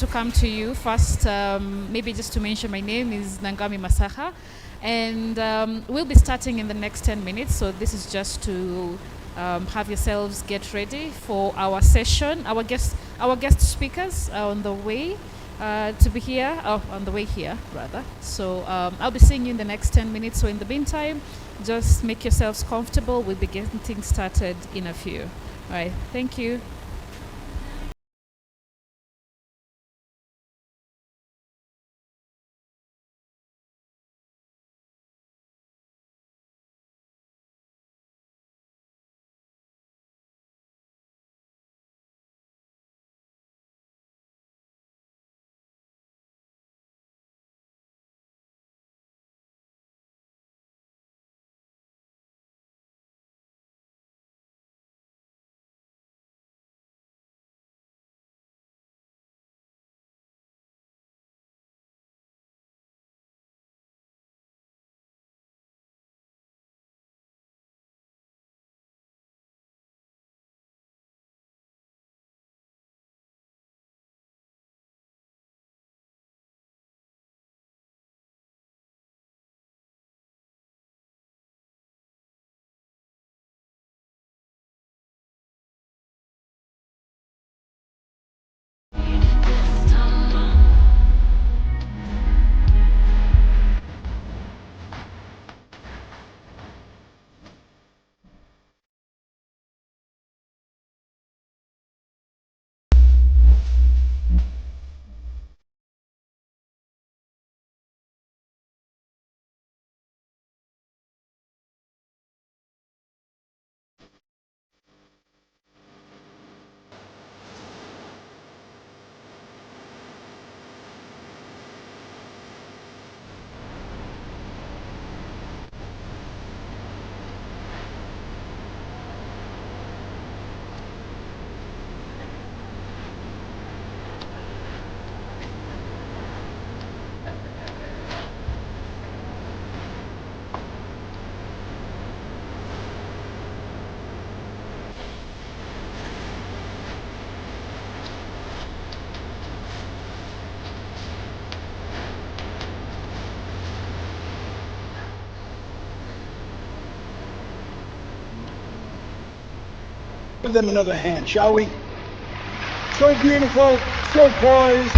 to come to you first, maybe just to mention my name is Nangami Masaha, and we'll be starting in the next 10 minutes. So this is just to have yourselves get ready for our session. Our guest speakers are on the way to be here, on the way here rather. So I'll be seeing you in the next 10 minutes. So in the meantime, just make yourselves comfortable. We'll be getting started in a few. All right, thank you. Give them another hand, shall we? So beautiful, so poised.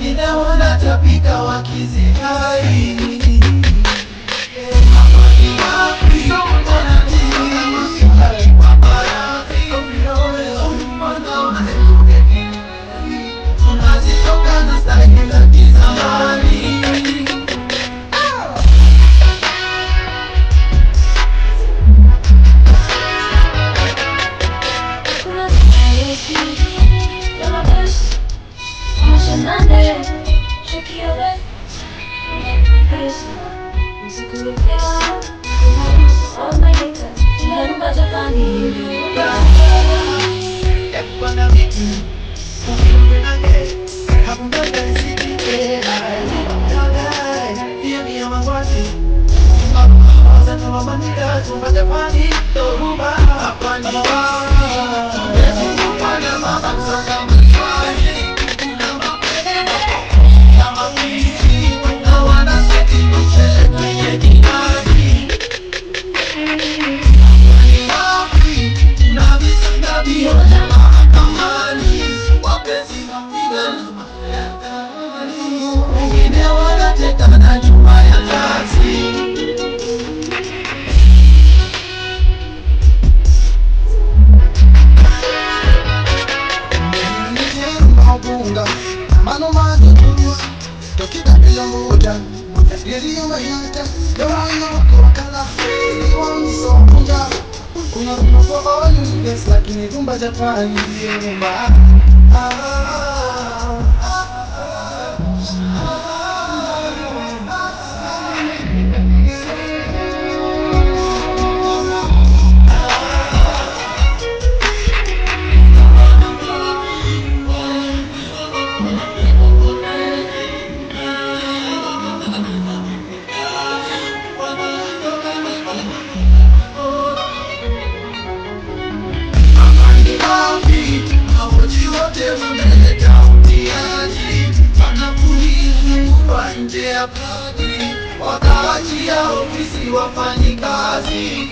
wengine wanatapika wakizirai tunazitoka na staki za kizamani. Wataachia ofisi wafanyikazi.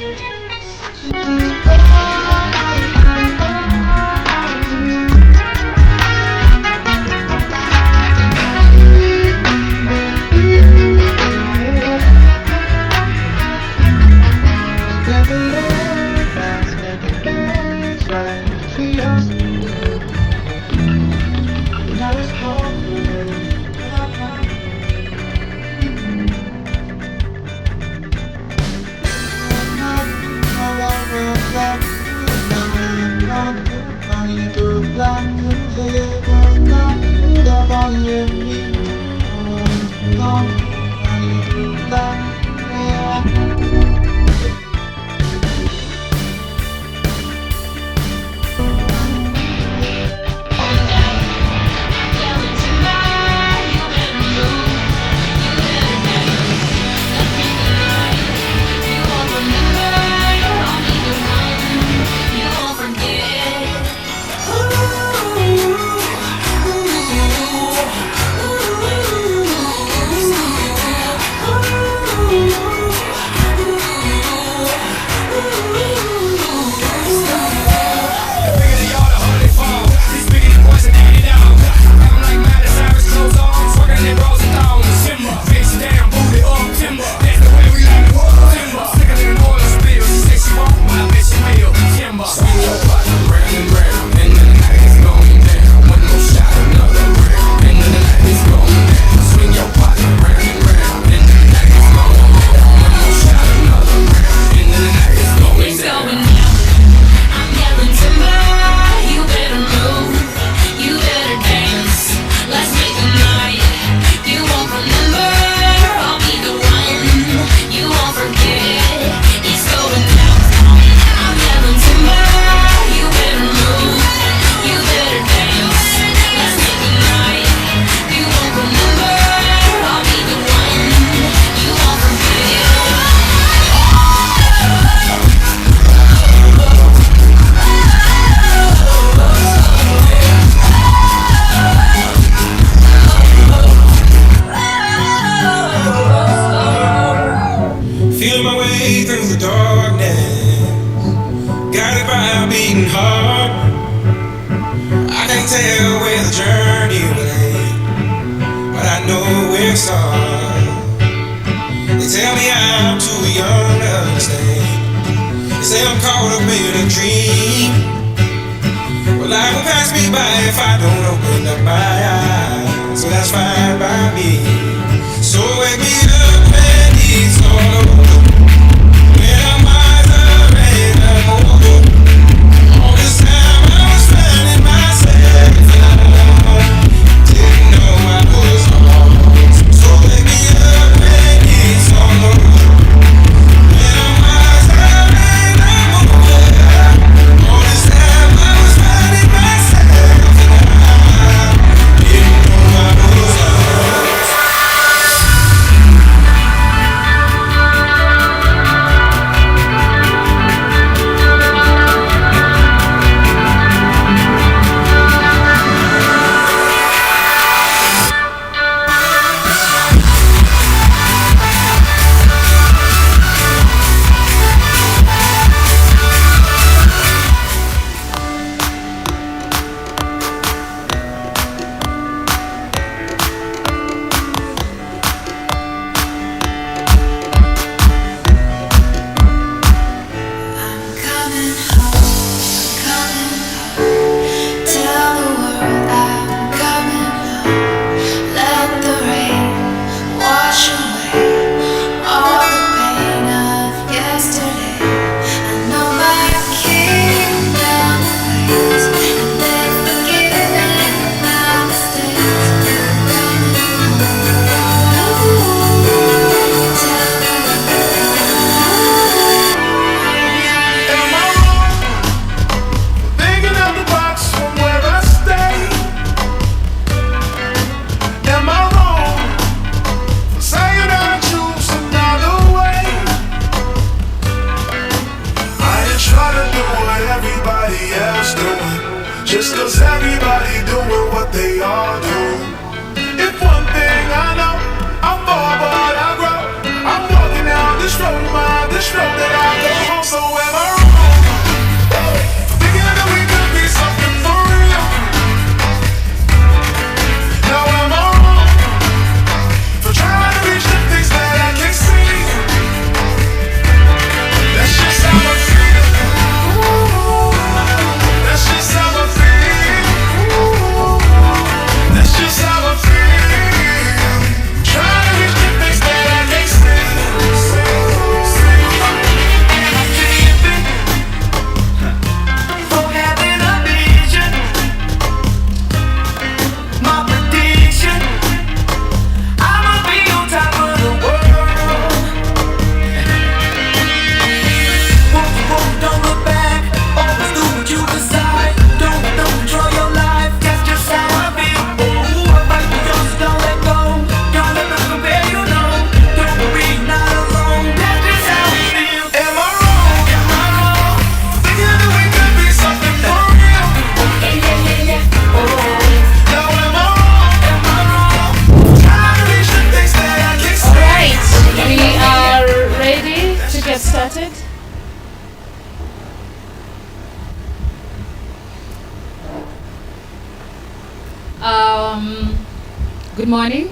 Good morning,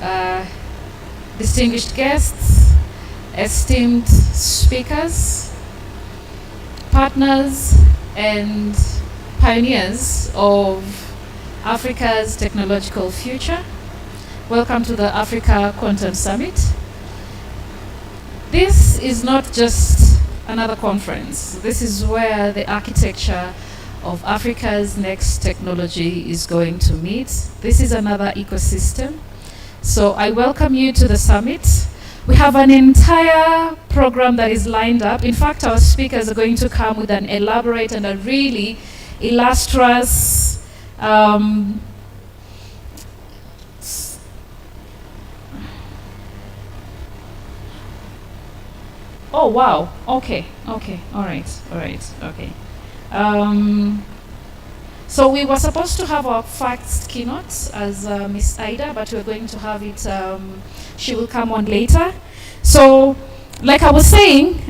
uh, distinguished guests, esteemed speakers, partners, and pioneers of Africa's technological future. Welcome to the Africa Quantum Summit. This is not just another conference. This is where the architecture of Africa's next technology is going to meet. This is another ecosystem. So I welcome you to the summit. We have an entire program that is lined up. In fact, our speakers are going to come with an elaborate and a really illustrious oh wow, okay, all right, okay. So we were supposed to have our facts keynote as Miss Ida, but we're going to have it, she will come on later. So, like I was saying,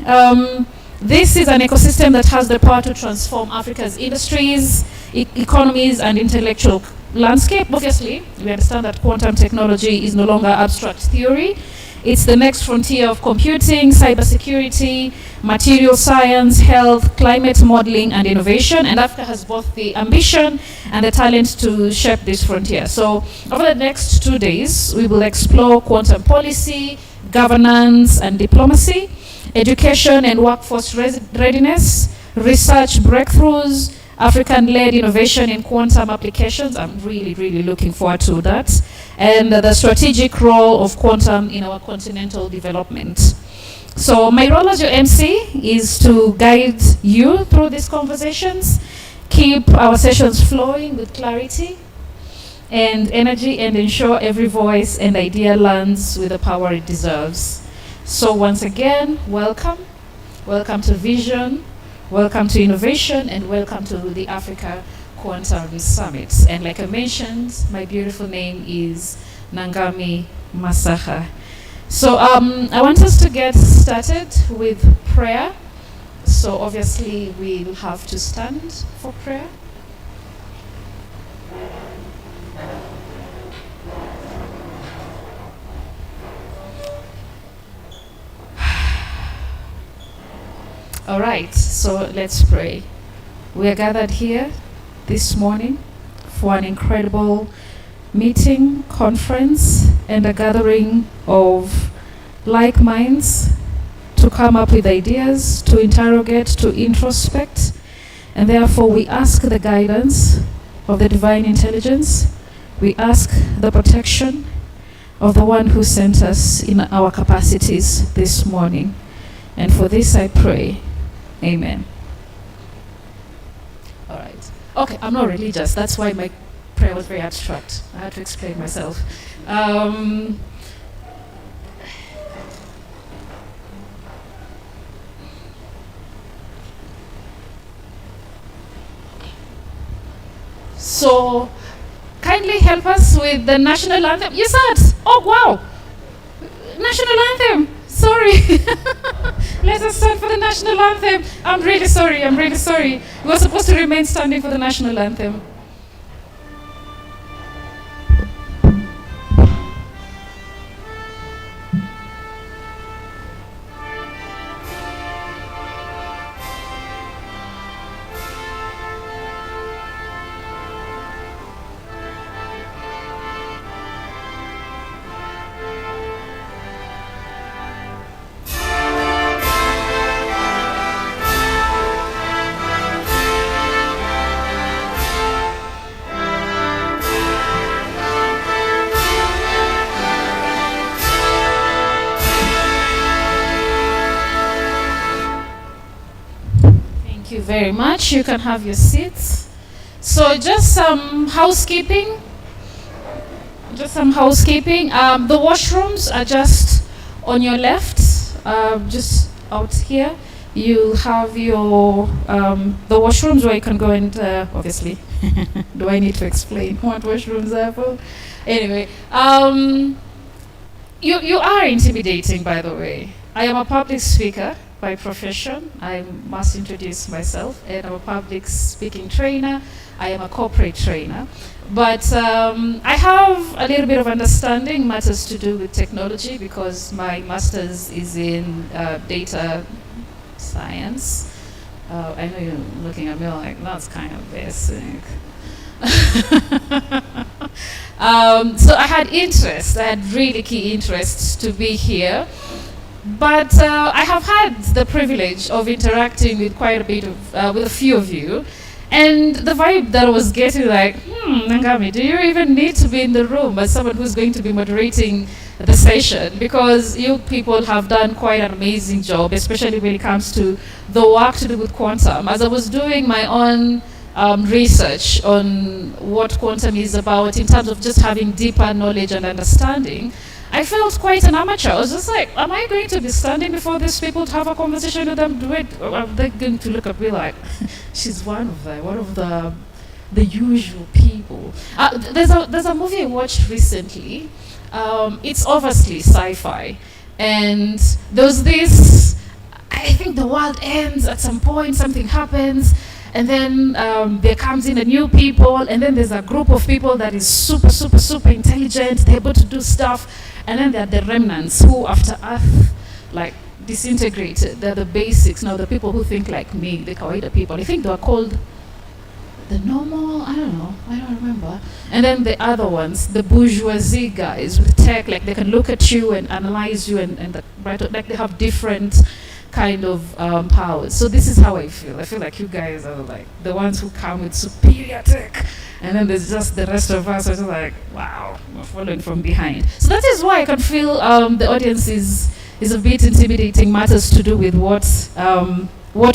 this is an ecosystem that has the power to transform Africa's industries, economies, and intellectual landscape. Obviously, we understand that quantum technology is no longer abstract theory. It's the next frontier of computing, cybersecurity, material science, health, climate modeling, and innovation. And Africa has both the ambition and the talent to shape this frontier. So over the next 2 days, we will explore quantum policy, governance and diplomacy, education and workforce readiness, research breakthroughs, African-led innovation in quantum applications. I'm really looking forward to that. And the strategic role of quantum in our continental development. So my role as your MC is to guide you through these conversations, keep our sessions flowing with clarity and energy, and ensure every voice and idea lands with the power it deserves. So once again, welcome. Welcome to Vision. Welcome to Innovation, and welcome to the Africa Quantum Summit. And like I mentioned, my beautiful name is Nangami Masaha. So I want us to get started with prayer. So obviously we'll have to stand for prayer. All right, so let's pray. We are gathered here this morning for an incredible meeting, conference, and a gathering of like minds to come up with ideas, to interrogate, to introspect, and therefore we ask the guidance of the divine intelligence. We ask the protection of the one who sent us in our capacities this morning. And for this I pray. Amen. All right. Okay, I'm not religious. That's why my prayer was very abstract. I had to explain myself. So, kindly help us with the national anthem. You said, oh wow, national anthem. Sorry. Let us stand for the national anthem. I'm really sorry. We were supposed to remain standing for the national anthem. Thank you very much. You can have your seats. So just some housekeeping. The washrooms are just on your left, just out here. You have your the washrooms where you can go and obviously. Do I need to explain what washrooms are for? Anyway, you are intimidating, by the way. I am a public speaker by profession. I must introduce myself. And I'm a public speaking trainer. I am a corporate trainer. But I have a little bit of understanding matters to do with technology because my master's is in data science. I know you're looking at me like, that's kind of basic. So I had really key interests to be here. But I have had the privilege of interacting with quite a bit of, with a few of you. And the vibe that I was getting like, Nangami, do you even need to be in the room as someone who's going to be moderating the session? Because you people have done quite an amazing job, especially when it comes to the work to do with quantum. As I was doing my own research on what quantum is about in terms of just having deeper knowledge and understanding, I felt quite an amateur. I was just like, am I going to be standing before these people to have a conversation with them? Or are they going to look at me like, she's one of the usual people? There's a movie I watched recently. It's obviously sci-fi. And there's this, I think the world ends at some point, something happens, and then there comes in a new people, and then there's a group of people that is super, super, super intelligent, they're able to do stuff, and then there are the remnants who, after Earth, like, disintegrated. They're the basics. Now, the people who think like me, the kawaida people, I think they were called the normal, I don't remember. And then the other ones, the bourgeoisie guys with tech, like they can look at you and analyze you and like they have different kind of powers. So this is how I feel. I feel like you guys are like the ones who come with superior tech, and then there's just the rest of us are just like, wow, we're following from behind. So that is why I can feel the audience is a bit intimidating, matters to do with what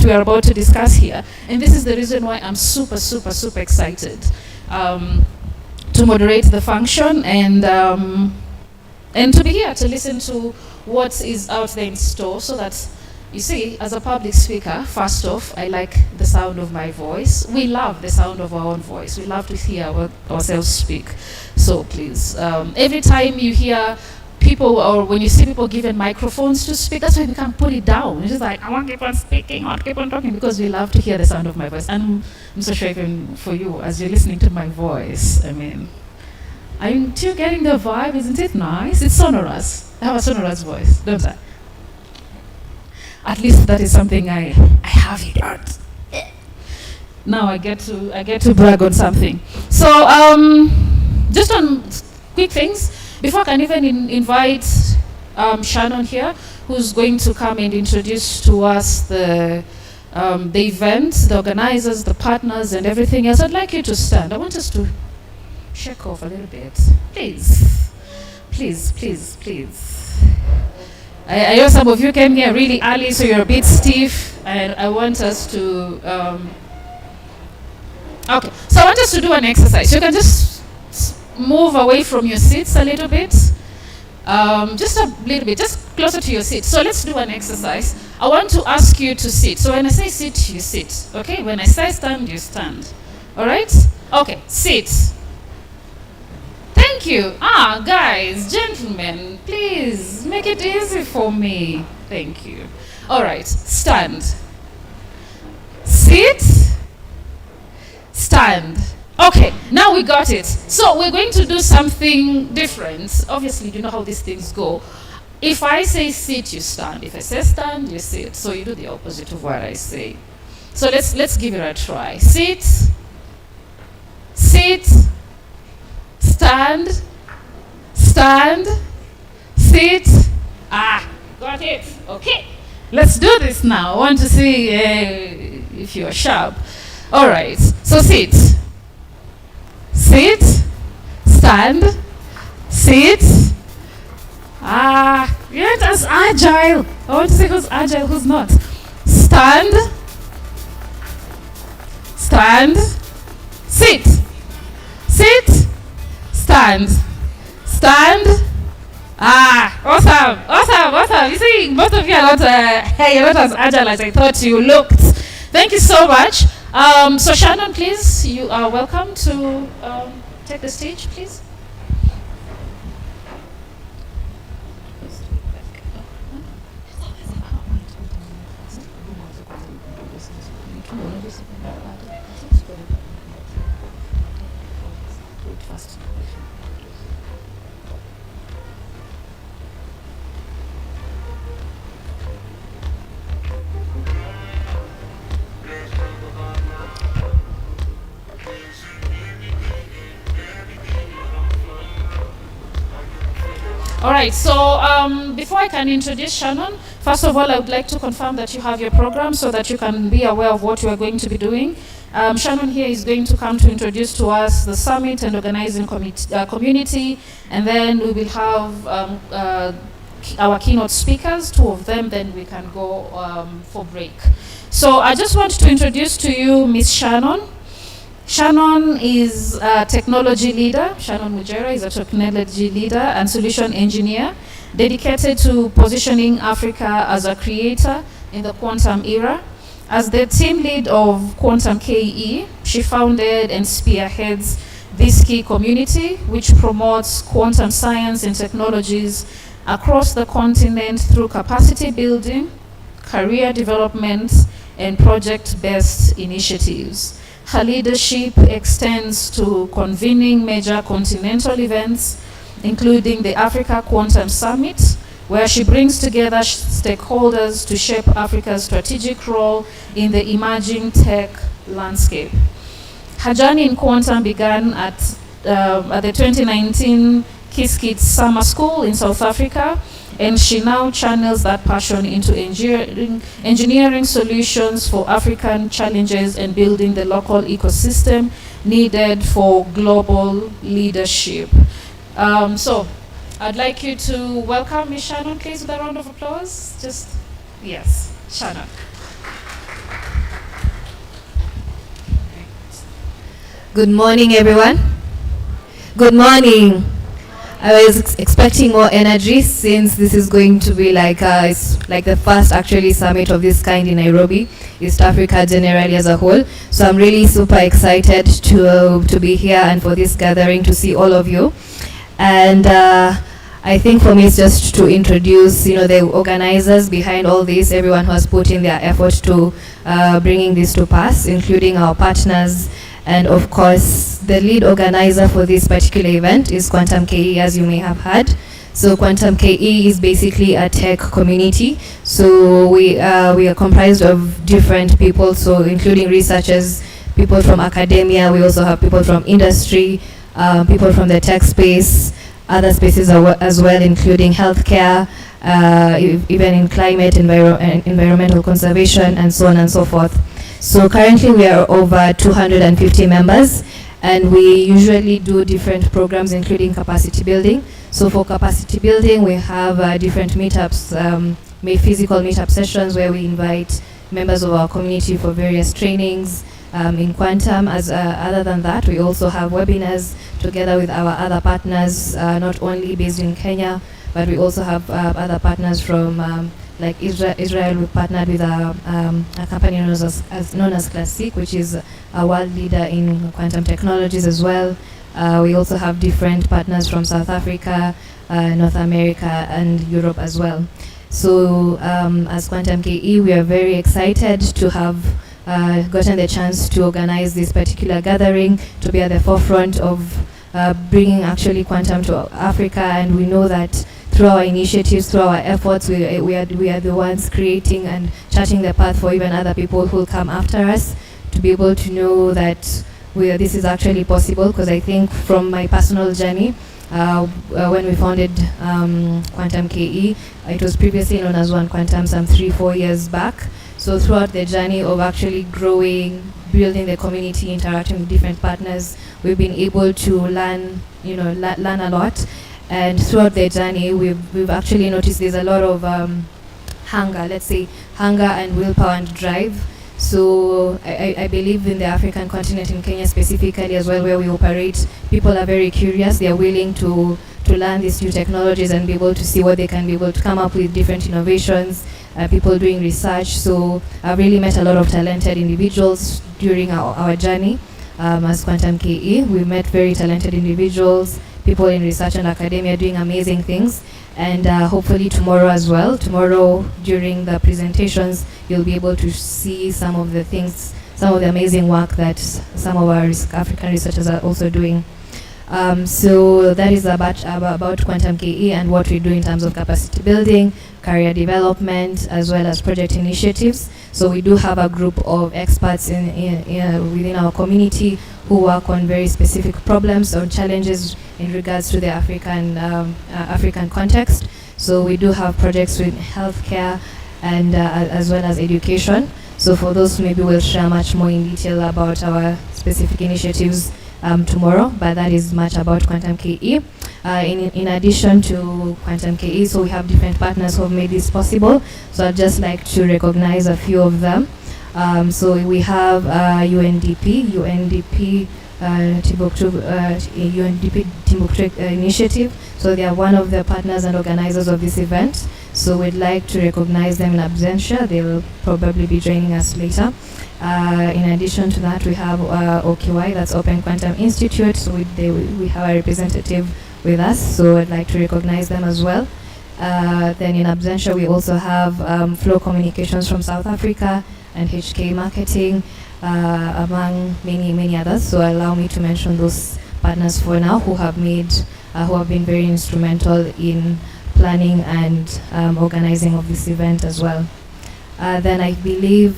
we are about to discuss here. And this is the reason why I'm super, super, super excited to moderate the function and to be here to listen to what is out there in store, so that, you see, as a public speaker, first off, I like the sound of my voice. We love the sound of our own voice. We love to hear ourselves speak. So please, every time you hear people, or when you see people given microphones to speak, that's why we can't put it down. It's just like, I want to keep on speaking, I want to keep on talking, because we love to hear the sound of my voice. And I'm so sure even for you, as you're listening to my voice, I mean, aren't you getting the vibe? Isn't it nice? It's sonorous. I have a sonorous voice, don't I? At least that is something I have it out. Now I get to brag on something. So just on quick things, before I can even invite Shannon here, who's going to come and introduce to us the event, the organizers, the partners, and everything else, I'd like you to stand. I want us to shake off a little bit. Please. Please, please, please. I know some of you came here really early, so you're a bit stiff, and I want us to... okay, so I want us to do an exercise. You can just move away from your seats a little bit. Just a little bit, just closer to your seat. So let's do an exercise. I want to ask you to sit. So when I say sit, you sit. Okay, when I say stand, you stand. All right? Okay, sit. Thank you. Guys, gentlemen, please make it easy for me. Thank you. All right, stand. Sit. Stand. Okay, now we got it. So we're going to do something different. Obviously, you know how these things go. If I say sit, you stand. If I say stand, you sit. So you do the opposite of what I say. So let's give it a try. Sit. Sit. Stand. Stand. Sit. Got it. Okay. Let's do this now. I want to see if you're sharp. All right. So sit. Sit. Stand. Sit. You're not as agile. I want to see who's agile, who's not. Stand. Stand. Sit. Sit. Stand. Stand. Awesome. Awesome. Awesome. You see, most of you are not, you're not as agile as I thought you looked. Thank you so much. So Shannon, please, you are welcome to take the stage, please. All right, so before I can introduce Shannon, first of all, I would like to confirm that you have your program so that you can be aware of what you are going to be doing. Shannon here is going to come to introduce to us the summit and organizing community, and then we will have our keynote speakers, two of them, then we can go for break. So I just want to introduce to you Miss Shannon. Shannon is a technology leader. Shannon Mujera is a technology leader and solution engineer dedicated to positioning Africa as a creator in the quantum era. As the team lead of Quantum KE, she founded and spearheads this key community, which promotes quantum science and technologies across the continent through capacity building, career development, and project-based initiatives. Her leadership extends to convening major continental events, including the Africa Quantum Summit, where she brings together stakeholders to shape Africa's strategic role in the emerging tech landscape. Her journey in quantum began at the 2019 Kiskit Summer School in South Africa, and she now channels that passion into engineering solutions for African challenges and building the local ecosystem needed for global leadership. So I'd like you to welcome Ms. Shannon, please, with a round of applause. Yes, Shannon. Good morning, everyone. Good morning. I was expecting more energy since this is going to be it's like the first actually summit of this kind in Nairobi, East Africa generally as a whole. So I'm really super excited to be here and for this gathering to see all of you. And I think for me it's just to introduce, the organizers behind all this, everyone who has put in their effort to bringing this to pass, including our partners. And of course, the lead organizer for this particular event is Quantum KE, as you may have heard. So Quantum KE is basically a tech community. So we are comprised of different people, so including researchers, people from academia. We also have people from industry, people from the tech space, other spaces as well, including healthcare, even in climate, environmental conservation, and so on and so forth. So currently we are over 250 members, and we usually do different programs including capacity building. So for capacity building we have different meetups, physical meetup sessions where we invite members of our community for various trainings in quantum. Other than that, we also have webinars together with our other partners, not only based in Kenya, but we also have other partners from like Israel. We partnered with a company known as Classic, which is a world leader in quantum technologies as well. We also have different partners from South Africa, North America, and Europe as well. So as Quantum KE, we are very excited to have gotten the chance to organize this particular gathering, to be at the forefront of bringing actually quantum to Africa. And we know that through our initiatives, through our efforts, we are the ones creating and charting the path for even other people who will come after us to be able to know that this is actually possible. Because I think from my personal journey, when we founded Quantum KE, it was previously known as One Quantum some 3-4 years back. So throughout the journey of actually growing, building the community, interacting with different partners, we've been able to learn a lot. And throughout the journey, we've actually noticed there's a lot of hunger and willpower and drive. So I believe in the African continent, in Kenya specifically as well, where we operate, people are very curious. They are willing to learn these new technologies and be able to see what they can be able to come up with, different innovations, people doing research. So I've really met a lot of talented individuals during our journey as Quantum KE. We met very talented individuals, people in research and academia doing amazing things. And hopefully tomorrow as well. Tomorrow during the presentations, you'll be able to see some of the amazing work that some of our African researchers are also doing. So that is about Quantum KE and what we do in terms of capacity building, career development, as well as project initiatives. So we do have a group of experts within our community who work on very specific problems or challenges in regards to the African context. So we do have projects with healthcare and as well as education. So for those, maybe we'll share much more in detail about our specific initiatives tomorrow, but that is much about Quantum KE. In addition to Quantum KE, so we have different partners who have made this possible. So I'd just like to recognize a few of them. So we have UNDP Timbuktu initiative. So they are one of the partners and organizers of this event. So we'd like to recognize them in absentia. They will probably be joining us later. In addition to that, we have OQI, that's Open Quantum Institute. So we have a representative with us. So I'd like to recognize them as well. Then in absentia, we also have Flow Communications from South Africa and HK Marketing, among many others. So allow me to mention those partners for now who have been very instrumental in planning and organizing of this event as well. Then I believe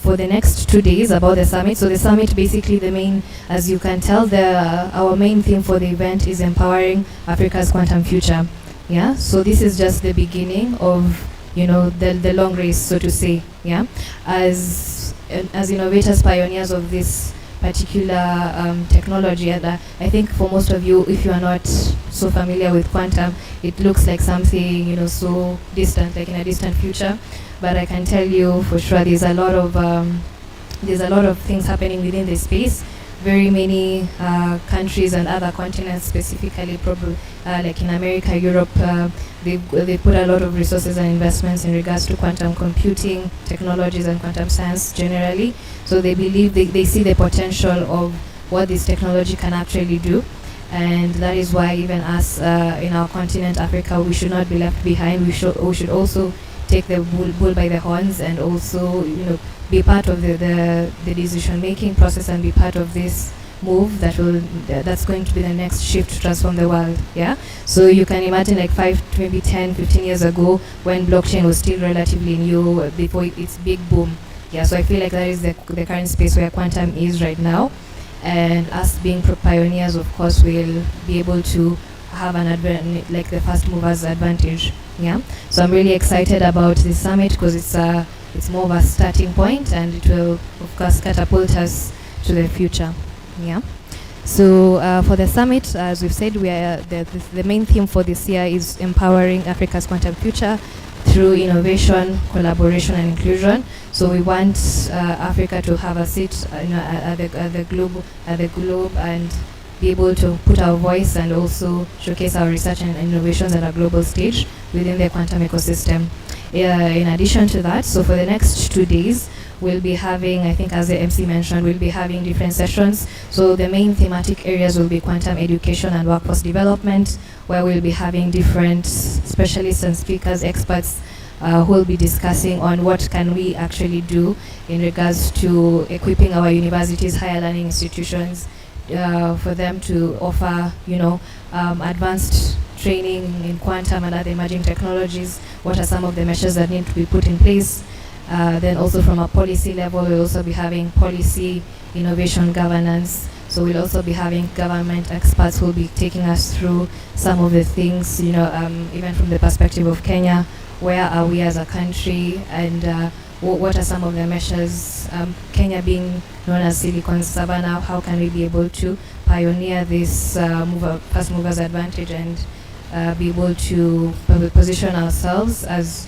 for the next 2 days about the summit. So the summit, basically as you can tell, our main theme for the event is empowering Africa's quantum future. Yeah. So this is just the beginning of the long race, so to say. Yeah. As innovators, pioneers of this particular technology, and I think for most of you, if you are not so familiar with quantum, it looks like something so distant, like in a distant future. But I can tell you for sure, there's a lot of things happening within this space. Very many countries and other continents, specifically probably like in America, Europe, they put a lot of resources and investments in regards to quantum computing technologies and quantum science generally. So they believe they see the potential of what this technology can actually do. And that is why even us in our continent, Africa, we should not be left behind. We should also take the bull by the horns and also be part of the decision making process and be part of this move that's going to be the next shift to transform the world. Yeah. So you can imagine like 5, maybe 10, 15 years ago when blockchain was still relatively new before its big boom. Yeah. So I feel like that is the current space where quantum is right now, and us being pioneers, of course, will be able to have like the first movers advantage. Yeah. So I'm really excited about this summit because it's more of a starting point, and it will of course catapult us to the future. Yeah. So for the summit, as we've said, we are the main theme for this year is empowering Africa's quantum future through innovation, collaboration, and inclusion. So we want Africa to have a seat at the globe and be able to put our voice and also showcase our research and innovations at a global stage within the quantum ecosystem. In addition to that, so for the next 2 days, we'll be having, I think as the MC mentioned, we'll be having different sessions. So the main thematic areas will be quantum education and workforce development, where we'll be having different specialists and speakers, experts, who will be discussing on what can we actually do in regards to equipping our universities, higher learning institutions, for them to offer, advanced training in quantum and other emerging technologies. What are some of the measures that need to be put in place? Then also from a policy level, we'll also be having policy, innovation, governance. So we'll also be having government experts who will be taking us through some of the things, even from the perspective of Kenya, where are we as a country, and what are some of the measures, Kenya being known as Silicon Savannah, how can we be able to pioneer this first movers advantage and be able to position ourselves as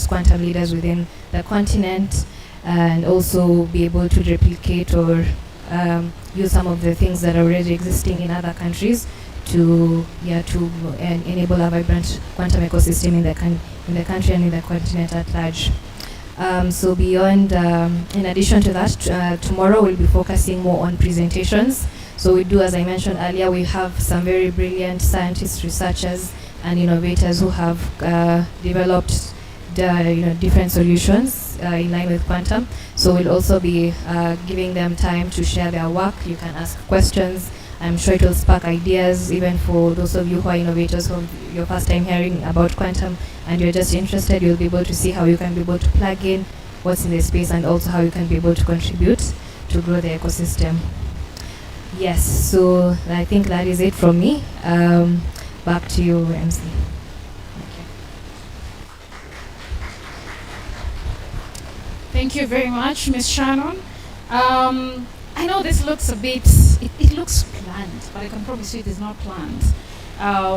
quantum leaders within the continent, and also be able to replicate or use some of the things that are already existing in other countries to enable a vibrant quantum ecosystem in the country and in the continent at large. So beyond, in addition to that, tomorrow we'll be focusing more on presentations. So we do, as I mentioned earlier, we have some very brilliant scientists, researchers, and innovators who have developed different solutions in line with quantum. So we'll also be giving them time to share their work. You can ask questions I'm sure it will spark ideas even for those of you who are innovators, who your first time hearing about quantum and you're just interested. You'll be able to see how you can be able to plug in what's in the space and also how you can be able to contribute to grow the ecosystem. Yes, so I think that is it from me. Back to you, MC. Thank you very much, Ms. Shannon. I know this looks a bit, it looks planned, but I can promise you it is not planned.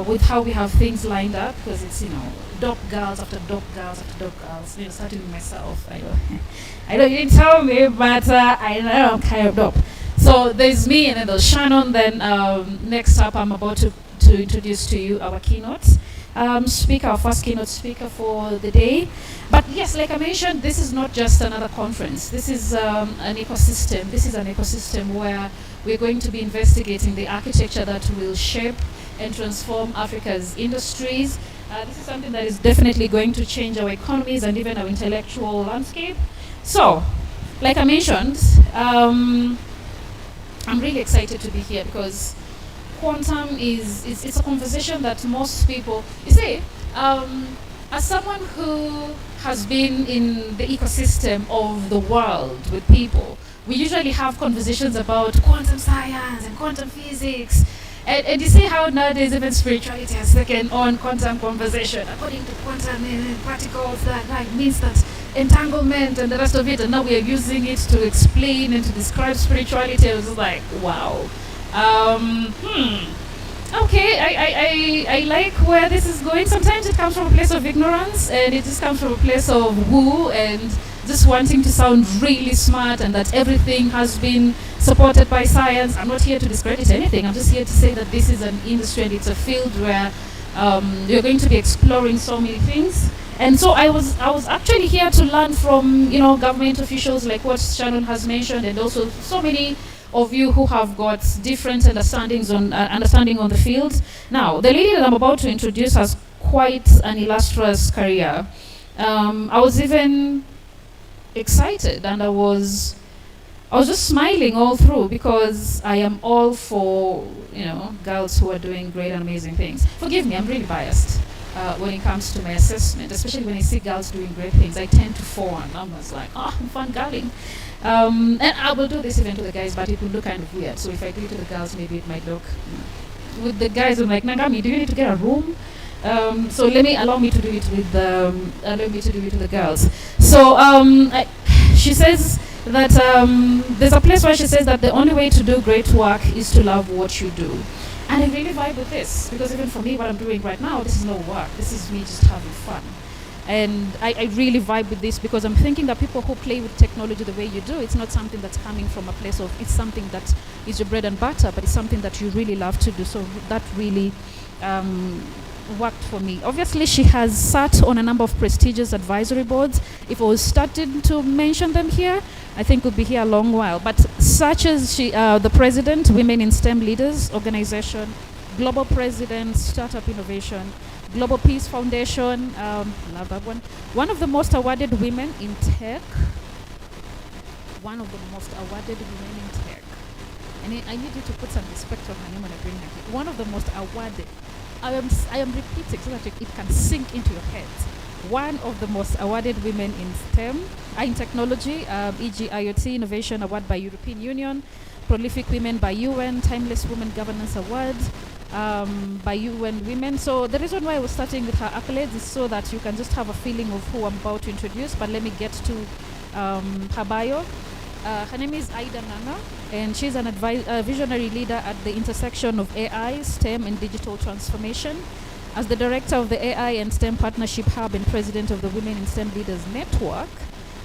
With how we have things lined up, because it's, dope girls after dope girls after dope girls, starting with myself. I know you didn't tell me, but I know I'm kind of dope. So there's me and then there's Shannon. Then next up, I'm about to introduce to you our keynote speaker, our first keynote speaker for the day. But yes, like I mentioned, this is not just another conference. This is an ecosystem. This is an ecosystem where we're going to be investigating the architecture that will shape and transform Africa's industries. This is something that is definitely going to change our economies and even our intellectual landscape. So, like I mentioned, I'm really excited to be here because quantum it's a conversation that most people, you see, as someone who has been in the ecosystem of the world with people, we usually have conversations about quantum science and quantum physics. And you see how nowadays even spirituality has taken on quantum conversation. According to quantum particles, that means that entanglement and the rest of it, and now we are using it to explain and to describe spirituality. I was just like, wow. Okay, I like where this is going. Sometimes it comes from a place of ignorance, and it just comes from a place of woo and just wanting to sound really smart and that everything has been supported by science. I'm not here to discredit anything. I'm just here to say that this is an industry and it's a field where you're going to be exploring so many things. And so I was actually here to learn from government officials like what Shannon has mentioned, and also so many of you who have got different understanding on the field. Now, the lady that I'm about to introduce has quite an illustrious career. I was even excited, and I was just smiling all through because I am all for girls who are doing great and amazing things. Forgive me, I'm really biased when it comes to my assessment, especially when I see girls doing great things. I tend to fall on numbers like, I'm fangirling. And I will do this even to the guys, but it will look kind of weird. So if I do it to the girls, maybe it might look. With the guys, I'm like, Nangami, do you need to get a room? So allow me to do it with the girls. So she says that there's a place where she says that the only way to do great work is to love what you do. And I really vibe with this because even for me, what I'm doing right now, this is no work. This is me just having fun. And I really vibe with this because I'm thinking that people who play with technology the way you do, it's not something that's coming from a place of, it's something that is your bread and butter, but it's something that you really love to do. So that really worked for me. Obviously, she has sat on a number of prestigious advisory boards. If I was starting to mention them here, I think we'll be here a long while. But such as the president, Women in STEM Leaders Organization, global president, Startup Innovation, Global Peace Foundation, love that one. One of the most awarded women in tech. One of the most awarded women in tech. And I need you to put some respect on her name when I bring her here. One of the most awarded. I am repeating so that it can sink into your head. One of the most awarded women in STEM, in technology, e.g. IoT Innovation Award by European Union, Prolific Women by UN, Timeless Women Governance Award by UN Women. So the reason why I was starting with her accolades is so that you can just have a feeling of who I'm about to introduce, but let me get to her bio. Her name is Aida Nanga, and she's an visionary leader at the intersection of AI, STEM, and digital transformation. As the director of the AI and STEM Partnership Hub and president of the Women in STEM Leaders Network,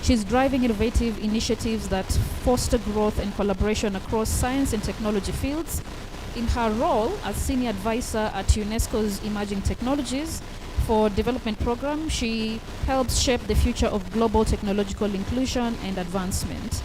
she's driving innovative initiatives that foster growth and collaboration across science and technology fields. In her role as senior advisor at UNESCO's Emerging Technologies for Development Program, she helps shape the future of global technological inclusion and advancement.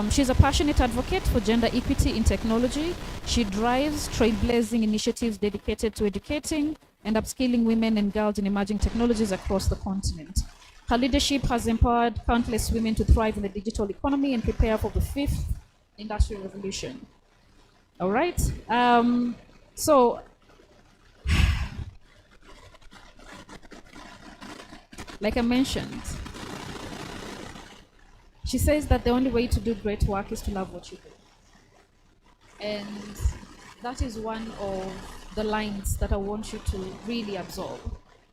She's a passionate advocate for gender equity in technology. She drives trailblazing initiatives dedicated to educating and upskilling women and girls in emerging technologies across the continent. Her leadership has empowered countless women to thrive in the digital economy and prepare for the fifth industrial revolution. All right. So, like I mentioned, she says that the only way to do great work is to love what you do. And that is one of the lines that I want you to really absorb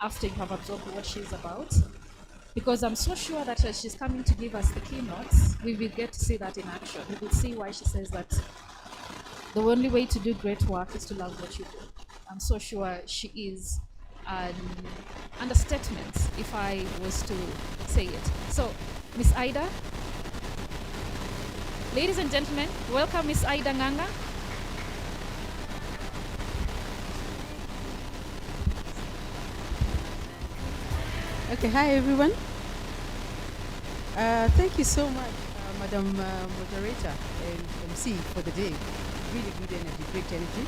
after you have absorbed what she's about. Because I'm so sure that as she's coming to give us the keynotes, we will get to see that in action. We will see why she says that the only way to do great work is to love what you do. I'm so sure she is an understatement if I was to say it. So, Miss Ida, ladies and gentlemen, welcome Miss Ida Nganga. Okay, hi everyone. Thank you so much, Madam Moderator and MC for the day. Really good energy, great energy.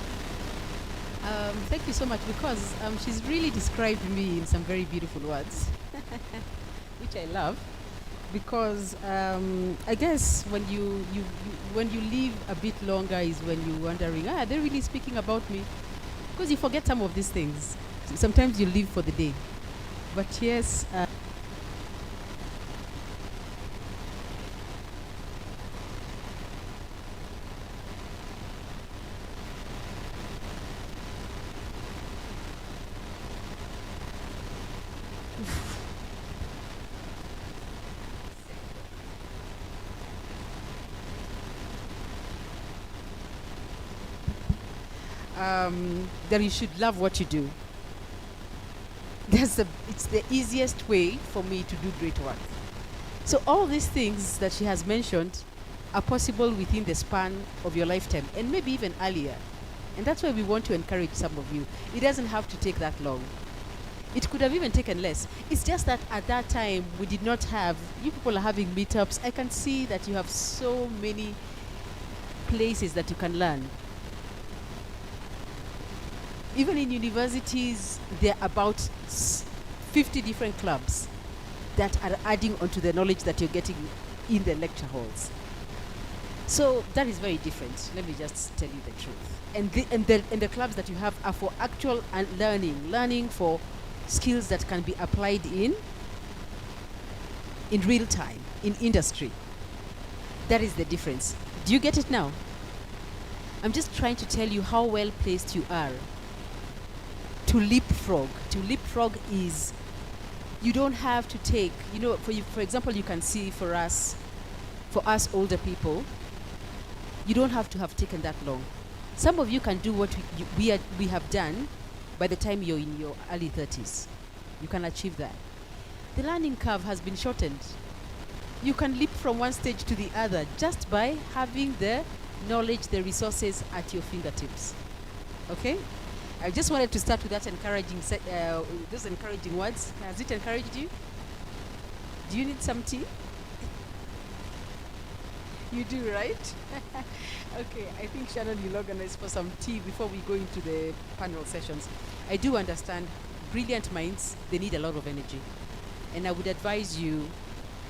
Thank you so much because she's really described me in some very beautiful words, which I love. Because I guess when when you live a bit longer is when you're wondering, they're really speaking about me, because you forget some of these things. Sometimes you live for the day, but yes. That you should love what you do. It's the easiest way for me to do great work. So all these things that she has mentioned are possible within the span of your lifetime, and maybe even earlier. And that's why we want to encourage some of you. It doesn't have to take that long. It could have even taken less. It's just that at that time we did not have, you people are having meetups. I can see that you have so many places that you can learn. Even in universities, there are about 50 different clubs that are adding onto the knowledge that you're getting in the lecture halls. So that is very different. Let me just tell you the truth. And the clubs that you have are for actual learning for skills that can be applied in real time, in industry. That is the difference. Do you get it now? I'm just trying to tell you how well placed you are to leapfrog. To leapfrog is, you don't have to take, for example, you can see for us older people, you don't have to have taken that long. Some of you can do what we have done by the time you're in your early 30s. You can achieve that. The learning curve has been shortened. You can leap from one stage to the other just by having the knowledge, the resources at your fingertips. Okay? I just wanted to start with that those encouraging words. Has it encouraged you? Do you need some tea? You do, right? Okay, I think Shannon, you'll organize for some tea before we go into the panel sessions. I do understand brilliant minds, they need a lot of energy. And I would advise you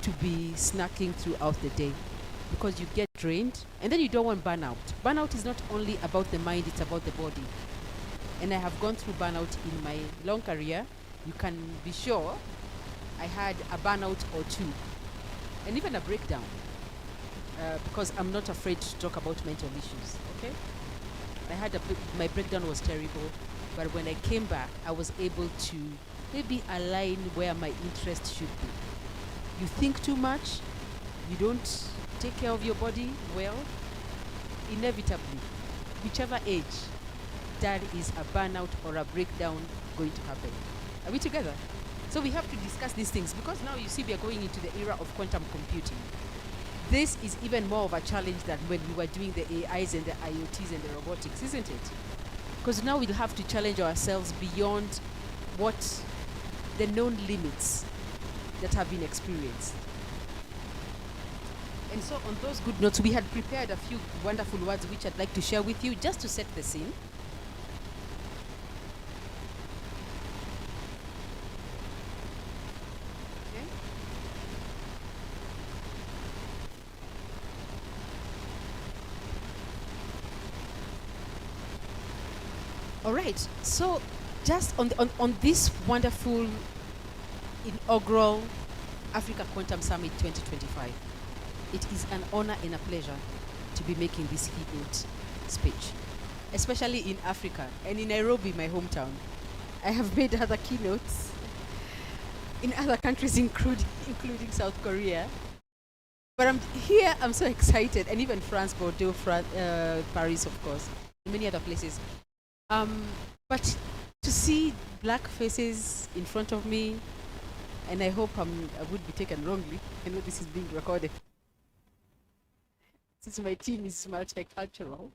to be snacking throughout the day, because you get drained and then you don't want burnout. Burnout is not only about the mind, it's about the body. And I have gone through burnout in my long career. You can be sure I had a burnout or two, and even a breakdown, because I'm not afraid to talk about mental issues. Okay, I had my breakdown was terrible, but when I came back, I was able to maybe align where my interest should be. You think too much, you don't take care of your body well, inevitably, whichever age, that is a burnout or a breakdown going to happen. Are we together? So we have to discuss these things, because now you see we are going into the era of quantum computing. This is even more of a challenge than when we were doing the AIs and the IoTs and the robotics, isn't it? Because now we'll have to challenge ourselves beyond what the known limits that have been experienced. And so on those good notes, we had prepared a few wonderful words which I'd like to share with you just to set the scene. All right. So, just on this wonderful inaugural Africa Quantum Summit 2025, it is an honor and a pleasure to be making this keynote speech, especially in Africa and in Nairobi, my hometown. I have made other keynotes in other countries, including South Korea. But I'm so excited, and even France, Bordeaux, Paris, of course, and many other places. But to see black faces in front of me, and I hope I would be taken wrongly. I know this is being recorded. Since my team is multicultural,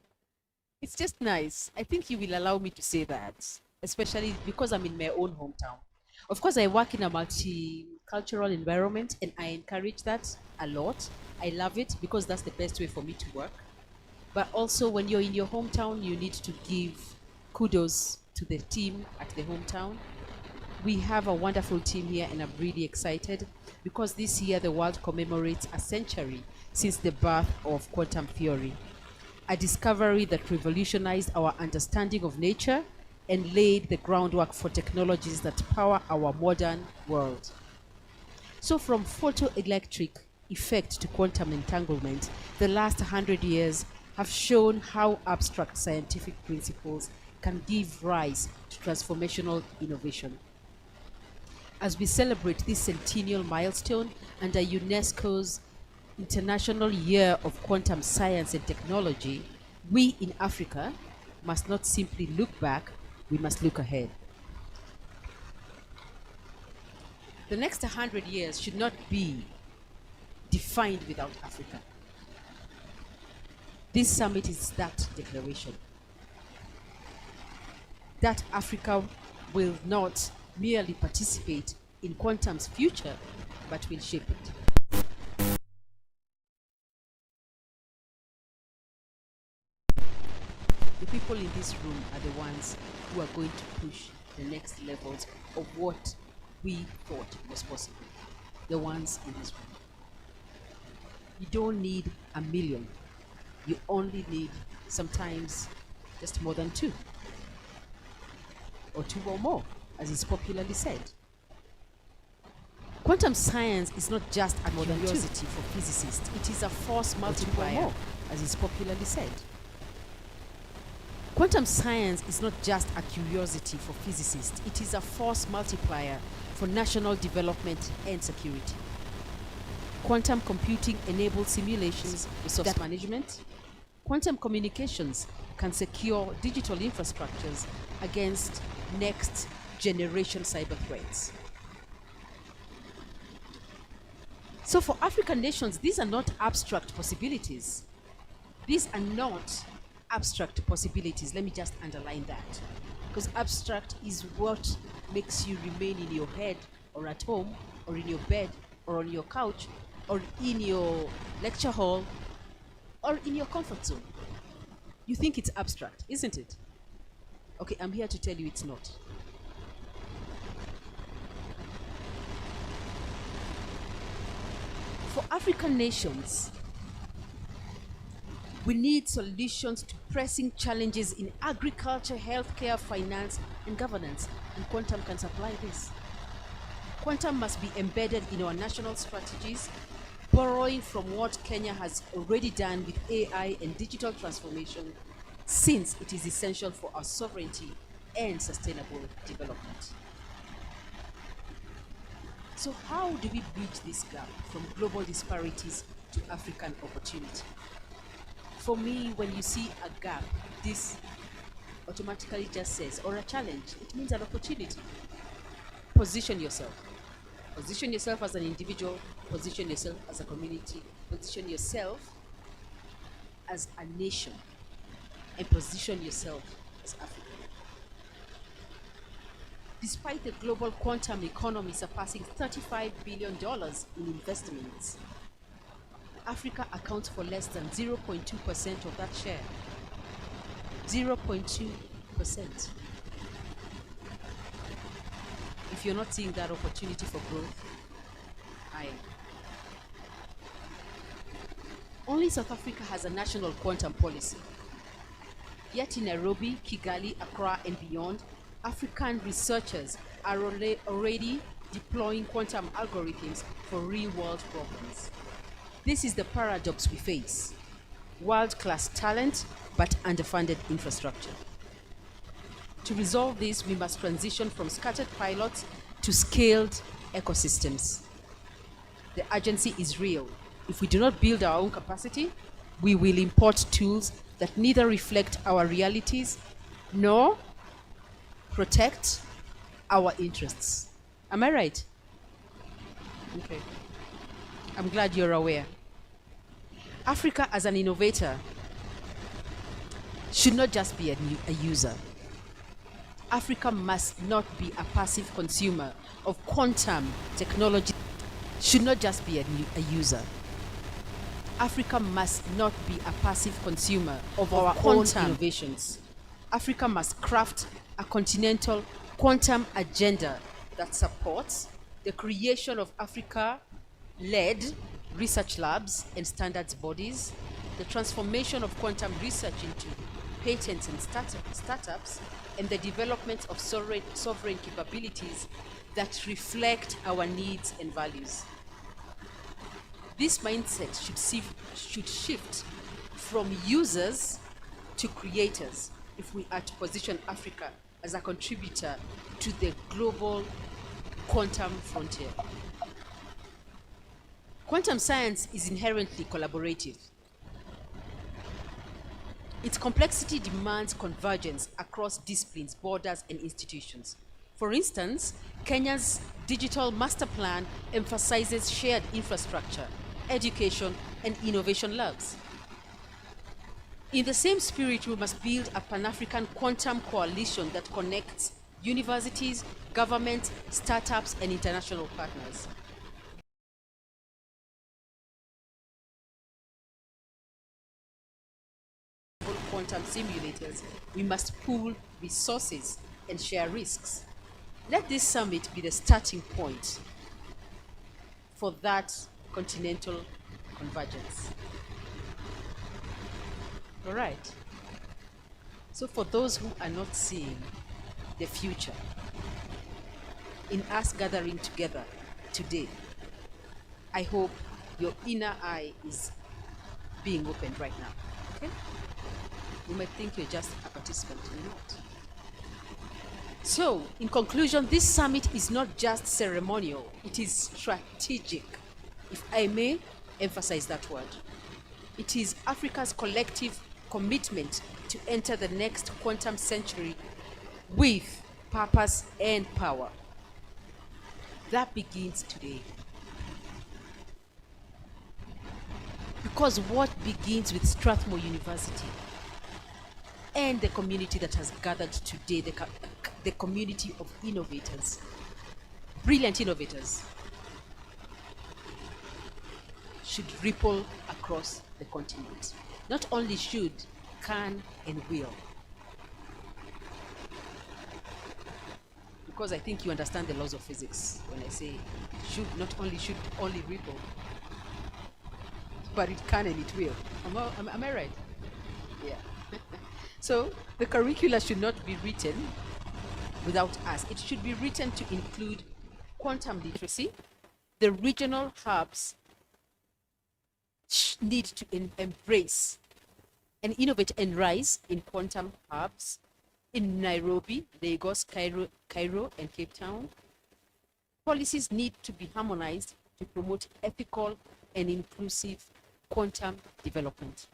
it's just nice. I think you will allow me to say that, especially because I'm in my own hometown. Of course, I work in a multicultural environment, and I encourage that a lot. I love it because that's the best way for me to work. But also, when you're in your hometown, you need to give kudos to the team at the hometown. We have a wonderful team here, and I'm really excited because this year the world commemorates a century since the birth of quantum theory, a discovery that revolutionized our understanding of nature and laid the groundwork for technologies that power our modern world. So from photoelectric effect to quantum entanglement, the last 100 years have shown how abstract scientific principles can give rise to transformational innovation. As we celebrate this centennial milestone under UNESCO's International Year of Quantum Science and Technology, we in Africa must not simply look back, we must look ahead. The next 100 years should not be defined without Africa. This summit is that declaration. That Africa will not merely participate in quantum's future, but will shape it. The people in this room are the ones who are going to push the next levels of what we thought was possible. The ones in this room. You don't need a million. You only need sometimes just more than two. Or two or more, as is popularly said. Quantum science is not just a curiosity for physicists. It is a force multiplier, as is popularly said. Quantum science is not just a curiosity for physicists. It is a force multiplier for national development and security. Quantum computing enables simulations, resource management. Quantum communications can secure digital infrastructures against next generation cyber threats. So for African nations, these are not abstract possibilities. These are not abstract possibilities. Let me just underline that. Because abstract is what makes you remain in your head or at home or in your bed or on your couch or in your lecture hall or in your comfort zone. You think it's abstract, isn't it? Okay, I'm here to tell you it's not. For African nations, we need solutions to pressing challenges in agriculture, healthcare, finance, and governance, and quantum can supply this. Quantum must be embedded in our national strategies, borrowing from what Kenya has already done with AI and digital transformation, since it is essential for our sovereignty and sustainable development. So how do we bridge this gap from global disparities to African opportunity? For me, when you see a gap, this automatically just says, or a challenge, it means an opportunity. Position yourself. Position yourself as an individual, position yourself as a community, position yourself as a nation, and position yourself as Africa. Despite the global quantum economy surpassing $35 billion in investments, Africa accounts for less than 0.2% of that share. 0.2%. If you're not seeing that opportunity for growth, I am. Only South Africa has a national quantum policy. Yet in Nairobi, Kigali, Accra, and beyond, African researchers are already deploying quantum algorithms for real-world problems. This is the paradox we face: world-class talent, but underfunded infrastructure. To resolve this, we must transition from scattered pilots to scaled ecosystems. The urgency is real. If we do not build our own capacity, we will import tools that neither reflect our realities nor protect our interests. Am I right? Okay. I'm glad you're aware. Africa as an innovator should not just be a user. Africa must not be a passive consumer of quantum technology. Should not just be a user. Africa must not be a passive consumer of our own innovations. Africa must craft a continental quantum agenda that supports the creation of Africa-led research labs and standards bodies, the transformation of quantum research into patents and startups, and the development of sovereign capabilities that reflect our needs and values. This mindset should shift from users to creators if we are to position Africa as a contributor to the global quantum frontier. Quantum science is inherently collaborative. Its complexity demands convergence across disciplines, borders, and institutions. For instance, Kenya's digital master plan emphasizes shared infrastructure, education, and innovation labs. In the same spirit, we must build a Pan-African quantum coalition that connects universities, governments, startups, and international partners. Quantum simulators, we must pool resources and share risks. Let this summit be the starting point for that continental convergence. All right. So for those who are not seeing the future in us gathering together today, I hope your inner eye is being opened right now. Okay? You might think you're just a participant, you're not. So, in conclusion, this summit is not just ceremonial, it is strategic, if I may emphasize that word. It is Africa's collective commitment to enter the next quantum century with purpose and power. That begins today. Because what begins with Strathmore University and the community that has gathered today, the community of innovators, brilliant innovators, should ripple across the continent. Not only should, can, and will. Because I think you understand the laws of physics when I say should, not only should only ripple, but it can and it will. Am I right? Yeah. So the curricula should not be written without us. It should be written to include quantum literacy. The regional hubs need to embrace and innovate and rise in quantum hubs in Nairobi, Lagos, Cairo, and Cape Town. Policies need to be harmonized to promote ethical and inclusive quantum development.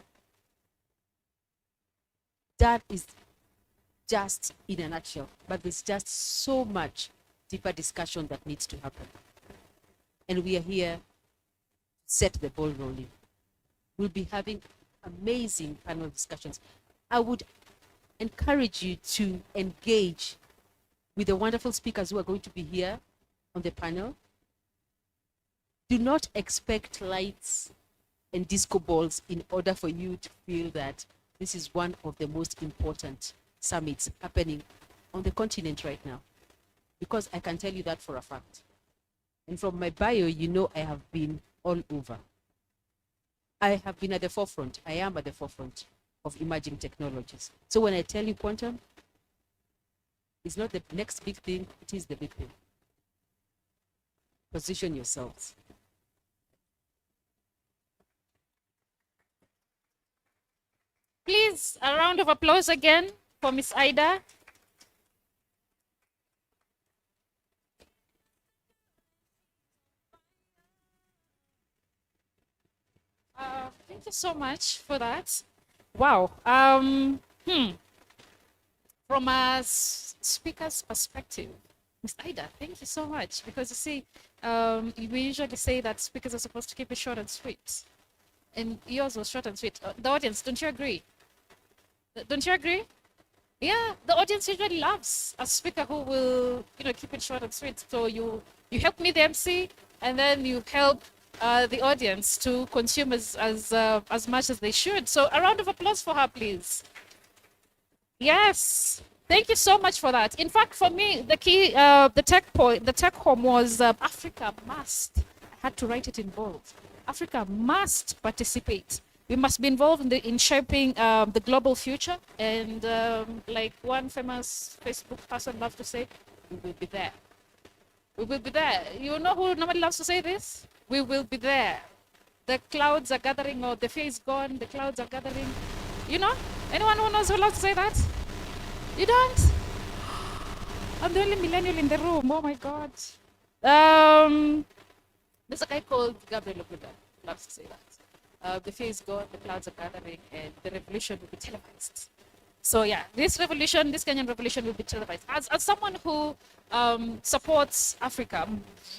That is just in a nutshell, but there's just so much deeper discussion that needs to happen. And we are here to set the ball rolling. We'll be having amazing panel discussions. I would encourage you to engage with the wonderful speakers who are going to be here on the panel. Do not expect lights and disco balls in order for you to feel that this is one of the most important summits happening on the continent right now. Because I can tell you that for a fact. And from my bio, you know I have been all over. I have been at the forefront. I am at the forefront. of emerging technologies. So when I tell you quantum, it's not the next big thing, it is the big thing. Position yourselves. Please, a round of applause again for Miss Ida. Thank you so much for that. Wow. From a speaker's perspective, Ms. Ida, thank you so much. Because you see, we usually say that speakers are supposed to keep it short and sweet. And yours was short and sweet. The audience, don't you agree? Don't you agree? Yeah, the audience usually loves a speaker who will, keep it short and sweet. So you help me, the MC, and then you help the audience to consume as much as they should. So a round of applause for her, please. Yes, thank you so much for that. In fact, for me, the key, the tech home was Africa must. I had to write it in bold. Africa must participate. We must be involved in shaping the global future. And like one famous Facebook person loves to say, we will be there. We will be there. You know who normally loves to say this? We will be there. The clouds are gathering, or the fear is gone, the clouds are gathering. You know? Anyone who knows who loves to say that? You don't? I'm the only millennial in the room. Oh my God. There's a guy called Gabriel Oguda loves to say that. The fear is gone, the clouds are gathering, and the revolution will be televised. So yeah, this Kenyan revolution will be televised. As someone who supports Africa,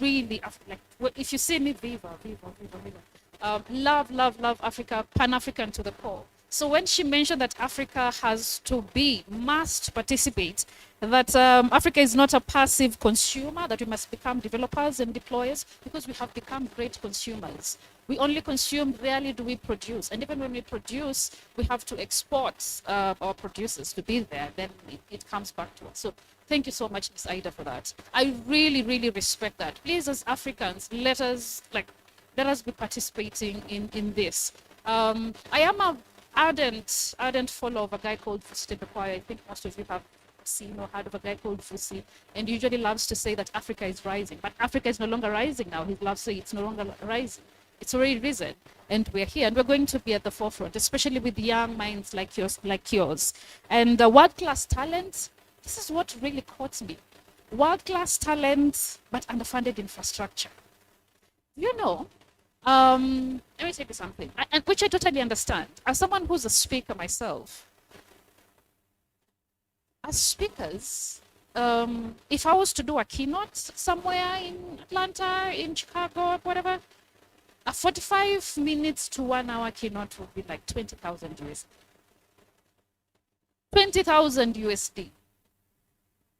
really, if you see me, viva, viva, viva, viva. Love Africa, Pan-African to the core. So when she mentioned that Africa must participate, that Africa is not a passive consumer, that we must become developers and deployers, because we have become great consumers. We only consume, rarely do we produce. And even when we produce, we have to export our producers to be there. Then it comes back to us. So thank you so much, Ms. Ida, for that. I really, really respect that. Please, as Africans, let us be participating in this. I am a ardent follower of a guy called Fusi Tepekwai. I think most of you have seen or heard of a guy called Fusi, and usually loves to say that Africa is rising. But Africa is no longer rising now. He loves to say it's no longer rising. It's already risen, and we're here, and we're going to be at the forefront, especially with young minds like yours. And world-class talent, this is what really caught me. World-class talent, but underfunded infrastructure. Let me tell you something, which I totally understand. As someone who's a speaker myself, as speakers, if I was to do a keynote somewhere in Atlanta, in Chicago, whatever, a 45 minutes to 1 hour keynote would be like 20,000 USD. 20,000 USD.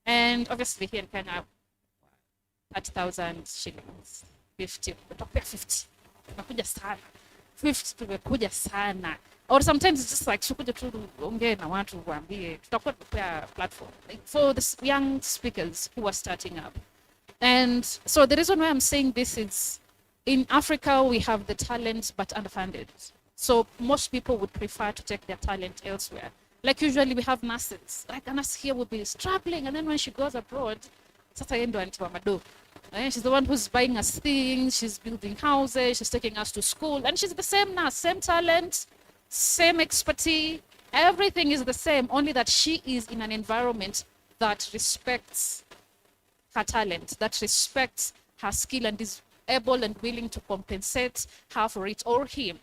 And obviously here in Kenya, 30,000 shillings, 50, tumekuja 50. Tumekuja sana. 50 tumekuja sana. Or sometimes it's just like tukuja tu ongee na watu waambie tutakuwa tunapea platform for the young speakers who are starting up. And so the reason why I'm saying this is, in Africa we have the talent but underfunded. So most people would prefer to take their talent elsewhere. Like usually we have nurses. Like a nurse here will be struggling, and then when she goes abroad, sasa yeye ndo anatiwa mado. She's the one who's buying us things, she's building houses, she's taking us to school, and she's the same nurse, same talent, same expertise, everything is the same, only that she is in an environment that respects her talent, that respects her skill, and is able and willing to compensate her for it, or him.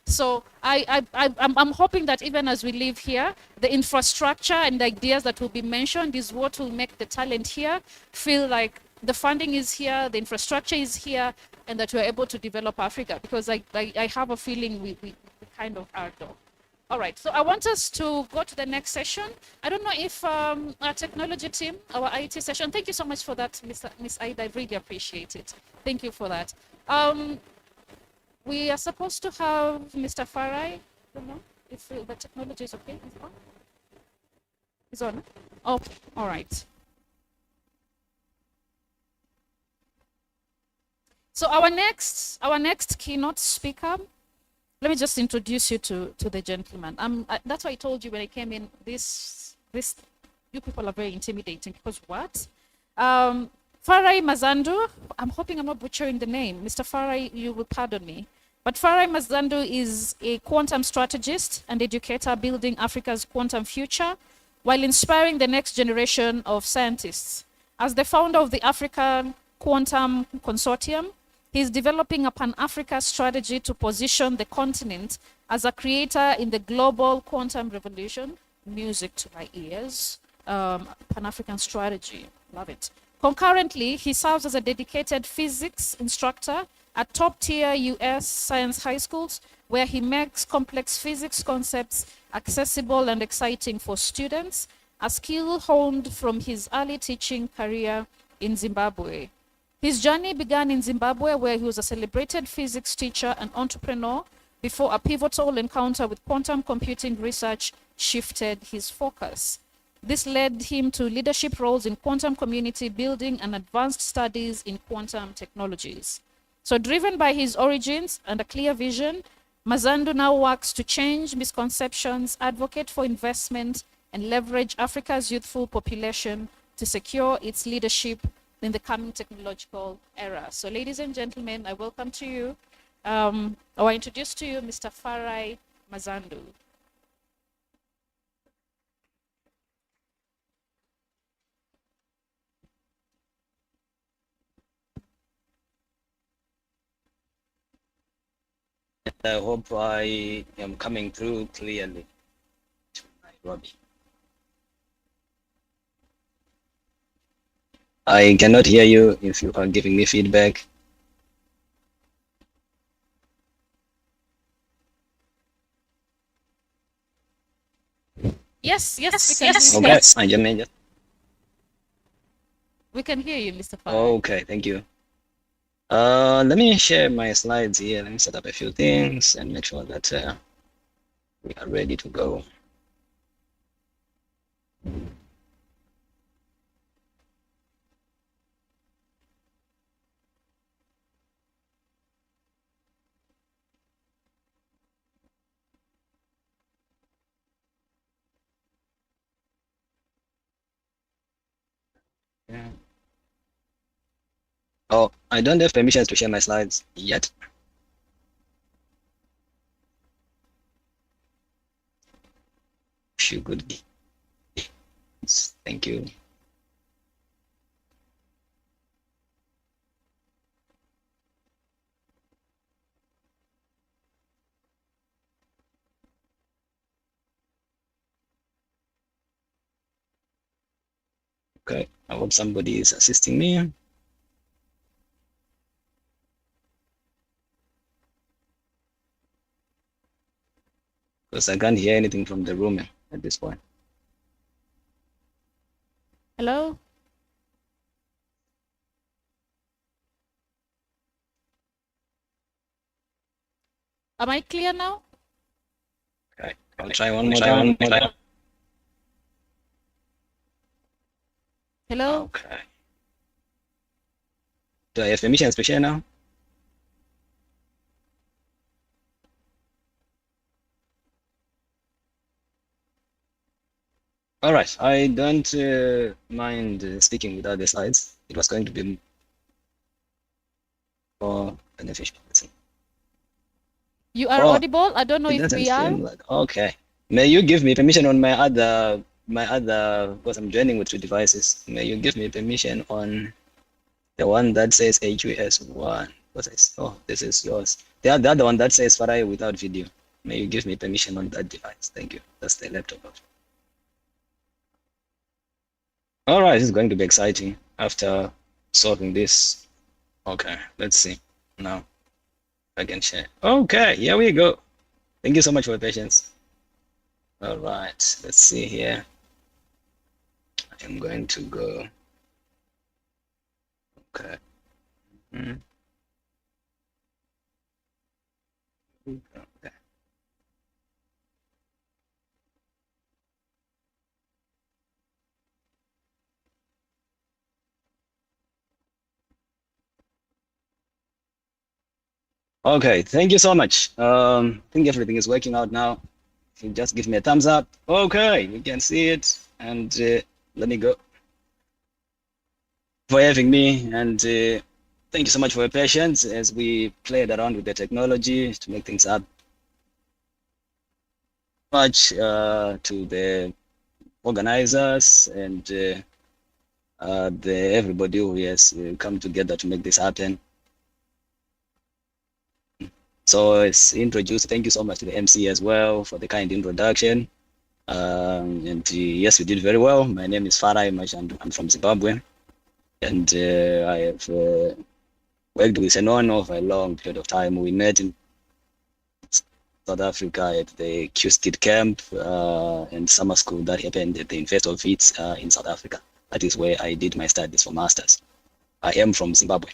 So I'm hoping that even as we live here, the infrastructure and the ideas that will be mentioned is what will make the talent here feel like the funding is here, the infrastructure is here, and that we're able to develop Africa, because I have a feeling we kind of are though. All right, so I want us to go to the next session. I don't know if our technology team, our IT session, thank you so much for that, Miss Ida, I really appreciate it. Thank you for that. We are supposed to have Mr. Farai. I don't know if the technology is okay. Is on? Is on? Okay, all right. So our next keynote speaker let me just introduce you to the gentleman. That's why I told you when I came in, this you people are very intimidating because what? Farai Mazandu, I'm hoping I'm not butchering the name. Mr. Farai, you will pardon me. But Farai Mazandu is a quantum strategist and educator building Africa's quantum future while inspiring the next generation of scientists. As the founder of the African Quantum Consortium, he is developing a Pan-Africa strategy to position the continent as a creator in the global quantum revolution. Music to my ears. Pan-African strategy. Love it. Concurrently, he serves as a dedicated physics instructor at top-tier US science high schools, where he makes complex physics concepts accessible and exciting for students, a skill honed from his early teaching career in Zimbabwe. His journey began in Zimbabwe, where he was a celebrated physics teacher and entrepreneur before a pivotal encounter with quantum computing research shifted his focus. This led him to leadership roles in quantum community building and advanced studies in quantum technologies. So driven by his origins and a clear vision, Mazandu now works to change misconceptions, advocate for investment, and leverage Africa's youthful population to secure its leadership in the coming technological era. So ladies and gentlemen, I welcome to you, or I introduce to you Mr. Farai Mazandu. I hope I am coming through clearly to Nairobi. I cannot hear you if you are giving me feedback. Yes, we can hear you, Mr. Farai. Okay, thank you. Let me share my slides here. Let me set up a few things and make sure that we are ready to go. Yeah. Oh, I don't have permissions to share my slides yet. If you could. Thank you. Okay, I hope somebody is assisting me. Because I can't hear anything from the room at this point. Hello? Am I clear now? Okay, I'll try one more time. Hello? Okay. Do I have permissions to share now? All right, I don't mind speaking without the slides. It was going to be more beneficial. You are audible? I don't know It if doesn't we are. seem like, okay. May you give me permission on my other, because I'm joining with two devices. May you give me permission on the one that says HUS1? Oh, this is yours. The other one that says Farai without video. May you give me permission on that device? Thank you. That's the laptop. All right, this is going to be exciting after solving this. Okay, let's see now. I can share. Okay, here we go. Thank you so much for your patience. All right, let's see here. I'm going to go. Okay. Okay. Okay, thank you so much. I think everything is working out now. If you just give me a thumbs up. Okay, we can see it. And let me go for having me. And thank you so much for your patience as we played around with the technology to make things up. Much to the organizers and everybody who has come together to make this happen. So it's introduced. Thank you so much to the MC as well for the kind introduction. And yes, we did very well. My name is Farah Imash, and I'm from Zimbabwe. And I have worked with Senon over a long period of time. We met in South Africa at the QSTID camp and summer school that happened at the University of Wits in South Africa. That is where I did my studies for masters. I am from Zimbabwe.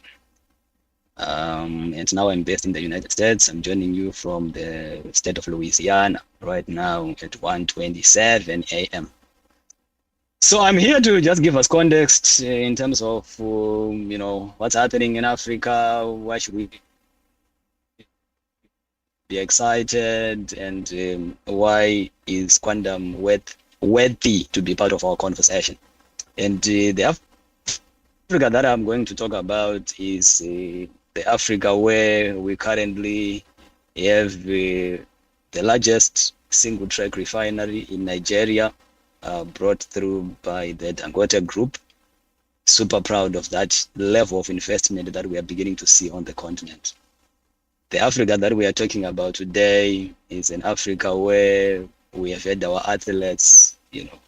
And now I'm based in the United States. I'm joining you from the state of Louisiana right now at 1:27 a.m. So I'm here to just give us context in terms of, what's happening in Africa. Why should we be excited, and why is quantum worthy to be part of our conversation? And the Africa that I'm going to talk about is the Africa where we currently have the largest single track refinery in Nigeria, brought through by the Dangote Group. Super proud of that level of investment that we are beginning to see on the continent. The Africa that we are talking about today is an Africa where we have had our athletes,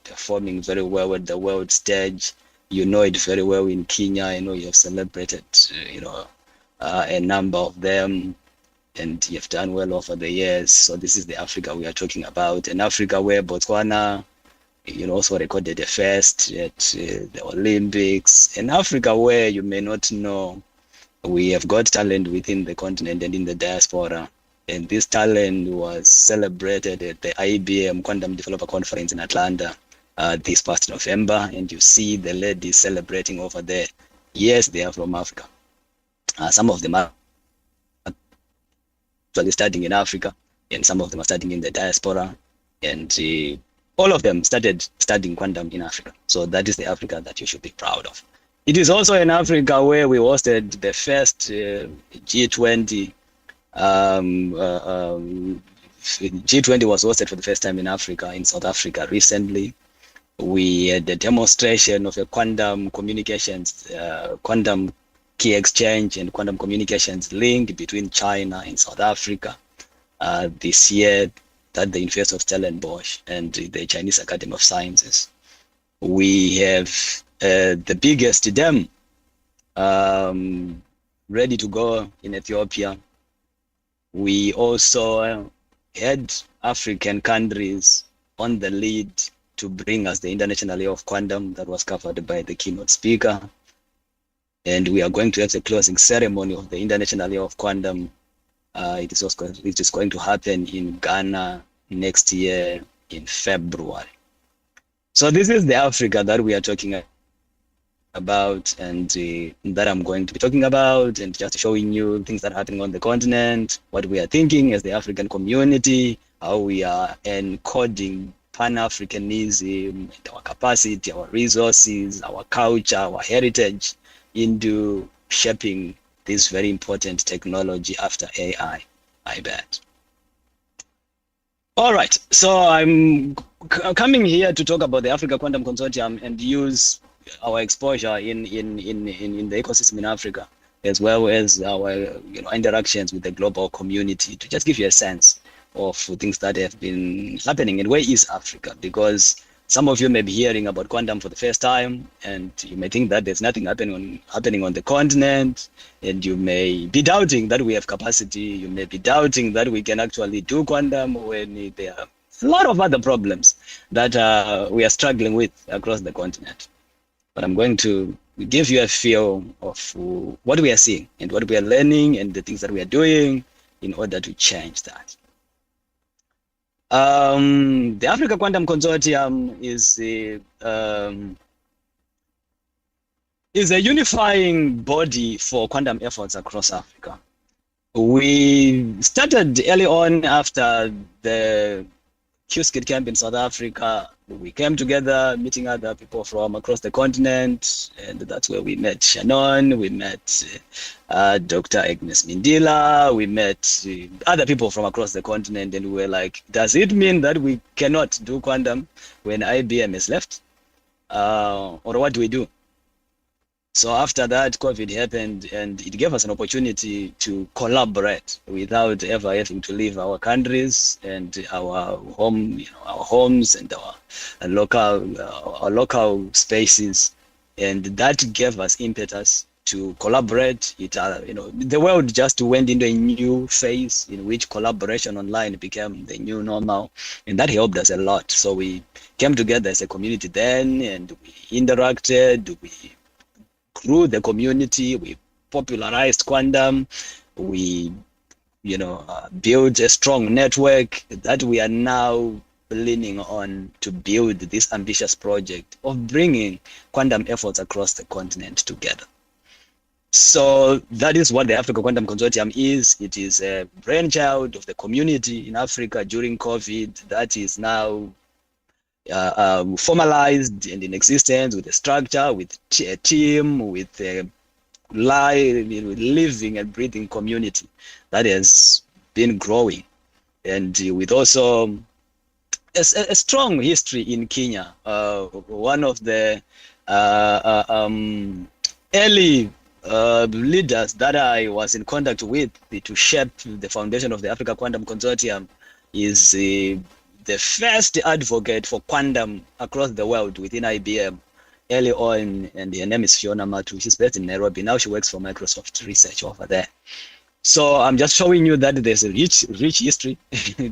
performing very well at the world stage. You know it very well in Kenya. I know you have celebrated, a number of them, and you have done well over the years. So this is the Africa we are talking about, an Africa where Botswana, also recorded a first at the Olympics, an Africa where you may not know we have got talent within the continent and in the diaspora. And this talent was celebrated at the IBM Quantum Developer Conference in Atlanta this past November. And you see the ladies celebrating over there. Yes, they are from Africa. Some of them are actually studying in Africa, and some of them are studying in the diaspora. And all of them started studying quantum in Africa. So that is the Africa that you should be proud of. It is also in Africa where we hosted the first G20. G20 was hosted for the first time in Africa, in South Africa recently. We had a demonstration of a quantum communications, quantum key exchange and quantum communications link between China and South Africa this year at the University of Stellenbosch and the Chinese Academy of Sciences. We have the biggest dam ready to go in Ethiopia. We also had African countries on the lead to bring us the International Year of Quantum that was covered by the keynote speaker. And we are going to have the closing ceremony of the International Year of Quantum. It is going to happen in Ghana next year in February. So this is the Africa that we are talking about, and that I'm going to be talking about, and just showing you things that are happening on the continent, what we are thinking as the African community, how we are encoding Pan-Africanism, our capacity, our resources, our culture, our heritage into shaping this very important technology after AI, I bet. All right, so I'm coming here to talk about the Africa Quantum Consortium and use our exposure in the ecosystem in Africa, as well as our interactions with the global community, to just give you a sense of things that have been happening and where is Africa, because some of you may be hearing about quantum for the first time, and you may think that there's nothing happening on the continent, and you may be doubting that we have capacity. You may be doubting that we can actually do quantum when there are a lot of other problems that we are struggling with across the continent. But I'm going to give you a feel of what we are seeing and what we are learning and the things that we are doing in order to change that. The Africa Quantum Consortium is a unifying body for quantum efforts across Africa. We started early on after the QSKID camp in South Africa. We came together, meeting other people from across the continent, and that's where we met Shannon, we met Dr. Agnes Mindila, we met other people from across the continent, and we were like, does it mean that we cannot do quantum when IBM is left? Or what do we do? So after that, COVID happened, and it gave us an opportunity to collaborate without ever having to leave our countries and our home, our homes and our local spaces, and that gave us impetus to collaborate. The world just went into a new phase in which collaboration online became the new normal, and that helped us a lot. So we came together as a community then, and we interacted, we grew the community, we popularized quantum, we built a strong network that we are now leaning on to build this ambitious project of bringing quantum efforts across the continent together. So that is what the Africa Quantum Consortium is. It is a brainchild of the community in Africa during COVID that is now formalized and in existence, with a structure, with a team, with a living and breathing community that has been growing, and with also a strong history in Kenya. One of the early leaders that I was in contact with to shape the foundation of the Africa Quantum Consortium is the first advocate for quantum across the world within IBM early on, and her name is Fiona Matu. She's based in Nairobi. Now she works for Microsoft Research over there. So I'm just showing you that there's a rich history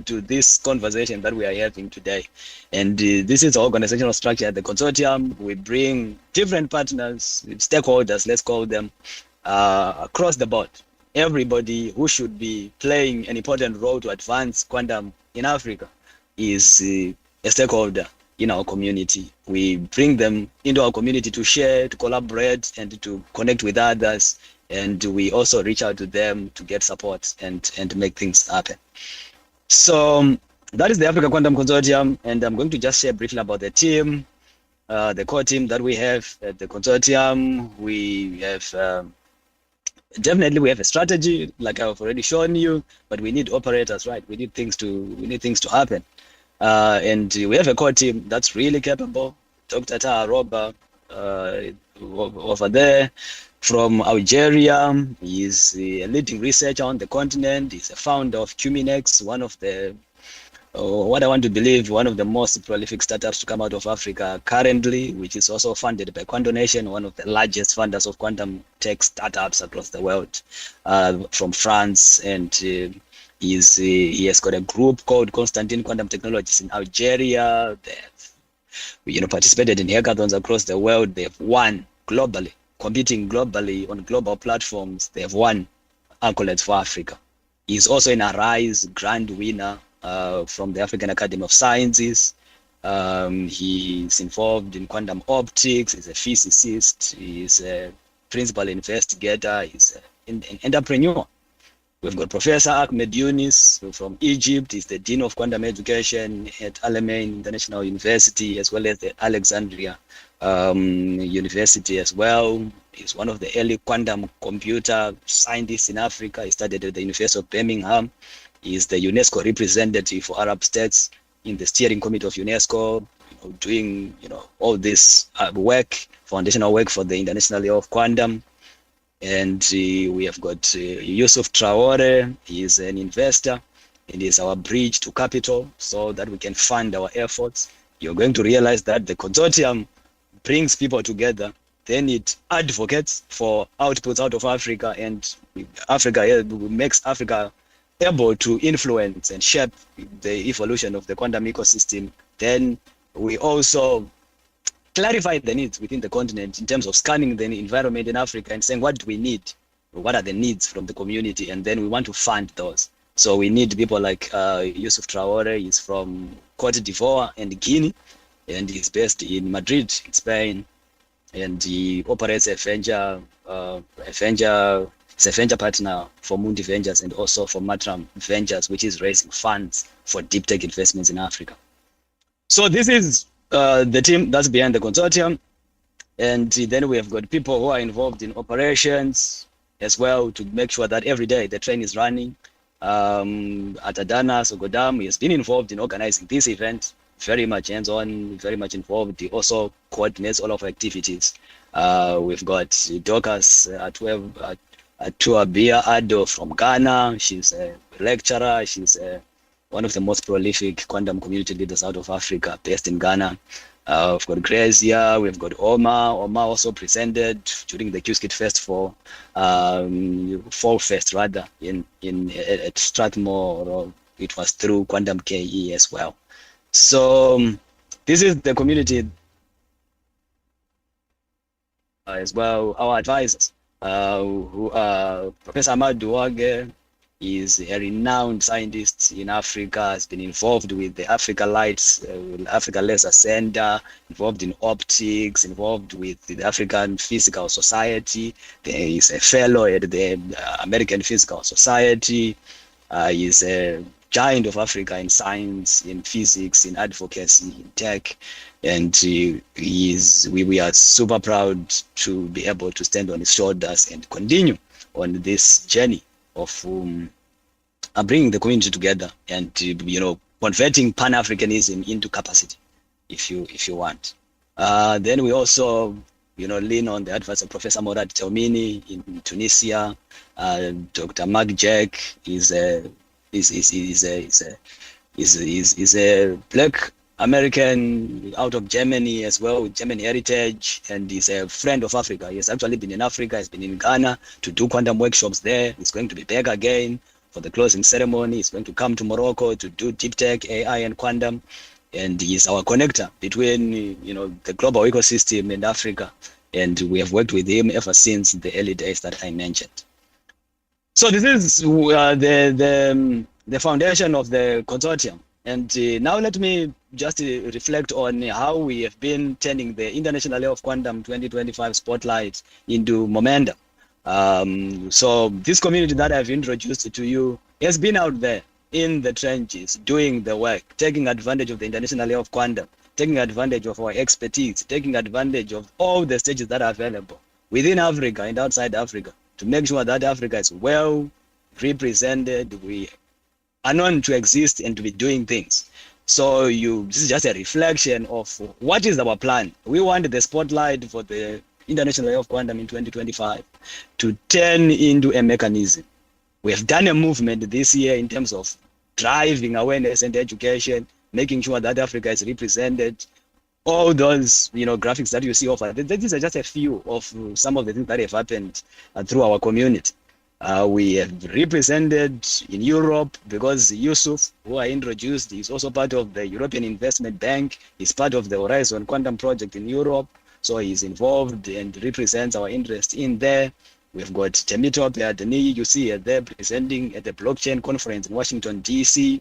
to this conversation that we are having today. And this is the organizational structure at the consortium. We bring different partners, stakeholders, let's call them, across the board. Everybody who should be playing an important role to advance quantum in Africa is a stakeholder in our community. We bring them into our community to share, to collaborate, and to connect with others. And we also reach out to them to get support and to make things happen. So that is the Africa Quantum Consortium, and I'm going to just share briefly about the team, the core team that we have at the consortium. We have definitely we have a strategy, like I've already shown you, but we need operators, right? We need things to happen. And we have a core team that's really capable. Dr. Taha Roba over there from Algeria. He's a leading researcher on the continent. He's a founder of Cuminex, one of the, what I want to believe, one of the most prolific startups to come out of Africa currently, which is also funded by Quantum Nation, one of the largest funders of quantum tech startups across the world, from France. And he has got a group called Constantine Quantum Technologies in Algeria. They've participated in hackathons across the world. They've won globally, competing globally on global platforms. They've won accolades for Africa. He's also an Arise Grand winner from the African Academy of Sciences. He's involved in quantum optics. He's a physicist. He's a principal investigator. He's an entrepreneur. We've got Professor Ahmed Yunus from Egypt. He's the Dean of Quantum Education at Alamein International University, as well as the Alexandria University as well. He's one of the early quantum computer scientists in Africa. He studied at the University of Birmingham. He's the UNESCO representative for Arab states in the steering committee of UNESCO, doing all this work, foundational work for the International Year of Quantum. And we have got Yusuf Traore. He is an investor, and is our bridge to capital so that we can fund our efforts. You're going to realize that the consortium brings people together, then it advocates for outputs out of Africa, and Africa makes Africa able to influence and shape the evolution of the quantum ecosystem. Then we also clarify the needs within the continent in terms of scanning the environment in Africa and saying, what do we need? What are the needs from the community? And then we want to fund those. So we need people like Yusuf Traore. He's from Cote d'Ivoire and Guinea, and he's based in Madrid, in Spain. And he operates a venture It's a venture partner for Mundi Ventures and also for Matram Ventures, which is raising funds for deep tech investments in Africa. So this is the team that's behind the consortium. And then we have got people who are involved in operations as well to make sure that every day the train is running. Atadana Sogodam, he has been involved in organizing this event, very much hands-on, very much involved. He also coordinates all of our activities. We've got Dorcas Atuabia Ado from Ghana. She's a lecturer. She's one of the most prolific quantum community leaders out of Africa, based in Ghana. We've got Grazia, we've got Omar. Omar also presented during the QSkit Festival, Fall Fest rather, at Strathmore, or it was through Quantum KE as well. So this is the community as well. Our advisors, who are Professor Ahmad Duwage, is a renowned scientist in Africa, has been involved with the Africa Lights, Africa Laser Center, involved in optics, involved with the African Physical Society. There is a fellow at the American Physical Society. He's a giant of Africa in science, in physics, in advocacy, in tech. And we are super proud to be able to stand on his shoulders and continue on this journey of bringing the community together and converting Pan-Africanism into capacity, if you want. Then we also lean on the advice of Professor Morad Teomini in Tunisia. Dr. Mark Jack is a Black American out of Germany as well, with German heritage, and he's a friend of Africa. He has actually been in Africa, he's been in Ghana to do quantum workshops there. He's going to be back again for the closing ceremony. He's going to come to Morocco to do deep tech, AI, and quantum. And he's our connector between the global ecosystem and Africa. And we have worked with him ever since the early days that I mentioned. So this is the foundation of the consortium. And now let me just reflect on how we have been turning the International Day of Quantum 2025 spotlight into momentum. So this community that I've introduced to you has been out there in the trenches, doing the work, taking advantage of the International Day of Quantum, taking advantage of our expertise, taking advantage of all the stages that are available within Africa and outside Africa to make sure that Africa is well represented. We are known to exist and to be doing things. So this is just a reflection of what is our plan. We want the spotlight for the International Day of Quantum in 2025 to turn into a mechanism. We have done a movement this year in terms of driving awareness and education, making sure that Africa is represented. All those graphics that you see offered, these are just a few of some of the things that have happened through our community. We have represented in Europe because Yusuf, who I introduced, is also part of the European Investment Bank. He's part of the Horizon Quantum Project in Europe. So he's involved and represents our interest in there. We've got Temito Peadeni, you see her there presenting at the blockchain conference in Washington, D.C.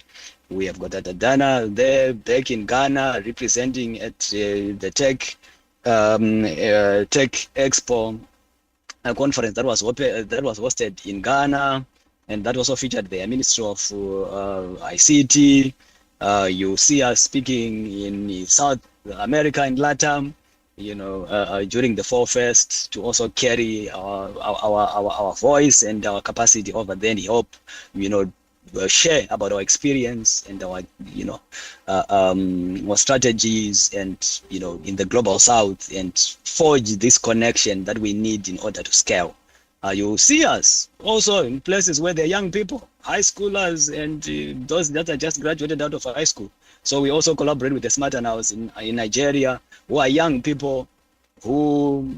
We have got Atadana there back in Ghana representing at the Tech Expo conference that was hosted in Ghana, and that also featured the Ministry of ICT. You see us speaking in South America and LATAM, during the Fall Fest to also carry our voice and our capacity over there and help, share about our experience and our strategies and in the global south and forge this connection that we need in order to scale. You see us also in places where there are young people, high schoolers, and those that are just graduated out of high school. So we also collaborate with the Smarter Nows in Nigeria, who are young people who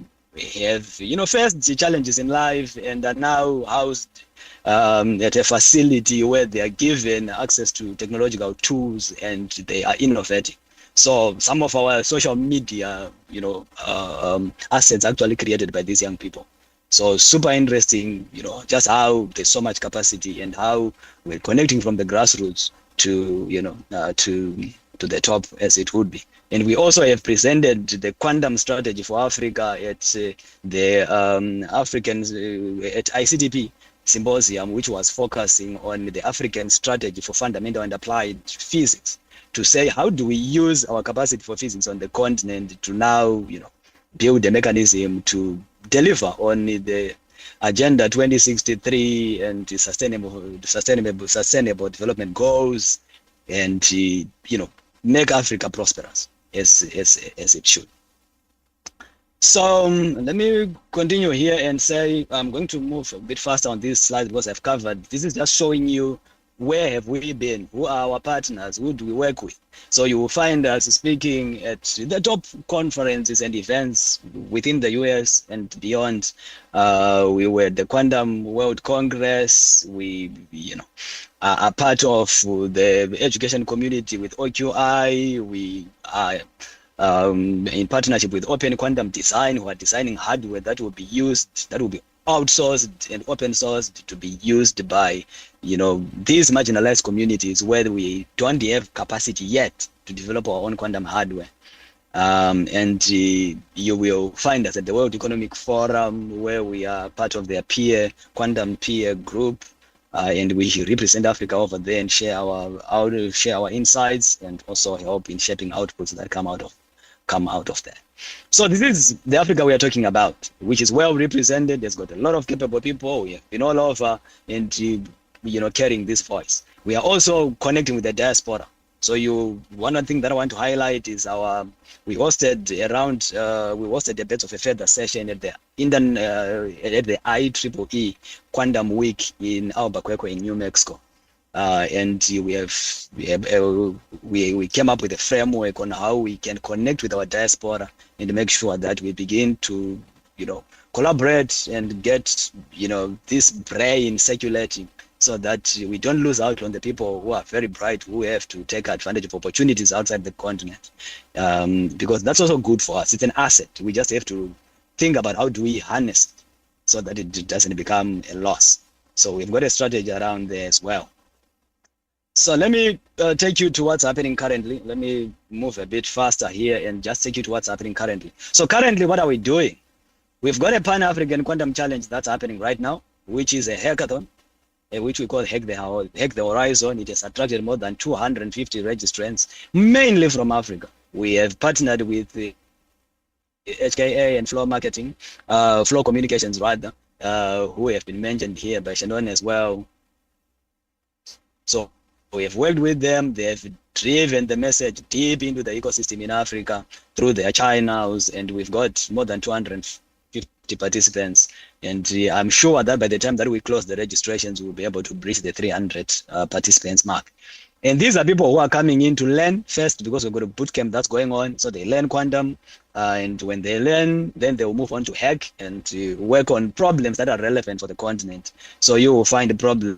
have faced the challenges in life and are now housed at a facility where they are given access to technological tools and they are innovating. So some of our social media, assets actually created by these young people. So super interesting, just how there's so much capacity and how we're connecting from the grassroots to to the top as it would be. And we also have presented the quantum strategy for Africa at the Africans at ICTP symposium, which was focusing on the African strategy for fundamental and applied physics, to say how do we use our capacity for physics on the continent to now, build a mechanism to deliver on the Agenda 2063 and the sustainable development goals, and make Africa prosperous as it should. So let me continue here and say I'm going to move a bit faster on this slide because I've covered. This is just showing you where have we been, who are our partners, who do we work with. So you will find us speaking at the top conferences and events within the US and beyond. We were at the Quantum World Congress. We are part of the education community with OQI. We are in partnership with Open Quantum Design, who are designing hardware that will be used, that will be outsourced and open sourced to be used by these marginalized communities where we don't have capacity yet to develop our own quantum hardware. And you will find us at the World Economic Forum, where we are part of their quantum peer group, and we represent Africa over there and share our insights and also help in shaping outputs that come out of there. So this is the Africa we are talking about, which is well represented. It's got a lot of capable people. We have been all over and carrying this voice. We are also connecting with the diaspora. So one thing that I want to highlight is we hosted a bit of a further session at the IEEE Quantum Week in Albuquerque in New Mexico. And we came up with a framework on how we can connect with our diaspora and make sure that we begin to collaborate and get this brain circulating, so that we don't lose out on the people who are very bright, who have to take advantage of opportunities outside the continent, because that's also good for us. It's an asset. We just have to think about how do we harness it so that it doesn't become a loss. So we've got a strategy around there as well. So let me take you to what's happening currently. Let me move a bit faster here and just take you to what's happening currently. So currently, what are we doing? We've got a Pan-African Quantum Challenge that's happening right now, which is a hackathon, which we call Hack the Horizon. It has attracted more than 250 registrants, mainly from Africa. We have partnered with the HKA and Flow Marketing, Flow Communications rather, who have been mentioned here by Shannon as well. So we have worked with them. They have driven the message deep into the ecosystem in Africa through their channels, and we've got more than 250 participants. And I'm sure that by the time that we close the registrations, we'll be able to breach the 300 participants mark. And these are people who are coming in to learn first, because we've got a bootcamp that's going on. So they learn quantum, and when they learn, then they will move on to hack and to work on problems that are relevant for the continent. So you will find the problems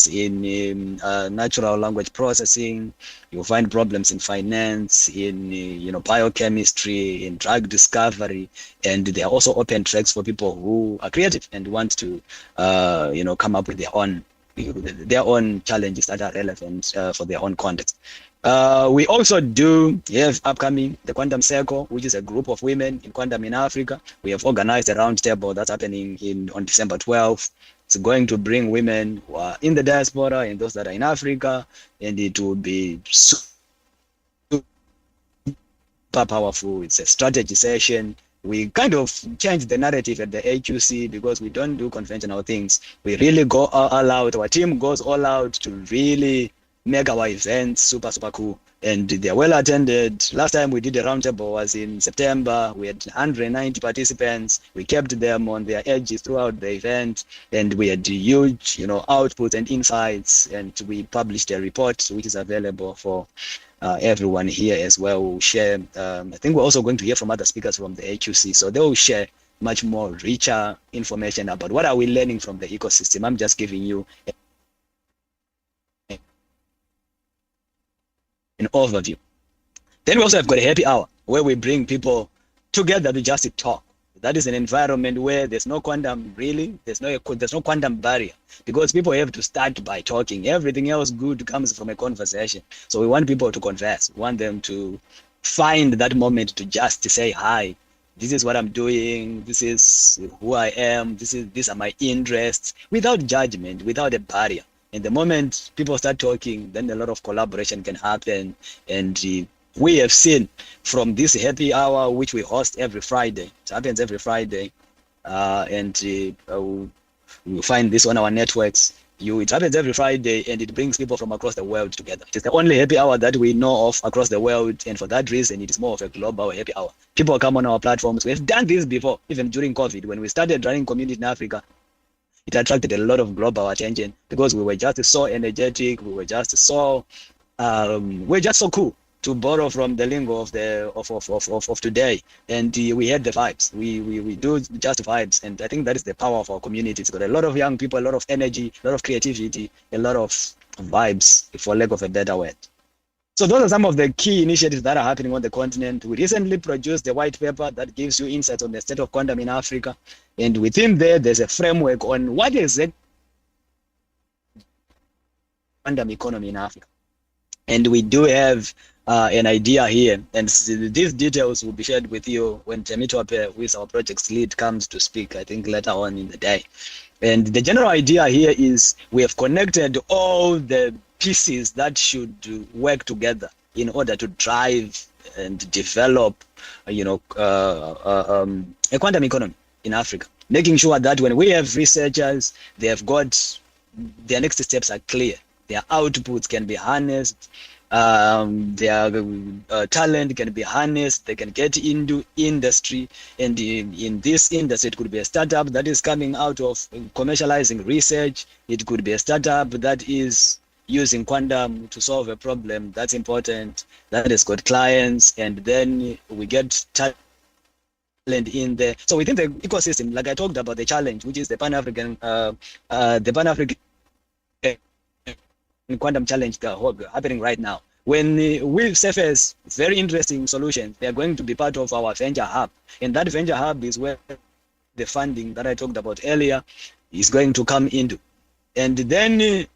in natural language processing. You'll find problems in finance, in biochemistry, in drug discovery, and there are also open tracks for people who are creative and want to come up with their own challenges that are relevant for their own context. We also do have upcoming the Quantum Circle, which is a group of women in quantum in Africa. We have organized a roundtable that's happening on December 12th. It's going to bring women who are in the diaspora and those that are in Africa, and it will be super powerful. It's a strategy session. We kind of changed the narrative at the AQC because we don't do conventional things. We really go all out. Our team goes all out to really make our events super cool, and they're well attended. Last time we did a roundtable was in September. We had 190 participants. We kept them on their edges throughout the event, and we had huge outputs and insights, and we published a report which is available for everyone here as well. We'll share, I think we're also going to hear from other speakers from the AQC, so they will share much more richer information about what are we learning from the ecosystem. I'm just giving you an overview. Then we also have got a happy hour where we bring people together to just talk. That is an environment where there's no quantum, really. There's no quantum barrier, because people have to start by talking. Everything else good comes from a conversation. So we want people to converse. We want them to find that moment to just say, hi, this is what I'm doing, this is who I am, these are my interests, without judgment, without a barrier. And the moment people start talking, then a lot of collaboration can happen. And we have seen from this happy hour, which we host every Friday, it happens every Friday, and we find this on our networks. It happens every Friday, and it brings people from across the world together. It's the only happy hour that we know of across the world, and for that reason, it is more of a global happy hour. People come on our platforms. We've done this before, even during COVID. When we started running community in Africa, it attracted a lot of global attention because we were just so energetic. We were just so cool, to borrow from the lingo of today. And we had the vibes. We do just vibes, and I think that is the power of our community. It's got a lot of young people, a lot of energy, a lot of creativity, a lot of vibes, for lack of a better word. So those are some of the key initiatives that are happening on the continent. We recently produced a white paper that gives you insights on the state of quantum in Africa, and within there's a framework on what is the quantum economy in Africa. And we do have an idea here, and these details will be shared with you when Temitope, who is our project's lead, comes to speak, I think later on in the day. And the general idea here is we have connected all the pieces that should work together in order to drive and develop, a quantum economy in Africa. Making sure that when we have researchers, they have got their next steps are clear. Their outputs can be harnessed. Their talent can be harnessed. They can get into industry, and in this industry, it could be a startup that is coming out of commercializing research. It could be a startup that is using quantum to solve a problem that's important, that has got clients, and then we get talent in there. So within the ecosystem, like I talked about, the challenge, which is the Pan-African quantum challenge happening right now. When we surface very interesting solutions, they are going to be part of our venture hub, and that venture hub is where the funding that I talked about earlier is going to come into. And then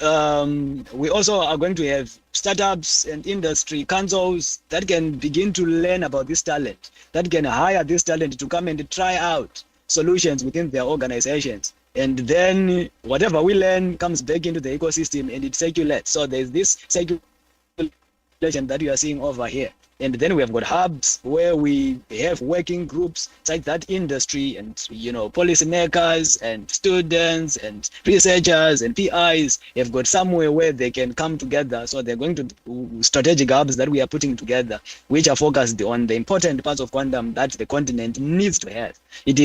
we also are going to have startups and industry councils that can begin to learn about this talent, that can hire this talent to come and try out solutions within their organizations. And then whatever we learn comes back into the ecosystem and it circulates. So there's this circulation that you are seeing over here. And then we have got hubs where we have working groups like that industry and, policymakers and students and researchers and PIs have got somewhere where they can come together. So they're going to strategic hubs that we are putting together, which are focused on the important parts of quantum that the continent needs to have. It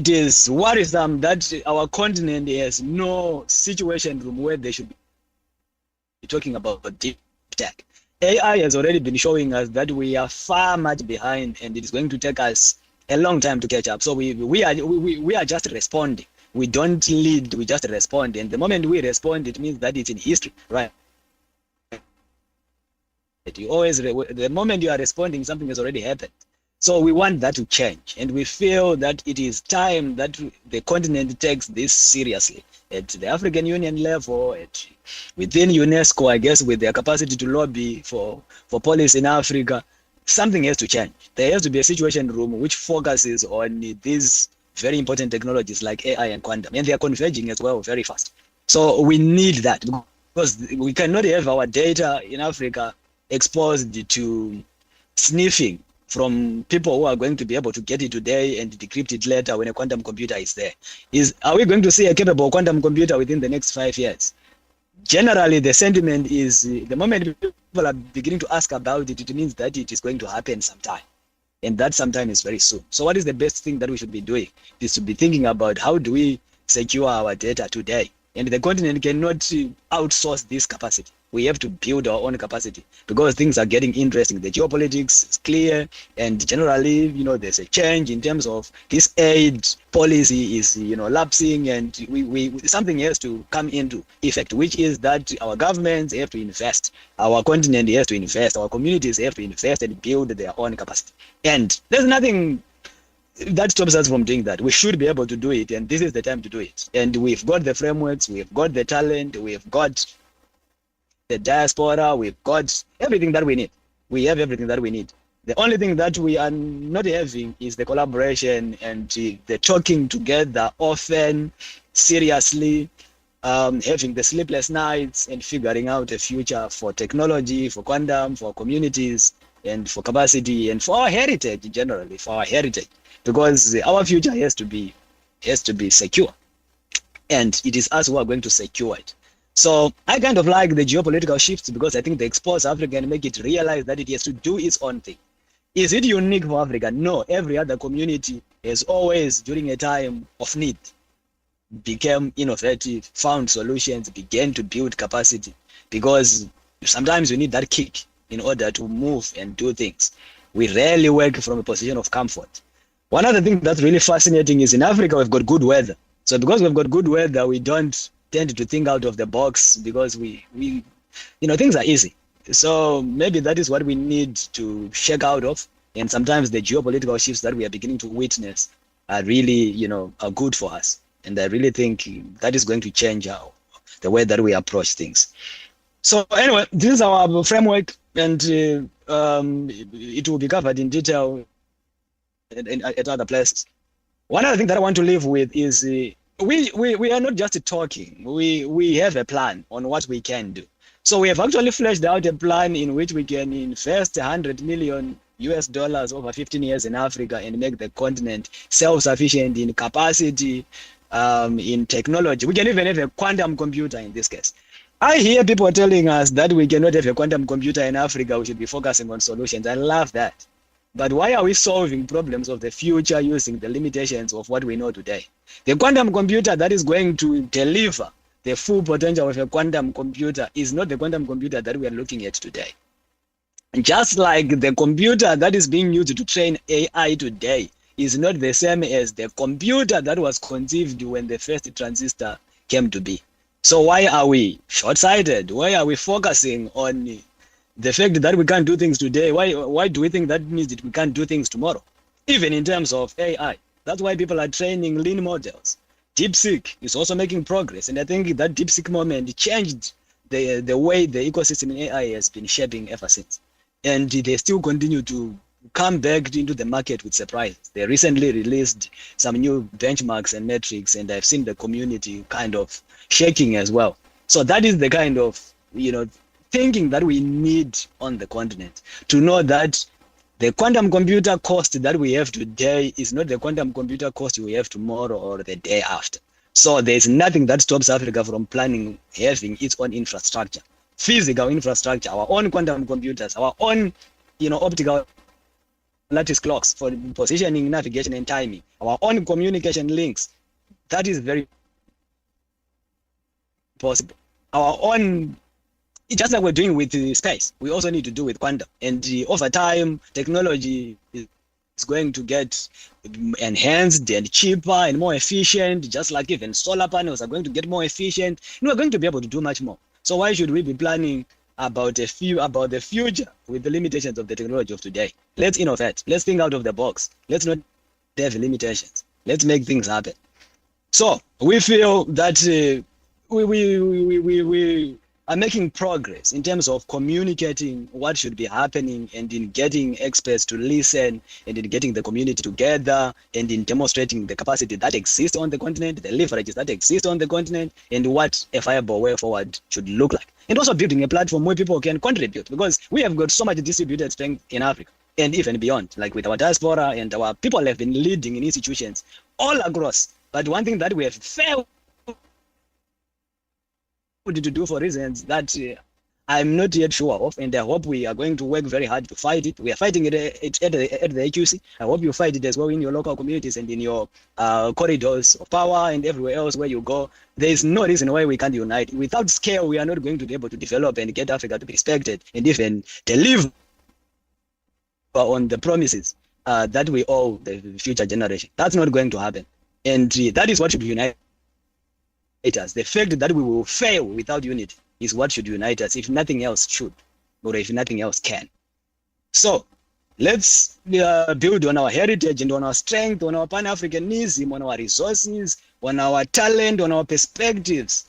is worrisome that our continent has no situation room where they should be talking about deep tech. AI has already been showing us that we are far much behind, and it is going to take us a long time to catch up. So we are just responding. We don't lead, we just respond. And the moment we respond, it means that it's in history, right? The moment you are responding, something has already happened. So we want that to change, and we feel that it is time that the continent takes this seriously at the African Union level, within UNESCO, I guess, with their capacity to lobby for policy in Africa. Something has to change. There has to be a situation room which focuses on these very important technologies like AI and quantum, and they are converging as well very fast. So we need that, because we cannot have our data in Africa exposed to sniffing from people who are going to be able to get it today and decrypt it later when a quantum computer is there. Are we going to see a capable quantum computer within the next 5 years? Generally, the sentiment is the moment people are beginning to ask about it, it means that it is going to happen sometime. And that sometime is very soon. So what is the best thing that we should be doing? Is to be thinking about how do we secure our data today and the continent cannot outsource this capacity. We have to build our own capacity because things are getting interesting. The geopolitics is clear, and generally, there's a change in terms of this aid policy is, lapsing, and we something has to come into effect, which is that our governments have to invest, our continent has to invest, our communities have to invest and build their own capacity. And there's nothing that stops us from doing that. We should be able to do it, and this is the time to do it. And we've got the frameworks, we've got the talent, we've got the diaspora, we've got everything that we need. We have everything that we need. The only thing that we are not having is the collaboration and the talking together often, seriously, having the sleepless nights and figuring out a future for technology, for quantum, for communities, and for capacity, and for our heritage generally, for our heritage. Because our future has to be secure, and it is us who are going to secure it. So I kind of like the geopolitical shifts because I think they expose Africa and make it realize that it has to do its own thing. Is it unique for Africa? No. Every other community has always, during a time of need, became innovative, found solutions, began to build capacity, because sometimes you need that kick in order to move and do things. We rarely work from a position of comfort. One other thing that's really fascinating is in Africa, we've got good weather. So because we've got good weather, we don't tend to think out of the box because we things are easy. So maybe that is what we need to shake out of. And sometimes the geopolitical shifts that we are beginning to witness are really, are good for us. And I really think that is going to change the way that we approach things. So anyway, this is our framework, and it will be covered in detail at other places. One other thing that I want to leave with is we are not just talking. We have a plan on what we can do. So we have actually fleshed out a plan in which we can invest $100 million over 15 years in Africa and make the continent self-sufficient in capacity, in technology. We can even have a quantum computer in this case. I hear people telling us that we cannot have a quantum computer in Africa. We should be focusing on solutions. I love that. But why are we solving problems of the future using the limitations of what we know today? The quantum computer that is going to deliver the full potential of a quantum computer is not the quantum computer that we are looking at today. Just like the computer that is being used to train AI today is not the same as the computer that was conceived when the first transistor came to be. So why are we short-sighted? Why are we focusing on the fact that we can't do things today? Why do we think that means that we can't do things tomorrow? Even in terms of AI. That's why people are training lean models. DeepSeek is also making progress. And I think that DeepSeek moment changed the way the ecosystem in AI has been shaping ever since. And they still continue to come back into the market with surprises. They recently released some new benchmarks and metrics, and I've seen the community kind of shaking as well. So that is the kind of, thinking that we need on the continent, to know that the quantum computer cost that we have today is not the quantum computer cost we have tomorrow or the day after. So there's nothing that stops Africa from planning having its own infrastructure, physical infrastructure, our own quantum computers, our own, optical lattice clocks for positioning, navigation, and timing, our own communication links. That is very possible. Our own, just like we're doing with space, we also need to do with quantum. And over time, technology is going to get enhanced and cheaper and more efficient, just like even solar panels are going to get more efficient. And we're going to be able to do much more. So why should we be planning about the future with the limitations of the technology of today? Let's innovate. Let's think out of the box. Let's not have limitations. Let's make things happen. So we feel that we are making progress in terms of communicating what should be happening, and in getting experts to listen, and in getting the community together, and in demonstrating the capacity that exists on the continent, the leverages that exist on the continent, and what a viable way forward should look like. And also building a platform where people can contribute, because we have got so much distributed strength in Africa and even beyond, like with our diaspora, and our people have been leading in institutions all across. But one thing that we have failed to do, for reasons that I'm not yet sure of, and I hope we are going to work very hard to fight it. We are fighting it at the AQC. I hope you fight it as well in your local communities and in your corridors of power and everywhere else where you go. There is no reason why we can't unite. Without scale, we are not going to be able to develop and get Africa to be respected and even deliver on the promises that we owe the future generation. That's not going to happen. And that is what should unite us. The fact that we will fail without unity is what should unite us, if nothing else should, or if nothing else can. So let's build on our heritage and on our strength, on our Pan-Africanism, on our resources, on our talent, on our perspectives.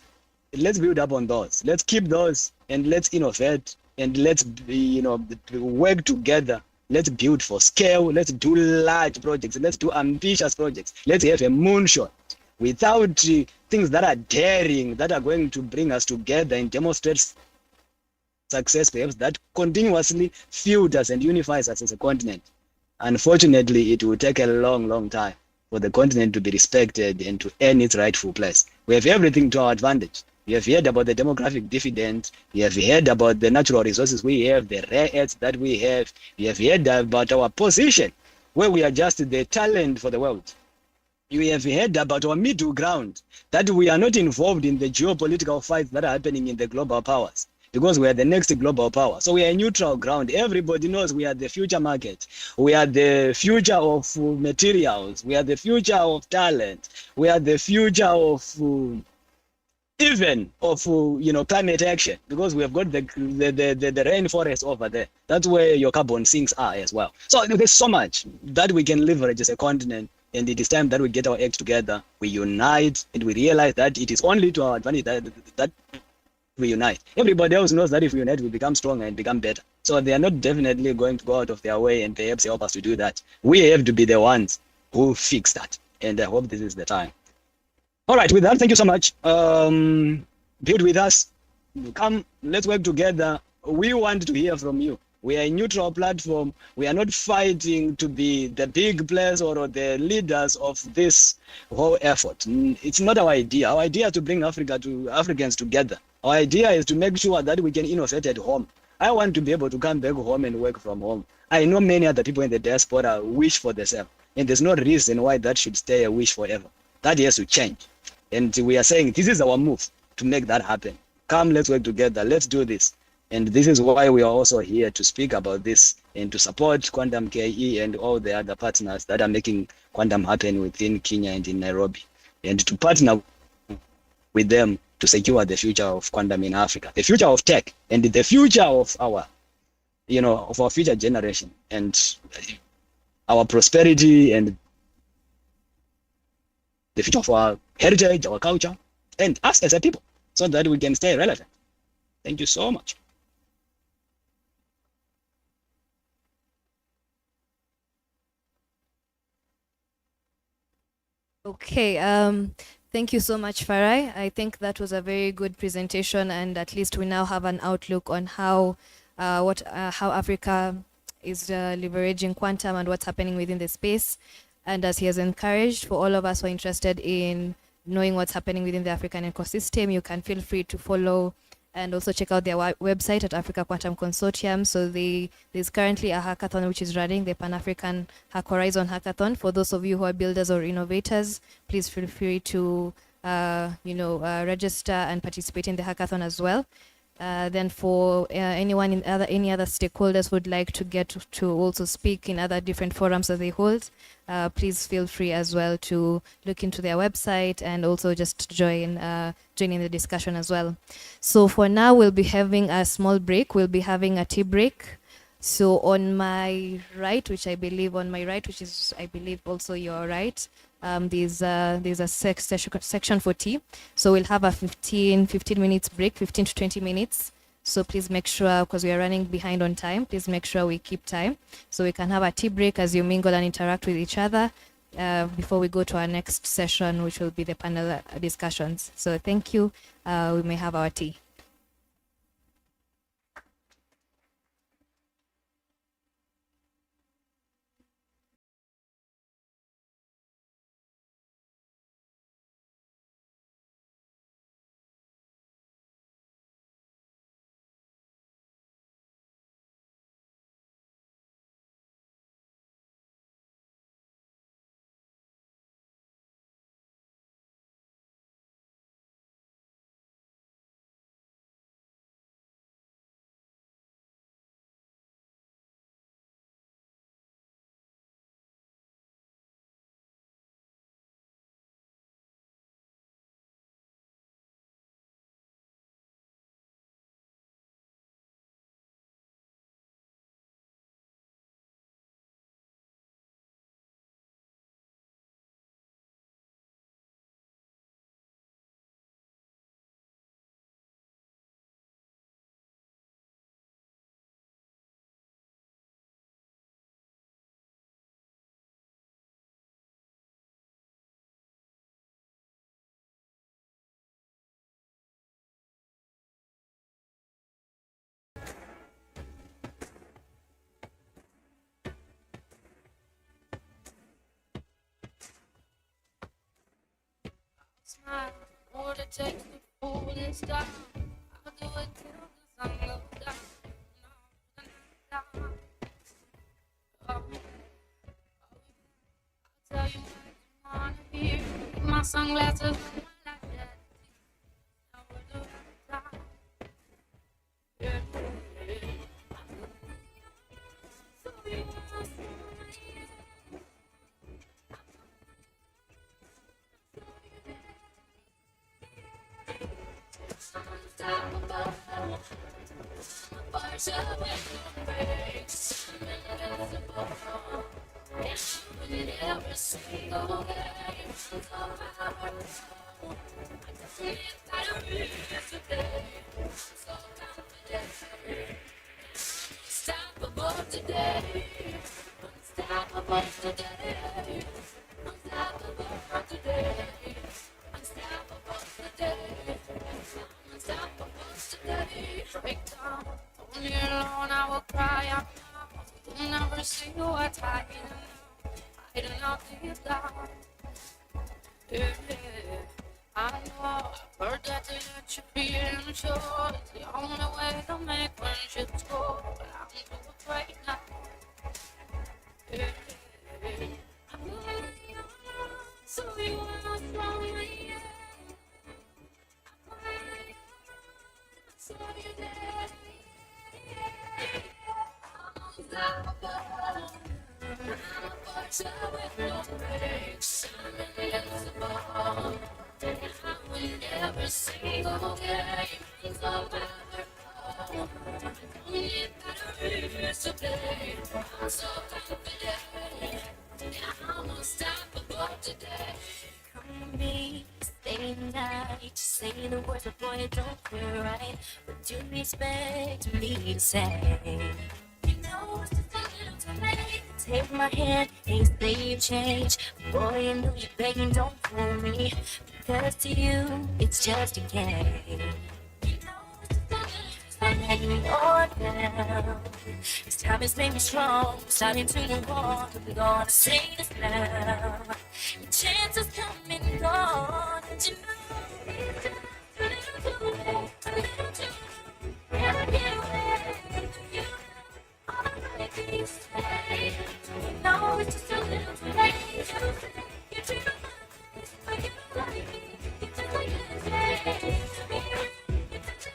Let's build up on those. Let's keep those, and let's innovate, and let's work together. Let's build for scale. Let's do large projects. Let's do ambitious projects. Let's have a moonshot without things that are daring, that are going to bring us together and demonstrate success, perhaps, that continuously filters and unifies us as a continent. Unfortunately, it will take a long, long time for the continent to be respected and to earn its rightful place. We have everything to our advantage. We have heard about the demographic dividend. We have heard about the natural resources we have, the rare earths that we have. We have heard about our position, where we are just the talent for the world. We have heard about our middle ground, that we are not involved in the geopolitical fights that are happening in the global powers, because we are the next global power. So we are a neutral ground. Everybody knows we are the future market. We are the future of materials. We are the future of talent. We are the future of even of climate action, because we have got the rainforest over there. That's where your carbon sinks are as well. So there's so much that we can leverage as a continent, and it is time that we get our acts together, we unite, and we realize that it is only to our advantage that we unite. Everybody else knows that if we unite, we become stronger and become better. So they are not definitely going to go out of their way and perhaps help us to do that. We have to be the ones who fix that, and I hope this is the time. All right, with that, thank you so much. Build with us. Come, let's work together. We want to hear from you. We are a neutral platform. We are not fighting to be the big players or the leaders of this whole effort. It's not our idea. Our idea is to bring Africans together. Our idea is to make sure that we can innovate at home. I want to be able to come back home and work from home. I know many other people in the diaspora wish for the same, and there's no reason why that should stay a wish forever. That has to change. And we are saying this is our move to make that happen. Come, let's work together. Let's do this. And this is why we are also here to speak about this and to support Quantum KE and all the other partners that are making Quantum happen within Kenya and in Nairobi, and to partner with them to secure the future of Quantum in Africa, the future of tech, and the future of our, of our future generation, and our prosperity, and the future of our heritage, our culture, and us as a people, so that we can stay relevant. Thank you so much. Okay, thank you so much, Farai. I think that was a very good presentation, and at least we now have an outlook on how Africa is leveraging quantum and what's happening within the space. And as he has encouraged, for all of us who are interested in knowing what's happening within the African ecosystem, you can feel free to follow and also check out their website at Africa Quantum Consortium. So there's currently a hackathon which is running, the Pan-African Hack Horizon Hackathon. For those of you who are builders or innovators, please feel free to register and participate in the hackathon as well. Then for anyone in any other stakeholders who would like to get to also speak in other different forums that they hold, please feel free as well to look into their website and also just join in the discussion as well. So for now, we'll be having a small break. We'll be having a tea break. So on my right, which is I believe also your right, there's a section for tea. So we'll have a 15 minutes break, 15 to 20 minutes. So please make sure, because we are running behind on time, please make sure we keep time so we can have a tea break as you mingle and interact with each other before we go to our next session, which will be the panel discussions. So thank you. We may have our tea. smile, or to take the foolish down. I'll do it till the sun goes down. No, down. Oh, I'll tell you what you wanna hear. Keep my sunglasses on like that. Now we're doing down. Yeah, yeah. So you wanna every single day. Unstoppable today. Unstoppable today. Unstoppable today. Unstoppable today. Unstoppable today. Break down. Only alone I will cry out now. You'll never see what's hiding out deep down. Yeah, I know. I've heard that they let you feel unsure. It's the only way to make friendships grow. But I'm doing great now. Yeah, so you wanna throw me in? So you did. Unstoppable. I'm a force with no brakes. I'm invincible. I win every single game. It's so powerful. I don't need batteries to play. I'm so confident. Yeah, I'm unstoppable today. Come to me, stay the night. Just say the words before you don't feel right. What do you expect me to say? You know it's just a little too late. Take my hand and say you change. Boy, you know you're begging, don't fool me. Because to you, it's just a game. You know it's just a little too late. Letting me on now. This time has made me strong. Starting to move on. We're gonna say this now. Your chances come and gone. And you know it's just a little too late. A little too late. Never get away. You know all I really need is stay. You know it's just a little too late. You say you dream of love, but you don't like me. You just like to say to me. You touch it.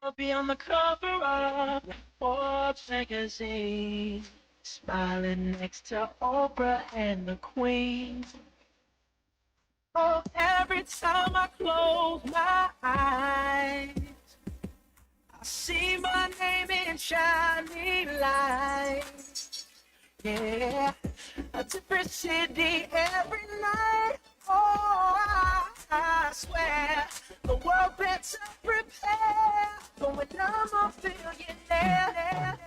Wanna be on the cover of Forbes. Forbes magazine, smiling next to Oprah and the Queen. Oh, every time I close my eyes, I see my name in shining lights. Yeah, a different city every night. Oh, I swear the world better prepare for when I'm a billionaire.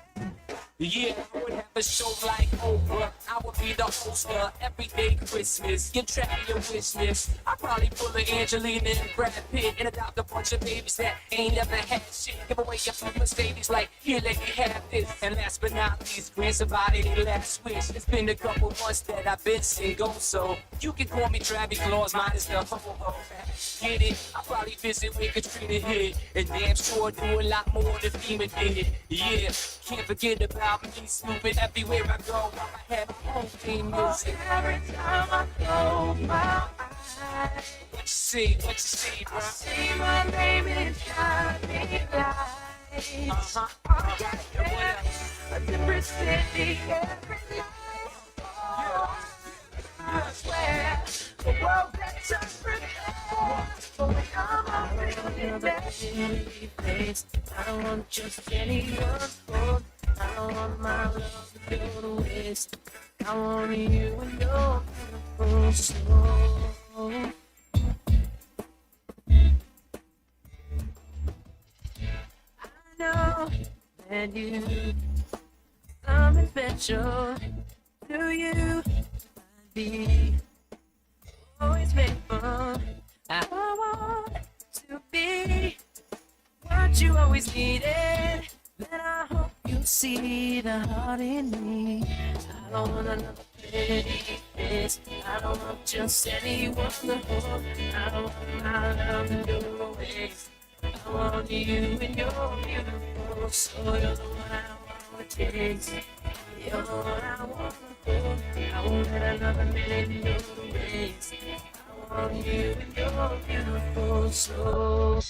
Yeah, I would have a show like Oprah. I would be the host of Everyday Christmas. Give track of your wish list. I'd probably pull a Angelina and Brad Pitt and adopt a bunch of babies that ain't never had shit. Give away a few Mercedes like, here, let me have this. And last but not least, grant somebody their last wish. It's been a couple months that I've been single, so you can call me Travis Claus, minus the ho-ho. Get it? I probably visit where Katrina hit. And damn sure do a lot more than FEMA did. Yeah, can't forget about me, snooping everywhere I go. I'ma have my own theme music. Every time I close my eyes, what you see, bro? I see my name in shining lights. Oh, yeah. A different city every night. I swear, the world better prepare for when I'm a billionaire. I don't want just anyone. I don't want my love to go to waste. I want you and your beautiful soul. I know that you something special to you. I'd be always faithful. I want to be what you always needed. Then I hope you see the heart in me. I don't want another pretty face. I don't want just anyone to hold. I don't want my love to go to waste. I want you and your beautiful soul. You're the one I want to taste. You're the one I want to hold. I won't let another minute go to waste. I want you and your beautiful soul.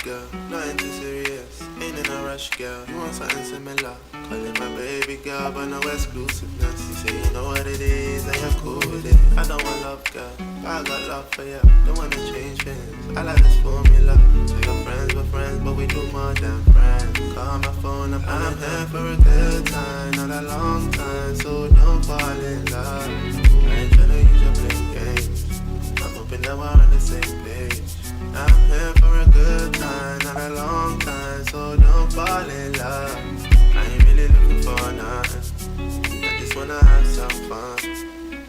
girl, nothing too serious. Ain't ain't in a rush, girl. You want something similar? Call it my baby girl, but no exclusiveness. You say you know what it is, and you're cool with it. I don't want love, girl, but I got love for you. Don't wanna change things. I like this formula. So your friends were friends, but we do more than friends. Call my phone up, and I'm here for a good time, not a long time. So don't fall in love. I ain't tryna use your playing games. I'm hoping that we're on the same page. I'm here for a good time, not a long time, so don't fall in love. I ain't really looking for nothing, I just wanna have some fun.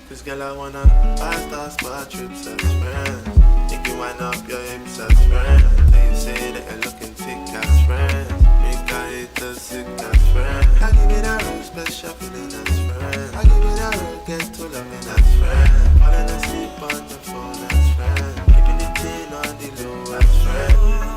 Cause girl, I wanna five-star spot trips as friends. Make you wind up your hips as friends. Then you say that you're looking thick as friends. Make I hate the sick as friends. I give it a real special feeling as friends. I give it a real get to loving as friends. Falling asleep on the phone as friends. Keeping it in on the low as friends.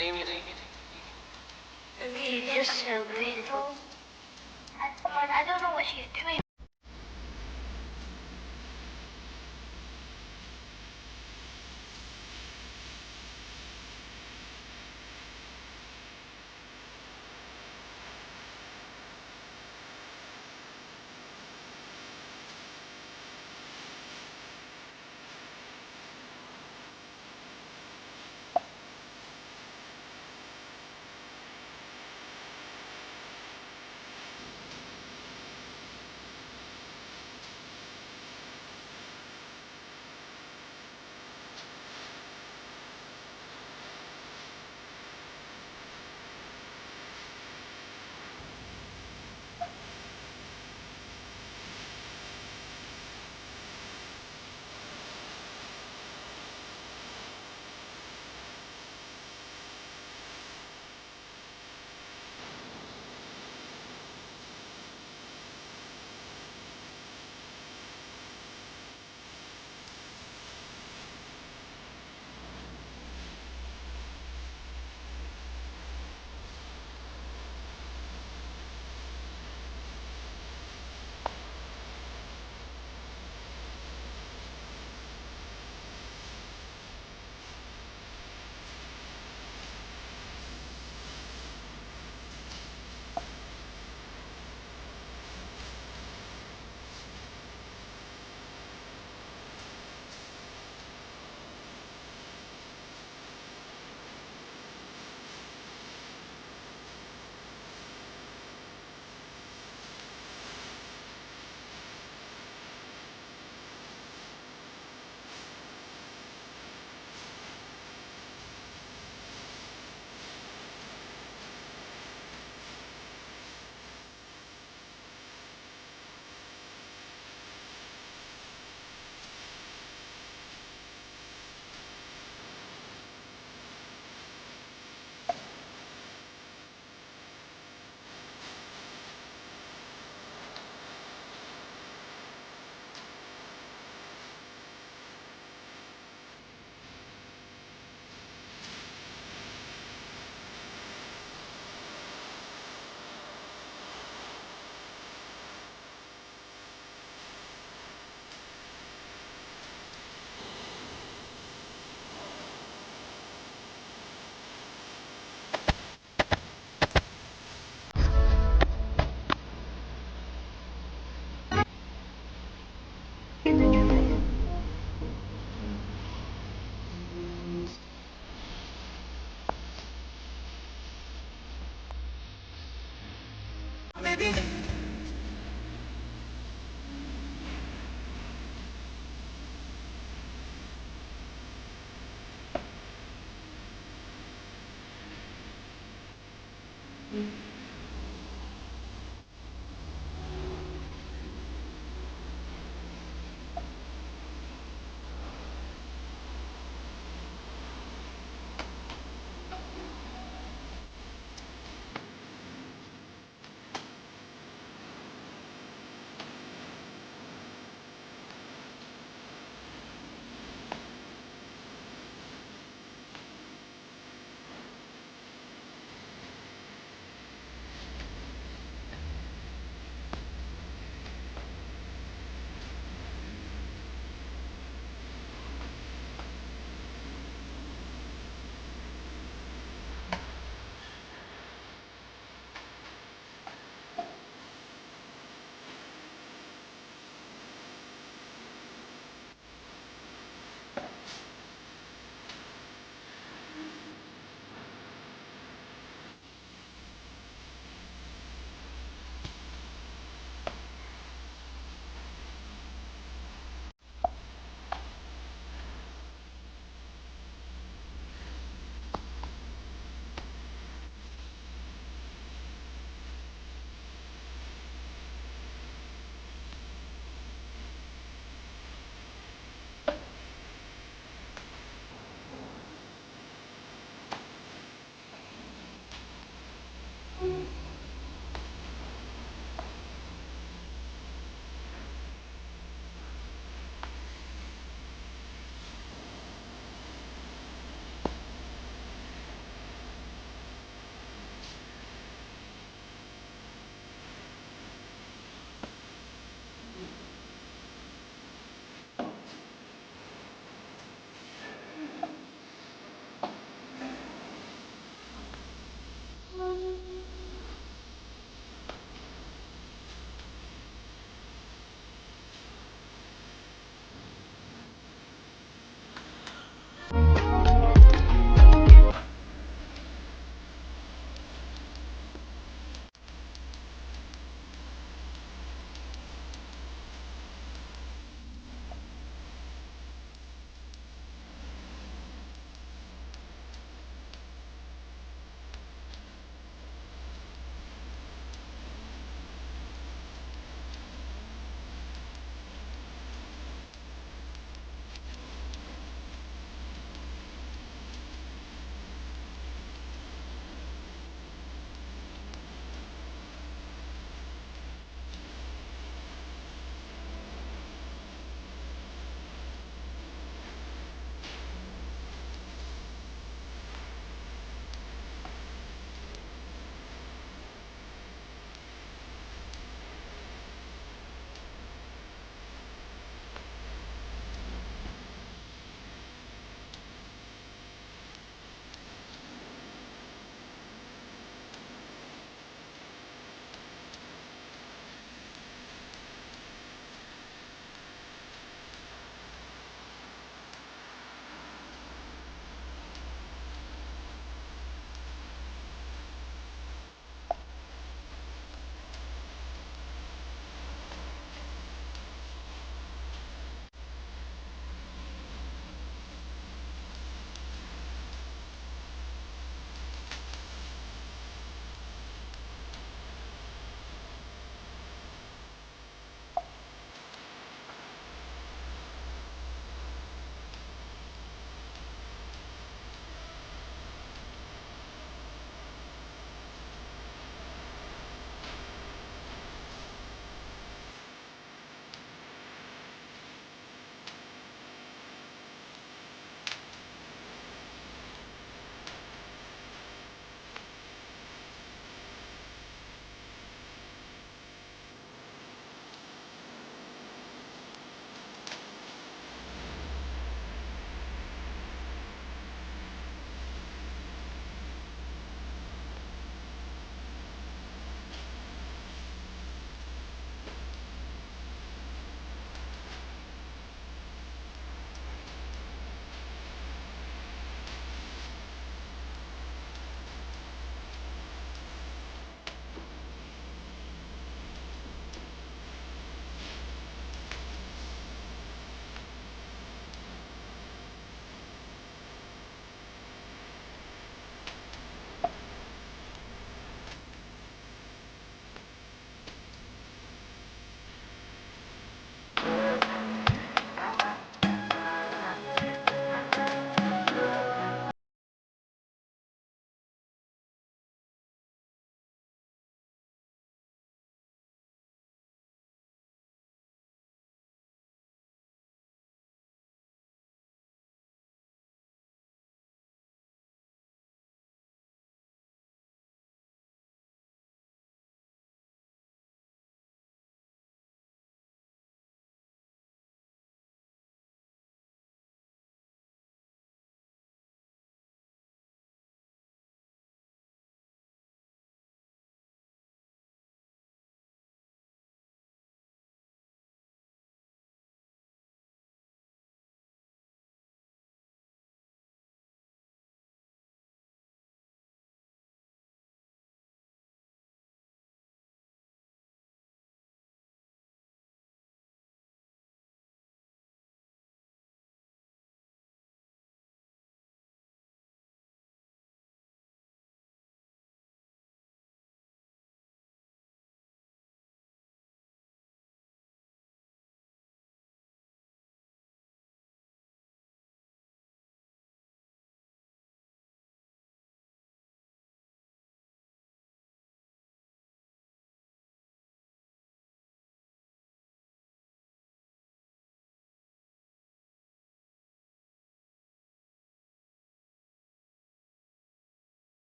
She's just so beautiful. But I don't know what she's doing.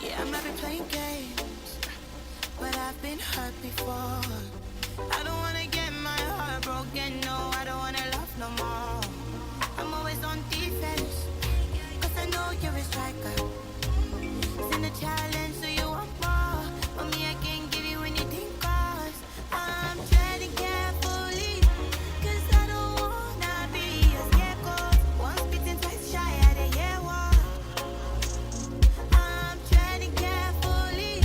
Yeah, I'm not been playing games, but I've been hurt before. I don't wanna get my heart broken, no, I don't wanna love no more. I'm always on defense, cause I know you're a striker. It's in the challenge, so you want more. But me, I can't give you anything, cause I'm treading carefully. Cause I don't wanna be a scapegoat. Once bitten, twice shy, I didn't hear what. I'm treading carefully.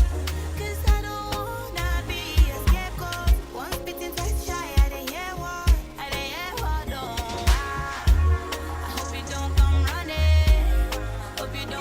Cause I don't wanna be a scapegoat. Once bitten, twice shy, I didn't hear what. I didn't hear what, no. I hope you don't come running. Hope you don't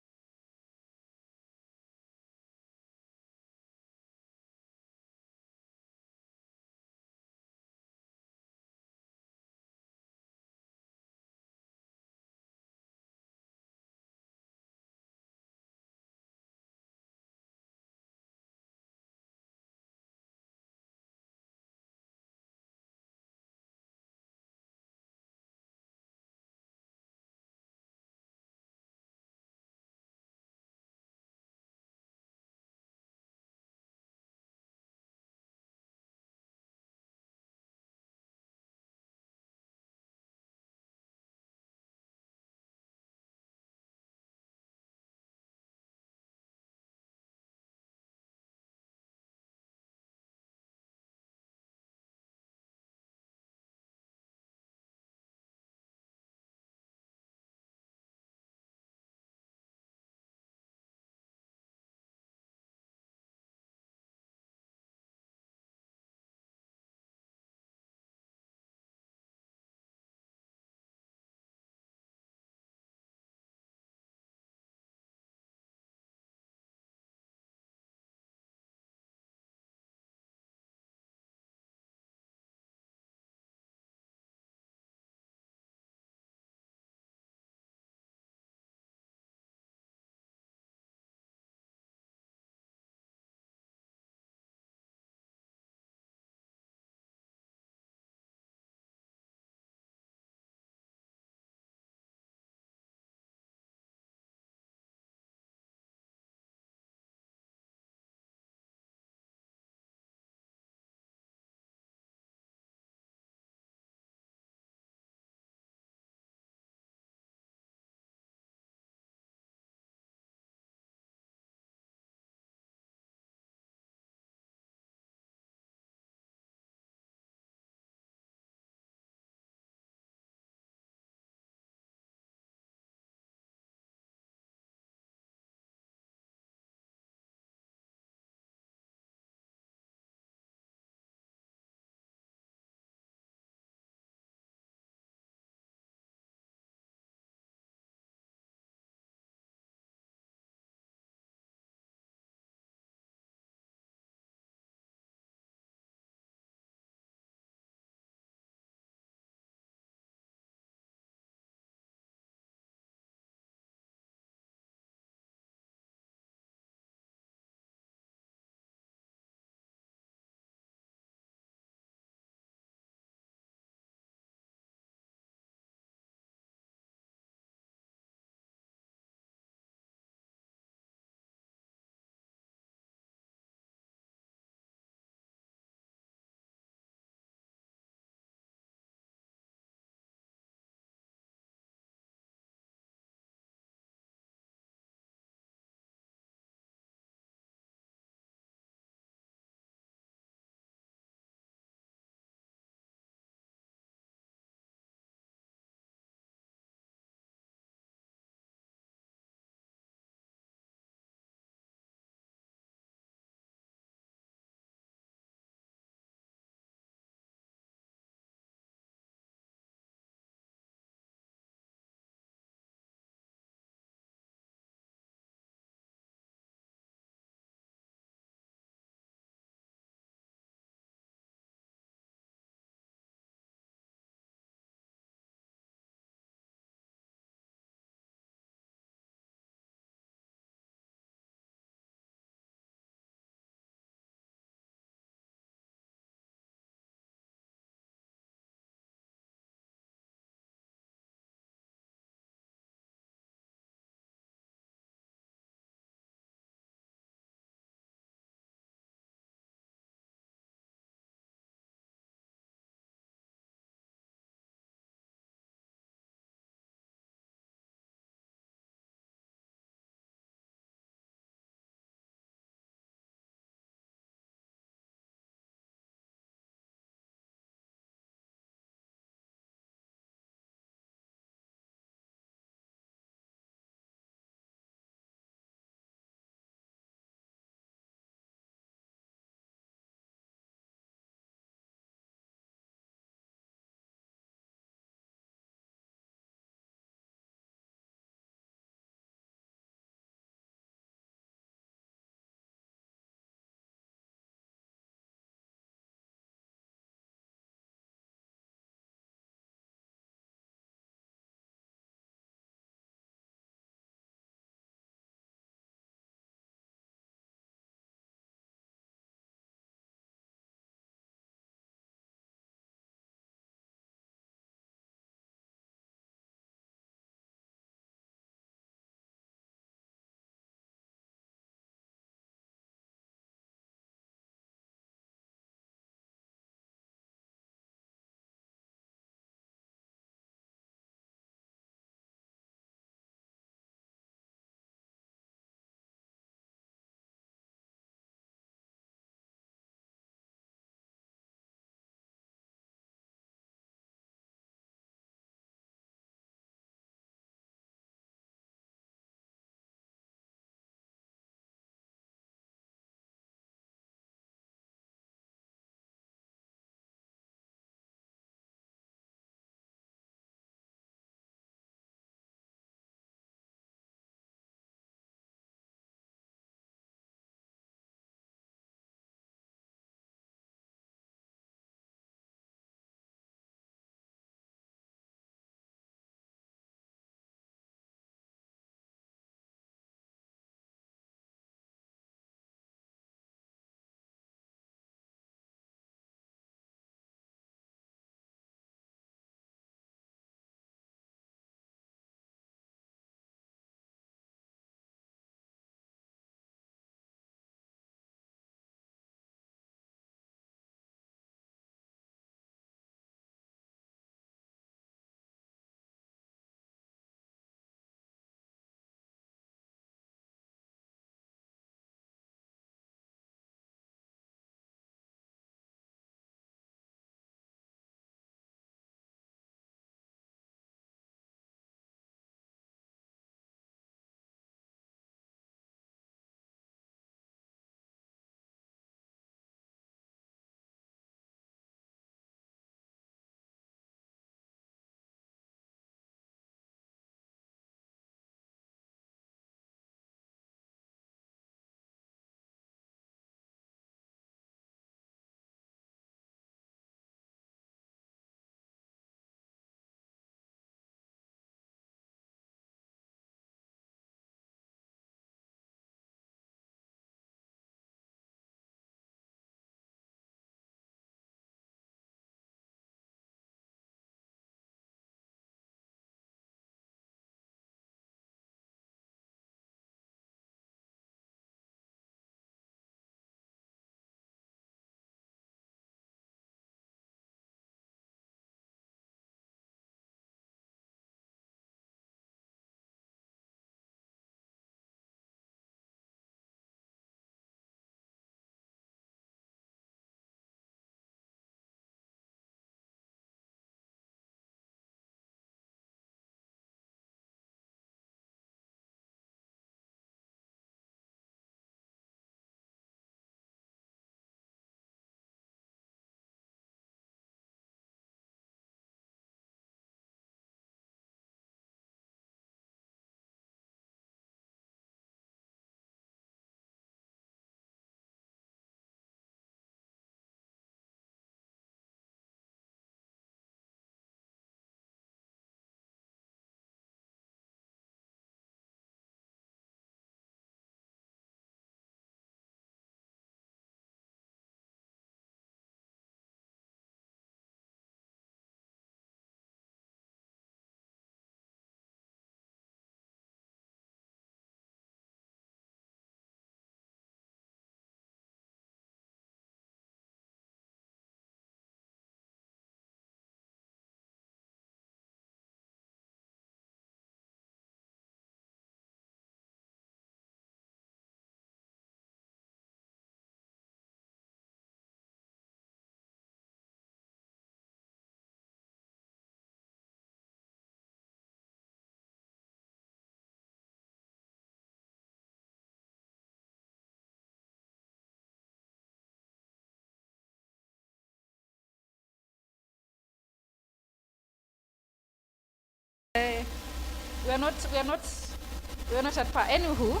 we're not at par. Anywho,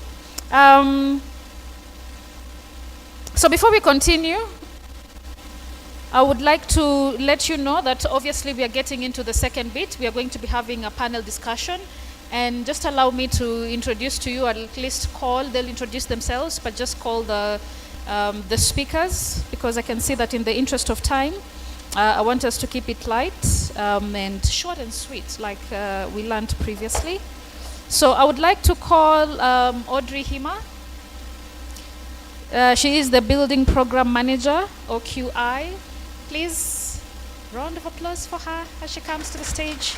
so before we continue, I would like to let you know that obviously we are getting into the second bit. We are going to be having a panel discussion, and just allow me to introduce to you, at least they'll introduce themselves, but just call the speakers, because I can see that in the interest of time, I want us to keep it light and short and sweet, like we learned previously. So I would like to call Audrey Hima. She is the Building Program Manager, OQI. Please, round of applause for her as she comes to the stage.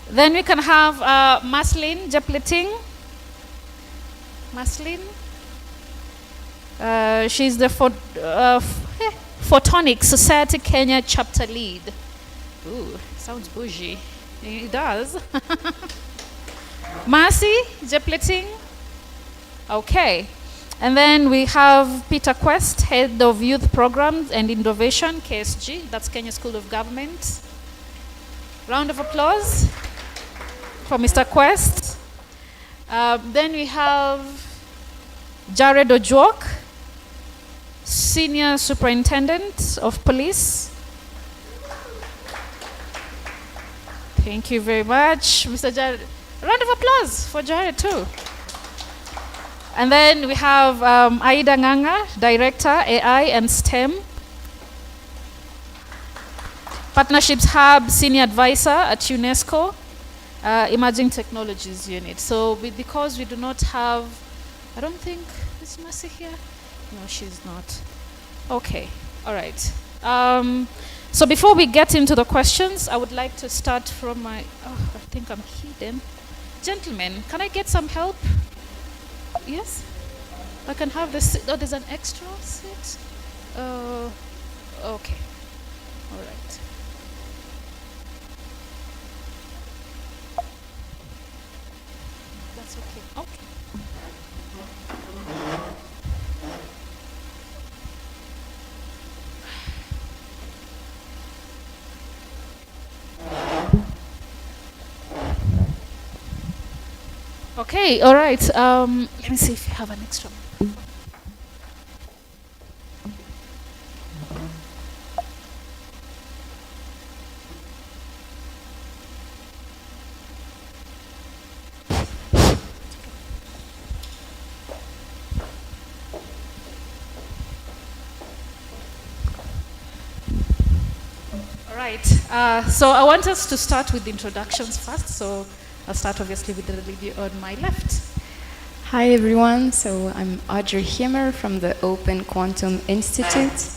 Then we can have Maslin Jepleting. Maslin. She's the Photonic Society Kenya chapter lead. Ooh, sounds bougie. It does. Marcy Jepleting. Okay. And then we have Peter Quest, Head of Youth Programs and Innovation, KSG. That's Kenya School of Government. Round of applause for Mr. Quest. Then we have Jared Ojwok, Senior Superintendent of Police. Thank you very much, Mr. Jared. Round of applause for Jared too. And then we have Aida Nganga, Director, AI and STEM. Partnerships Hub, Senior Advisor at UNESCO, Emerging Technologies Unit. So because we do not have, I don't think, is Mercy here? No, she's not. Okay, all right. So before we get into the questions, I would like to start from my, I think I'm hidden. Gentlemen, can I get some help? Yes? I can have this, there's an extra seat? Okay, all right. That's okay, okay. Okay, all right. Let me see if you have an extra. All right. So I want us to start with the introductions first. So I'll start obviously with the lady on my left. Hi everyone, so I'm Audrey Himmer from the Open Quantum Institute.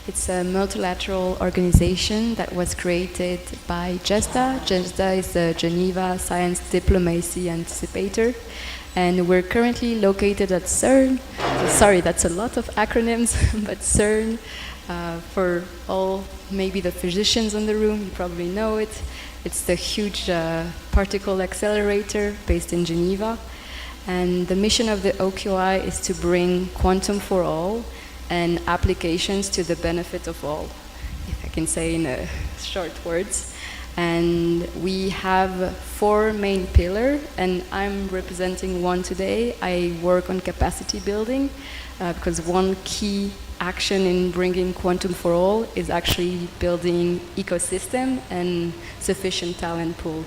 It's a multilateral organization that was created by GESDA. GESDA is the Geneva Science Diplomacy Anticipator, and we're currently located at CERN. So sorry, that's a lot of acronyms, but CERN, for all maybe the physicians in the room, you probably know it. It's the huge particle accelerator based in Geneva. And the mission of the OQI is to bring quantum for all and applications to the benefit of all, if I can say in short words. And we have 4 main pillars, and I'm representing one today. I work on capacity building, because one key action in bringing quantum for all is actually building ecosystem and sufficient talent pool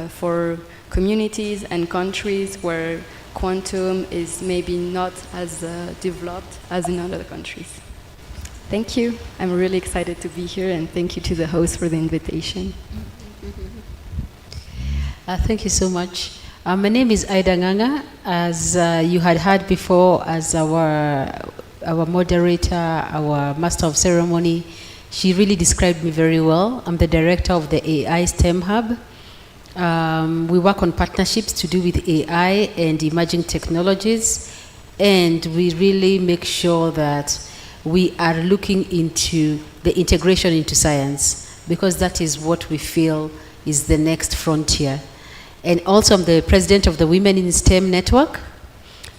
for communities and countries where quantum is maybe not as developed as in other countries. Thank you. I'm really excited to be here, and thank you to the host for the invitation. Thank you so much. My name is Aida Nganga. As you had heard before, as our moderator, our master of ceremony, she really described me very well. I'm the director of the AI STEM Hub. We work on partnerships to do with AI and emerging technologies, and we really make sure that we are looking into the integration into science, because that is what we feel is the next frontier. And also I'm the president of the Women in STEM Network.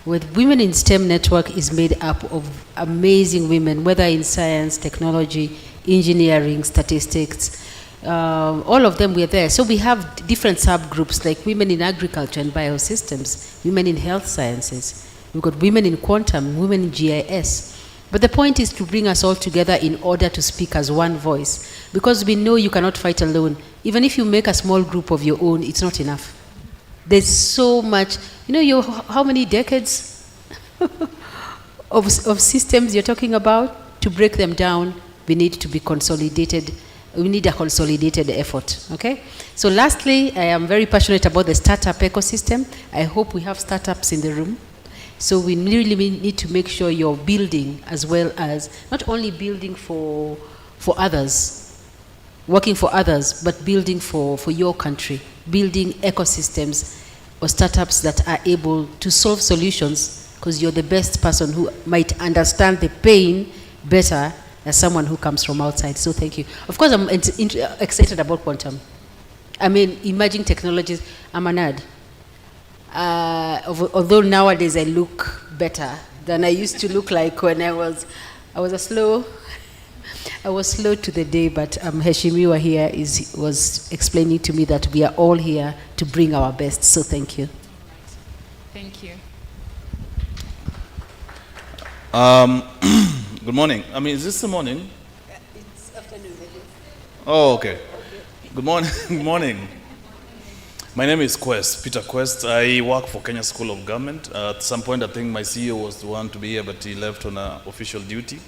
With Women in STEM Network is made up of amazing women, whether in science, technology, engineering, statistics, all of them were there. So we have different subgroups like women in agriculture and biosystems, women in health sciences. We've got women in quantum, women in GIS. But the point is to bring us all together in order to speak as one voice. Because we know you cannot fight alone. Even if you make a small group of your own, it's not enough. There's so much, how many decades of systems you're talking about? To break them down, we need to be consolidated. We need a consolidated effort, okay? So lastly, I am very passionate about the startup ecosystem. I hope we have startups in the room. So we really need to make sure you're building as well as, not only building for others, working for others, but building for your country, building ecosystems or startups that are able to solve solutions, because you're the best person who might understand the pain better as someone who comes from outside. So thank you. Of course, I'm excited about quantum. I mean, emerging technologies, I'm a nerd. Although nowadays I look better than I used to look like when I was slow to the day, but Heshimiwa here was explaining to me that we are all here to bring our best. So thank you. Thank you. Good morning. I mean, is this the morning? It's afternoon. Oh, okay. Good morning. Good morning. My name is Peter Quest. I work for Kenya School of Government. At some point, I think my CEO was the one to be here, but he left on official duty.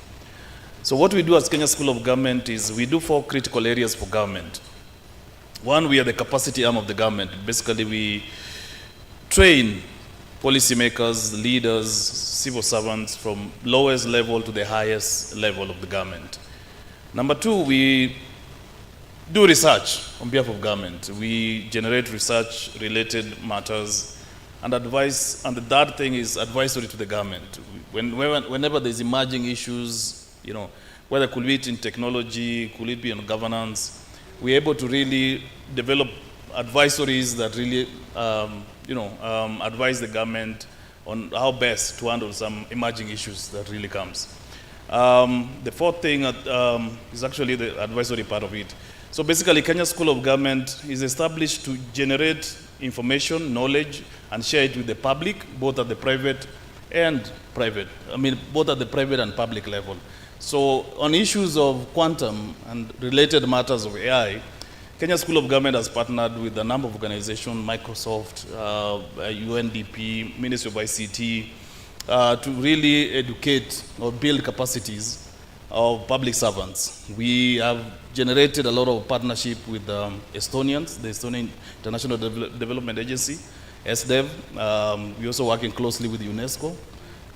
So what we do as Kenya School of Government is we do 4 critical areas for government. One, we are the capacity arm of the government. Basically, we train policymakers, leaders, civil servants from lowest level to the highest level of the government. Number 2, we do research on behalf of government. We generate research-related matters and advise, and the third thing is advisory to the government. Whenever there's emerging issues, whether could be it in technology, could it be on governance, we're able to really develop advisories that really, advise the government on how best to handle some emerging issues that really comes. The fourth thing is actually the advisory part of it. So basically, Kenya School of Government is established to generate information, knowledge, and share it with the public, both at the private and public level. So on issues of quantum and related matters of AI, Kenya School of Government has partnered with a number of organizations, Microsoft, UNDP, Ministry of ICT, to really educate or build capacities of public servants. We have generated a lot of partnership with Estonians, the Estonian International Development Agency, SDEV. We're also working closely with UNESCO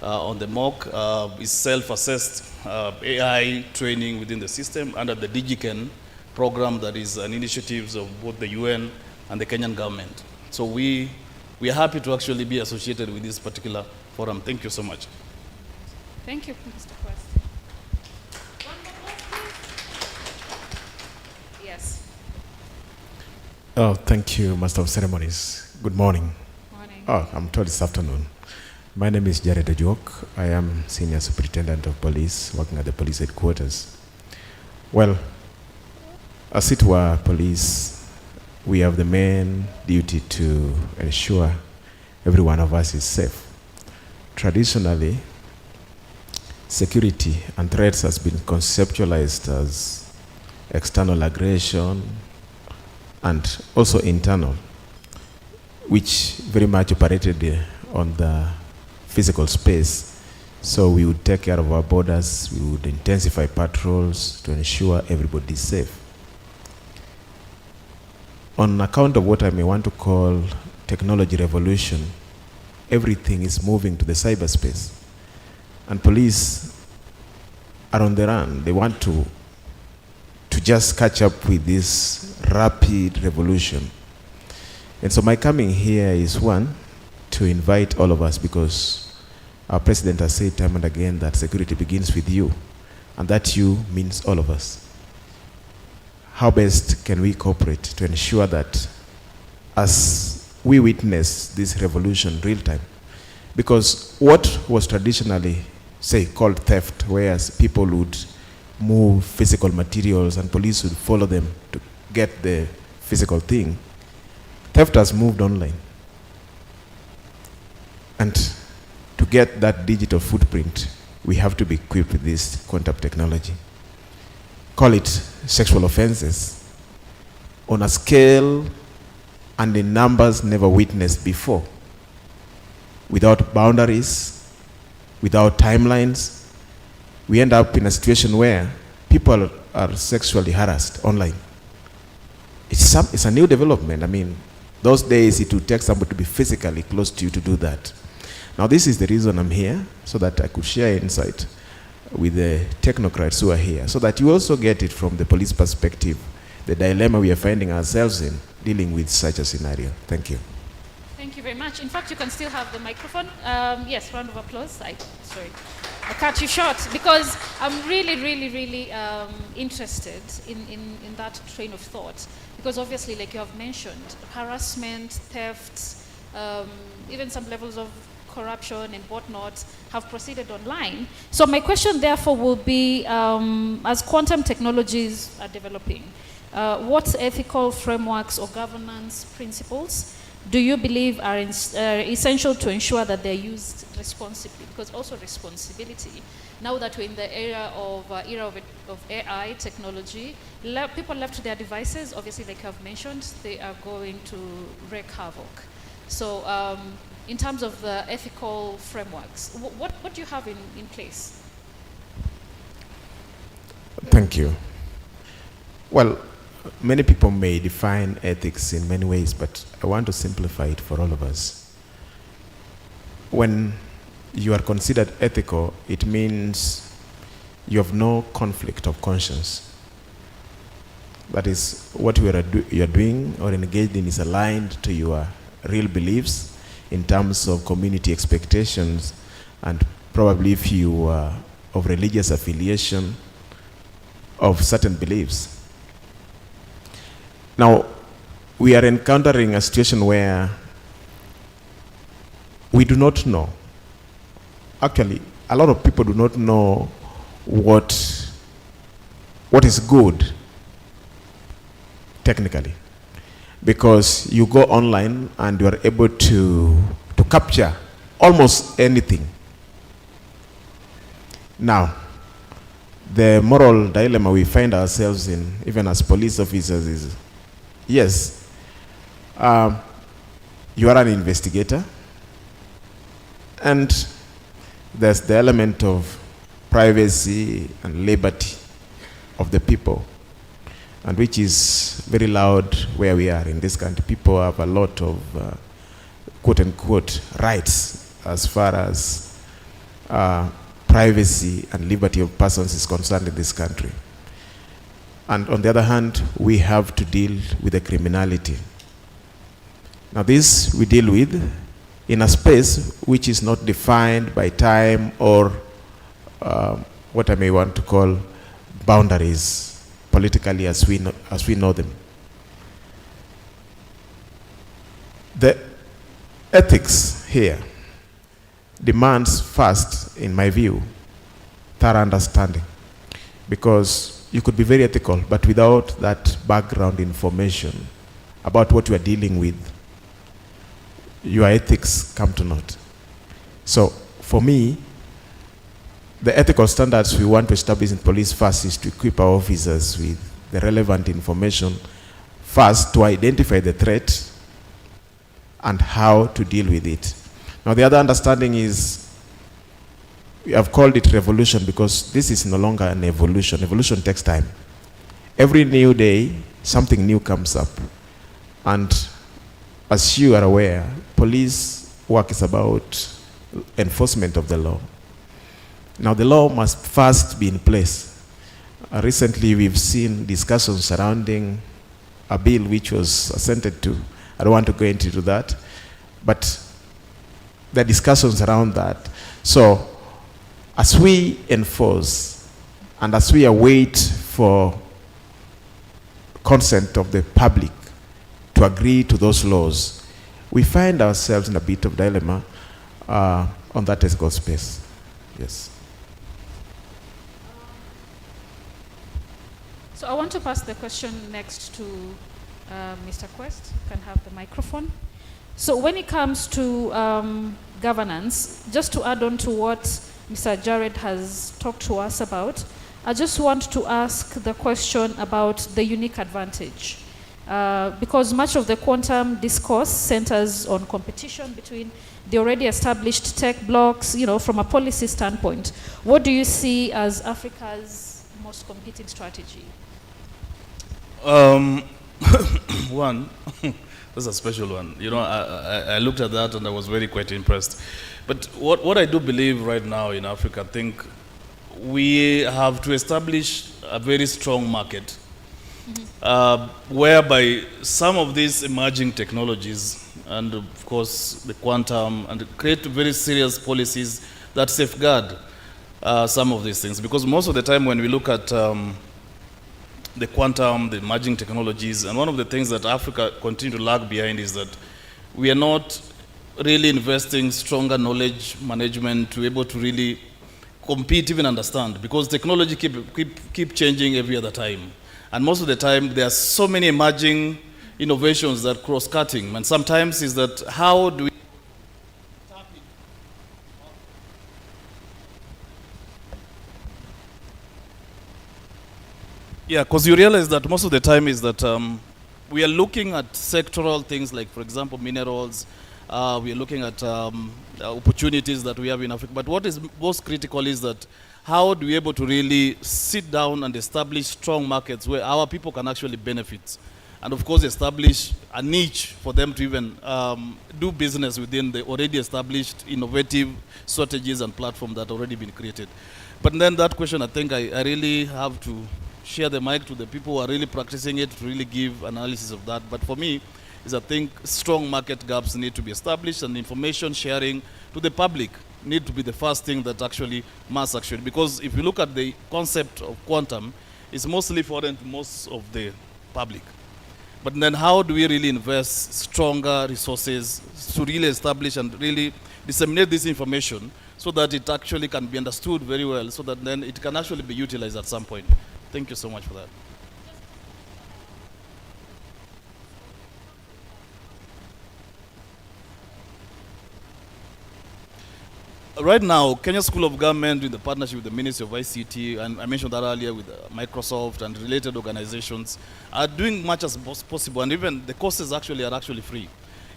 on the MOOC. Is self-assessed AI training within the system under the DigiCen program that is an initiative of both the UN and the Kenyan government. So we are happy to actually be associated with this particular forum. Thank you so much. Thank you, Mr. Quest. Yes. Oh, thank you, Master of Ceremonies. Good morning. Morning. Oh, I'm told it's afternoon. My name is Jared Ojok. I am Senior Superintendent of Police working at the police headquarters. Well, as it were, police, we have the main duty to ensure every one of us is safe. Traditionally, security and threats has been conceptualized as external aggression and also internal, which very much operated on the physical space. So we would take care of our borders, we would intensify patrols to ensure everybody is safe. On account of what I may want to call technology revolution, everything is moving to the cyberspace. And police are on the run. They want to just catch up with this rapid revolution. And so my coming here is one, to invite all of us, because our president has said time and again that security begins with you, and that you means all of us. How best can we cooperate to ensure that as we witness this revolution real time? Because what was traditionally, say, called theft, whereas people would move physical materials and police would follow them get the physical thing, theft has moved online. And to get that digital footprint, we have to be equipped with this quantum technology. Call it sexual offenses on a scale and in numbers never witnessed before, without boundaries, without timelines. We end up in a situation where people are sexually harassed online. It's a new development. I mean, those days it would take somebody to be physically close to you to do that. Now this is the reason I'm here, so that I could share insight with the technocrats who are here, so that you also get it from the police perspective, the dilemma we are finding ourselves in dealing with such a scenario. Thank you. Thank you very much. In fact, you can still have the microphone. Yes, round of applause. Sorry, I cut you short because I'm really interested in that train of thought. Because obviously, like you have mentioned, harassment, theft, even some levels of corruption and whatnot have proceeded online. So my question therefore will be, as quantum technologies are developing, what ethical frameworks or governance principles do you believe are essential to ensure that they're used responsibly? Because also responsibility, now that we're in the era of AI technology, people left to their devices, obviously like I've mentioned, they are going to wreak havoc. So in terms of the ethical frameworks, what do you have in place? Thank you. Well, many people may define ethics in many ways, but I want to simplify it for all of us. When you are considered ethical, it means you have no conflict of conscience. That is, what you are doing or engaged in is aligned to your real beliefs in terms of community expectations, and probably if you are of religious affiliation, of certain beliefs. Now, we are encountering a situation where we do not know. Actually, a lot of people do not know what is good technically, because you go online and you are able to capture almost anything. Now, the moral dilemma we find ourselves in, even as police officers, is yes, you are an investigator, and there's the element of privacy and liberty of the people, and which is very loud where we are in this country. People have a lot of quote-unquote rights as far as privacy and liberty of persons is concerned in this country. And on the other hand, we have to deal with the criminality. Now this we deal with in a space which is not defined by time or what I may want to call boundaries politically as we know them. The ethics here demands first, in my view, thorough understanding, because you could be very ethical, but without that background information about what you are dealing with, your ethics come to naught. So for me, the ethical standards we want to establish in police first is to equip our officers with the relevant information first to identify the threat and how to deal with it. Now the other understanding is, we have called it revolution because this is no longer an evolution. Evolution takes time. Every new day, something new comes up. And as you are aware, police work is about enforcement of the law. Now the law must first be in place. Recently we've seen discussions surrounding a bill which was assented to. I don't want to go into that, but the discussions around that. So as we enforce and as we await for consent of the public to agree to those laws, we find ourselves in a bit of dilemma on that ethical space. Yes. So I want to pass the question next to Mr. Quest. You can have the microphone. So when it comes to governance, just to add on to what Mr. Jared has talked to us about, I just want to ask the question about the unique advantage. Because much of the quantum discourse centers on competition between the already established tech blocks, from a policy standpoint. What do you see as Africa's most competing strategy? One, that's a special one. I looked at that and I was very quite impressed. But what I do believe right now in Africa, I think we have to establish a very strong market, whereby some of these emerging technologies, and of course the quantum, and create very serious policies that safeguard some of these things. Because most of the time when we look at the quantum, the emerging technologies, and one of the things that Africa continue to lag behind is that we are not really investing stronger knowledge management to be able to really compete, even understand, because technology keep changing every other time. And most of the time, there are so many emerging innovations that cross-cutting. And sometimes is that how do we because you realize that most of the time is that we are looking at sectoral things like, for example, minerals. We are looking at opportunities that we have in Africa. But what is most critical is that how do we able to really sit down and establish strong markets where our people can actually benefit? And of course, establish a niche for them to even do business within the already established innovative strategies and platforms that already been created. But then that question, I think I really have to share the mic to the people who are really practicing it to really give analysis of that. But for me, is I think strong market gaps need to be established, and information sharing to the public need to be the first thing that actually must actually, because if you look at the concept of quantum, it's mostly foreign to most of the public. But then how do we really invest stronger resources to really establish and really disseminate this information so that it actually can be understood very well, so that then it can actually be utilized at some point. Thank you so much for that. Right now, Kenya School of Government, in the partnership with the Ministry of ICT, and I mentioned that earlier with Microsoft and related organizations, are doing much as possible, and even the courses are actually free.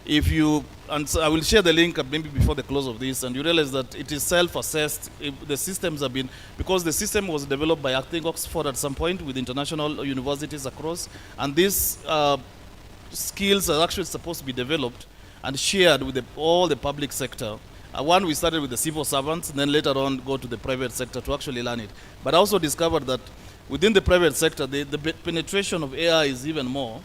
If you, and so I will share the link maybe before the close of this, and you realize that it is self-assessed. The systems have been, because the system was developed by, I think, Oxford at some point with international universities across, and these skills are actually supposed to be developed and shared with all the public sector. One, we started with the civil servants, and then later on go to the private sector to actually learn it. But I also discovered that within the private sector, the penetration of AI is even more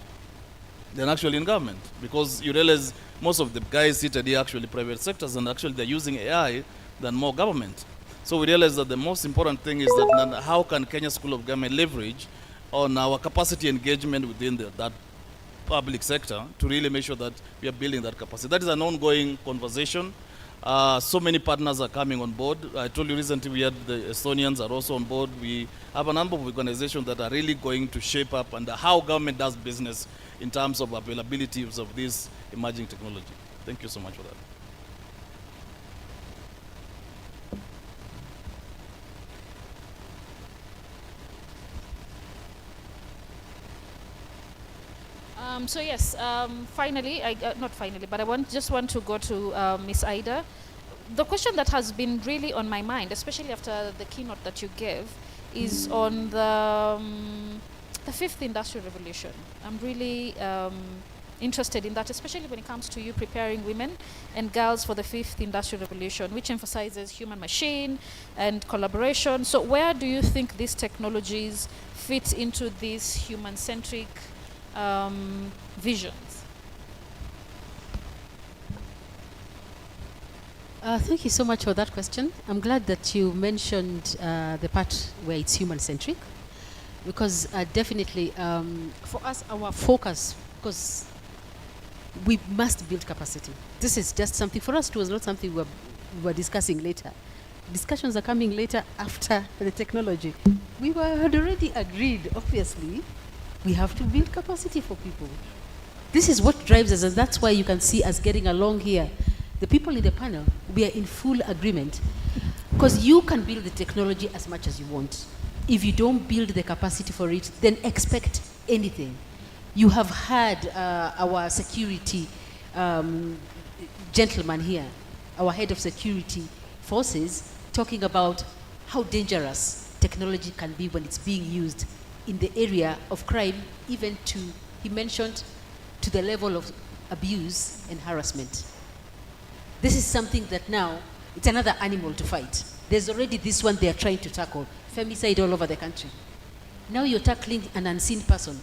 than actually in government, because you realize most of the guys seated here actually private sectors, and actually they're using AI than more government. So we realize that the most important thing is that how can Kenya School of Government leverage on our capacity engagement within that public sector to really make sure that we are building that capacity. That is an ongoing conversation. So many partners are coming on board. I told you recently we had the Estonians are also on board. We have a number of organizations that are really going to shape up and how government does business in terms of availability of this emerging technology. Thank you so much for that. So yes, finally, not finally, but I just want to go to Miss Ida. The question that has been really on my mind, especially after the keynote that you gave, is on the fifth industrial revolution. I'm really interested in that, especially when it comes to you preparing women and girls for the fifth industrial revolution, which emphasizes human machine and collaboration. So where do you think these technologies fit into these human-centric visions? Thank you so much for that question. I'm glad that you mentioned the part where it's human-centric, because definitely for us, our focus, because we must build capacity. This is just something, for us, it was not something we were discussing later. discussions are coming later after the technology. We had already agreed, obviously, we have to build capacity for people. This is what drives us, and that's why you can see us getting along here. The people in the panel, we are in full agreement. Because you can build the technology as much as you want. If you don't build the capacity for it, then expect anything. You have had our security gentleman here, our head of security forces, talking about how dangerous technology can be when it's being used in the area of crime, even to, he mentioned, to the level of abuse and harassment. This is something that now, it's another animal to fight. There's already this one they are trying to tackle, femicide all over the country. Now you're tackling an unseen person.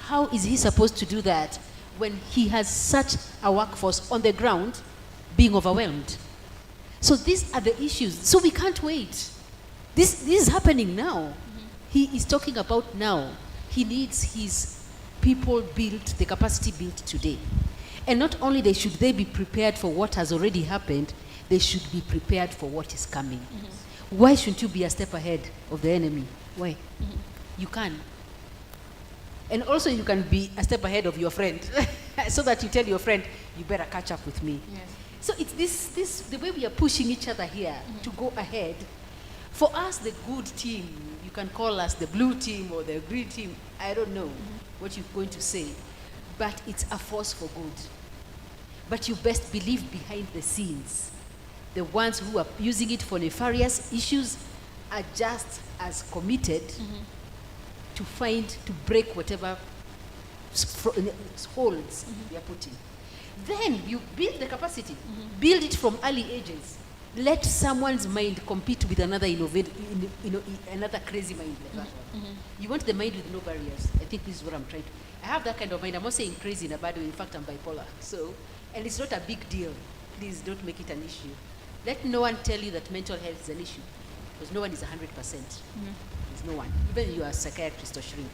How is he supposed to do that when he has such a workforce on the ground being overwhelmed? So these are the issues. So we can't wait. This is happening now. He is talking about now. He needs his people built, the capacity built today. And not only should they be prepared for what has already happened, they should be prepared for what is coming. Why shouldn't you be a step ahead of the enemy? Why? You can. And also you can be a step ahead of your friend so that you tell your friend, you better catch up with me. Yes. So it's this the way we are pushing each other here to go ahead. For us, the good team, you can call us the blue team or the green team, I don't know what you're going to say, but it's a force for good. But you best believe behind the scenes, the ones who are using it for nefarious issues are just as committed to break whatever holds they are putting. Then you build the capacity, build it from early ages. Let someone's mind compete with another another crazy mind like that one. You want the mind with no barriers. I think this is what I'm trying to. I have that kind of mind. I'm not saying crazy in a bad way. In fact, I'm bipolar. So, and it's not a big deal. Please don't make it an issue. Let no one tell you that mental health is an issue, because no one is 100%. There's no one. Even you are a psychiatrist or shrink.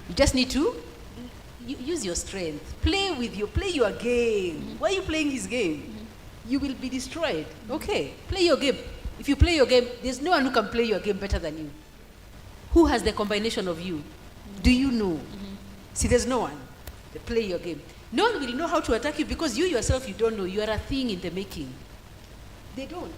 You just need to use your strength. Play your game. Why are you playing his game? You will be destroyed. Okay, play your game. If you play your game, there's no one who can play your game better than you. Who has the combination of you? Do you know? See, there's no one. They play your game. No one will know how to attack you because you yourself, you don't know. You are a thing in the making. They don't.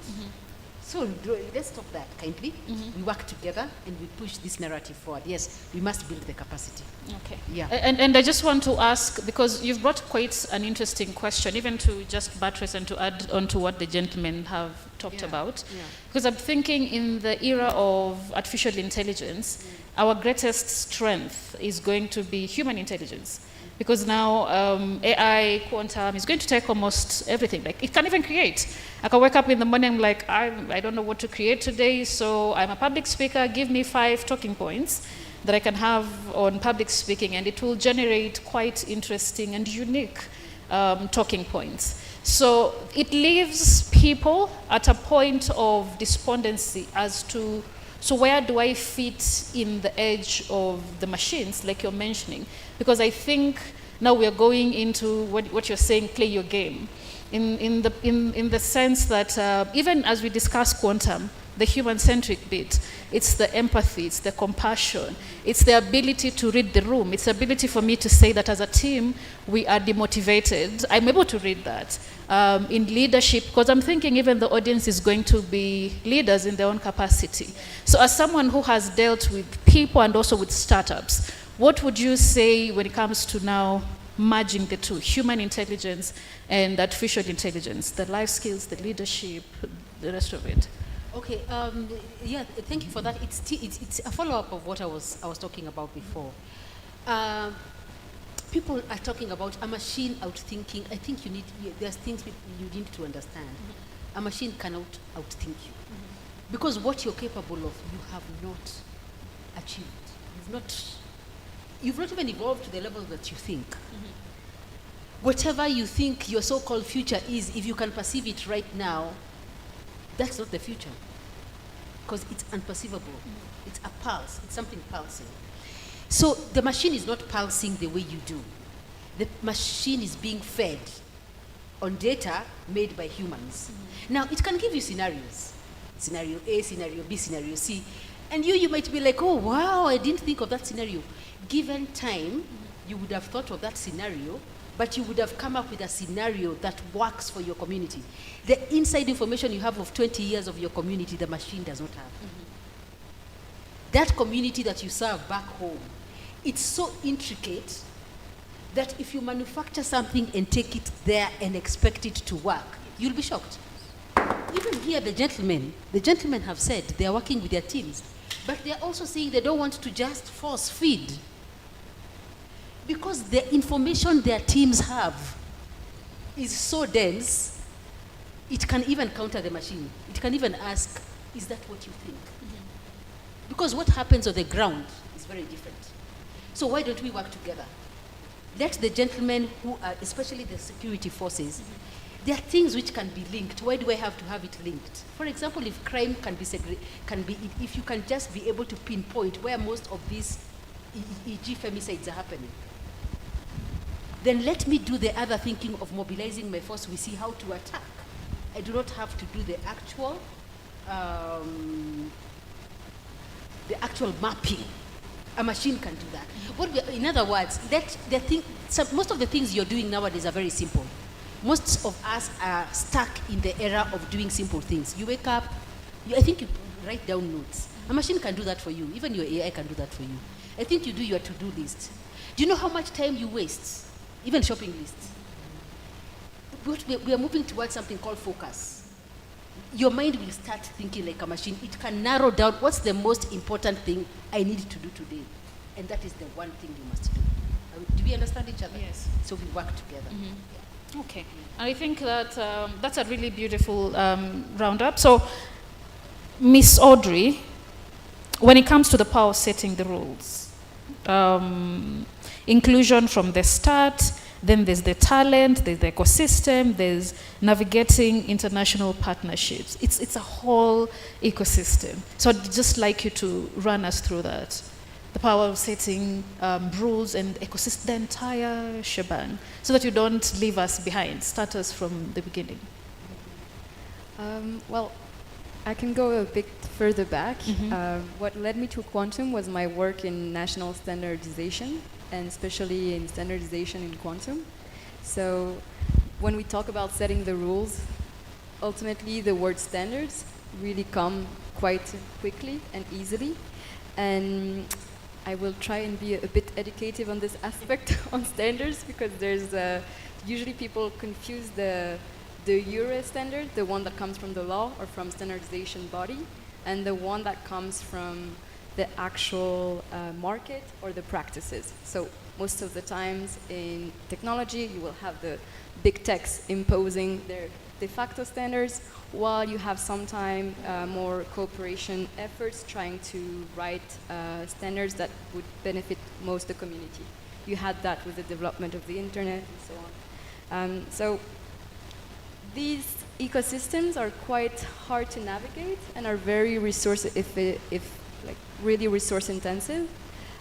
So let's stop that kindly. We work together and we push this narrative forward. Yes, we must build the capacity. Okay. Yeah. And I just want to ask, because you've brought quite an interesting question, even to just buttress and to add on to what the gentlemen have talked about. Because I'm thinking in the era of artificial intelligence, our greatest strength is going to be human intelligence. Because now AI, quantum is going to take almost everything. Like, it can even create. I can wake up in the morning like, I don't know what to create today, so I'm a public speaker, give me 5 talking points that I can have on public speaking, and it will generate quite interesting and unique talking points. So it leaves people at a point of despondency as to, so where do I fit in the edge of the machines, like you're mentioning? Because I think now we are going into what you're saying, play your game, in the sense that even as we discuss quantum, the human-centric bit, it's the empathy, it's the compassion, it's the ability to read the room, it's the ability for me to say that as a team, we are demotivated. I'm able to read that. In leadership, because I'm thinking even the audience is going to be leaders in their own capacity. So as someone who has dealt with people and also with startups, what would you say when it comes to now merging the two, human intelligence and artificial intelligence, the life skills, the leadership, the rest of it? Okay, yeah, thank you for that. It's a follow-up of what I was talking about before. People are talking about a machine outthinking. I think there's things you need to understand. A machine cannot outthink you. Because what you're capable of, you have not achieved. You've not even evolved to the level that you think. Whatever you think your so-called future is, if you can perceive it right now, that's not the future, because it's unperceivable. It's a pulse. It's something pulsing. So the machine is not pulsing the way you do. The machine is being fed on data made by humans. Now, it can give you scenarios. Scenario A, scenario B, scenario C. And you might be like, oh, wow, I didn't think of that scenario. Given time, you would have thought of that scenario, but you would have come up with a scenario that works for your community. The inside information you have of 20 years of your community, the machine does not have. That community that you serve back home, it's so intricate that if you manufacture something and take it there and expect it to work, you'll be shocked. Even here, the gentlemen have said they are working with their teams, but they're also saying they don't want to just force feed, because the information their teams have is so dense, it can even counter the machine. It can even ask, is that what you think? Because what happens on the ground is very different. So why don't we work together? Let the gentlemen who are, especially the security forces, there are things which can be linked. Why do I have to have it linked? For example, if crime can be if you can just be able to pinpoint where most of these e.g. femicides are happening, then let me do the other thinking of mobilizing my force. We see how to attack. I do not have to do the actual mapping. A machine can do that. In other words, most of the things you're doing nowadays are very simple. Most of us are stuck in the era of doing simple things. You wake up, I think you write down notes. A machine can do that for you. Even your AI can do that for you. I think you do your to-do list. Do you know how much time you waste? Even shopping lists. We are moving towards something called focus. Your mind will start thinking like a machine. It can narrow down what's the most important thing I need to do today. And that is the one thing you must do. Do we understand each other? Yes. So we work together. Yeah. Okay. And I think that that's a really beautiful roundup. So, Miss Audrey, when it comes to the power of setting the rules, inclusion from the start, then there's the talent, there's the ecosystem, there's navigating international partnerships. It's a whole ecosystem. So I'd just like you to run us through that. The power of setting rules and ecosystem, the entire shebang, so that you don't leave us behind. Start us from the beginning. Well, I can go a bit further back. What led me to quantum was my work in national standardization, and especially in standardization in quantum. So when we talk about setting the rules, ultimately the word standards really come quite quickly and easily. And I will try and be a bit educative on this aspect on standards, because there's usually people confuse the Euro standard, the one that comes from the law or from standardization body, and the one that comes from the actual market or the practices. So most of the times in technology, you will have the big techs imposing their de facto standards, while you have sometimes more cooperation efforts trying to write standards that would benefit most the community. You had that with the development of the internet and so on. So these ecosystems are quite hard to navigate and are very really resource intensive.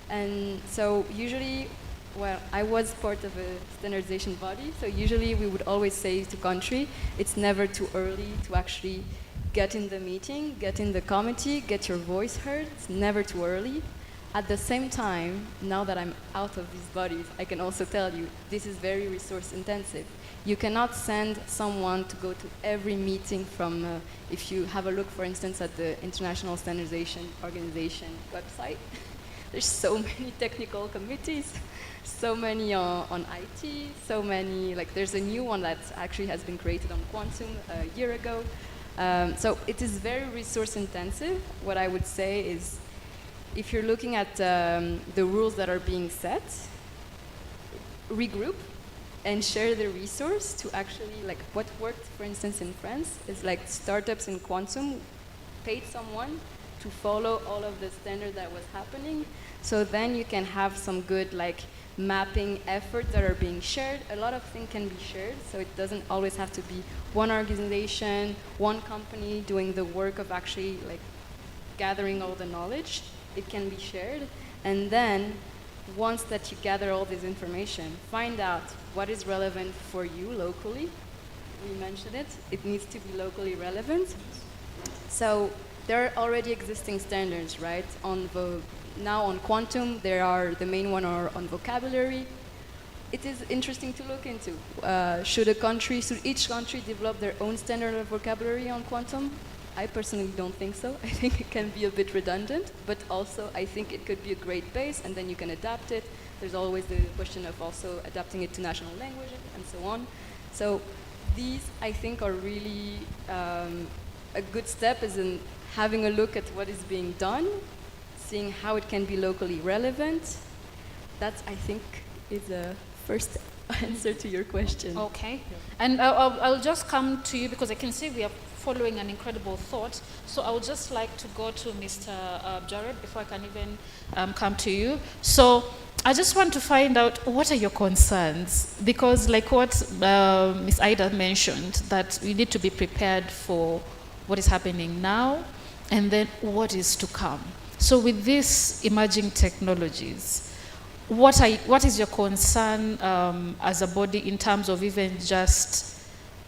And so usually, well, I was part of a standardization body, so usually we would always say to country, it's never too early to actually get in the meeting, get in the committee, get your voice heard. It's never too early. At the same time, now that I'm out of these bodies, I can also tell you this is very resource intensive. You cannot send someone to go to every meeting from, if you have a look, for instance, at the International Standardization Organization website, there's so many technical committees, so many on IT, so many, like there's a new one that actually has been created on quantum a year ago. So it is very resource intensive. What I would say is, if you're looking at the rules that are being set, regroup and share the resource to actually, like what worked, for instance, in France, is like startups in quantum paid someone to follow all of the standard that was happening. So then you can have some good like mapping efforts that are being shared. A lot of things can be shared, so it doesn't always have to be one organization, one company doing the work of actually like gathering all the knowledge. It can be shared, and then once that you gather all this information, find out what is relevant for you locally, we mentioned it, it needs to be locally relevant. So there are already existing standards, right? Now on quantum, the main one are on vocabulary. It is interesting to look into. Should each country develop their own standard of vocabulary on quantum? I personally don't think so. I think it can be a bit redundant, but also I think it could be a great base, and then you can adapt it. There's always the question of also adapting it to national languages and so on. So these, I think, are really a good step is in having a look at what is being done, seeing how it can be locally relevant. That, I think, is a first answer to your question. Okay. And I'll just come to you because I can see we are following an incredible thought. So I would just like to go to Mr. Jared before I can even come to you. So I just want to find out, what are your concerns? Because like what Ms. Ida mentioned, that we need to be prepared for what is happening now and then what is to come. So with these emerging technologies, what is your concern as a body in terms of even just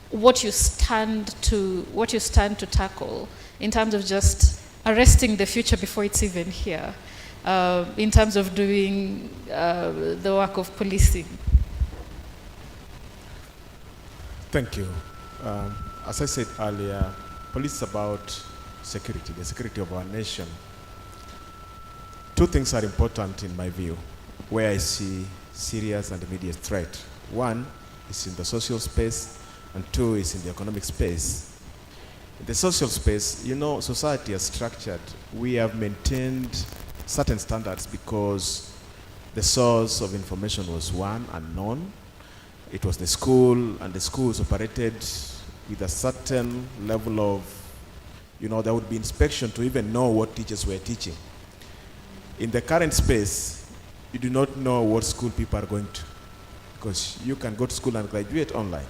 what you stand to tackle in terms of just arresting the future before it's even here, in terms of doing the work of policing? Thank you. As I said earlier, police is about security, the security of our nation. Two things are important in my view, where I see serious and immediate threat. One is in the social space, and two is in the economic space. In the social space, you know, society is structured. We have maintained certain standards because the source of information was one, unknown. It was the school, and the schools operated with a certain level of, you know, there would be inspection to even know what teachers were teaching. In the current space, you do not know what school people are going to, because you can go to school and graduate online.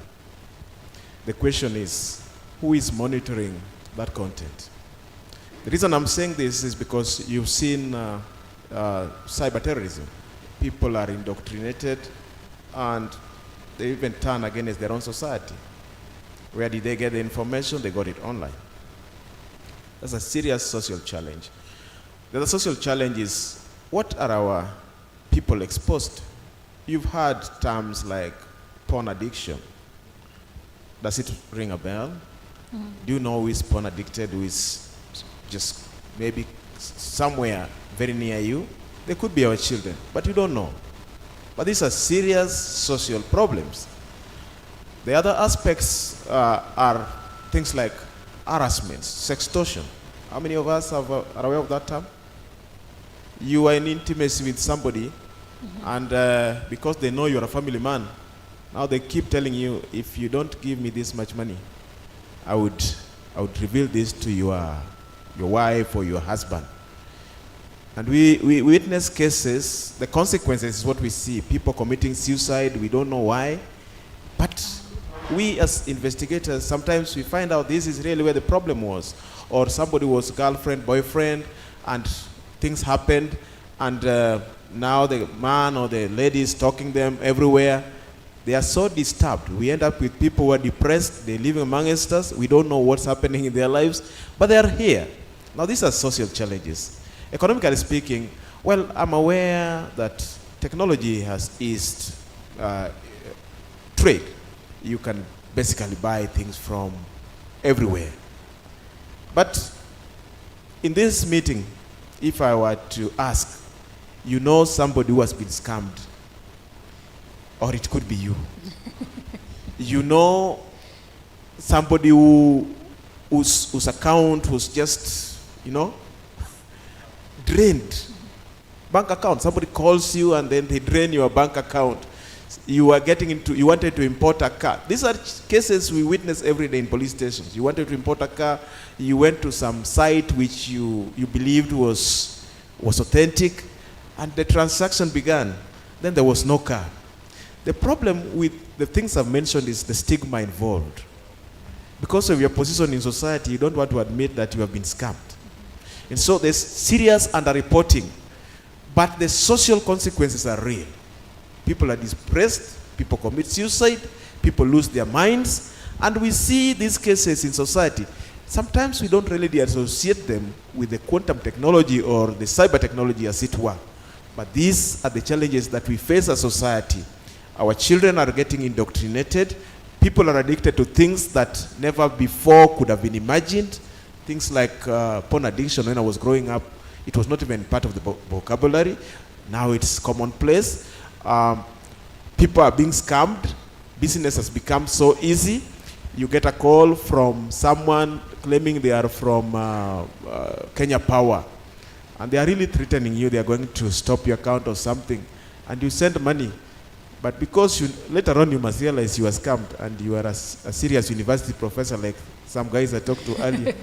The question is, who is monitoring that content? The reason I'm saying this is because you've seen cyber terrorism. People are indoctrinated and they even turn against their own society. Where did they get the information? They got it online. That's a serious social challenge. The other social challenge is, what are our people exposed to? You've heard terms like porn addiction. Does it ring a bell? Mm-hmm. Do you know who is porn addicted, who is just maybe somewhere very near you? They could be our children, but you don't know. But these are serious social problems. The other aspects are things like harassment, sextortion. How many of us are aware of that term? You are in intimacy with somebody, mm-hmm. and because they know you're a family man, now they keep telling you, if you don't give me this much money, I would reveal this to your wife or your husband. And we witness cases. The consequences is what we see. People committing suicide, we don't know why. But we as investigators, sometimes we find out this is really where the problem was. Or somebody was girlfriend, boyfriend, and things happened, and now the man or the lady is stalking them everywhere. They are so disturbed. We end up with people who are depressed. They're living amongst us. We don't know what's happening in their lives, but they are here. Now, these are social challenges. Economically speaking, well, I'm aware that technology has eased trade. You can basically buy things from everywhere. But in this meeting, if I were to ask, you know somebody who has been scammed, or it could be you. You know somebody whose account was just, you know, drained. Bank account, somebody calls you and then they drain your bank account. You wanted to import a car. These are cases we witness every day in police stations. You wanted to import a car, you went to some site which you believed was authentic, and the transaction began. Then there was no car. The problem with the things I've mentioned is the stigma involved. Because of your position in society, you don't want to admit that you have been scammed. And so there's serious underreporting, but the social consequences are real. People are depressed, people commit suicide, people lose their minds, And we see these cases in society. Sometimes we don't really associate them with the quantum technology or the cyber technology as it were. But these are the challenges that we face as society. Our children are getting indoctrinated. People are addicted to things that never before could have been imagined. Things like porn addiction. When I was growing up, it was not even part of the vocabulary. Now it's commonplace. People are being scammed. Business has become so easy. You get a call from someone claiming they are from Kenya Power, and they are really threatening you. They are going to stop your account or something, and you send money. But because later on you must realize you are scammed, and you are a serious university professor like some guys I talked to earlier,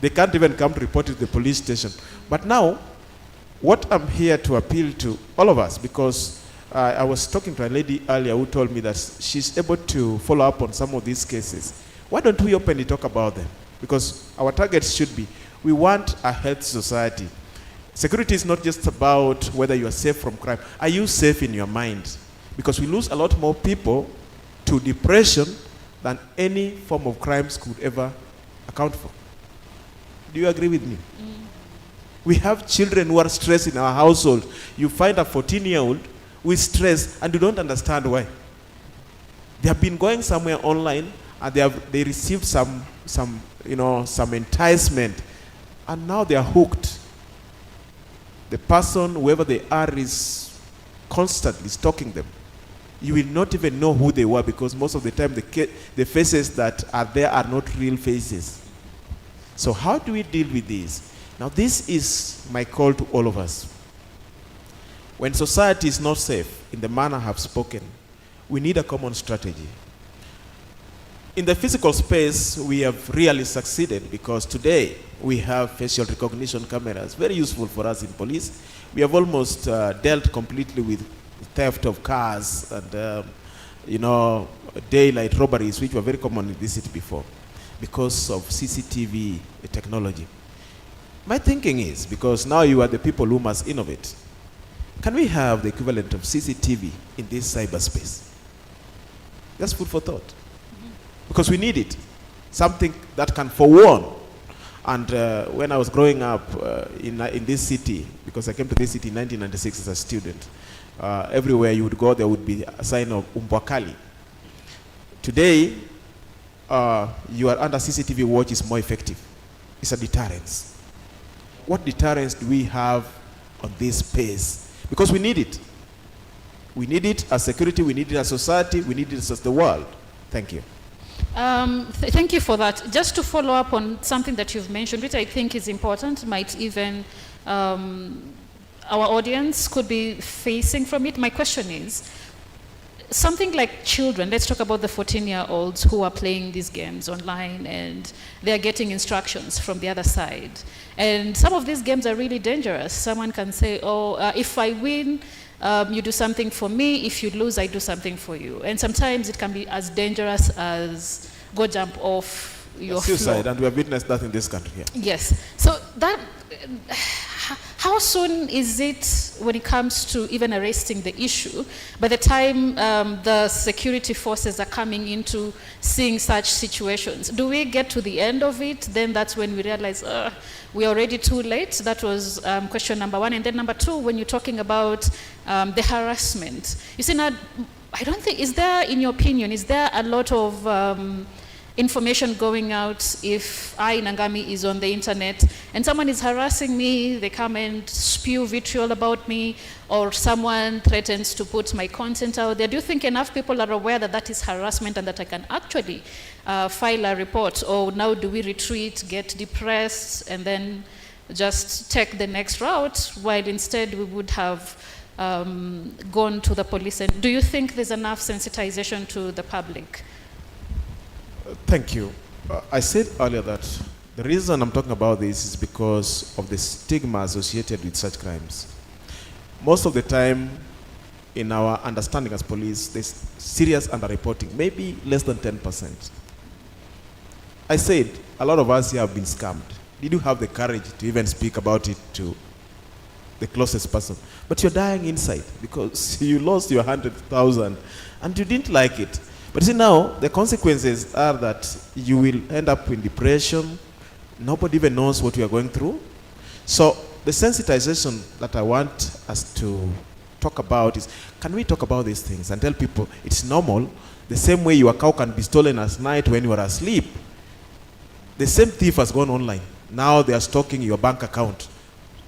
they can't even come to report it to the police station. But now, what I'm here to appeal to all of us, because I was talking to a lady earlier who told me that she's able to follow up on some of these cases. Why don't we openly talk about them? Because our targets should be, we want a healthy society. Security is not just about whether you are safe from crime. Are you safe in your mind? Because we lose a lot more people to depression than any form of crimes could ever account for. Do you agree with me? We have children who are stressed in our household. You find a 14-year-old with stress and you don't understand why. They have been going somewhere online and they received some enticement, and now they are hooked. The person, whoever they are, is constantly stalking them. You will not even know who they were, because most of the time the faces that are there are not real faces. So how do we deal with this? Now this is my call to all of us. When society is not safe in the manner I have spoken, we need a common strategy. In the physical space, we have really succeeded, because today we have facial recognition cameras, very useful for us in police. We have almost dealt completely with theft of cars and daylight robberies, which were very common in this city before, because of CCTV technology. My thinking is, because now you are the people who must innovate, can we have the equivalent of CCTV in this cyberspace? That's food for thought. Because we need it. Something that can forewarn. And when I was growing up in this city, because I came to this city in 1996 as a student, everywhere you would go, there would be a sign of Umbwakali. Today, you are under CCTV watch is more effective. It's a deterrence. What deterrence do we have on this space? Because we need it. We need it as security, we need it as society, we need it as the world. Thank you. Thank you for that. Just to follow up on something that you've mentioned, which I think is important, might even our audience could be facing from it. My question is, something like children, let's talk about the 14-year-olds who are playing these games online and they're getting instructions from the other side. And some of these games are really dangerous. Someone can say, if I win, you do something for me. If you lose, I do something for you. And sometimes it can be as dangerous as go jump off your suicide, floor. and we have witnessed that in this country. Yeah. Yes. So that, how soon is it when it comes to even arresting the issue? By the time the security forces are coming into seeing such situations, do we get to the end of it? Then that's when we realize we're already too late. That was question number one. And then number two, when you're talking about the harassment, you see, now, I don't think, is there, in your opinion, is there a lot of information going out if Nangami is on the internet and someone is harassing me, they come and spew vitriol about me, or someone threatens to put my content out there? Do you think enough people are aware that that is harassment and that I can actually file a report? Or now do we retreat, get depressed, and then just take the next route, while instead we would have gone to the police? And do you think there's enough sensitization to the public? Thank you. I said earlier that the reason I'm talking about this is because of the stigma associated with such crimes. Most of the time, in our understanding as police, there's serious underreporting, maybe less than 10%. I said, a lot of us here have been scammed. Did you have the courage to even speak about it to the closest person? But you're dying inside because you lost your 100,000 and you didn't like it. But see now, the consequences are that you will end up in depression. Nobody even knows what we are going through. So the sensitization that I want us to talk about is, can we talk about these things and tell people it's normal, the same way your cow can be stolen at night when you are asleep. The same thief has gone online. Now they are stalking your bank account.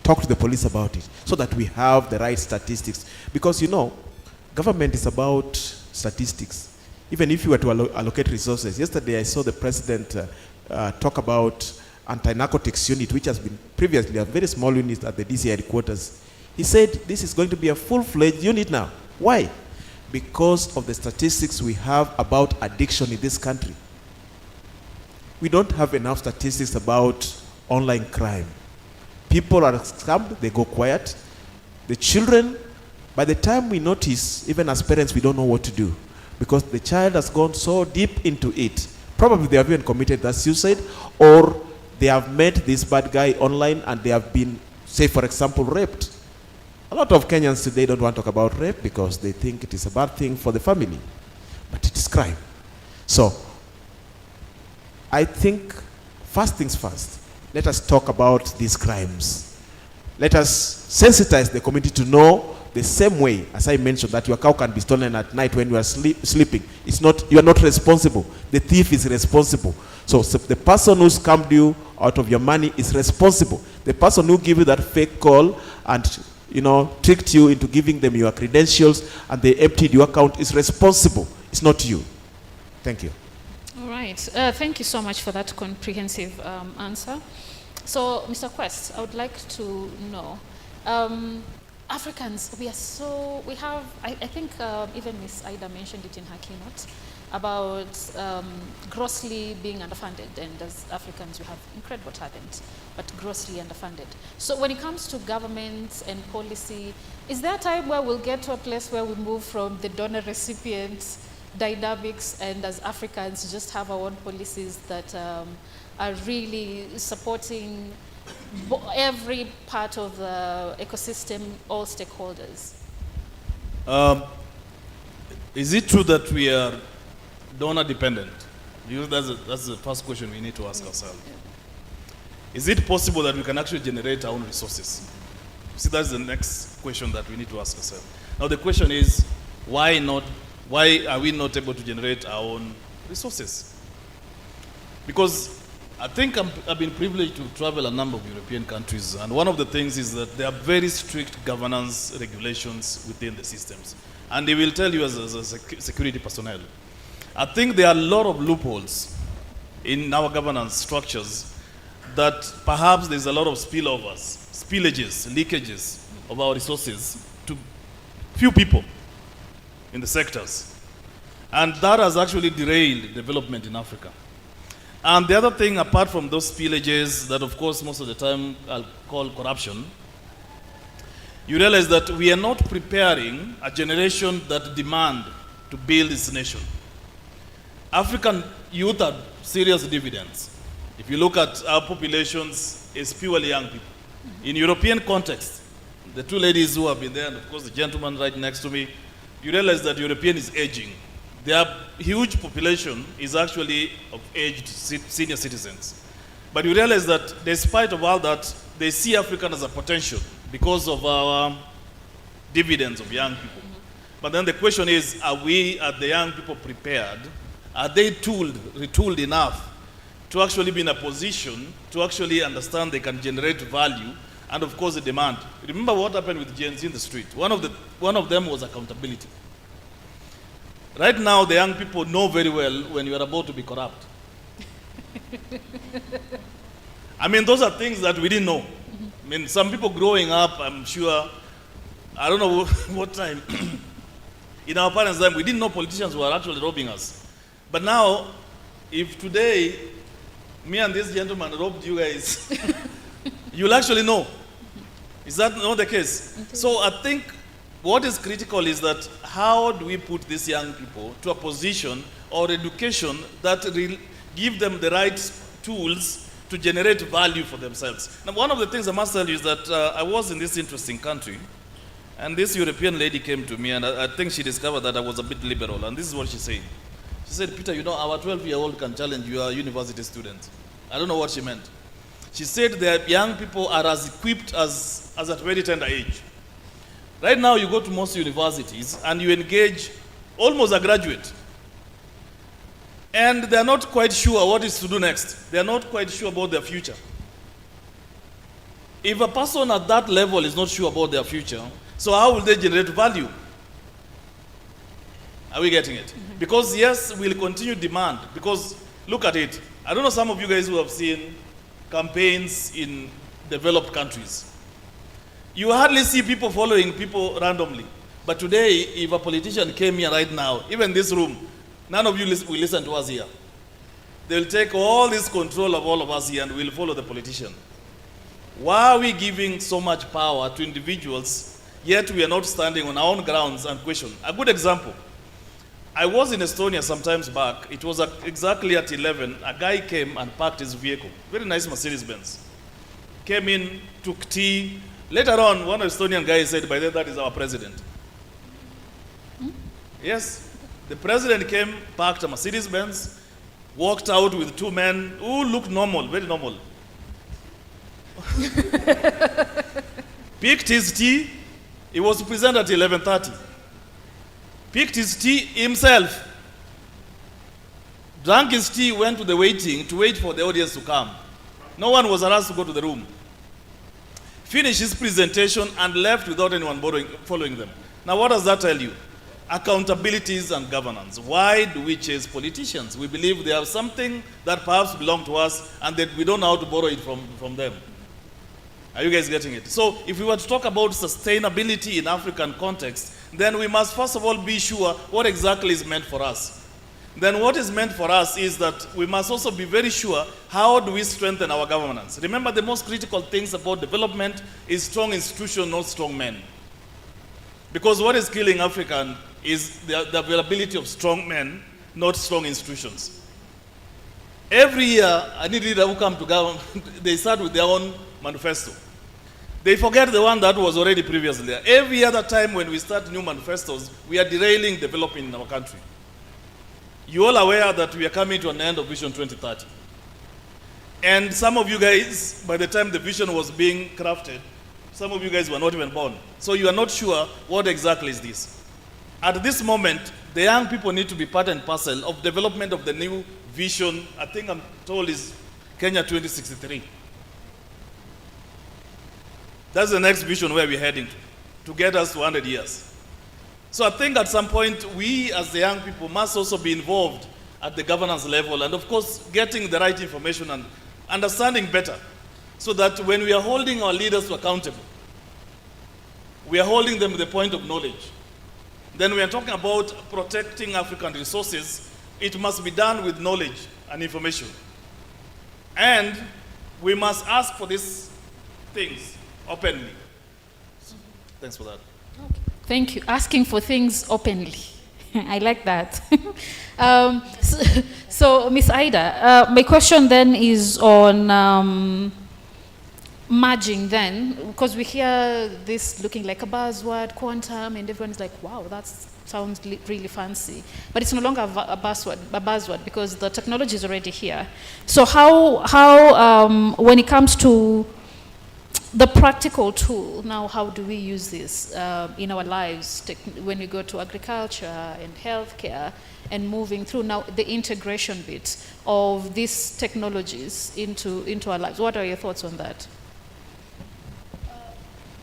Talk to the police about it so that we have the right statistics. Because you know, government is about statistics. Even if you were to allocate resources. Yesterday I saw the president talk about anti-narcotics unit, which has been previously a very small unit at the DC headquarters. He said this is going to be a full-fledged unit now. Why? Because of the statistics we have about addiction in this country. We don't have enough statistics about online crime. People are scammed, they go quiet. The children, by the time we notice, even as parents, we don't know what to do because the child has gone so deep into it. Probably they have even committed that suicide, or they have met this bad guy online and they have been, say for example, raped. A lot of Kenyans today don't want to talk about rape because they think it is a bad thing for the family, but it is crime. So, I think, first things first, let us talk about these crimes. Let us sensitize the community to know the same way, as I mentioned, that your cow can be stolen at night when you are sleeping. It's not, you are not responsible. The thief is responsible. So the person who scammed you out of your money is responsible. The person who gave you that fake call and tricked you into giving them your credentials and they emptied your account is responsible. It's not you. Thank you. All right. Thank you so much for that comprehensive answer. So, Mr. Quest, I would like to know, Africans, we have, I think even Ms. Ida mentioned it in her keynote, about grossly being underfunded, and as Africans we have incredible talent, but grossly underfunded. So when it comes to government and policy, is there a time where we'll get to a place where we move from the donor-recipient dynamics and as Africans just have our own policies that are really supporting every part of the ecosystem, all stakeholders? Is it true that we are donor dependent? Because that's the first question we need to ask ourselves. Is it possible that we can actually generate our own resources? See, that's the next question that we need to ask ourselves. Now the question is, why are we not able to generate our own resources? Because I think I've been privileged to travel a number of European countries, and one of the things is that there are very strict governance regulations within the systems. And they will tell you as a security personnel. I think there are a lot of loopholes in our governance structures that perhaps there's a lot of spillages, leakages of our resources to few people in the sectors. And that has actually derailed development in Africa. And the other thing, apart from those spillages that of course most of the time I'll call corruption, you realize that we are not preparing a generation that demand to build this nation. African youth are serious dividends. If you look at our populations, it's purely young people. In European context, the two ladies who have been there, and of course the gentleman right next to me, you realize that European is aging. Their huge population is actually of aged senior citizens. But you realize that despite of all that, they see Africa as a potential because of our dividends of young people. But then the question is, are the young people prepared? Are they retooled enough to actually be in a position to actually understand they can generate value and of course the demand? Remember what happened with Gen Z in the street. One of them was accountability. Right now, the young people know very well when you are about to be corrupt. I mean, those are things that we didn't know. I mean, some people growing up, I'm sure, I don't know what time, in our parents' time, we didn't know politicians were actually robbing us. But now, if today, me and this gentleman robbed you guys, you'll actually know. Is that not the case? So I think what is critical is that how do we put these young people to a position or education that will give them the right tools to generate value for themselves. Now, one of the things I must tell you is that I was in this interesting country, and this European lady came to me, and I think she discovered that I was a bit liberal, and this is what she said. She said, Peter, you know, our 12-year-old can challenge your university student. I don't know what she meant. She said that young people are as equipped as at a very tender age. Right now, you go to most universities and you engage almost a graduate. And they're not quite sure what is to do next. They're not quite sure about their future. If a person at that level is not sure about their future, so how will they generate value? Are we getting it? Mm-hmm. Because yes, we'll continue demand. Because look at it. I don't know some of you guys who have seen campaigns in developed countries. You hardly see people following people randomly. But today, if a politician came here right now, even this room, none of you will listen to us here. They'll take all this control of all of us here and we'll follow the politician. Why are we giving so much power to individuals, yet we are not standing on our own grounds and question? A good example. I was in Estonia some times back. It was exactly at 11. A guy came and parked his vehicle. Very nice Mercedes-Benz. Came in, took tea. Later on, one Estonian guy said, by the way, that is our president. Yes. The president came, parked a Mercedes-Benz, walked out with two men who looked normal, very normal. Picked his tea. He was presented at 11:30. Picked his tea himself. Drank his tea, went to the to wait for the audience to come. No one was asked to go to the room. Finished his presentation and left without anyone following them. Now what does that tell you? Accountabilities and governance. Why do we chase politicians? We believe they have something that perhaps belongs to us and that we don't know how to borrow it from them. Are you guys getting it? So if we were to talk about sustainability in African context, then we must first of all be sure what exactly is meant for us. Then what is meant for us is that we must also be very sure how do we strengthen our governance. Remember, the most critical things about development is strong institutions, not strong men. Because what is killing Africa is the availability of strong men, not strong institutions. Every year, any leader who come to government, they start with their own manifesto. They forget the one that was already previously there. Every other time when we start new manifestos, we are derailing development in our country. You're all aware that we are coming to an end of Vision 2030. And some of you guys, by the time the vision was being crafted, some of you guys were not even born. So you are not sure what exactly is this. At this moment, the young people need to be part and parcel of development of the new vision. I think I'm told is Kenya 2063. That's the next vision where we're heading to get us to 100 years. So I think at some point, we as the young people must also be involved at the governance level and of course, getting the right information and understanding better so that when we are holding our leaders accountable, we are holding them to the point of knowledge. Then we are talking about protecting African resources. It must be done with knowledge and information. And we must ask for these things openly. Thanks for that. Okay. Thank you. Asking for things openly. I like that. So Ms. Ida, my question then is on merging then, because we hear this looking like a buzzword, quantum, and everyone's like, wow, that sounds really fancy. But it's no longer a buzzword because the technology is already here. So how when it comes to the practical tool, now how do we use this in our lives when we go to agriculture and healthcare and moving through now the integration bit of these technologies into our lives? What are your thoughts on that?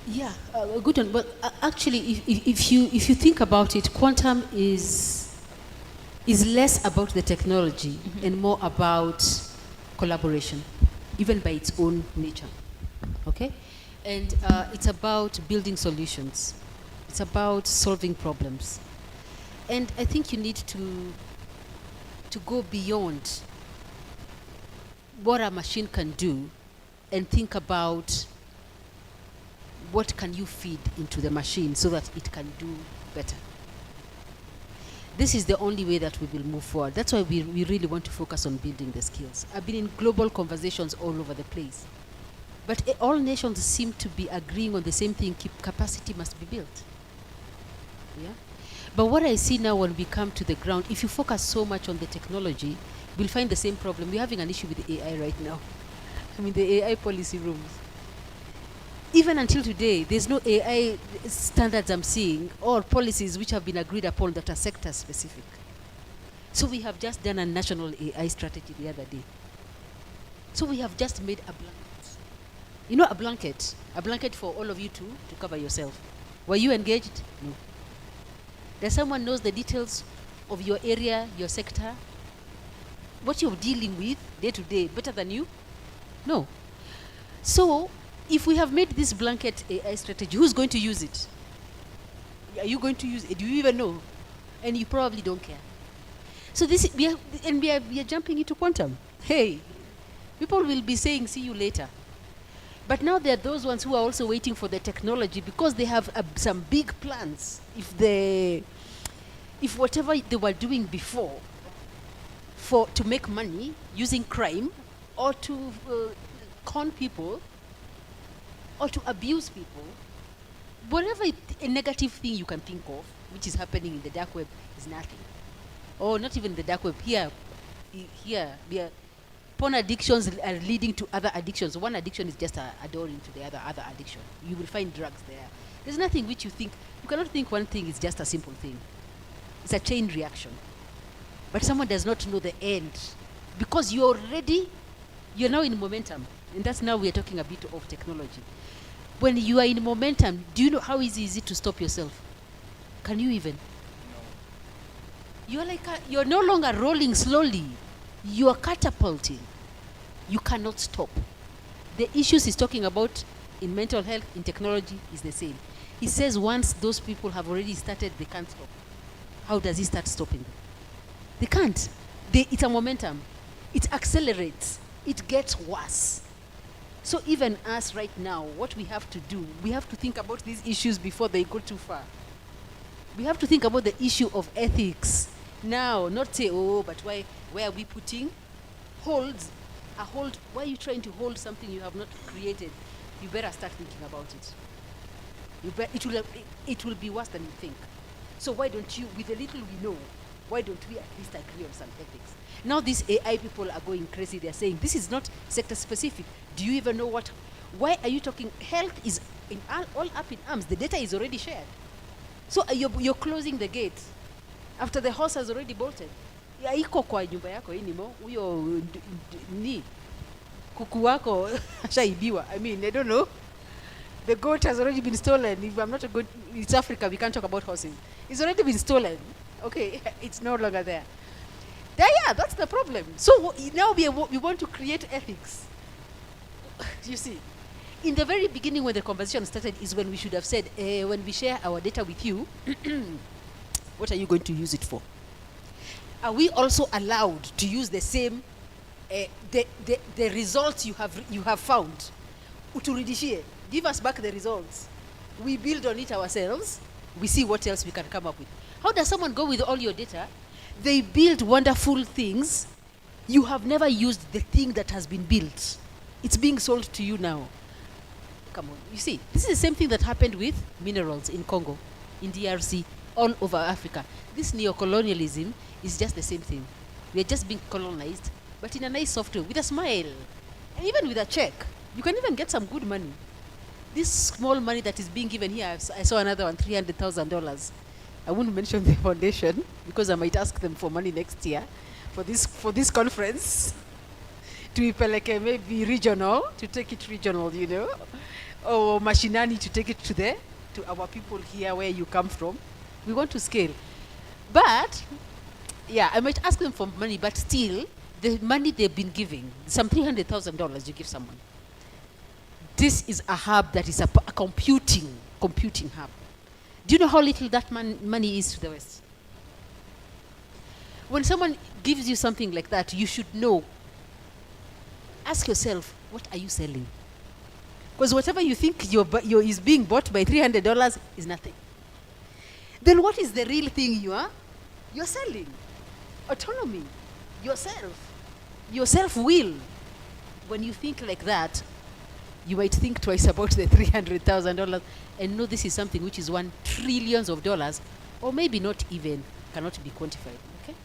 Yeah, good one. But actually, if you think about it, quantum is less about the technology and more about collaboration, even by its own nature. Okay, and it's about building solutions. It's about solving problems, and I think you need to go beyond what a machine can do, and think about what can you feed into the machine so that it can do better. This is the only way that we will move forward. That's why we really want to focus on building the skills. I've been in global conversations all over the place. But all nations seem to be agreeing on the same thing, capacity must be built. Yeah? But what I see now when we come to the ground, if you focus so much on the technology, we'll find the same problem. We're having an issue with the AI right now. I mean, the AI policy rooms. Even until today, there's no AI standards I'm seeing or policies which have been agreed upon that are sector specific. So we have just done a national AI strategy the other day. So we have just made a blanket. You know, a blanket for all of you to cover yourself. Were you engaged? No. Does someone knows the details of your area, your sector, what you're dealing with day to day better than you? No. So if we have made this blanket AI strategy, who's going to use it? Are you going to use it? Do you even know? And you probably don't care. So this we are jumping into quantum. Hey, people will be saying see you later. But now there are those ones who are also waiting for the technology because they have some big plans. If whatever they were doing before to make money using crime or to con people or to abuse people, whatever a negative thing you can think of which is happening in the dark web is nothing. Or not even the dark web. Here, porn addictions are leading to other addictions. One addiction is just a door into the other addiction. You will find drugs there. There's nothing which you cannot think one thing is just a simple thing. It's a chain reaction. But someone does not know the end. Because you're now in momentum. And that's now we're talking a bit of technology. When you are in momentum, do you know how easy is it to stop yourself? Can you even? No. You're no longer rolling slowly. You are catapulting. You cannot stop. The issues he's talking about in mental health, in technology, is the same. He says once those people have already started, they can't stop. How does he start stopping them? They can't. It's a momentum. It accelerates. It gets worse. So even us right now, what we have to do, we have to think about these issues before they go too far. We have to think about the issue of ethics now, not say, oh, but why are we putting holds? Why are you trying to hold something you have not created? You better start thinking about it. It will be worse than you think. So why don't you, with the little we know, why don't we at least agree on some ethics? Now these AI people are going crazy. They're saying, this is not sector specific. Do you even know why are you talking? Health is all up in arms. The data is already shared. So you're closing the gate after the horse has already bolted. Iko kwa nyumba yako inimo, huyo ni kuku wako shaibiwa. I mean, I don't know. The goat has already been stolen. If I'm not a goat, it's Africa, we can't talk about horses. It's already been stolen. Okay, it's no longer there. Yeah, that's the problem. So now we want to create ethics. You see, in the very beginning when the conversation started is when we should have said, when we share our data with you, what are you going to use it for? Are we also allowed to use the same, the results you have found? Uturudishie, give us back the results. We build on it ourselves. We see what else we can come up with. How does someone go with all your data? They build wonderful things. You have never used the thing that has been built. It's being sold to you now. Come on, you see, this is the same thing that happened with minerals in Congo, in DRC, all over Africa. This neocolonialism is just the same thing. We are just being colonized, but in a nice soft way, with a smile, and even with a check. You can even get some good money. This small money that is being given here, I saw another one, $300,000. I won't mention the foundation because I might ask them for money next year for this conference. To Ipeleke, maybe regional, to take it regional, you know, or Mashinani to take it to our people here where you come from. We want to scale. But, yeah, I might ask them for money, but still, the money they've been giving, some $300,000 you give someone. This is a hub that is a computing hub. Do you know how little that money is to the West? When someone gives you something like that, you should know. Ask yourself, what are you selling? Because whatever you think is being bought by $300 is nothing. Then what is the real thing you're selling? Autonomy, yourself, your self-will. When you think like that, you might think twice about the $300,000 and know this is something which is $1 trillion or maybe not even, cannot be quantified. Okay,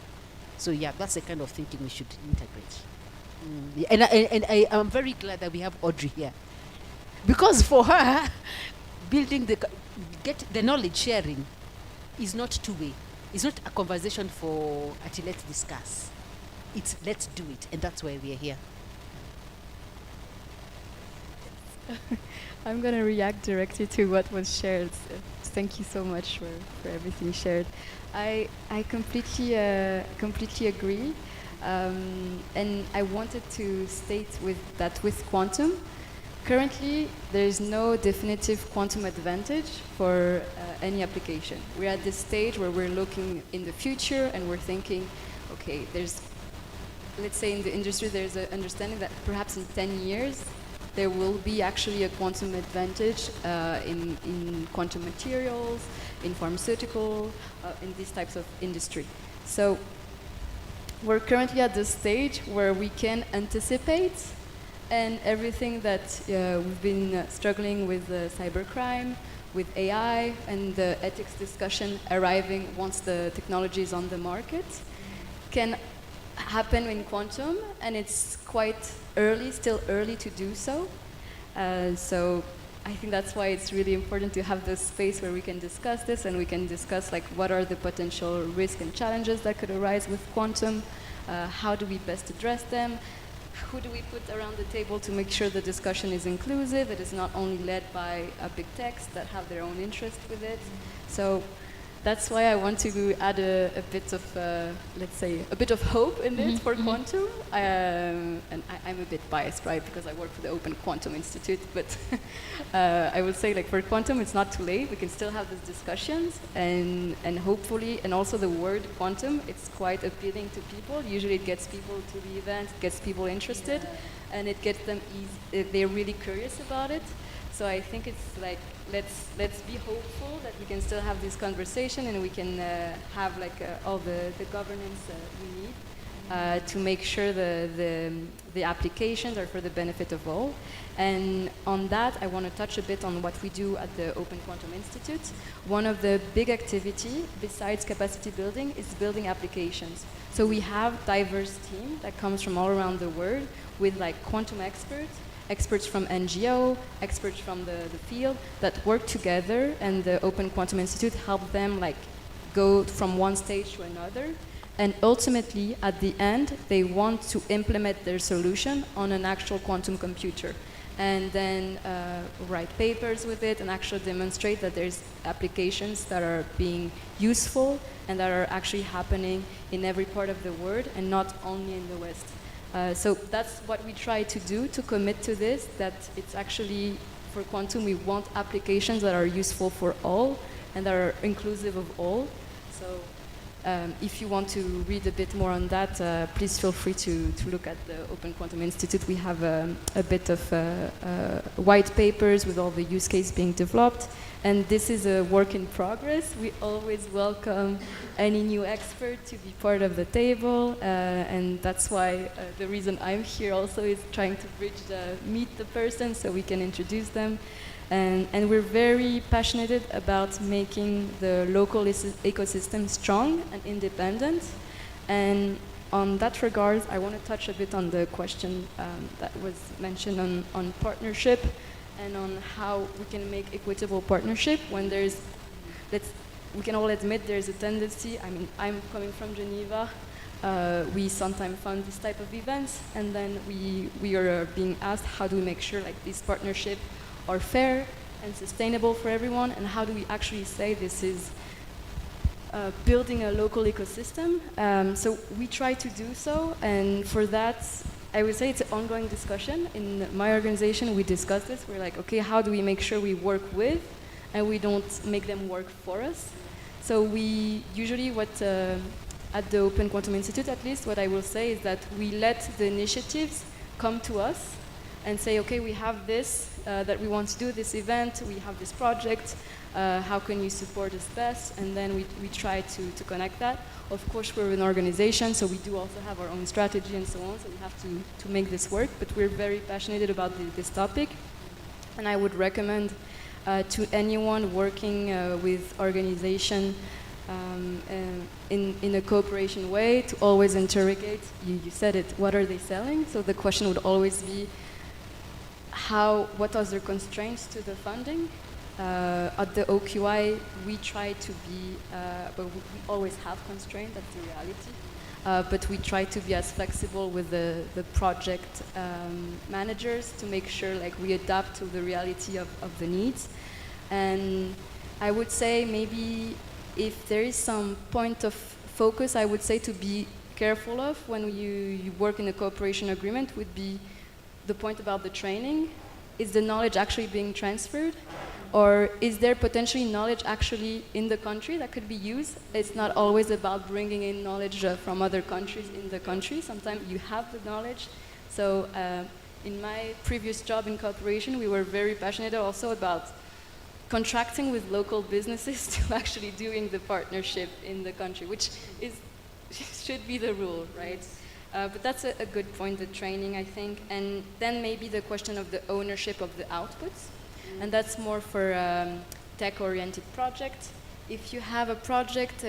so yeah, that's the kind of thinking we should integrate. Yeah, and I am very glad that we have Audrey here, because for her, building get the knowledge sharing is not two-way. It's not a conversation for let's discuss. It's let's do it, and that's why we are here. I'm going to react directly to what was shared. Thank you so much for everything shared. I completely agree. And I wanted to state with quantum, currently there is no definitive quantum advantage for any application. We're at this stage where we're looking in the future and we're thinking, okay, let's say in the industry there's an understanding that perhaps in 10 years there will be actually a quantum advantage in quantum materials, in pharmaceutical, in these types of industry. So we're currently at the stage where we can anticipate, and everything that we've been struggling with cybercrime, with AI, and the ethics discussion arriving once the technology is on the market can happen in quantum, and it's quite early, still early to do so. So I think that's why it's really important to have this space where we can discuss this, and we can discuss like what are the potential risks and challenges that could arise with quantum, how do we best address them, who do we put around the table to make sure the discussion is inclusive, it is not only led by a big techs that have their own interest with it. So that's why I want to add a bit of, let's say, a bit of hope in it for quantum. And I'm a bit biased, right, because I work for the Open Quantum Institute. But I would say, like, for quantum, it's not too late. We can still have these discussions, and hopefully, and also the word quantum, it's quite appealing to people. Usually, it gets people to the event, gets people interested, and it gets them they're really curious about it. So I think it's like, let's be hopeful that we can still have this conversation, and we can have like all the governance we need to make sure the applications are for the benefit of all. And on that, I want to touch a bit on what we do at the Open Quantum Institute. One of the big activity, besides capacity building, is building applications. So we have diverse team that comes from all around the world with like quantum experts from NGO, experts from the field that work together, and the Open Quantum Institute help them like go from one stage to another. And ultimately, at the end, they want to implement their solution on an actual quantum computer, and then write papers with it and actually demonstrate that there's applications that are being useful and that are actually happening in every part of the world and not only in the West. So that's what we try to do, to commit to this, that it's actually, for quantum, we want applications that are useful for all and that are inclusive of all. So if you want to read a bit more on that, please feel free to look at the Open Quantum Institute. We have a bit of white papers with all the use case being developed. And this is a work in progress. We always welcome any new expert to be part of the table. And that's why the reason I'm here also is trying to meet the person so we can introduce them. And we're very passionate about making the local ecosystem strong and independent. And on that regard, I want to touch a bit on the question that was mentioned on partnership and on how we can make equitable partnership when there's, we can all admit there's a tendency. I mean, I'm coming from Geneva. We sometimes fund this type of events, and then we are being asked, how do we make sure like these partnerships are fair and sustainable for everyone, and how do we actually say this is building a local ecosystem? So we try to do so, and for that, I would say it's an ongoing discussion. In my organization, we discuss this. We're like, okay, how do we make sure we work with, and we don't make them work for us? So we usually, at the Open Quantum Institute at least, what I will say is that we let the initiatives come to us and say, okay, we have this, that we want to do this event, we have this project, how can you support us best? And then we try to connect that. Of course, we're an organization, so we do also have our own strategy and so on, so we have to make this work, but we're very passionate about this topic. And I would recommend to anyone working with organization in a cooperation way to always interrogate. You said it. What are they selling? So the question would always be, what are their constraints to the funding? At the OQI, we try to be, but we always have constraints. That's the reality. But we try to be as flexible with the project managers to make sure like we adapt to the reality of the needs. And I would say maybe if there is some point of focus, I would say to be careful of when you work in a cooperation agreement would be the point about the training. Is the knowledge actually being transferred? Or is there potentially knowledge actually in the country that could be used? It's not always about bringing in knowledge from other countries in the country. Sometimes you have the knowledge. So in my previous job in cooperation, we were very passionate also about contracting with local businesses to actually doing the partnership in the country, which should be the rule, right? But that's a good point, the training, I think. And then maybe the question of the ownership of the outputs. And that's more for tech-oriented projects. If you have a project,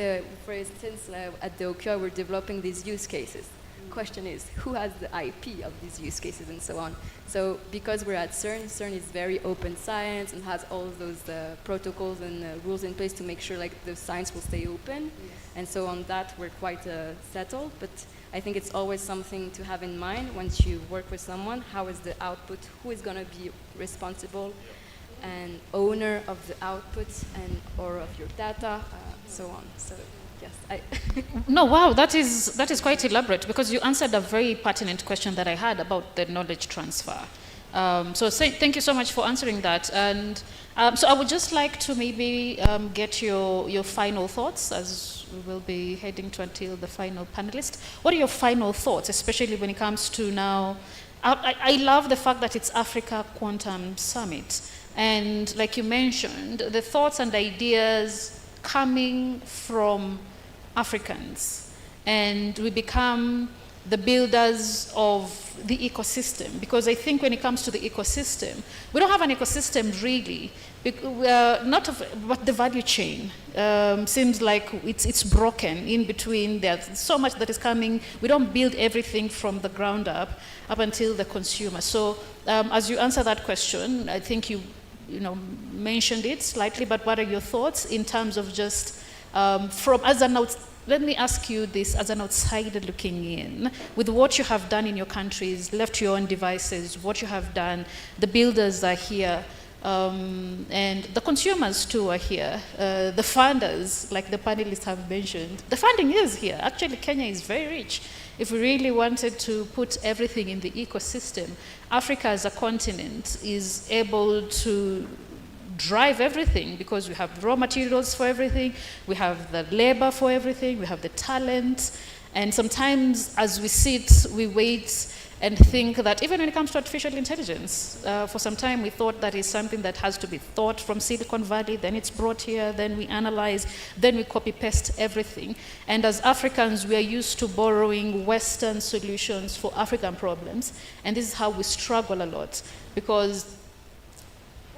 for instance, at the OQI, we're developing these use cases. Question is, who has the IP of these use cases and so on? So because we're at CERN is very open science and has all of those protocols and rules in place to make sure like the science will stay open. Yes. And so on that, we're quite settled. But I think it's always something to have in mind once you work with someone. How is the output? Who is going to be responsible and owner of the outputs and or of your data, so on. So yes, No, wow, that is quite elaborate because you answered a very pertinent question that I had about the knowledge transfer. Thank you so much for answering that. And so I would just like to maybe get your final thoughts as we will be heading to until the final panelist. What are your final thoughts, especially when it comes to now? I love the fact that it's Africa Quantum Summit. And like you mentioned, the thoughts and ideas coming from Africans. And we become the builders of the ecosystem. Because I think when it comes to the ecosystem, we don't have an ecosystem really. But the value chain seems like it's broken in between. There's so much that is coming. We don't build everything from the ground up until the consumer. So as you answer that question, I think you mentioned it slightly, but what are your thoughts in terms of just let me ask you this as an outsider looking in, with what you have done in your countries, left your own devices, what you have done, the builders are here, and the consumers too are here, the funders, like the panelists have mentioned, the funding is here. Actually, Kenya is very rich. If we really wanted to put everything in the ecosystem, Africa as a continent is able to drive everything because we have raw materials for everything, we have the labor for everything, we have the talent, and sometimes as we sit, we wait and think that even when it comes to artificial intelligence, for some time we thought that is something that has to be thought from Silicon Valley, then it's brought here, then we analyze, then we copy-paste everything. And as Africans, we are used to borrowing Western solutions for African problems, and this is how we struggle a lot, because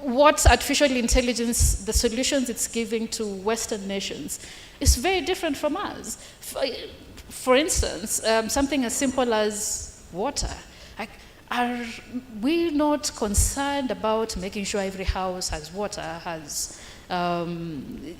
what artificial intelligence, the solutions it's giving to Western nations, is very different from us. For instance, something as simple as water. Are we not concerned about making sure every house has water, has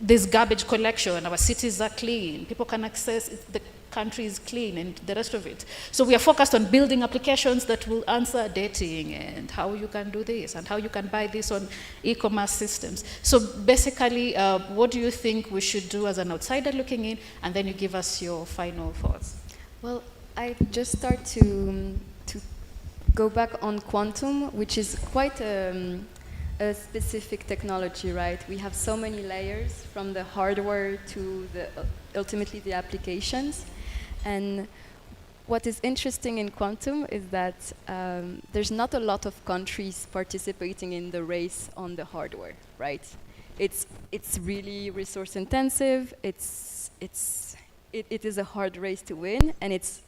this garbage collection, our cities are clean, people can access it, the country is clean, and the rest of it. So we are focused on building applications that will answer dating and how you can do this and how you can buy this on e-commerce systems. So basically, what do you think we should do as an outsider looking in? And then you give us your final thoughts. Well, I just start to go back on quantum, which is quite a specific technology, right? We have so many layers from the hardware to ultimately the applications. And what is interesting in quantum is that there's not a lot of countries participating in the race on the hardware, right? It's really resource intensive. It is a hard race to win, and it's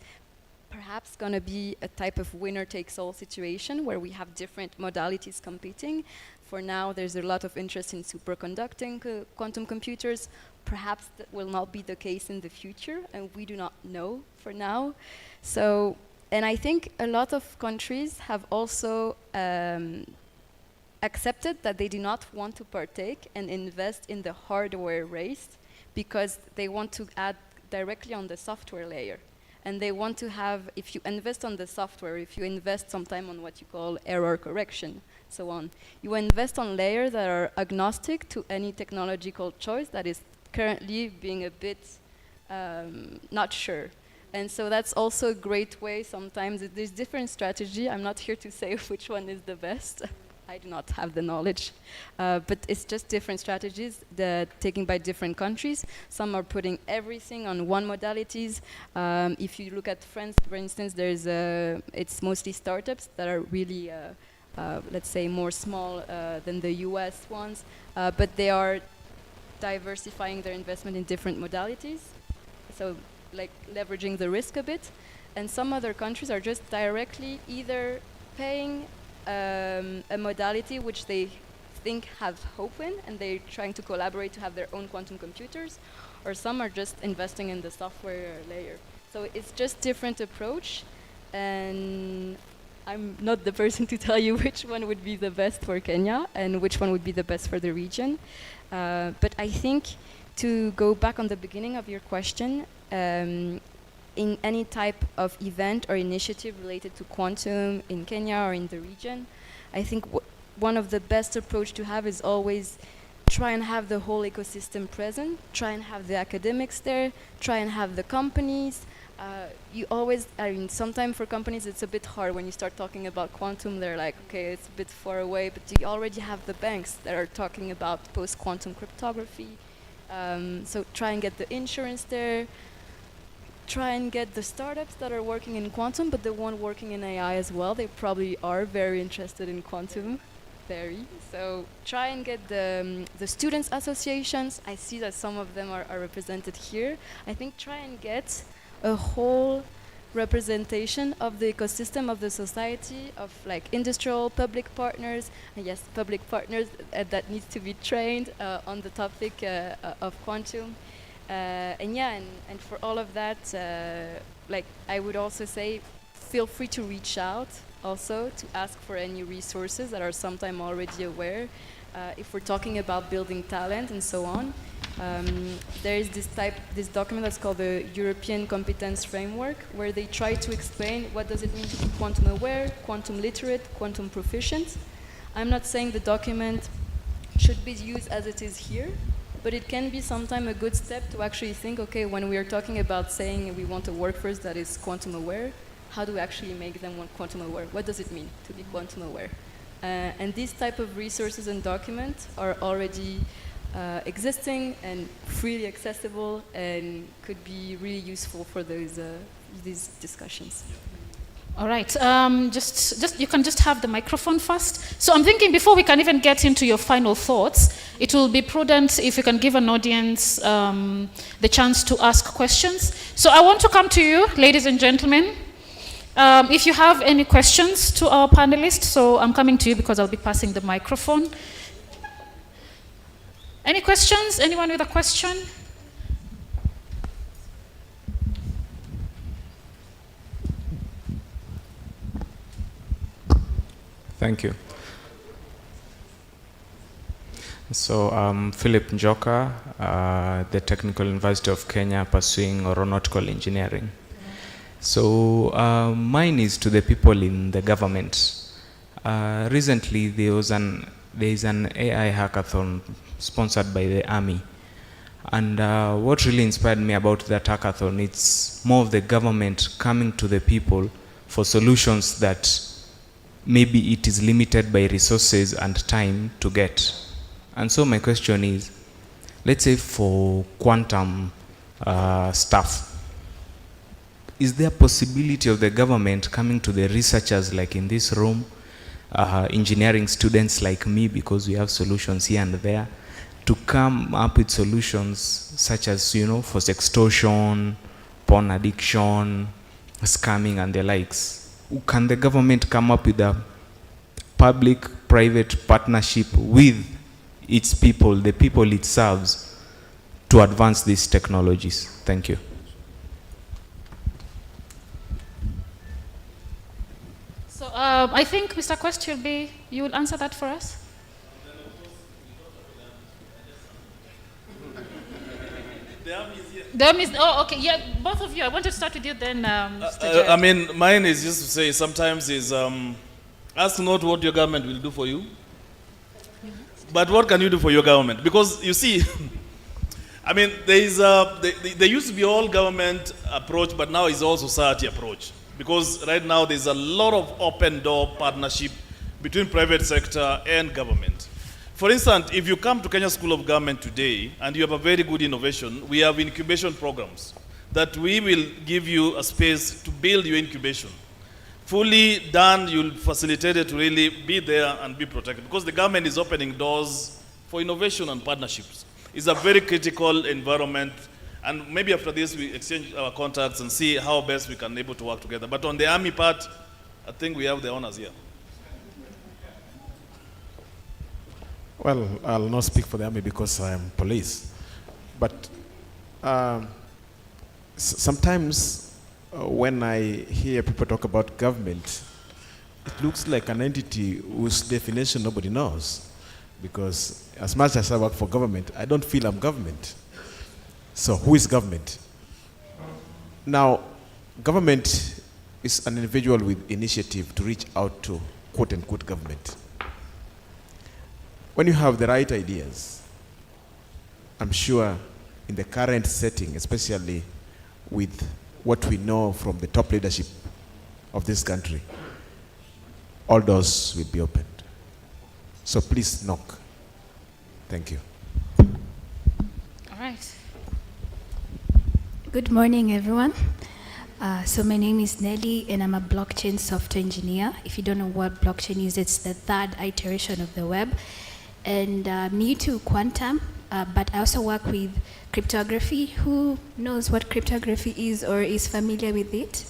perhaps going to be a type of winner-takes-all situation where we have different modalities competing. For now, there's a lot of interest in superconducting quantum computers. perhaps that will not be the case in the future, and we do not know for now. So, and I think a lot of countries have also accepted that they do not want to partake and invest in the hardware race because they want to add directly on the software layer. And they want to have, if you invest on the software, if you invest sometime on what you call error correction, so on, you invest on layers that are agnostic to any technological choice that is currently being a bit not sure. And so that's also a great way sometimes. There's different strategy. I'm not here to say which one is the best. I do not have the knowledge. But it's just different strategies that taken by different countries. Some are putting everything on one modalities. If you look at France, for instance, it's mostly startups that are really, let's say, more small than the US ones. But they are diversifying their investment in different modalities. So like leveraging the risk a bit. And some other countries are just directly either paying a modality which they think have hope in, and they're trying to collaborate to have their own quantum computers, or some are just investing in the software layer. So it's just different approach, and I'm not the person to tell you which one would be the best for Kenya and which one would be the best for the region. But I think to go back on the beginning of your question, in any type of event or initiative related to quantum in Kenya or in the region, I think one of the best approach to have is always try and have the whole ecosystem present, try and have the academics there, try and have the companies. You always, I mean, sometimes for companies it's a bit hard when you start talking about quantum, they're like, okay, it's a bit far away, but you already have the banks that are talking about post-quantum cryptography. So try and get the insurance there, try and get the startups that are working in quantum, but the one working in AI as well, they probably are very interested in quantum, very. So try and get the students associations. I see that some of them are represented here. I think try and get a whole representation of the ecosystem of the society, of like industrial public partners, and yes, public partners that needs to be trained on the topic of quantum. And yeah, and for all of that, like I would also say, feel free to reach out also to ask for any resources that are sometime already aware. If we're talking about building talent and so on, there is this document that's called the European Competence Framework, where they try to explain what does it mean to be quantum aware, quantum literate, quantum proficient. I'm not saying the document should be used as it is here, but it can be sometime a good step to actually think, okay, when we are talking about saying we want a workforce that is quantum aware, how do we actually make them quantum aware? What does it mean to be quantum aware? And these type of resources and documents are already existing and freely accessible and could be really useful for these discussions. All right, just you can just have the microphone first. So I'm thinking before we can even get into your final thoughts, it will be prudent if you can give an audience the chance to ask questions. So I want to come to you, ladies and gentlemen. If you have any questions to our panelists, so I'm coming to you because I'll be passing the microphone. Any questions? Anyone with a question? Thank you. So I'm Philip Njoka, the Technical University of Kenya, pursuing aeronautical engineering. So mine is to the people in the government. Recently there is an AI hackathon sponsored by the Army. And what really inspired me about that hackathon, it's more of the government coming to the people for solutions that maybe it is limited by resources and time to get. And so my question is, let's say for quantum stuff, is there a possibility of the government coming to the researchers like in this room, engineering students like me, because we have solutions here and there, to come up with solutions such as, you know, for sextortion, porn addiction, scamming and the likes? Can the government come up with a public-private partnership with its people, the people it serves, to advance these technologies. Thank you. So I think, Mr. Quest, you will answer that for us? Oh, okay, yeah, both of you. I want to start with you then, Mr. Judge. I mean, mine is just to say sometimes is ask not what your government will do for you, but what can you do for your government? Because you see, I mean, there used to be all government approach, but now it's all society approach. Because right now there's a lot of open door partnership between private sector and government. For instance, if you come to Kenya School of Government today and you have a very good innovation, we have incubation programs that we will give you a space to build your incubation. Fully done, you'll facilitate it to really be there and be protected, because the government is opening doors for innovation and partnerships. It's a very critical environment, and maybe after this we exchange our contacts and see how best we can able to work together. But on the army part, I think we have the honors here. Well, I'll not speak for the army because I am police. But sometimes when I hear people talk about government, it looks like an entity whose definition nobody knows. Because as much as I work for government, I don't feel I'm government. So who is government? Now, government is an individual with initiative to reach out to quote-unquote government. When you have the right ideas, I'm sure in the current setting, especially with what we know from the top leadership of this country, all doors will be opened. So please knock. Thank you. All right. Good morning, everyone. So my name is Nelly, and I'm a blockchain software engineer. If you don't know what blockchain is, it's the third iteration of the web. And I'm new to quantum, but I also work with cryptography. Who knows what cryptography is or is familiar with it?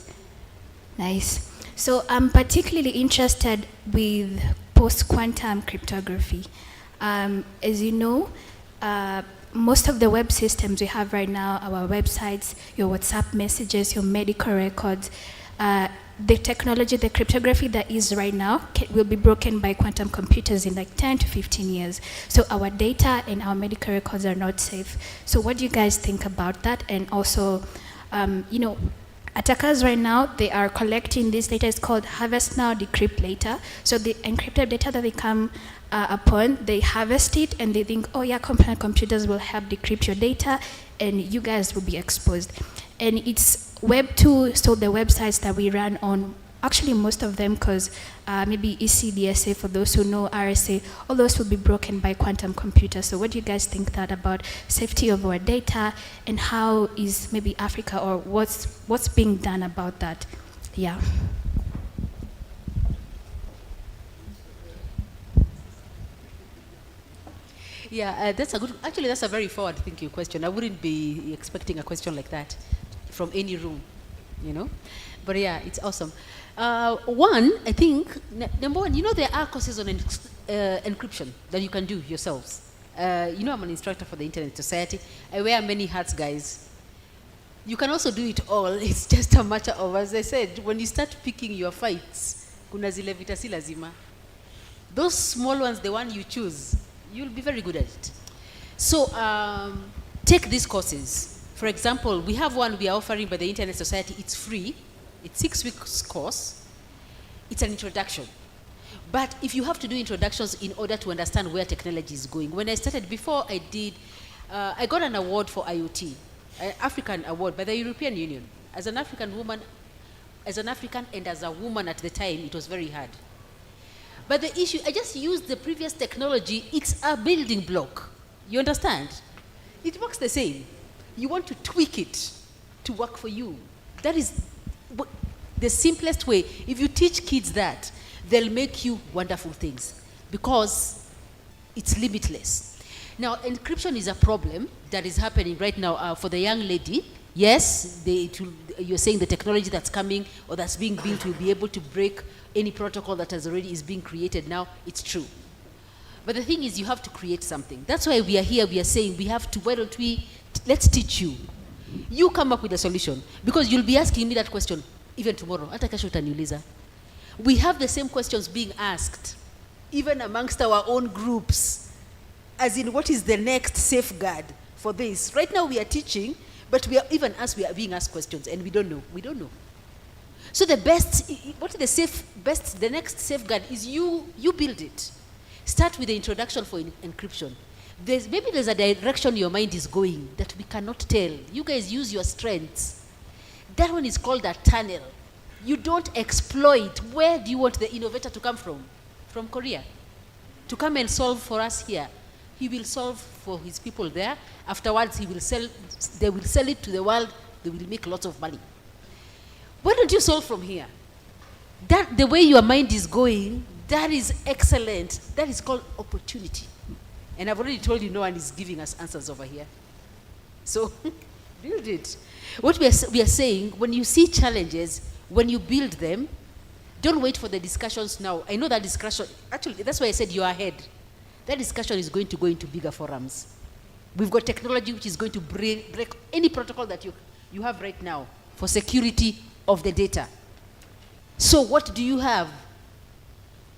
Nice. So I'm particularly interested with post-quantum cryptography. As you know, most of the web systems we have right now, our websites, your WhatsApp messages, your medical records, the technology, the cryptography that is right now will be broken by quantum computers in like 10 to 15 years. So our data and our medical records are not safe. So what do you guys think about that? And also, you know, attackers right now, they are collecting this data. It's called harvest now, decrypt later. So the encrypted data that they come upon, they harvest it and they think, oh yeah, quantum computers will help decrypt your data and you guys will be exposed. And it's Web 2, so the websites that we run on, actually most of them, because maybe ECDSA, for those who know RSA, all those will be broken by quantum computers. So what do you guys think that about safety of our data, and how is maybe Africa, or what's being done about that? Yeah. Yeah, that's a very forward-thinking question. I wouldn't be expecting a question like that from any room, you know. But yeah, it's awesome. One, I think, number one, you know, there are courses on encryption that you can do yourselves. You know, I'm an instructor for the Internet Society. I wear many hats, guys. You can also do it all. It's just a matter of, as I said, when you start picking your fights, kuna zile vita si lazima. Those small ones, the one you choose, you'll be very good at it. So take these courses. For example, we have one we are offering by the Internet Society. It's free. It's 6 weeks course. It's an introduction. But if you have to do introductions in order to understand where technology is going. When I started, before I did, I got an award for IoT, an African award by the European Union. As an African woman, as an African and as a woman at the time, it was very hard. But the issue, I just used the previous technology. It's a building block. You understand? It works the same. You want to tweak it to work for you. That is the simplest way. If you teach kids that, they'll make you wonderful things because it's limitless. Now, encryption is a problem that is happening right now for the young lady. Yes, you're saying the technology that's coming or that's being built will be able to break any protocol that is being created now. It's true. But the thing is, you have to create something. That's why we are here. We are saying we have to, why don't we Let's teach you. You come up with a solution, because you'll be asking me that question even tomorrow. Hata kesho utaniuliza. We have the same questions being asked, even amongst our own groups, as in what is the next safeguard for this. Right now we are teaching, but we are being asked questions, and we don't know. We don't know. So the next safeguard is you build it. Start with the introduction for encryption. Maybe there's a direction your mind is going that we cannot tell. You guys use your strengths. That one is called a tunnel. You don't exploit. Where do you want the innovator to come from? From Korea. To come and solve for us here. He will solve for his people there. Afterwards, they will sell it to the world. They will make lots of money. Why don't you solve from here? That the way your mind is going, that is excellent. That is called opportunity. And I've already told you no one is giving us answers over here. So build it. What we are saying, when you see challenges, when you build them, don't wait for the discussions now. I know that discussion, actually, that's why I said you are ahead. That discussion is going to go into bigger forums. We've got technology which is going to break any protocol that you have right now for security of the data. So what do you have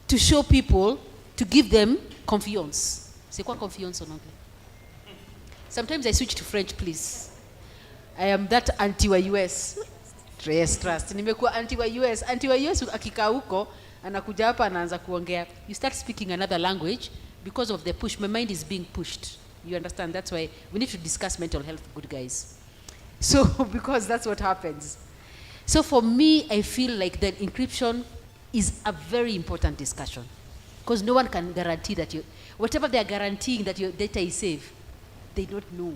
to show people, to give them confiance? C'est quoi confiance en anglais? Sometimes I switch to French, please. I am that anti-US. Trust. Nimekuwa anti-US. Anti-US akikaa huko, anakuja hapa anaanza kuongea. You start speaking another language because of the push. My mind is being pushed. You understand? That's why we need to discuss mental health, good guys. So, because that's what happens. So for me, I feel like that encryption is a very important discussion. Because no one can guarantee that whatever they are guaranteeing that your data is safe, they don't know.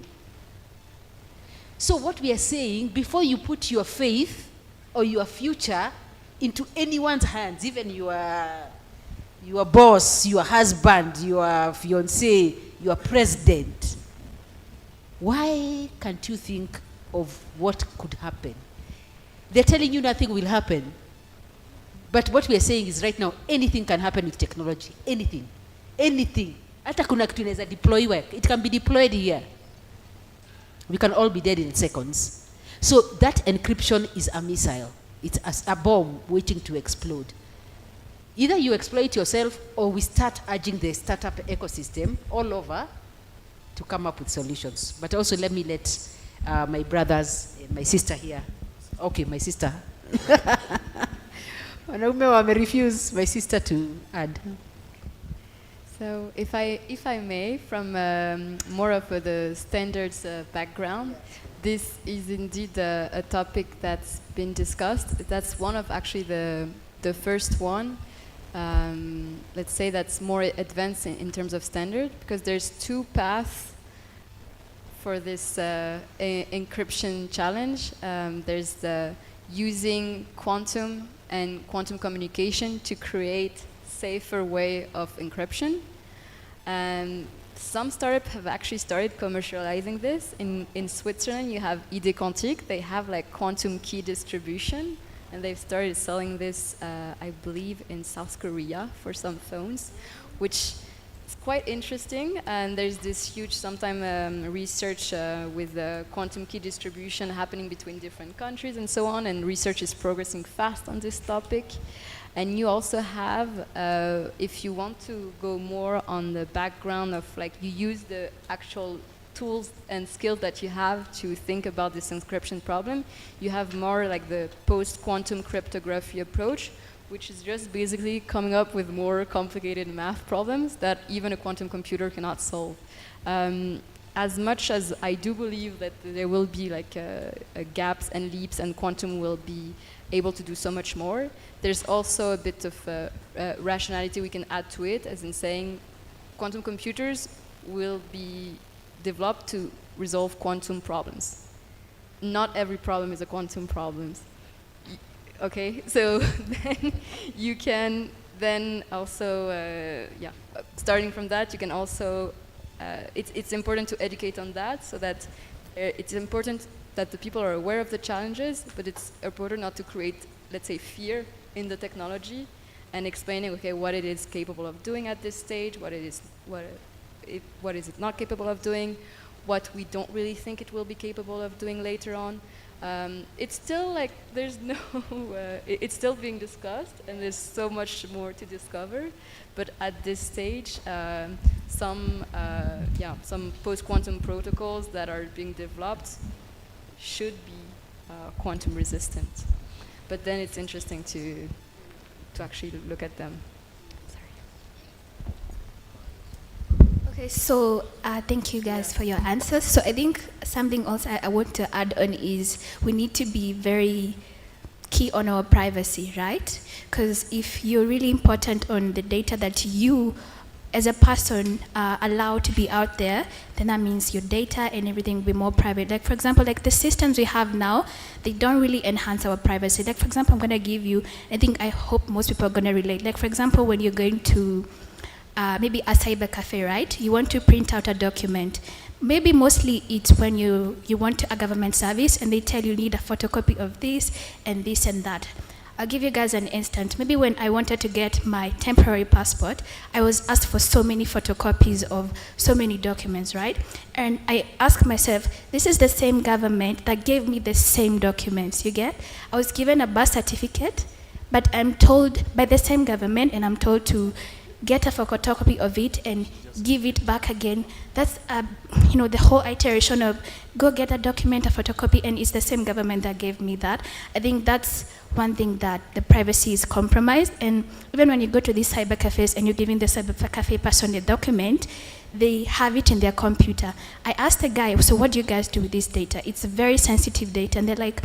So what we are saying, before you put your faith or your future into anyone's hands, even your boss, your husband, your fiancé, your president, why can't you think of what could happen? They're telling you nothing will happen. But what we are saying is right now, anything can happen with technology. Anything. Anything. Hata kuna kitu inaweza deploy. It can be deployed here. We can all be dead in seconds. So that encryption is a missile. It's a bomb waiting to explode. Either you exploit yourself, or we start urging the startup ecosystem all over to come up with solutions. But also let my brothers, my sister here. Okay, my sister. Wanaume wame refuse my sister to add. So if I may, from more of the standards background, this is indeed a topic that's been discussed. That's one of actually the first one. Let's say that's more advanced in terms of standard, because there's two paths for this encryption challenge. There's the using quantum and quantum communication to create safer way of encryption. And some startups have actually started commercializing this. In Switzerland, you have ID Quantique. They have like quantum key distribution, and they've started selling this, I believe, in South Korea for some phones, which is quite interesting. And there's this huge, sometime research with quantum key distribution happening between different countries and so on, and research is progressing fast on this topic. And you also have, if you want to go more on the background of like, you use the actual tools and skills that you have to think about this encryption problem, you have more like the post-quantum cryptography approach, which is just basically coming up with more complicated math problems that even a quantum computer cannot solve. As much as I do believe that there will be like gaps and leaps and quantum will be able to do so much more, there's also a bit of rationality we can add to it, as in saying quantum computers will be developed to resolve quantum problems. Not every problem is a quantum problem. Okay, so then you can then also, starting from that, you can also, it's important to educate on that, so that it's important that the people are aware of the challenges, but it's important not to create, let's say, fear in the technology, and explaining, okay, what it is capable of doing at this stage, what is it not capable of doing, what we don't really think it will be capable of doing later on. It's still like there's no, it's still being discussed, and there's so much more to discover. But at this stage, some post-quantum protocols that are being developed should be quantum resistant. But then it's interesting to actually look at them. Okay, so thank you guys for your answers. So I think something else I want to add on is we need to be very key on our privacy, right? Because if you're really important on the data that you as a person allow to be out there, then that means your data and everything will be more private. Like for example, like the systems we have now, they don't really enhance our privacy. Like for example, I'm gonna give you, I hope most people are gonna relate. Like for example, when you're going to maybe a cyber cafe, right? You want to print out a document. Maybe mostly it's when you want a government service and they tell you need a photocopy of this and that. I'll give you guys an instance. Maybe when I wanted to get my temporary passport, I was asked for so many photocopies of so many documents, right? And I asked myself, this is the same government that gave me the same documents, you get? I was given a birth certificate, but I'm told by the same government, and I'm told to get a photocopy of it and give it back again. That's the whole iteration of go get a document, a photocopy, and it's the same government that gave me that. I think that's one thing that the privacy is compromised. And even when you go to these cyber cafes and you're giving the cyber cafe person the document, they have it in their computer. I asked the guy, so what do you guys do with this data? It's very sensitive data. And they're like,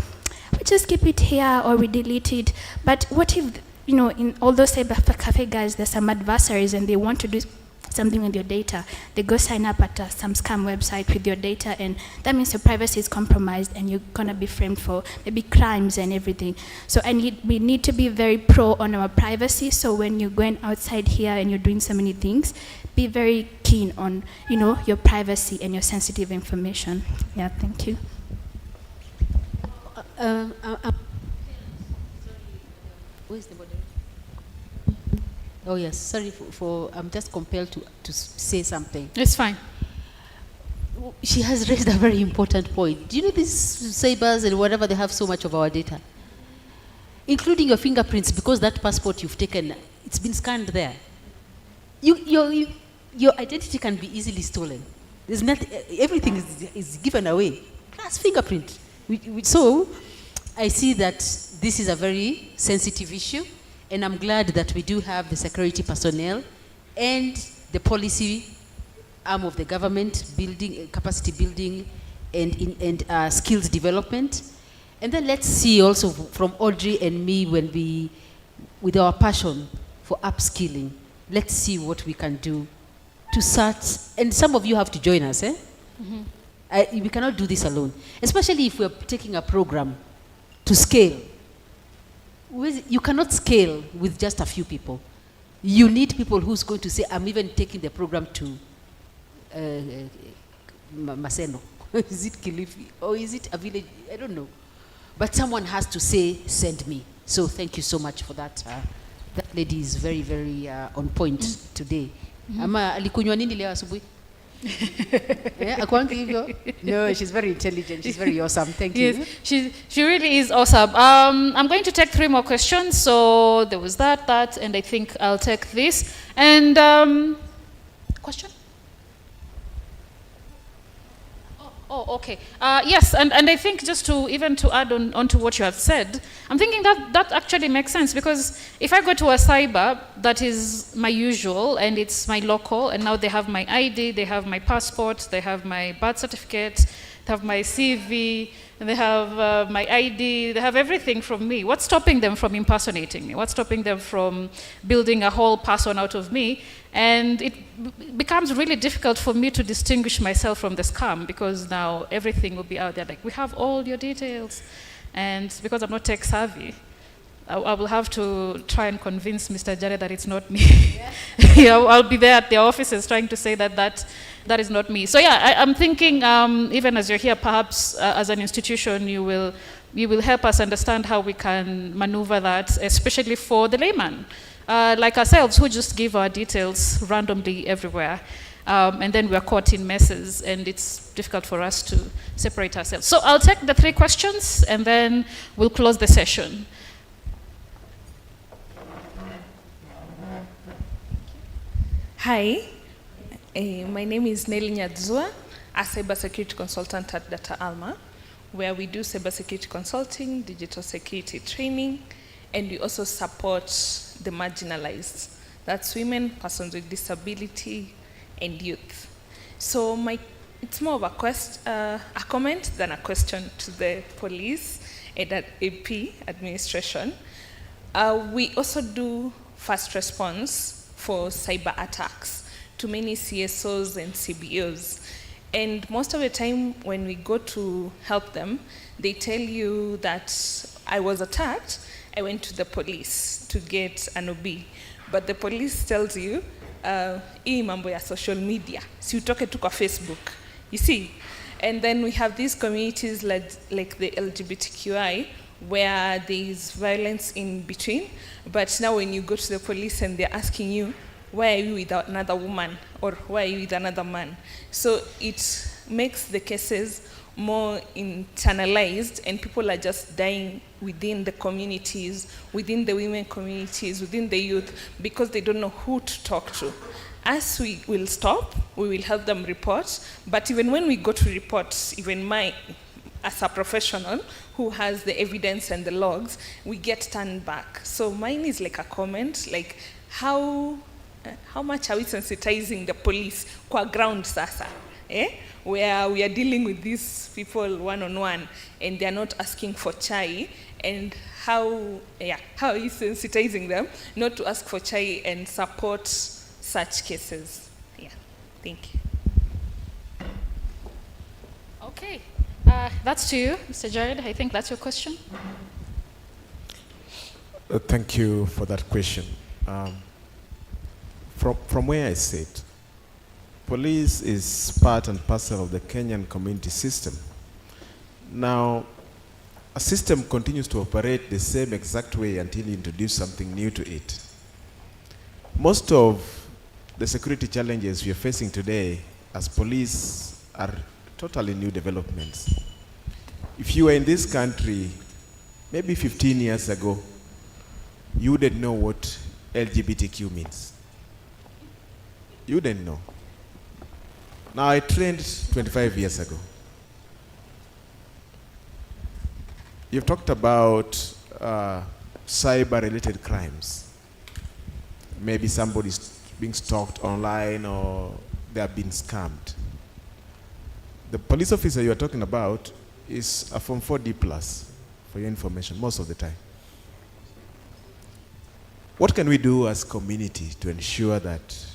we just keep it here or we delete it. But what if, in all those cyber cafe guys, there's some adversaries and they want to do something with your data. They go sign up at some scam website with your data, and that means your privacy is compromised and you're gonna be framed for maybe crimes and everything. So we need to be very pro on our privacy. So when you're going outside here and you're doing so many things, be very keen on, your privacy and your sensitive information. Yeah, thank you. Where's the body? Oh yes, sorry for I'm just compelled to say something. It's fine. She has raised a very important point. Do you know these sabers and whatever, they have so much of our data, including your fingerprints, because that passport you've taken, it's been scanned there. Your identity can be easily stolen. There's nothing. Everything is given away, plus fingerprint. So I see that this is a very sensitive issue. And I'm glad that we do have the security personnel and the policy arm of the government building, capacity building, and skills development. And then let's see also from Audrey and me, with our passion for upskilling, let's see what we can do to start. And some of you have to join us, eh? Mm-hmm. We cannot do this alone, especially if we're taking a program to scale. You cannot scale with just a few people. You need people who's going to say, I'm even taking the program to Maseno. Is it Kilifi? Or is it a village? I don't know. But someone has to say, send me. So thank you so much for that. That lady is very, very on point today. Ama alikunywa nini leo asubuhi? No, she's very intelligent. She's very awesome. Thank you. Yes, she really is awesome. I'm going to take 3 more questions. So there was that, and I think I'll take this. And question? Oh, okay. Yes, and I think just to add on to what you have said, I'm thinking that actually makes sense, because if I go to a cyber that is my usual and it's my local, and now they have my ID, they have my passport, they have my birth certificate, they have my CV, and they have my ID, they have everything from me. What's stopping them from impersonating me? What's stopping them from building a whole person out of me? And it becomes really difficult for me to distinguish myself from the scam, because now everything will be out there. Like, we have all your details. And because I'm not tech savvy, I will have to try and convince Mr. Jare that it's not me. Yeah. I'll be there at their offices trying to say that is not me. So yeah, I'm thinking even as you're here, perhaps as an institution, you will help us understand how we can maneuver that, especially for the layman. Like ourselves, who just give our details randomly everywhere. and then we're caught in messes, and it's difficult for us to separate ourselves. So I'll take the 3 questions, and then we'll close the session. Hi, my name is Nelly Nyadzua, a cybersecurity consultant at Data Alma, where we do cybersecurity consulting, digital security training, and we also support the marginalized. That's women, persons with disability, and youth. So it's more of a comment than a question to the police and at AP administration. We also do fast response for cyber attacks to many CSOs and CBOs. And most of the time when we go to help them, they tell you that I was attacked, I went to the police to get an OB. But the police tells you, hii mambo ya social media, si utoke tu kwa Facebook, you see? And then we have these communities like the LGBTQI, where there is violence in between, but now when you go to the police and they're asking you, why are you with another woman, or why are you with another man? So it makes the cases more internalized, and people are just dying within the communities, within the women communities, within the youth, because they don't know who to talk to. As we will stop, we will help them report, but even when we go to report, even as a professional who has the evidence and the logs, we get turned back. So mine is like a comment, like how much are we sensitizing the police kwa ground sasa, where we are dealing with these people one-on-one, and they're not asking for chai, and how are you sensitizing them not to ask for chai and support such cases? Yeah, thank you. Okay. That's to you, Mr. Jared. I think that's your question. Thank you for that question. From where I sit, police is part and parcel of the Kenyan community system. Now, a system continues to operate the same exact way until you introduce something new to it. Most of the security challenges we are facing today as police are totally new developments. If you were in this country maybe 15 years ago, you wouldn't know what LGBTQ means. You didn't know. Now I trained 25 years ago. You've talked about cyber-related crimes. Maybe somebody's being stalked online or they have been scammed. The police officer you are talking about is a Form 4D plus, for your information, most of the time. What can we do as community to ensure that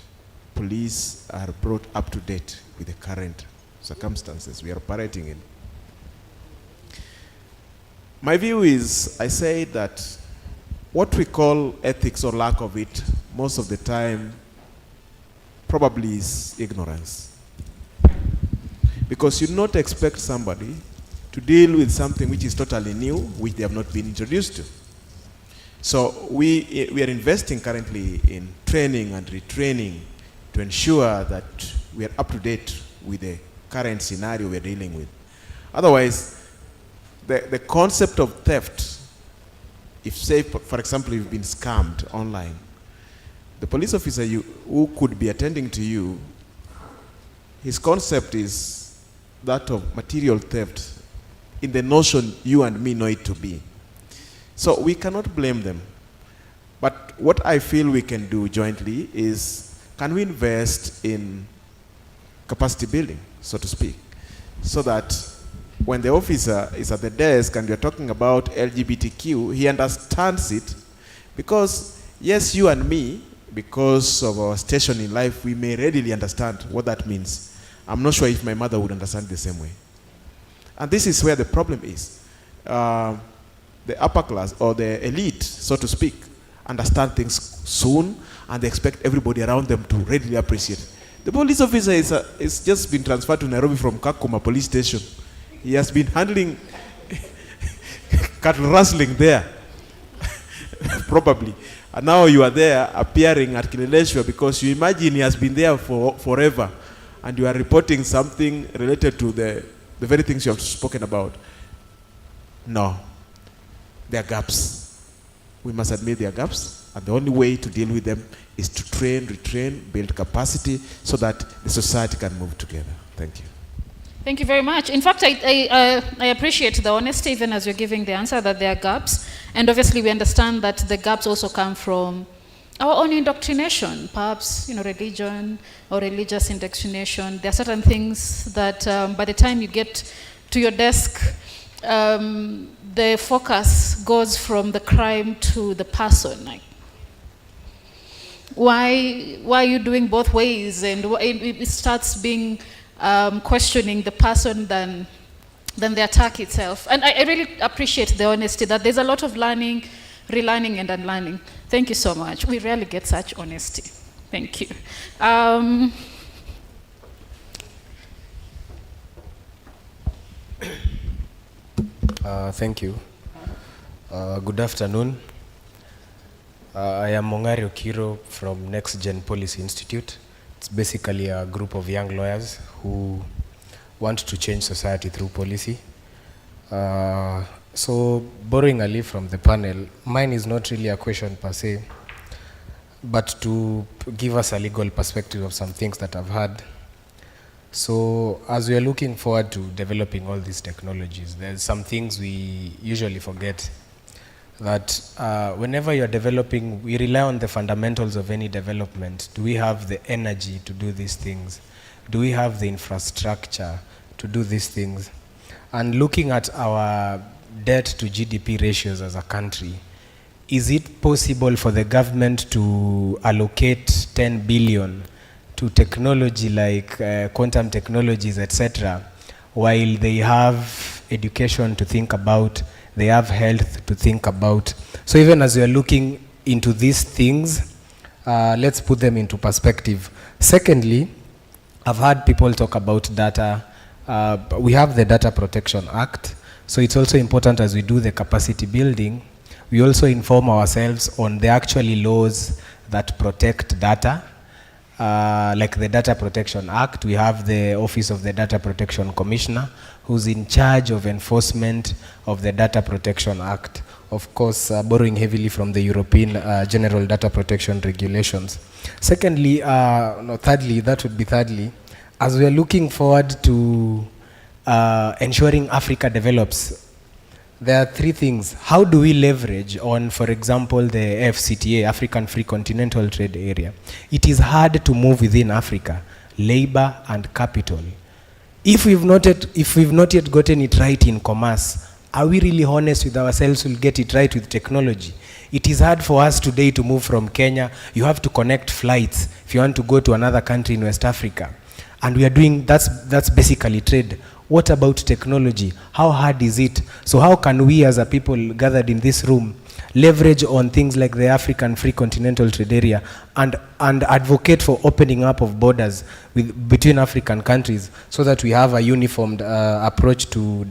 police are brought up to date with the current circumstances we are operating in? My view is, I say that what we call ethics or lack of it, most of the time, probably is ignorance. Because you do not expect somebody to deal with something which is totally new, which they have not been introduced to. So we are investing currently in training and retraining to ensure that we are up to date with the current scenario we are dealing with. Otherwise, the concept of theft, if say, for example, you've been scammed online, the police officer who could be attending to you, his concept is that of material theft in the notion you and me know it to be. So we cannot blame them. But what I feel we can do jointly is, can we invest in capacity building, so to speak, so that when the officer is at the desk and you're talking about LGBTQ, he understands it, because yes, you and me, because of our station in life, we may readily understand what that means. I'm not sure if my mother would understand the same way. And this is where the problem is. The upper class, or the elite, so to speak, understand things soon, and they expect everybody around them to readily appreciate. The police officer is just been transferred to Nairobi from Kakuma police station. He has been handling cattle rustling there, probably. And now you are there appearing at Kileleshwa because you imagine he has been there for forever. and you are reporting something related to the very things you have spoken about. No. There are gaps. We must admit there are gaps, and the only way to deal with them is to train, retrain, build capacity so that the society can move together. Thank you. Thank you very much. In fact, I appreciate the honesty, even as you're giving the answer, that there are gaps. And obviously, we understand that the gaps also come from our own indoctrination, perhaps, religion or religious indoctrination. There are certain things that by the time you get to your desk, the focus goes from the crime to the person. Like, why are you doing both ways? And it starts being questioning the person than the attack itself. And I really appreciate the honesty that there's a lot of learning, relearning, and unlearning. Thank you so much. We rarely get such honesty. Thank you. Thank you. Good afternoon. I am Mongari Okiro from Next Gen Policy Institute. It's basically a group of young lawyers who want to change society through policy. So, borrowing a leaf from the panel, mine is not really a question per se, but to give us a legal perspective of some things that I've heard. So, as we are looking forward to developing all these technologies, there's some things we usually forget. That whenever you're developing, we rely on the fundamentals of any development. Do we have the energy to do these things? Do we have the infrastructure to do these things? And looking at our debt to GDP ratios as a country, is it possible for the government to allocate 10 billion to technology like quantum technologies, etc., while they have education to think about, they have health to think about? So even as we are looking into these things, let's put them into perspective. Secondly, I've heard people talk about data. We have the Data Protection Act, so it's also important as we do the capacity building, we also inform ourselves on the actually laws that protect data. Like the Data Protection Act, we have the Office of the Data Protection Commissioner, who's in charge of enforcement of the Data Protection Act. Of course, borrowing heavily from the European General Data Protection Regulations. Secondly, thirdly, as we are looking forward to ensuring Africa develops, there are three things. How do we leverage on, for example, the AfCFTA, African Free Continental Trade Area? It is hard to move within Africa, labor and capital. If we've not yet gotten it right in commerce, are we really honest with ourselves we'll get it right with technology? It is hard for us today to move from Kenya. You have to connect flights if you want to go to another country in West Africa. And we are doing, that's basically trade. What about technology? How hard is it? So how can we as a people gathered in this room leverage on things like the African Free Continental Trade Area and advocate for opening up of borders between African countries so that we have a uniformed approach to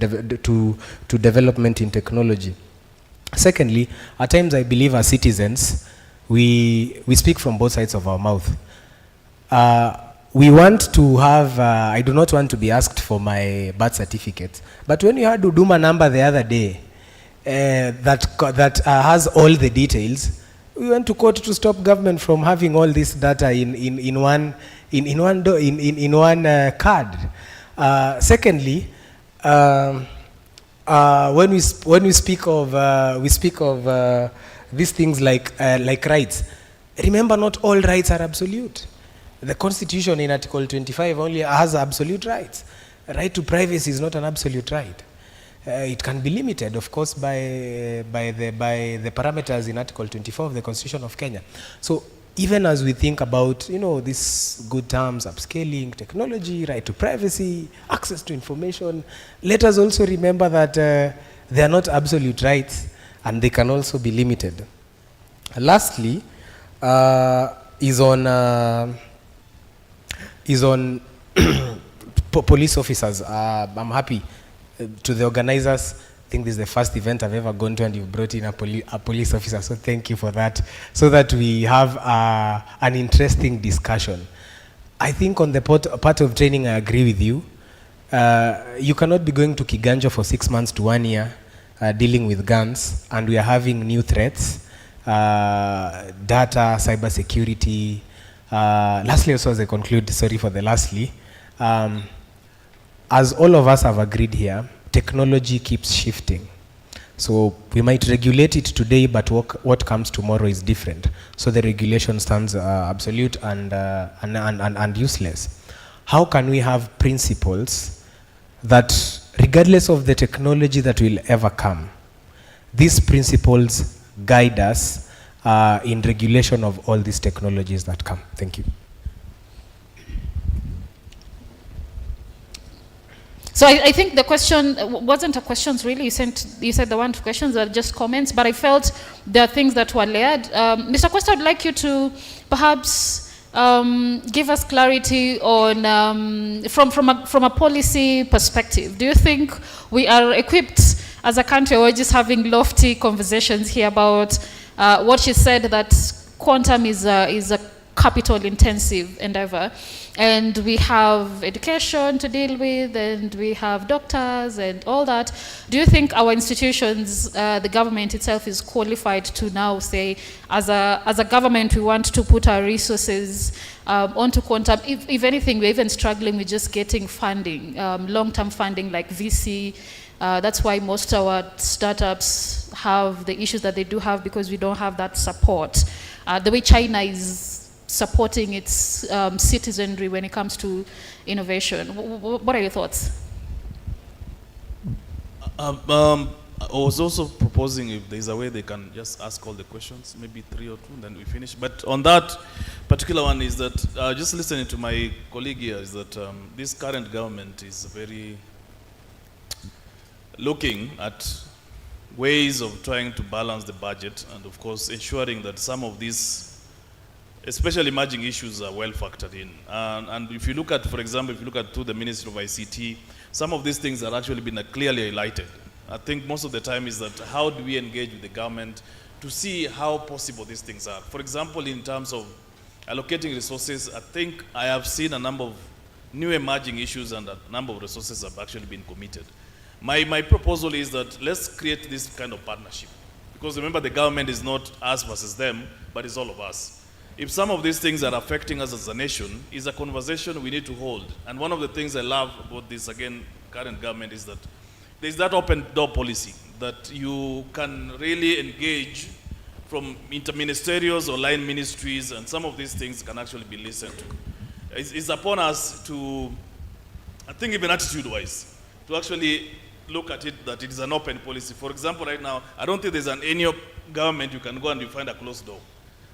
development in technology? Secondly, at times I believe as citizens, we speak from both sides of our mouth. We want to have, I do not want to be asked for my birth certificate, but when you had Huduma number the other day, that has all the details, we went to court to stop government from having all this data in one card. Secondly, when we speak of these things like rights, remember not all rights are absolute. The Constitution in Article 25 only has absolute rights. Right to privacy is not an absolute right. It can be limited, of course, by the parameters in Article 24 of the Constitution of Kenya. So even as we think about, these good terms, upscaling, technology, right to privacy, access to information, let us also remember that they are not absolute rights and they can also be limited. Lastly, is on police officers. I'm happy to the organizers. I think this is the first event I've ever gone to and you've brought in a police officer, so thank you for that, so that we have an interesting discussion. I think on the part of training, I agree with you. You cannot be going to Kiganjo for 6 months to 1 year dealing with guns, and we are having new threats, data, cybersecurity. Lastly, also as I conclude, sorry for the lastly, as all of us have agreed here, technology keeps shifting. So we might regulate it today, but what comes tomorrow is different. So the regulation stands absolute and useless. How can we have principles that, regardless of the technology that will ever come, these principles guide us in regulation of all these technologies that come? Thank you. So I think the question wasn't a questions really. You said there weren't questions, they were just comments, but I felt there are things that were layered. Mr. Costa, I'd like you to perhaps give us clarity on, from a policy perspective. Do you think we are equipped as a country, or we're just having lofty conversations here about what she said, that quantum is a capital-intensive endeavor, and we have education to deal with, and we have doctors and all that. Do you think our institutions, the government itself, is qualified to now say, as a government, we want to put our resources onto quantum? If anything, we're even struggling with just getting funding, long-term funding like VC. That's why most of our startups have the issues that they do have, because we don't have that support. The way China is supporting its citizenry when it comes to innovation. What are your thoughts? I was also proposing if there's a way they can just ask all the questions, maybe 3 or 2, then we finish. But on that particular one is that, just listening to my colleague here, is that this current government is very looking at ways of trying to balance the budget, and of course ensuring that some of these, especially emerging issues, are well factored in. And if you look at, for example, if you look at through the Ministry of ICT, some of these things are actually been clearly highlighted. I think most of the time is that how do we engage with the government to see how possible these things are. For example, in terms of allocating resources, I think I have seen a number of new emerging issues, and a number of resources have actually been committed. My proposal is that let's create this kind of partnership. Because remember, the government is not us versus them, but it's all of us. If some of these things are affecting us as a nation, is a conversation we need to hold. And one of the things I love about this, again, current government, is that there's that open door policy, that you can really engage from interministerials or line ministries, and some of these things can actually be listened to. It's upon us to, I think even attitude-wise, to actually look at it that it is an open policy. For example, right now, I don't think there's any government you can go and you find a closed door,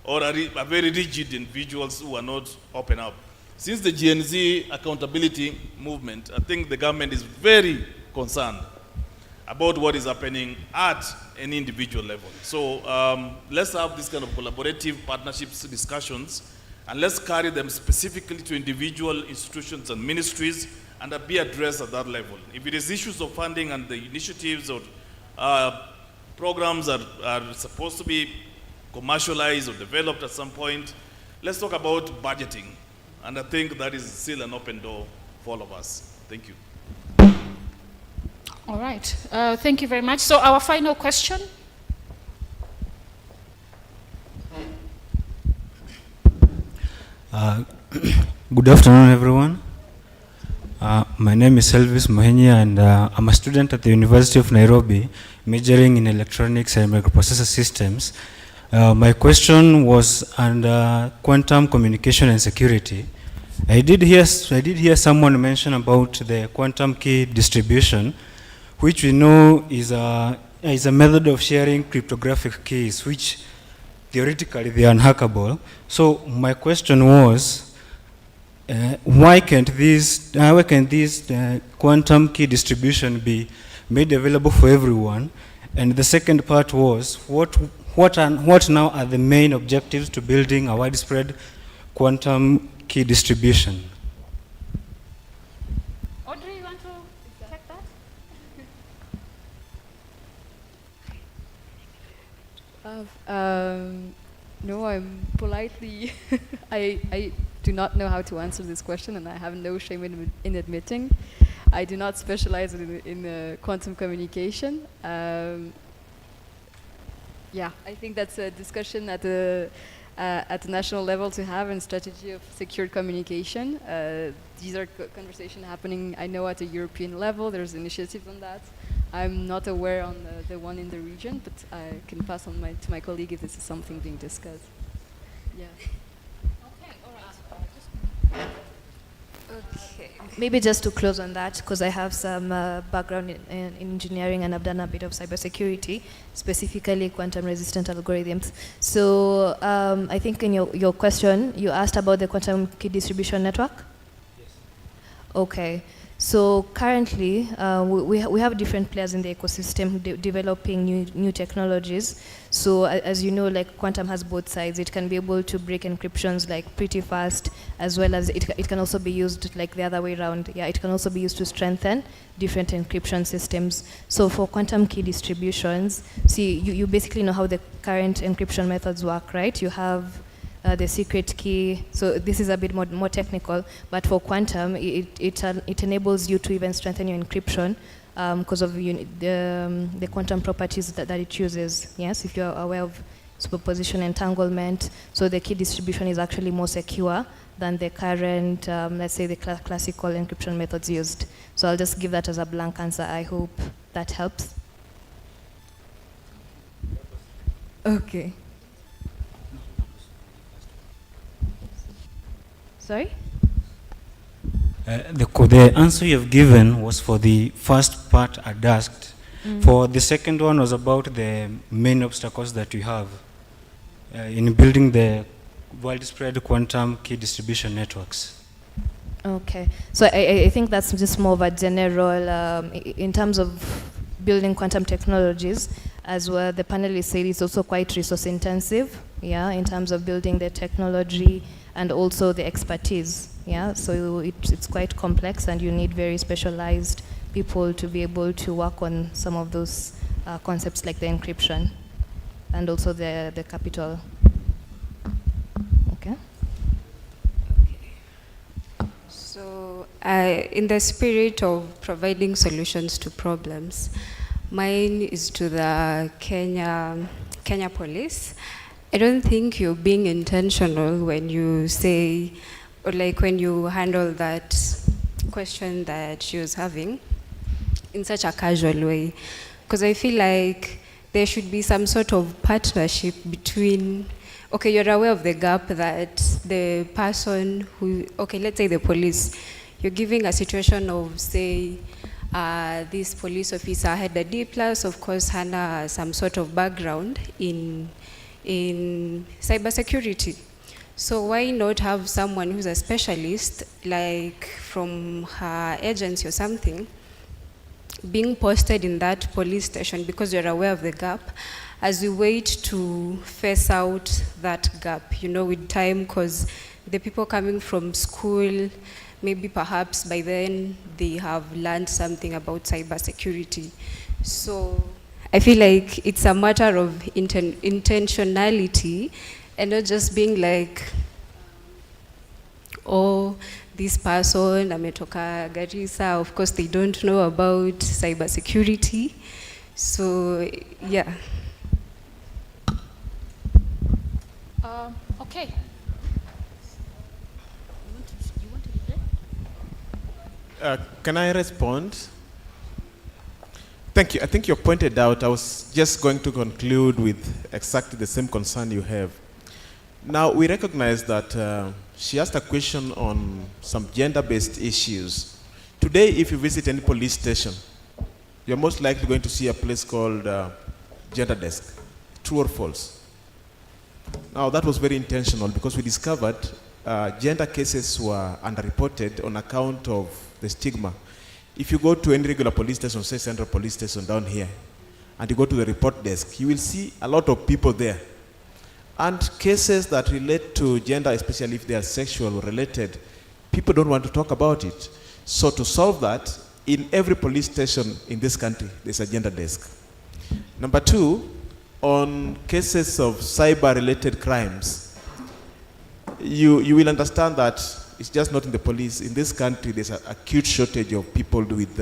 or a very rigid individuals who are not open up. Since the Gen Z accountability movement, I think the government is very concerned about what is happening at any individual level. So let's have this kind of collaborative partnerships discussions, and let's carry them specifically to individual institutions and ministries, and be addressed at that level. If it is issues of funding and the initiatives or programs are supposed to be commercialized or developed at some point, let's talk about budgeting. And I think that is still an open door for all of us. Thank you. All right. Thank you very much. So our final question. Good afternoon, everyone. My name is Elvis Mohenyi, and I'm a student at the University of Nairobi, majoring in electronics and microprocessor systems. My question was on quantum communication and security. I did hear someone mention about the quantum key distribution, which we know is a method of sharing cryptographic keys, which theoretically they are unhackable. So my question was, why can't this quantum key distribution be made available for everyone? And the second part was, what now are the main objectives to building a widespread quantum key distribution? Audrey, you want to take that? No, I'm politely, I do not know how to answer this question, and I have no shame in admitting. I do not specialize in quantum communication. Yeah, I think that's a discussion at the national level to have, and strategy of secure communication. These are conversations happening, I know, at a European level. There's initiatives on that. I'm not aware on the one in the region, but I can pass on to my colleague if this is something being discussed. Yeah. Okay. Maybe just to close on that, because I have some background in engineering and I've done a bit of cybersecurity, specifically quantum-resistant algorithms. So I think in your question, you asked about the quantum key distribution network? Yes. Okay. So currently, we have different players in the ecosystem developing new technologies. So as you know, like quantum has both sides. It can be able to break encryptions like pretty fast, as well as it can also be used like the other way around. Yeah, it can also be used to strengthen different encryption systems. So for quantum key distributions, see, you basically know how the current encryption methods work, right? You have the secret key. So this is a bit more technical, but for quantum, it enables you to even strengthen your encryption because of the quantum properties that it uses. Yes, if you're aware of superposition entanglement, so the key distribution is actually more secure than the current, let's say, the classical encryption methods used. So I'll just give that as a blank answer. I hope that helps. Okay. Sorry? The answer you've given was for the first part I'd asked. For the second one was about the main obstacles that you have in building the widespread quantum key distribution networks. Okay, so I think that's just more of a general, in terms of building quantum technologies, as well, the panelists said it's also quite resource intensive, yeah, in terms of building the technology and also the expertise, yeah, so it's quite complex and you need very specialized people to be able to work on some of those concepts like the encryption and also the capital. Okay. So in the spirit of providing solutions to problems, mine is to the Kenya Police. I don't think you're being intentional when you say, or like when you handle that question that she was having in such a casual way. Because I feel like there should be some sort of partnership between, okay, you're aware of the gap that the person who, okay, let's say the police, you're giving a situation of, say, this police officer had a D+, of course, had some sort of background in cybersecurity. So why not have someone who's a specialist, like from her agency or something, being posted in that police station because you're aware of the gap, as you wait to face out that gap, you know, with time, because the people coming from school, maybe perhaps by then they have learned something about cybersecurity. So I feel like it's a matter of intentionality and not just being like, oh, this person, ametoka Garissa, of course they don't know about cybersecurity. So, yeah. Okay. Can I respond? Thank you. I think you pointed out, I was just going to conclude with exactly the same concern you have. Now, we recognize that she asked a question on some gender-based issues. Today, if you visit any police station, you're most likely going to see a place called Gender Desk. True or false? Now, that was very intentional because we discovered gender cases were underreported on account of the stigma. If you go to any regular police station, say Central Police Station down here, and you go to the report desk, you will see a lot of people there. And cases that relate to gender, especially if they are sexual related, people don't want to talk about it. So to solve that, in every police station in this country, there's a gender desk. Number two, on cases of cyber-related crimes, you will understand that it's just not in the police. In this country, there's an acute shortage of people with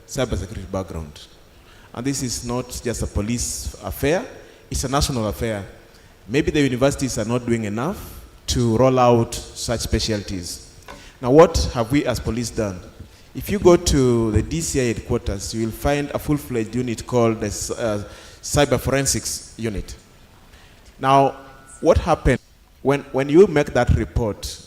cybersecurity background. And this is not just a police affair, it's a national affair. Maybe the universities are not doing enough to roll out such specialties. Now, what have we as police done? If you go to the DCI headquarters, you will find a full-fledged unit called the Cyber Forensics Unit. Now, what happened when you make that report?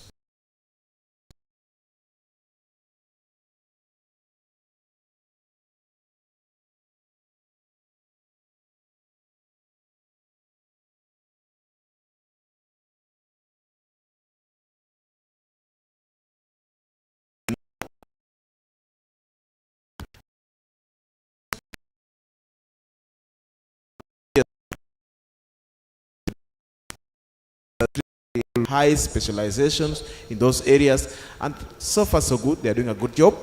High specializations in those areas, and so far so good. They're doing a good job.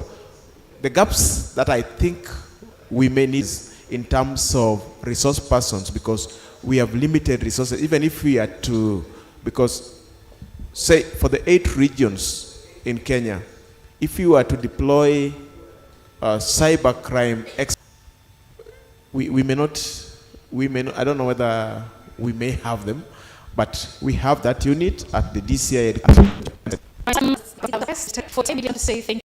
The gaps that I think we may need in terms of resource persons, because we have limited resources, even if we are to, because say for the 8 regions in Kenya, if you are to deploy cybercrime, we may not, I don't know whether we may have them, but we have that unit at the DCI. For 10 million to say thank you.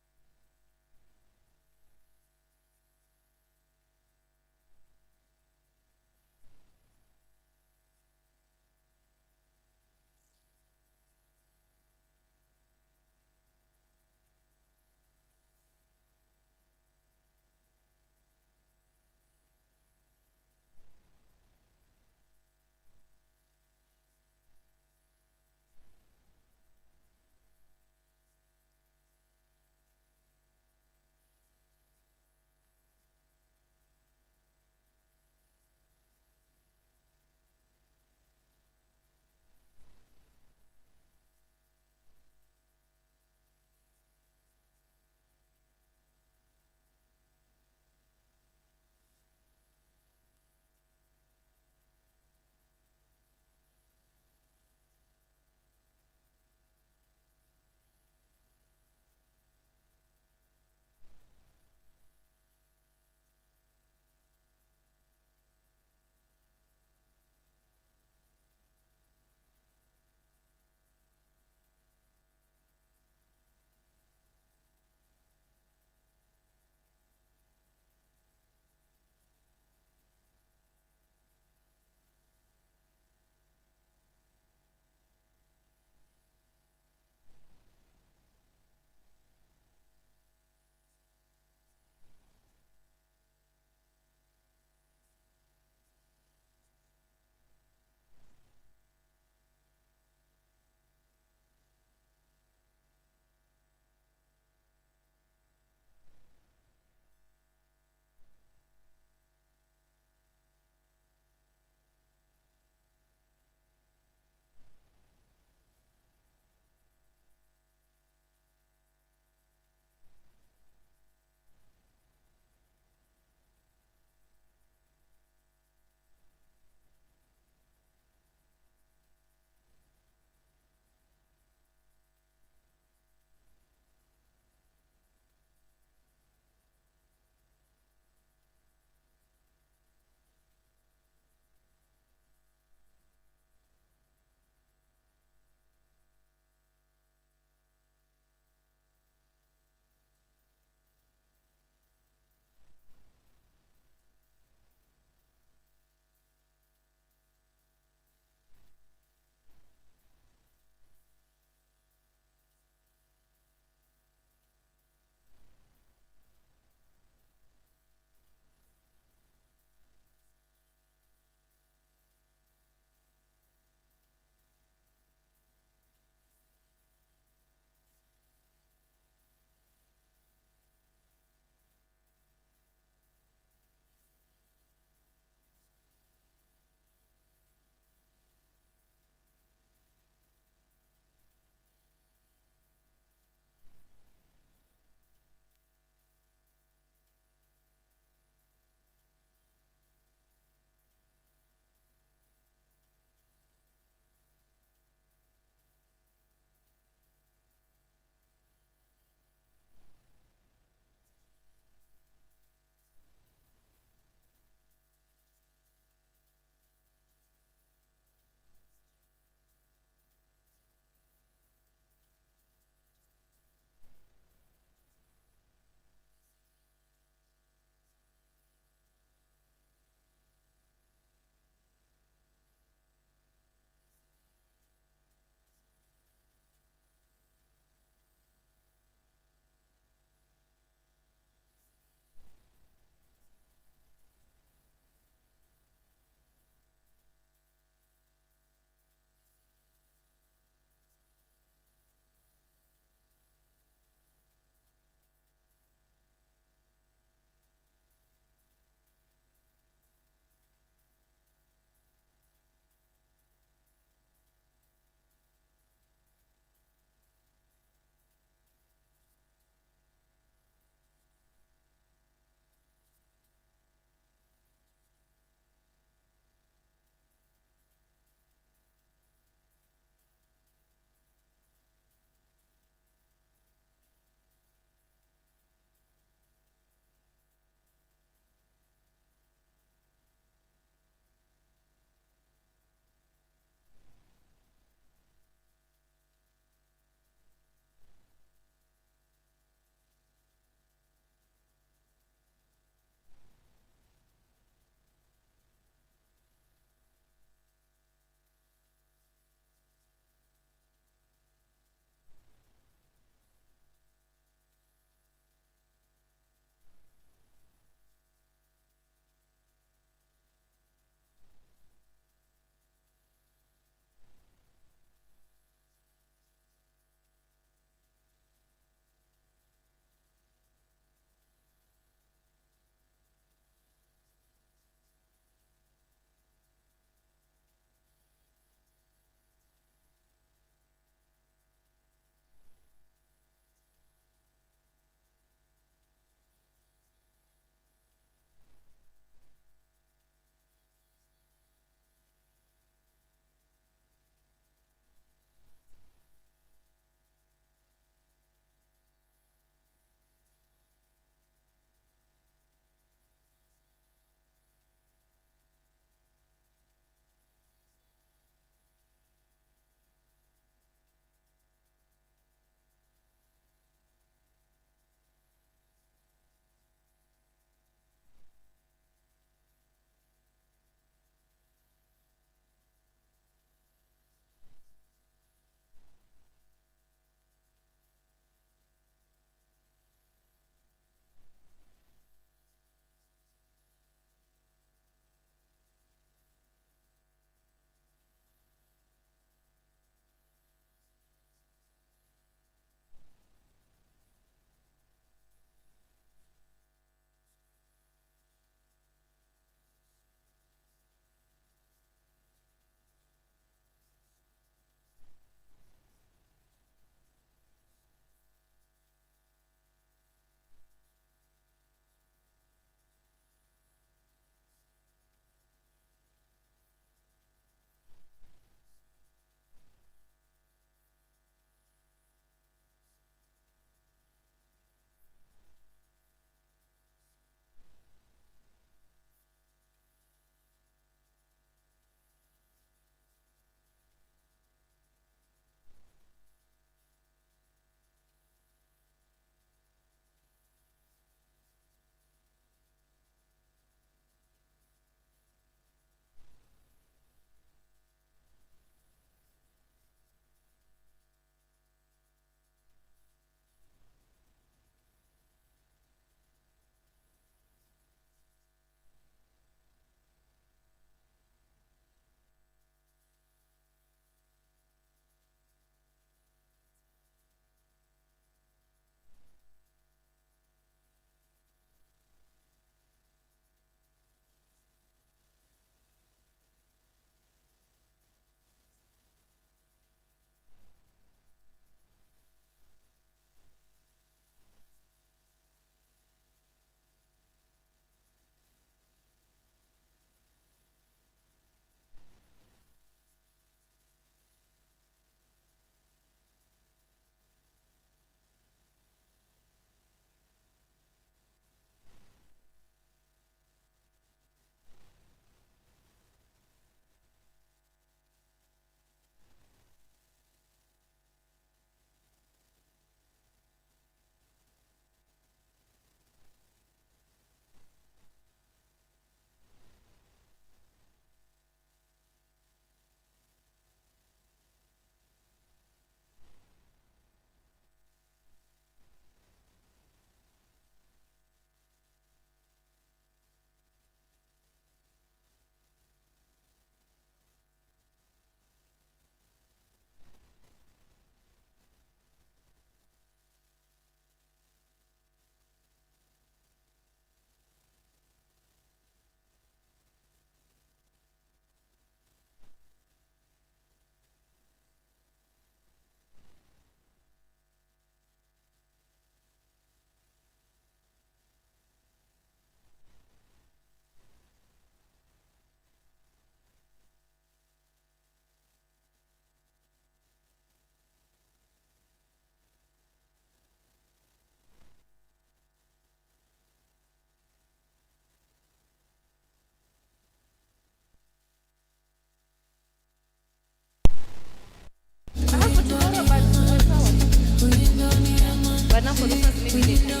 for those ones, maybe they can.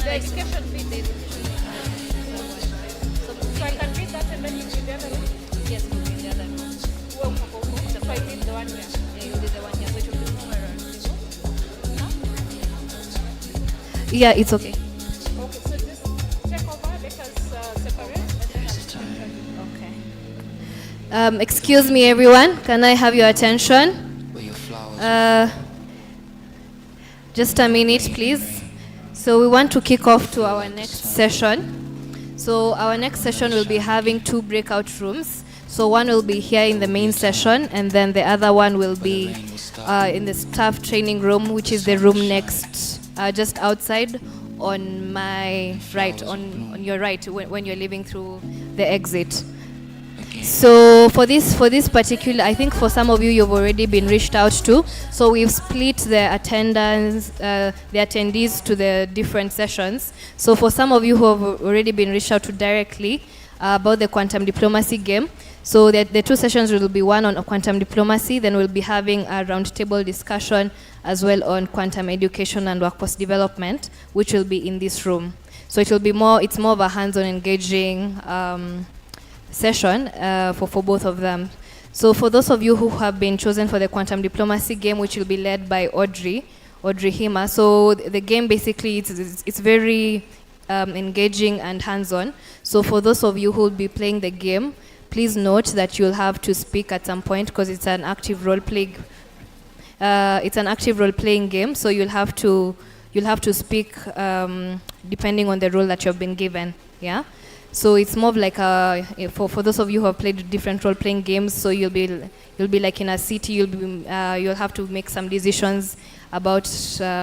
The education bit is so I can read that and then you read the other one? Yes, you read the other one. That's why I did the one here. Yeah, you did the one here. So it will be more around. Yeah, it's okay. Okay, so just check over, let us separate and then okay. Excuse me, everyone. Can I have your attention? Just a minute, please. So we want to kick off to our next session. So our next session will be having 2 breakout rooms. So one will be here in the main session, and then the other one will be in the staff training room, which is the room next, just outside on my right, on your right, when you're leaving through the exit. So for this particular, I think for some of you, you've already been reached out to. So we've split the attendance, the attendees to the different sessions. So for some of you who have already been reached out to directly about the quantum diplomacy game, so the 2 sessions will be one on quantum diplomacy, then we'll be having a roundtable discussion as well on quantum education and workforce development, which will be in this room. So it will be it's more of a hands-on engaging session for both of them. So for those of you who have been chosen for the quantum diplomacy game, which will be led by Audrey Hima, so the game basically it's very engaging and hands-on. So for those of you who will be playing the game, please note that you'll have to speak at some point because it's an active role-playing. It's an active role-playing game, so you'll have to speak depending on the role that you've been given. Yeah. So it's more of like for those of you who have played different role-playing games. So you'll be like in a city. You'll have to make some decisions about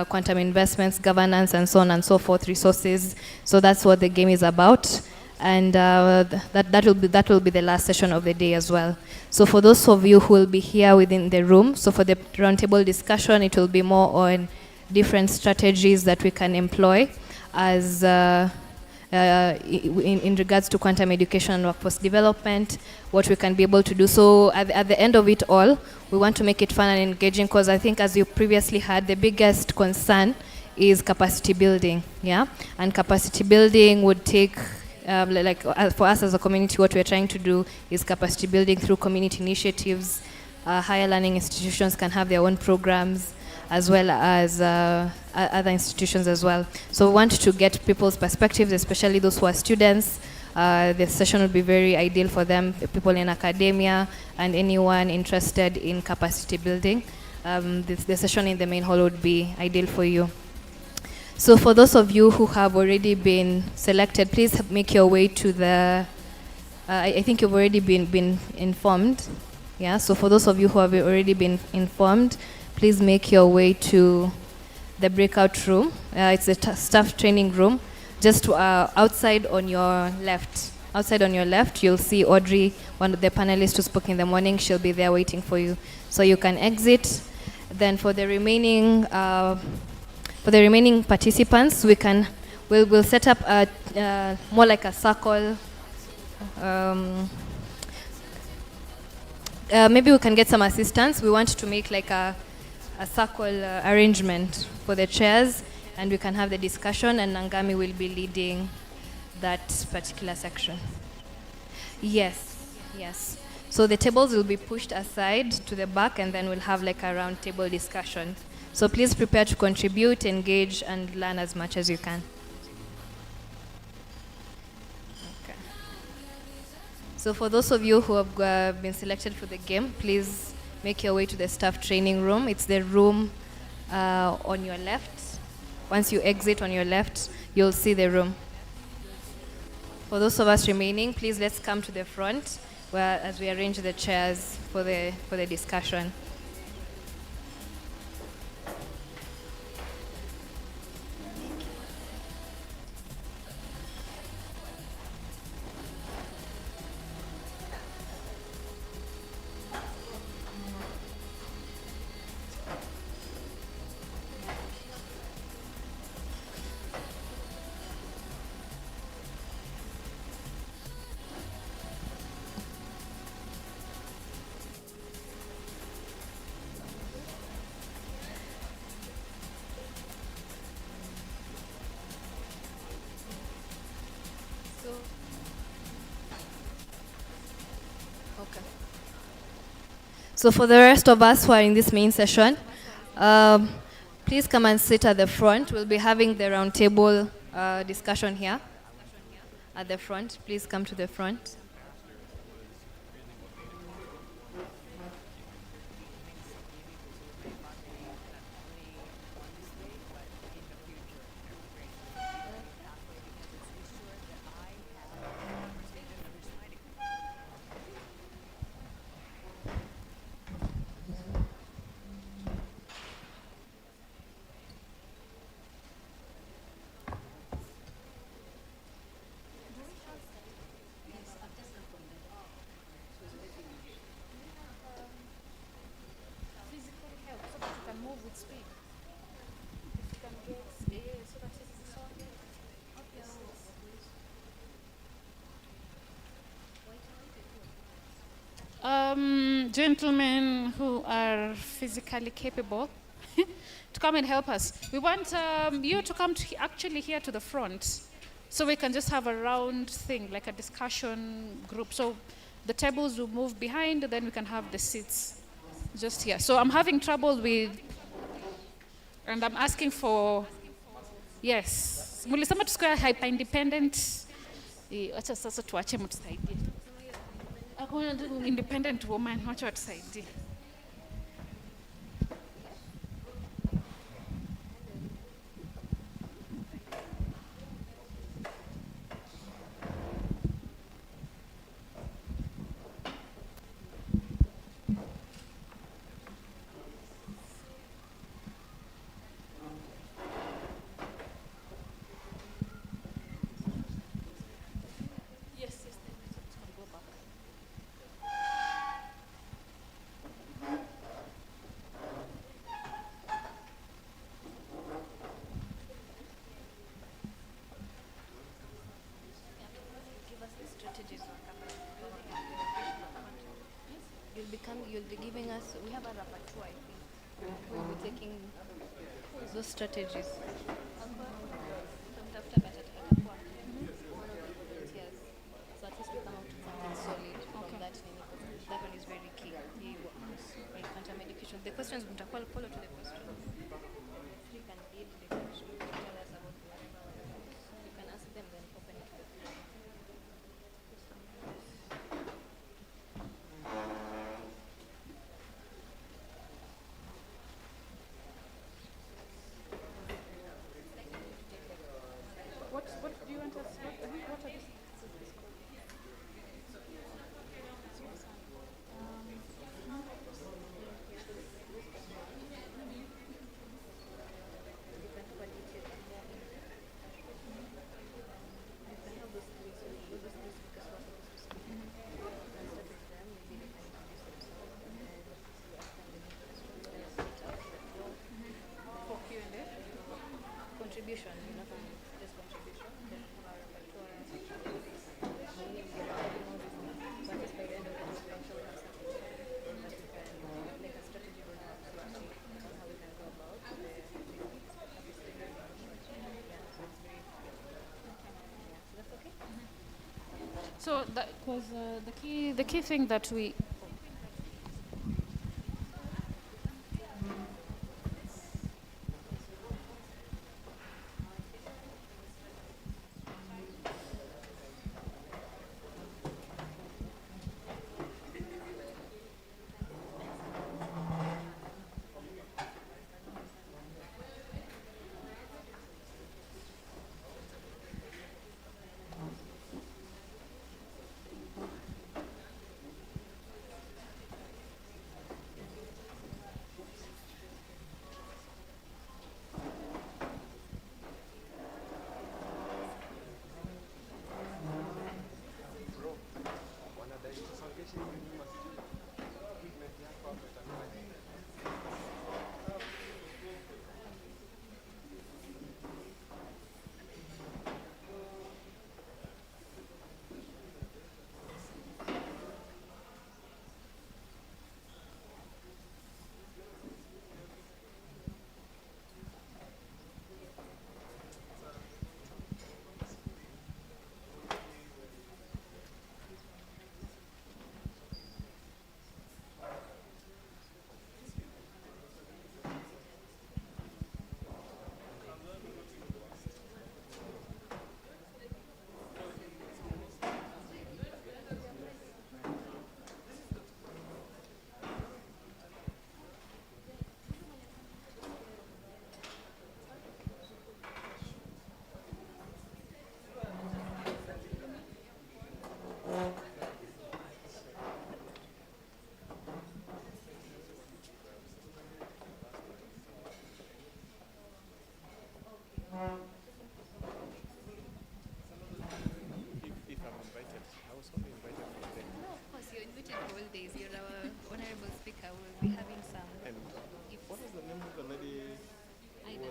quantum investments, governance, and so on and so forth, resources. So that's what the game is about, and that will be the last session of the day as well. So for those of you who will be here within the room, so for the roundtable discussion, it will be more on different strategies that we can employ as in regards to quantum education and workforce development, what we can be able to do. So at the end of it all, we want to make it fun and engaging because I think, as you previously had, the biggest concern is capacity building. Yeah, and capacity building would take for us as a community, what we're trying to do is capacity building through community initiatives. Higher learning institutions can have their own programs, as well as other institutions as well. So we want to get people's perspectives, especially those who are students. The session will be very ideal for them, people in academia, and anyone interested in capacity building. The session in the main hall would be ideal for you. So for those of you who have already been selected, please make your way to the, I think you've already been informed. Yeah, so for those of you who have already been informed, please make your way to the breakout room. It's a staff training room. Just outside on your left. Outside on your left, you'll see Audrey, one of the panelists who spoke in the morning. She'll be there waiting for you. So you can exit. Then for the remaining participants, we'll set up more like a circle. Maybe we can get some assistance. We want to make like a circle arrangement for the chairs, and we can have the discussion, and Nangami will be leading that particular section. Yes. So the tables will be pushed aside to the back, and then we'll have like a round table discussion. So please prepare to contribute, engage, and learn as much as you can. Okay. So for those of you who have been selected for the game, please make your way to the staff training room. It's the room on your left. Once you exit on your left, you'll see the room. For those of us remaining, please let's come to the front as we arrange the chairs for the discussion. So for the rest of us who are in this main session, please come and sit at the front. We'll be having the roundtable discussion here at the front. Please come to the front. Gentlemen who are physically capable to come and help us. We want you to come to actually here to the front so we can just have a round thing, like a discussion group. So the tables will move behind, then we can have the seats just here. So I'm having trouble with, and I'm asking for, yes. Mulisema tusikue hyper independent. Wacha sasa tuache mtusaidie. Hakuna independent woman, wacha watusaidie. You'll be giving us, we have a rapporteur, I think. We'll be taking those strategies. So at least we come out with something solid from that. That one is very key. Quantum education. The questions will follow to the questions. You can read the questions, tell us about you can ask them, then open it to the floor. What do you want us to do? What are these? Contribution, not only just contribution. Then our repertoire and such. But it's by the end of it, we'll eventually have something that we can, like a strategy roadmap to achieve on how we can go about the so it's very, so that's okay? So that was the key thing that we.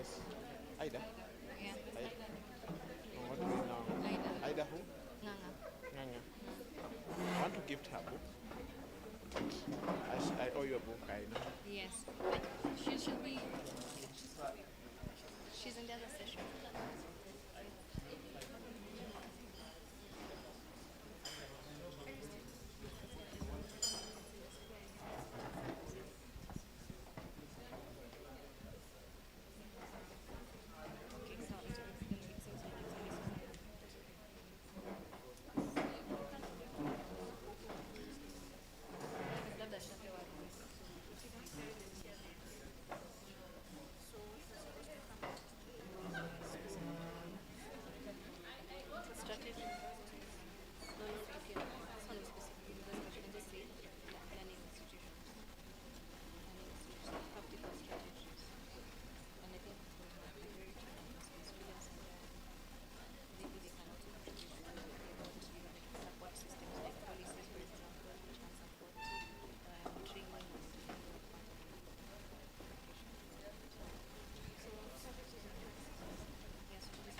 was Ida. Yeah. Ida. Oh, what do we know? Ida who? Nganga. Nganga. I want to gift her book. I owe you a book, I know. Yes. She should be. She's in the other session.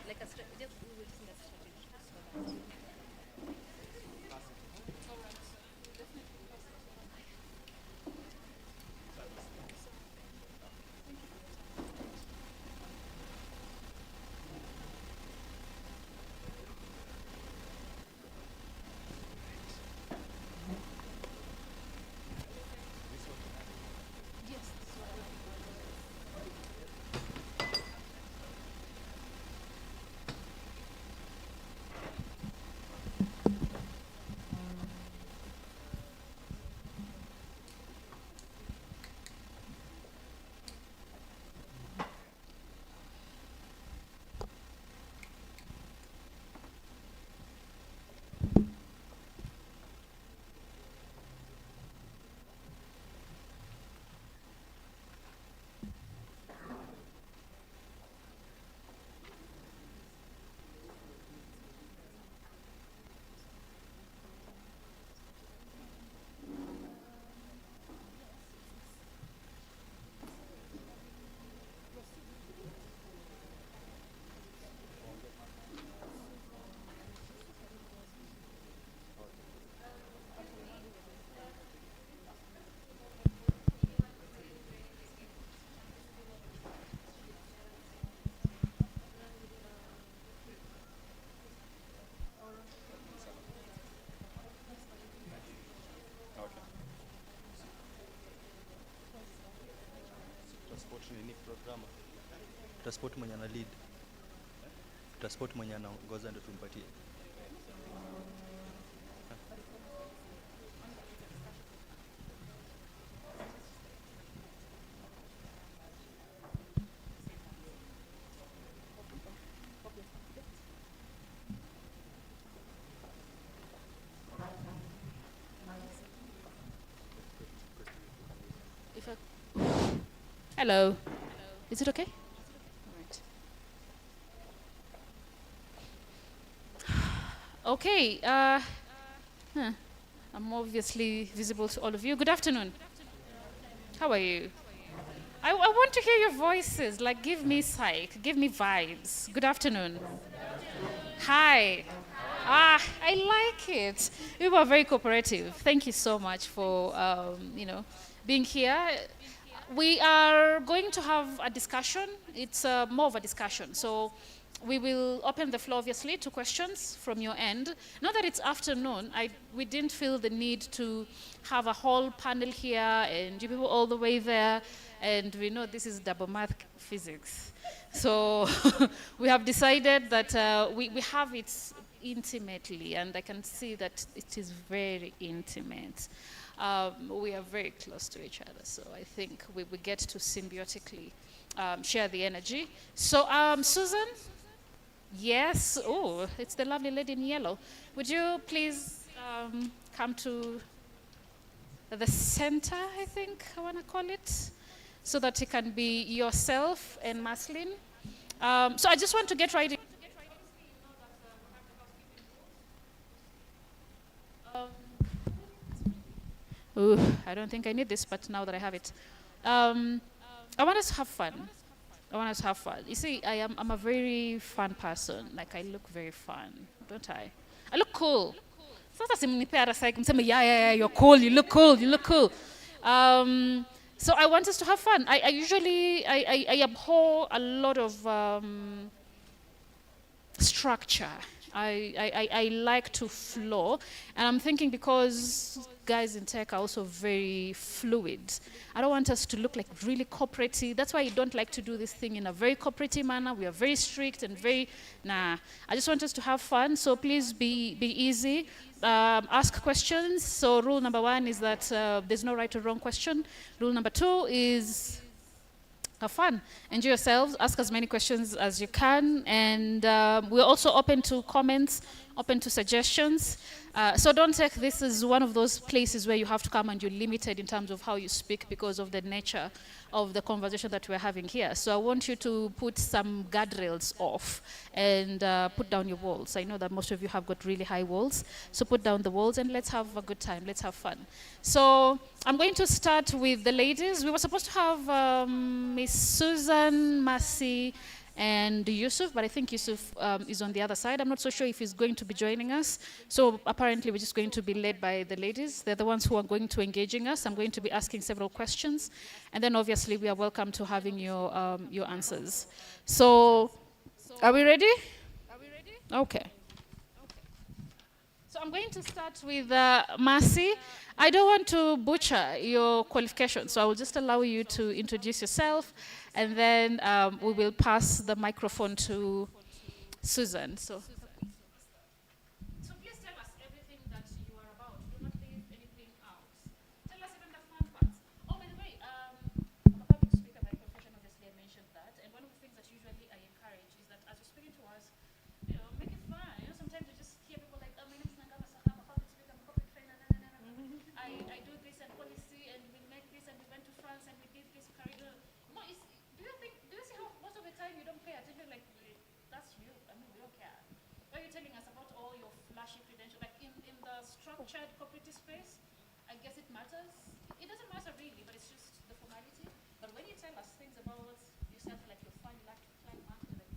Like a strategy, we will think a strategy for that. Transport mwenye ana lead. Transport mwenye anaongoza ndio tumpatie. If I... Hello. Is it okay? Okay, I'm obviously visible to all of you. Good afternoon. How are you? I want to hear your voices. Like, give me psych, give me vibes. Good afternoon. Hi. I like it. You were very cooperative. Thank you so much for, being here. We are going to have a discussion. It's more of a discussion. So we will open the floor, obviously, to questions from your end. Now that it's afternoon, we didn't feel the need to have a whole panel here and you people all the way there. And we know this is double math physics. So we have decided that we have it intimately, and I can see that it is very intimate. We are very close to each other, so I think we get to symbiotically share the energy. So, Susan? Yes. Oh, it's the lovely lady in yellow. Would you please come to the center, I think I want to call it, so that it can be yourself and Maslin. So I just want to get right in. I don't think I need this, but now that I have it. I want us to have fun. I want us to have fun. You see, I'm a very fun person. Like, I look very fun, don't I? I look cool. Sasa simnipea hata sai kumsema, yeah, you're cool, you look cool, you look cool. So I want us to have fun. I usually, I abhor a lot of structure. I like to flow, and I'm thinking because guys in tech are also very fluid. I don't want us to look like really corporate-y. That's why I don't like to do this thing in a very corporate-y manner. We are very strict and very, nah. I just want us to have fun, so please be easy. Ask questions. So rule number 1 is that there's no right or wrong question. Rule number 2 is have fun, enjoy yourselves, ask as many questions as you can, and we're also open to comments, open to suggestions. So don't take this as one of those places where you have to come and you're limited in terms of how you speak because of the nature of the conversation that we're having here. So I want you to put some guardrails off and put down your walls. I know that most of you have got really high walls, so put down the walls and let's have a good time, let's have fun. So I'm going to start with the ladies. We were supposed to have Miss Susan, Mercy, and Yusuf, but I think Yusuf is on the other side. I'm not so sure if he's going to be joining us. So apparently we're just going to be led by the ladies. They're the ones who are going to engaging us. I'm going to be asking several questions. And then obviously we are welcome to having your answers. So are we ready? Okay. So I'm going to start with Mercy. I don't want to butcher your qualifications, so I will just allow you to introduce yourself, and then we will pass the microphone to Susan. So please tell us everything that you are about. Do not leave anything out. Tell us even the fun parts. Oh, by the way, I'm a public speaker by profession, obviously I mentioned that, and one of the things that usually I encourage is that as you're speaking to us, make it fun. Sometimes you just hear people like, oh, my name is Nangama Saha, I'm a public speaker, I'm a corporate trainer, I do this and policy, and we make this, and we went to France, and we did this corridor. No, do you see how most of the time you don't pay attention, like, that's you, I mean, we don't care. Why are you telling us about all your flashy credentials? Like, in the structured cooperative space, I guess it matters. It doesn't matter really, but it's just the formality. But when you tell us things about yourself, like you're fun, you like to climb mountains, like,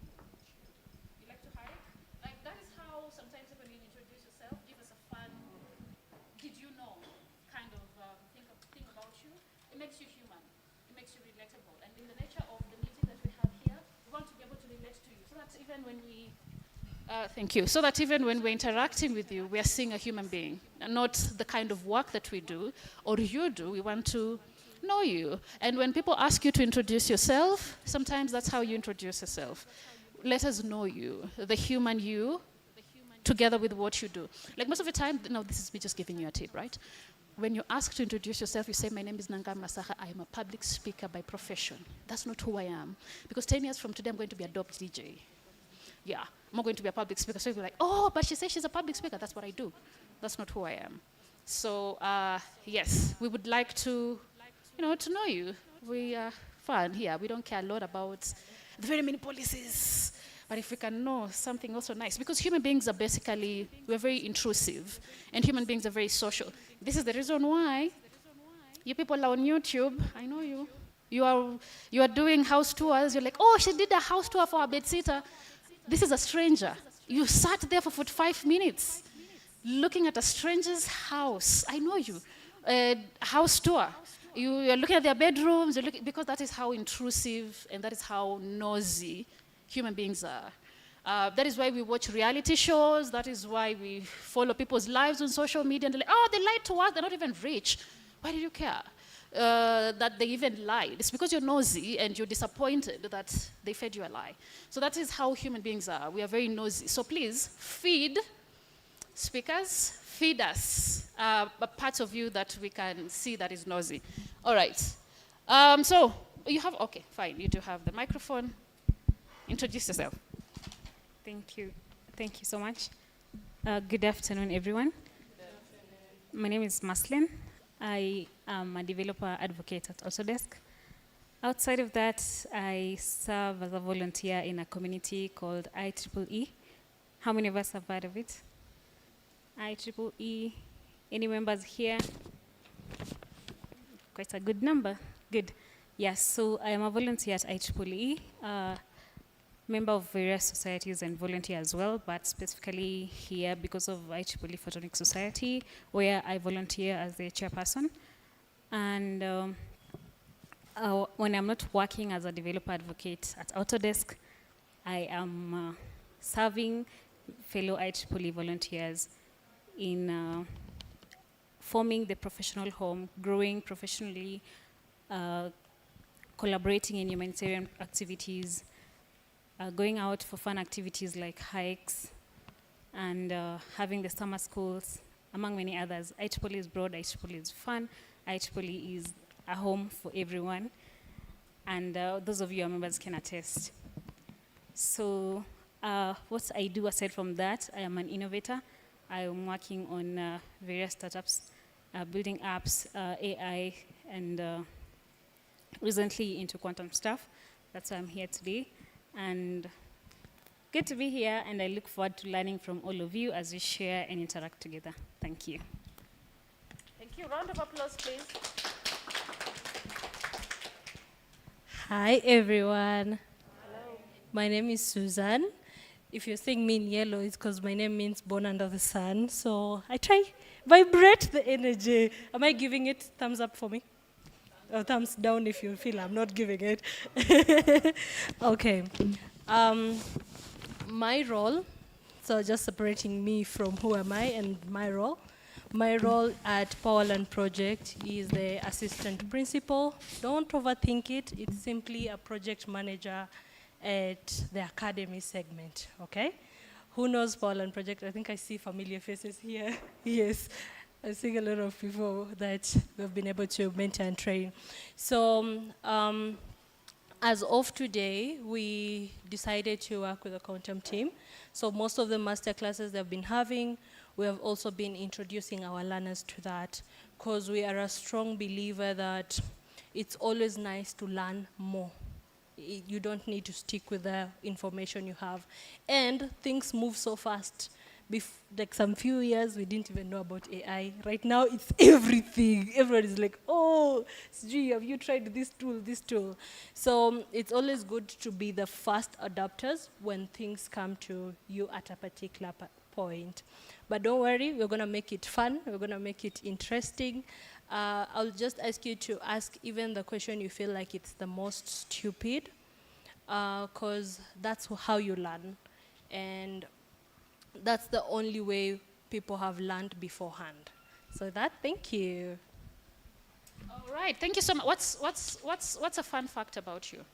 you like to hike, like, that is how sometimes when you introduce yourself, give us a fun, did you know, kind of thing about you. It makes you human. It makes you relatable. And in the nature of the meeting that we have here, we want to be able to relate to you. So that even when we, thank you. So that even when we're interacting with you, we are seeing a human being, and not the kind of work that we do or you do. We want to know you. And when people ask you to introduce yourself, sometimes that's how you introduce yourself. Let us know you, the human you, together with what you do. Like most of the time, no, this is me just giving you a tip, right? When you ask to introduce yourself, you say, my name is Nangama Masaha, I am a public speaker by profession. That's not who I am. Because 10 years from today, I'm going to be a dope DJ. Yeah, I'm not going to be a public speaker. So you'll be like, oh, but she says she's a public speaker. That's what I do. That's not who I am. So, yes, we would like to, to know you. We are fun here. We don't care a lot about the very many policies. But if we can know something also nice, because human beings are basically, we're very intrusive, and human beings are very social. This is the reason why you people are on YouTube. I know you. You are doing house tours. You're like, oh, she did a house tour for a bedsitter. This is a stranger. You sat there for 45 minutes looking at a stranger's house. I know you. House tour. You're looking at their bedrooms, because that is how intrusive and that is how nosy human beings are. That is why we watch reality shows. That is why we follow people's lives on social media. And they're like, oh, they lied to us. They're not even rich. Why do you care that they even lied? It's because you're nosy and you're disappointed that they fed you a lie. So that is how human beings are. We are very nosy. So please feed speakers, feed us parts of you that we can see that is nosy. All right. So you have, okay, fine. You do have the microphone. Introduce yourself. Thank you. Thank you so much. Good afternoon, everyone. Good afternoon. My name is Maslin. I am a developer advocate at Autodesk. Outside of that, I serve as a volunteer in a community called IEEE. How many of us have heard of it? IEEE. Any members here? Quite a good number. Good. Yes, so I am a volunteer at IEEE, member of various societies and volunteer as well, but specifically here because of IEEE Photonic Society, where I volunteer as the chairperson. And when I'm not working as a developer advocate at Autodesk, I am serving fellow IEEE volunteers in forming the professional home, growing professionally, collaborating in humanitarian activities, going out for fun activities like hikes, and having the summer schools, among many others. IEEE is broad, IEEE is fun, IEEE is a home for everyone, and those of you who are members can attest. So what I do aside from that, I am an innovator. I am working on various startups, building apps, AI, and recently into quantum stuff. That's why I'm here today. And good to be here, and I look forward to learning from all of you as we share and interact together. Thank you. Thank you. Round of applause, please. Hi, everyone. Hello. My name is Susan. If you're seeing me in yellow, it's because my name means born under the sun. So I try vibrate the energy. Am I giving it thumbs up for me? Or thumbs down if you feel I'm not giving it. Okay. My role, so just separating me from who am I and my role. My role at Powerland Project is the assistant principal. Don't overthink it. It's simply a project manager at the academy segment, okay? Who knows Powerland Project? I think I see familiar faces here. Yes. I see a lot of people that we've been able to mentor and train. So as of today, we decided to work with the quantum team. So most of the master classes they've been having, we have also been introducing our learners to that, because we are a strong believer that it's always nice to learn more. You don't need to stick with the information you have. And things move so fast. Like some few years, we didn't even know about AI. Right now, it's everything. Everyone is like, oh, gee, have you tried this tool, this tool? So it's always good to be the fast adapters when things come to you at a particular point. But don't worry, we're going to make it fun. We're going to make it interesting. I'll just ask you to ask even the question you feel like it's the most stupid, because that's how you learn. And that's the only way people have learned beforehand. So thank you. All right, thank you so much. What's a fun fact about you?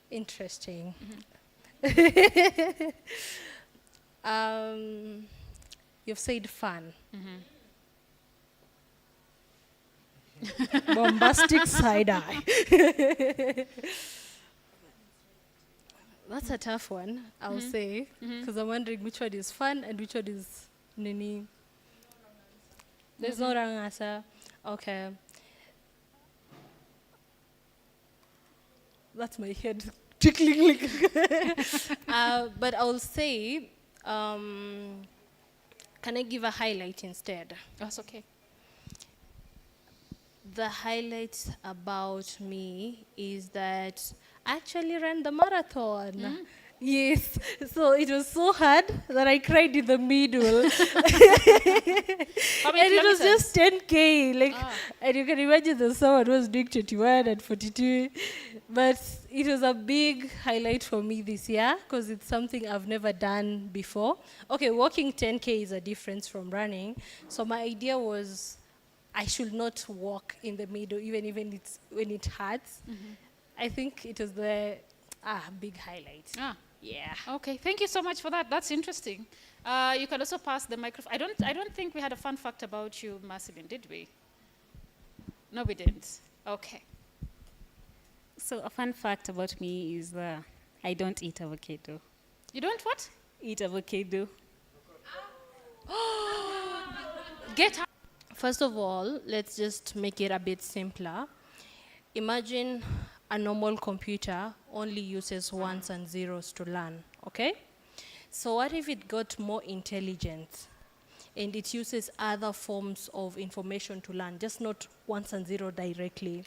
Interesting. You've said fun. Bombastic side eye. That's a tough one, I'll say, because I'm wondering which one is fun and which one is nini. There's no wrong answer. Okay. That's my head tickling. But I'll say, can I give a highlight instead? That's okay. The highlight about me is that I actually ran the marathon. Yes, so it was so hard that I cried in the middle. How many and it was kilometers? just 10K. And you can imagine that someone was doing 21 and 42. But it was a big highlight for me this year because it's something I've never done before. Okay, walking 10K is a difference from running. So my idea was I should not walk in the middle, even when it hurts. I think it was the big highlight. Yeah. Okay, thank you so much for that. That's interesting. You can also pass the microphone. I don't think we had a fun fact about you, Marceline, did we? No, we didn't. Okay. So a fun fact about me is I don't eat avocado. You don't what? Eat avocado. Get out. First of all, let's just make it a bit simpler. Imagine a normal computer only uses ones and zeros to learn, okay? So what if it got more intelligent and it uses other forms of information to learn, just not ones and zero directly?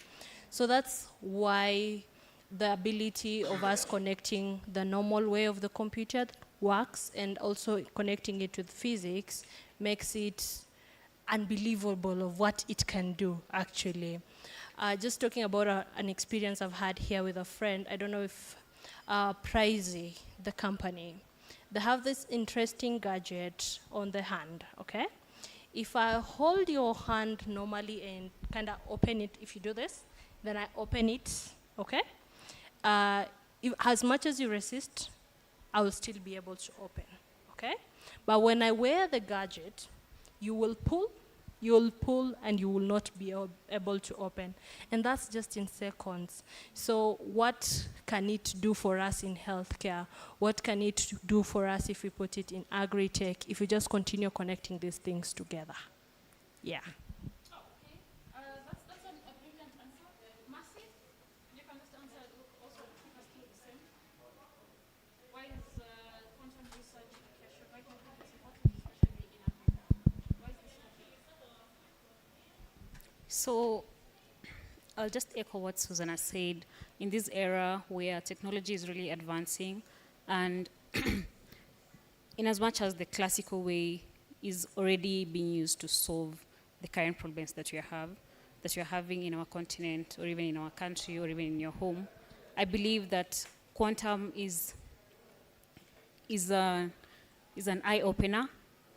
So that's why the ability of us connecting the normal way of the computer works and also connecting it with physics makes it unbelievable of what it can do, actually. Just talking about an experience I've had here with a friend, I don't know if Pricey, the company, they have this interesting gadget on the hand, okay? If I hold your hand normally and kind of open it, if you do this, then I open it, okay? As much as you resist, I will still be able to open, okay? But when I wear the gadget, you will pull, and you will not be able to open. And that's just in seconds. So what can it do for us in healthcare? What can it do for us if we put it in agri-tech, if we just continue connecting these things together? Yeah. That's a brilliant answer. Mercy, you can just answer also asking the same. Why is quantum research education, why do you think it's important, especially in Africa? Why is this important? So I'll just echo what Susanna said. In this era where technology is really advancing, and in as much as the classical way is already being used to solve the current problems that you're having in our continent, or even in our country, or even in your home, I believe that quantum is an eye-opener.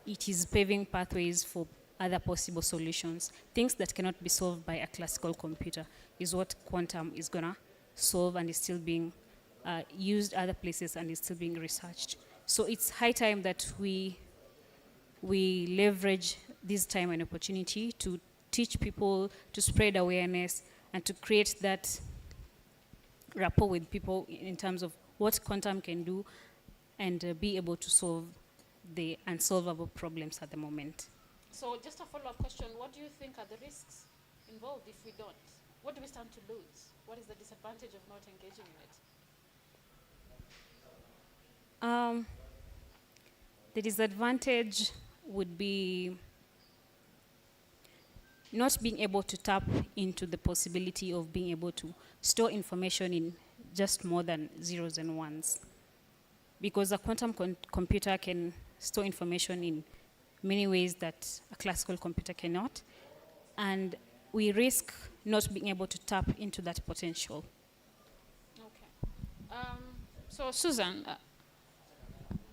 It is paving pathways for other possible solutions. Things that cannot be solved by a classical computer is what quantum is gonna solve, and is still being used other places and is still being researched. So it's high time that we leverage this time and opportunity to teach people, to spread awareness, and to create that rapport with people in terms of what quantum can do, and be able to solve the unsolvable problems at the moment. So just a follow-up question, what do you think are the risks involved if we don't? What do we stand to lose? What is the disadvantage of not engaging in it? The disadvantage would be not being able to tap into the possibility of being able to store information in just more than zeros and ones. Because a quantum computer can store information in many ways that a classical computer cannot. And we risk not being able to tap into that potential. Okay. So Susan.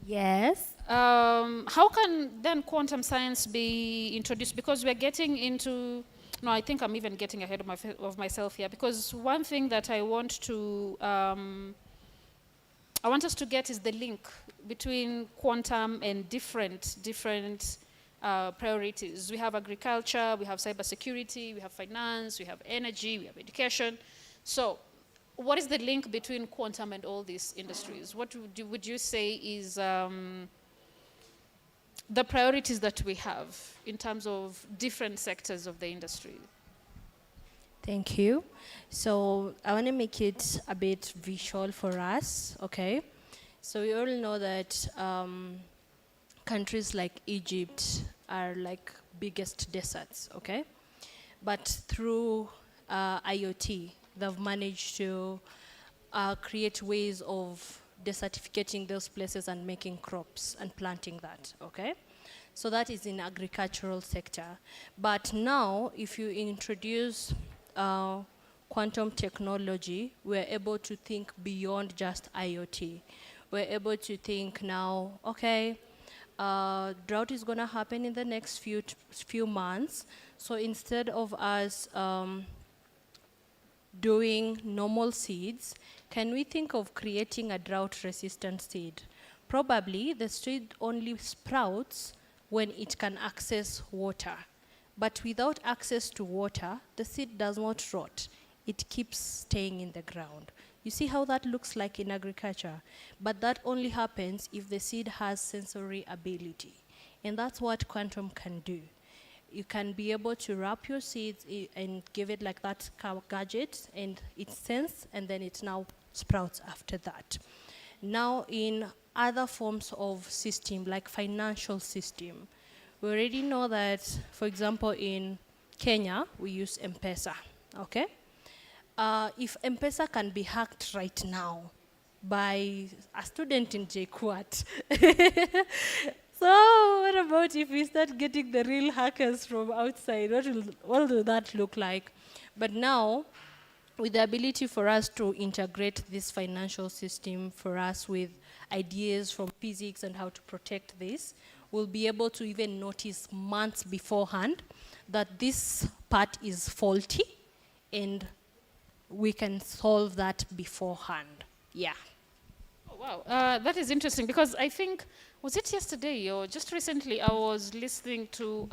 Yes. How can then quantum science be introduced? Because we're getting into, no, I think I'm even getting ahead of myself here. Because one thing that I want us to get is the link between quantum and different priorities. We have agriculture, we have cybersecurity, we have finance, we have energy, we have education. So what is the link between quantum and all these industries? What would you say is the priorities that we have in terms of different sectors of the industry? Thank you. So I want to make it a bit visual for us, okay? So we all know that countries like Egypt are like biggest deserts, okay? But through IoT, they've managed to create ways of desertificating those places and making crops and planting that, okay? So that is in agricultural sector. But now, if you introduce quantum technology, we're able to think beyond just IoT. We're able to think now, okay, drought is going to happen in the next few months. So instead of us doing normal seeds, can we think of creating a drought-resistant seed? Probably the seed only sprouts when it can access water. But without access to water, the seed does not rot. It keeps staying in the ground. You see how that looks like in agriculture? But that only happens if the seed has sensory ability. And that's what quantum can do. You can be able to wrap your seeds and give it like that gadget, and it senses, and then it now sprouts after that. Now in other forms of system, like financial system, we already know that, for example, in Kenya, we use M-Pesa, okay? if M-Pesa can be hacked right now by a student in JKUAT, so what about if we start getting the real hackers from outside? What will that look like? But now, with the ability for us to integrate this financial system for us with ideas from physics and how to protect this, we'll be able to even notice months beforehand that this part is faulty, and we can solve that beforehand. Yeah. Oh, wow, that is interesting because I think, was it yesterday or just recently, I was listening to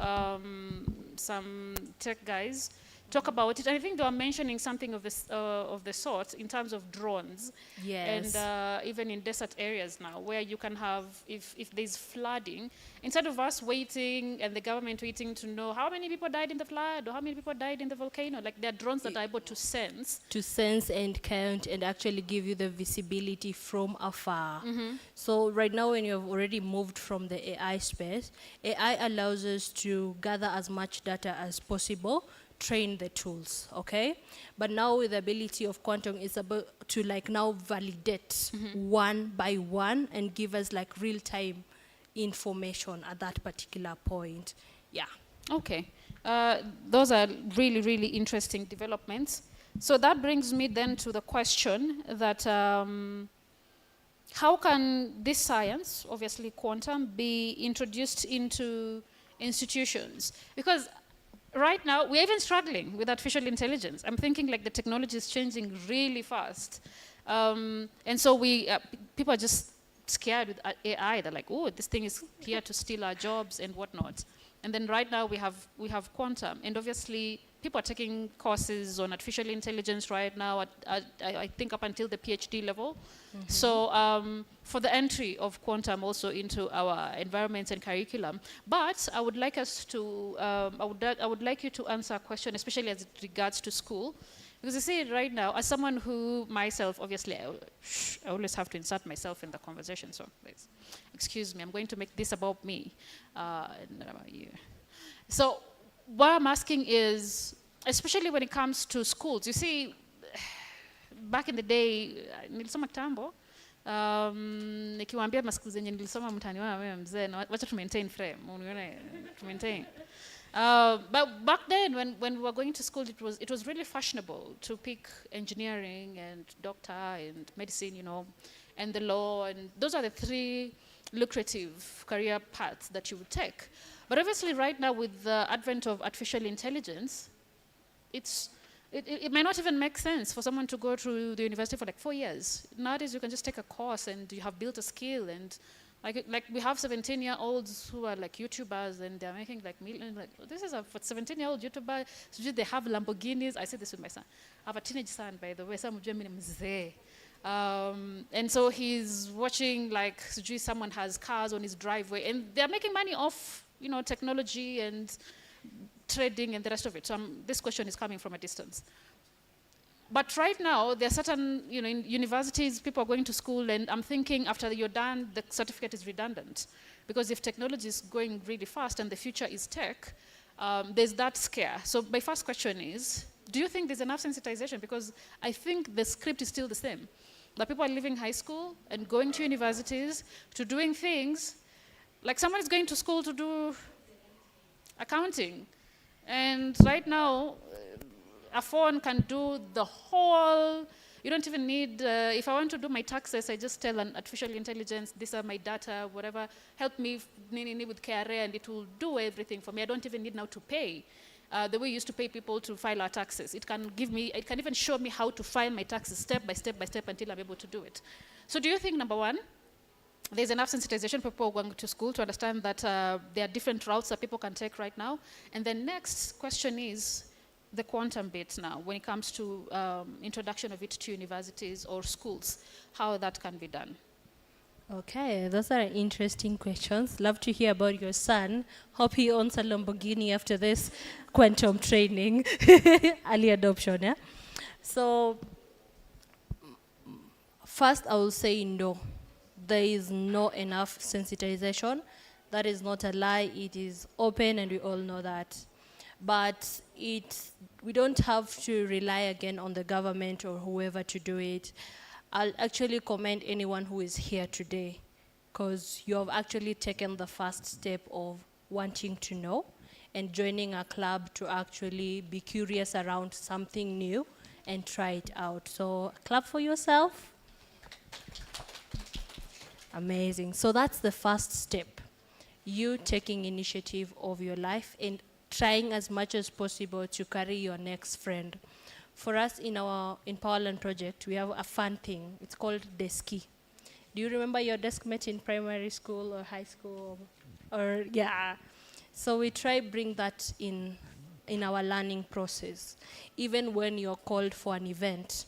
some tech guys talk about it. I think they were mentioning something of the sort in terms of drones. Yes. And even in desert areas now, where you can have, if there's flooding, instead of us waiting and the government waiting to know how many people died in the flood or how many people died in the volcano, like there are drones that are able to sense. To sense and count and actually give you the visibility from afar. So right now, when you've already moved from the AI space, AI allows us to gather as much data as possible, train the tools, okay? But now with the ability of quantum, it's about to like now validate one by one and give us like real-time information at that particular point. Yeah. Okay. Those are really, really interesting developments. So that brings me then to the question that how can this science, obviously quantum, be introduced into institutions? Because right now, we're even struggling with artificial intelligence. I'm thinking like the technology is changing really fast. And so people are just scared with AI. They're like, oh, this thing is here to steal our jobs and whatnot. And then right now we have quantum. And obviously, people are taking courses on artificial intelligence right now, I think up until the PhD level. So for the entry of quantum also into our environments and curriculum. But I would like us to, I would like you to answer a question, especially as it regards to school. Because you see right now, as someone who myself, obviously, I always have to insert myself in the conversation. So please, excuse me, I'm going to make this about me and not about you. So what I'm asking is, especially when it comes to schools, you see, back in the day, nilisoma kitambo, nikiwaambia masiku zenye nilisoma mtani wa wewe mzee, wacha tu maintain frame, unione, to maintain. But back then, when we were going to school, it was really fashionable to pick engineering and doctor and medicine, you know, and the law, and those are the three lucrative career paths that you would take. But obviously right now with the advent of artificial intelligence, it may not even make sense for someone to go to the university for like 4 years. Nowadays you can just take a course and you have built a skill, and like we have 17-year-olds who are like YouTubers and they're making like millions. Like, this is a 17-year-old YouTuber, so they have Lamborghinis. I say this with my son. I have a teenage son, by the way. And so he's watching like someone has cars on his driveway and they're making money off, you know, technology and trading and the rest of it. So this question is coming from a distance. But right now, there are certain, you know, in universities, people are going to school, and I'm thinking after you're done, the certificate is redundant. Because if technology is going really fast and the future is tech, there's that scare. So my first question is, do you think there's enough sensitization? Because I think the script is still the same. That people are leaving high school and going to universities to doing things, like someone is going to school to do accounting. And right now, a phone can do the whole, you don't even need, if I want to do my taxes, I just tell an artificial intelligence, these are my data, whatever, help me with KRA, and it will do everything for me. I don't even need now to pay. The way we used to pay people to file our taxes. It can even show me how to file my taxes step by step until I'm able to do it. So do you think, number one, there's enough sensitization for people going to school to understand that there are different routes that people can take right now? And the next question is the quantum bit now, when it comes to introduction of it to universities or schools, how that can be done. Okay, those are interesting questions. Love to hear about your son. Hope he owns a Lamborghini after this quantum training, early adoption, yeah? So, first I will say no. There is not enough sensitization. That is not a lie. It is open and we all know that. but we don't have to rely again on the government or whoever to do it. I'll actually commend anyone who is here today, because you have actually taken the first step of wanting to know and joining a club to actually be curious around something new and try it out. So clap for yourself. Amazing. So that's the first step. You taking initiative of your life and trying as much as possible to carry your next friend. For us in our Powerland project, we have a fun thing. It's called Deski. Do you remember your desk mate in primary school or high school? Or yeah. So we try bring that in our learning process. Even when you're called for an event,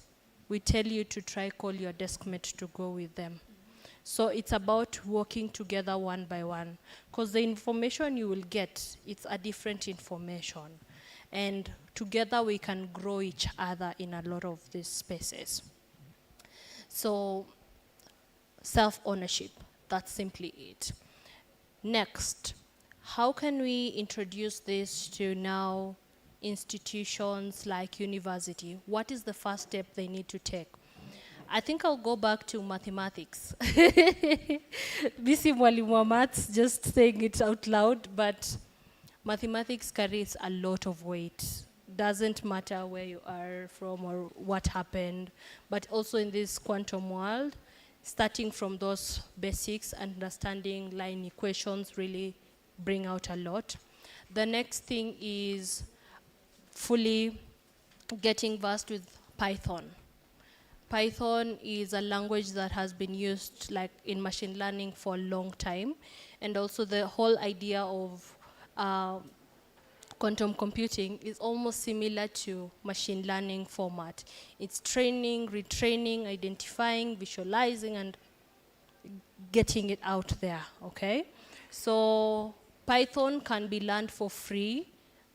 we tell you to try call your desk mate to go with them. So it's about working together one by one, because the information you will get, it's a different information. And together we can grow each other in a lot of these spaces. So self-ownership, that's simply it. Next, how can we introduce this to now institutions like university? What is the first step they need to take? I think I'll go back to mathematics. Busy mwalimu wa maths, just saying it out loud, but mathematics carries a lot of weight. Doesn't matter where you are from or what happened, but also in this quantum world, starting from those basics, understanding line equations really bring out a lot. The next thing is fully getting versed with Python. Python is a language that has been used like in machine learning for a long time, and also the whole idea of quantum computing is almost similar to machine learning format. It's training, retraining, identifying, visualizing, and getting it out there, okay? So Python can be learned for free.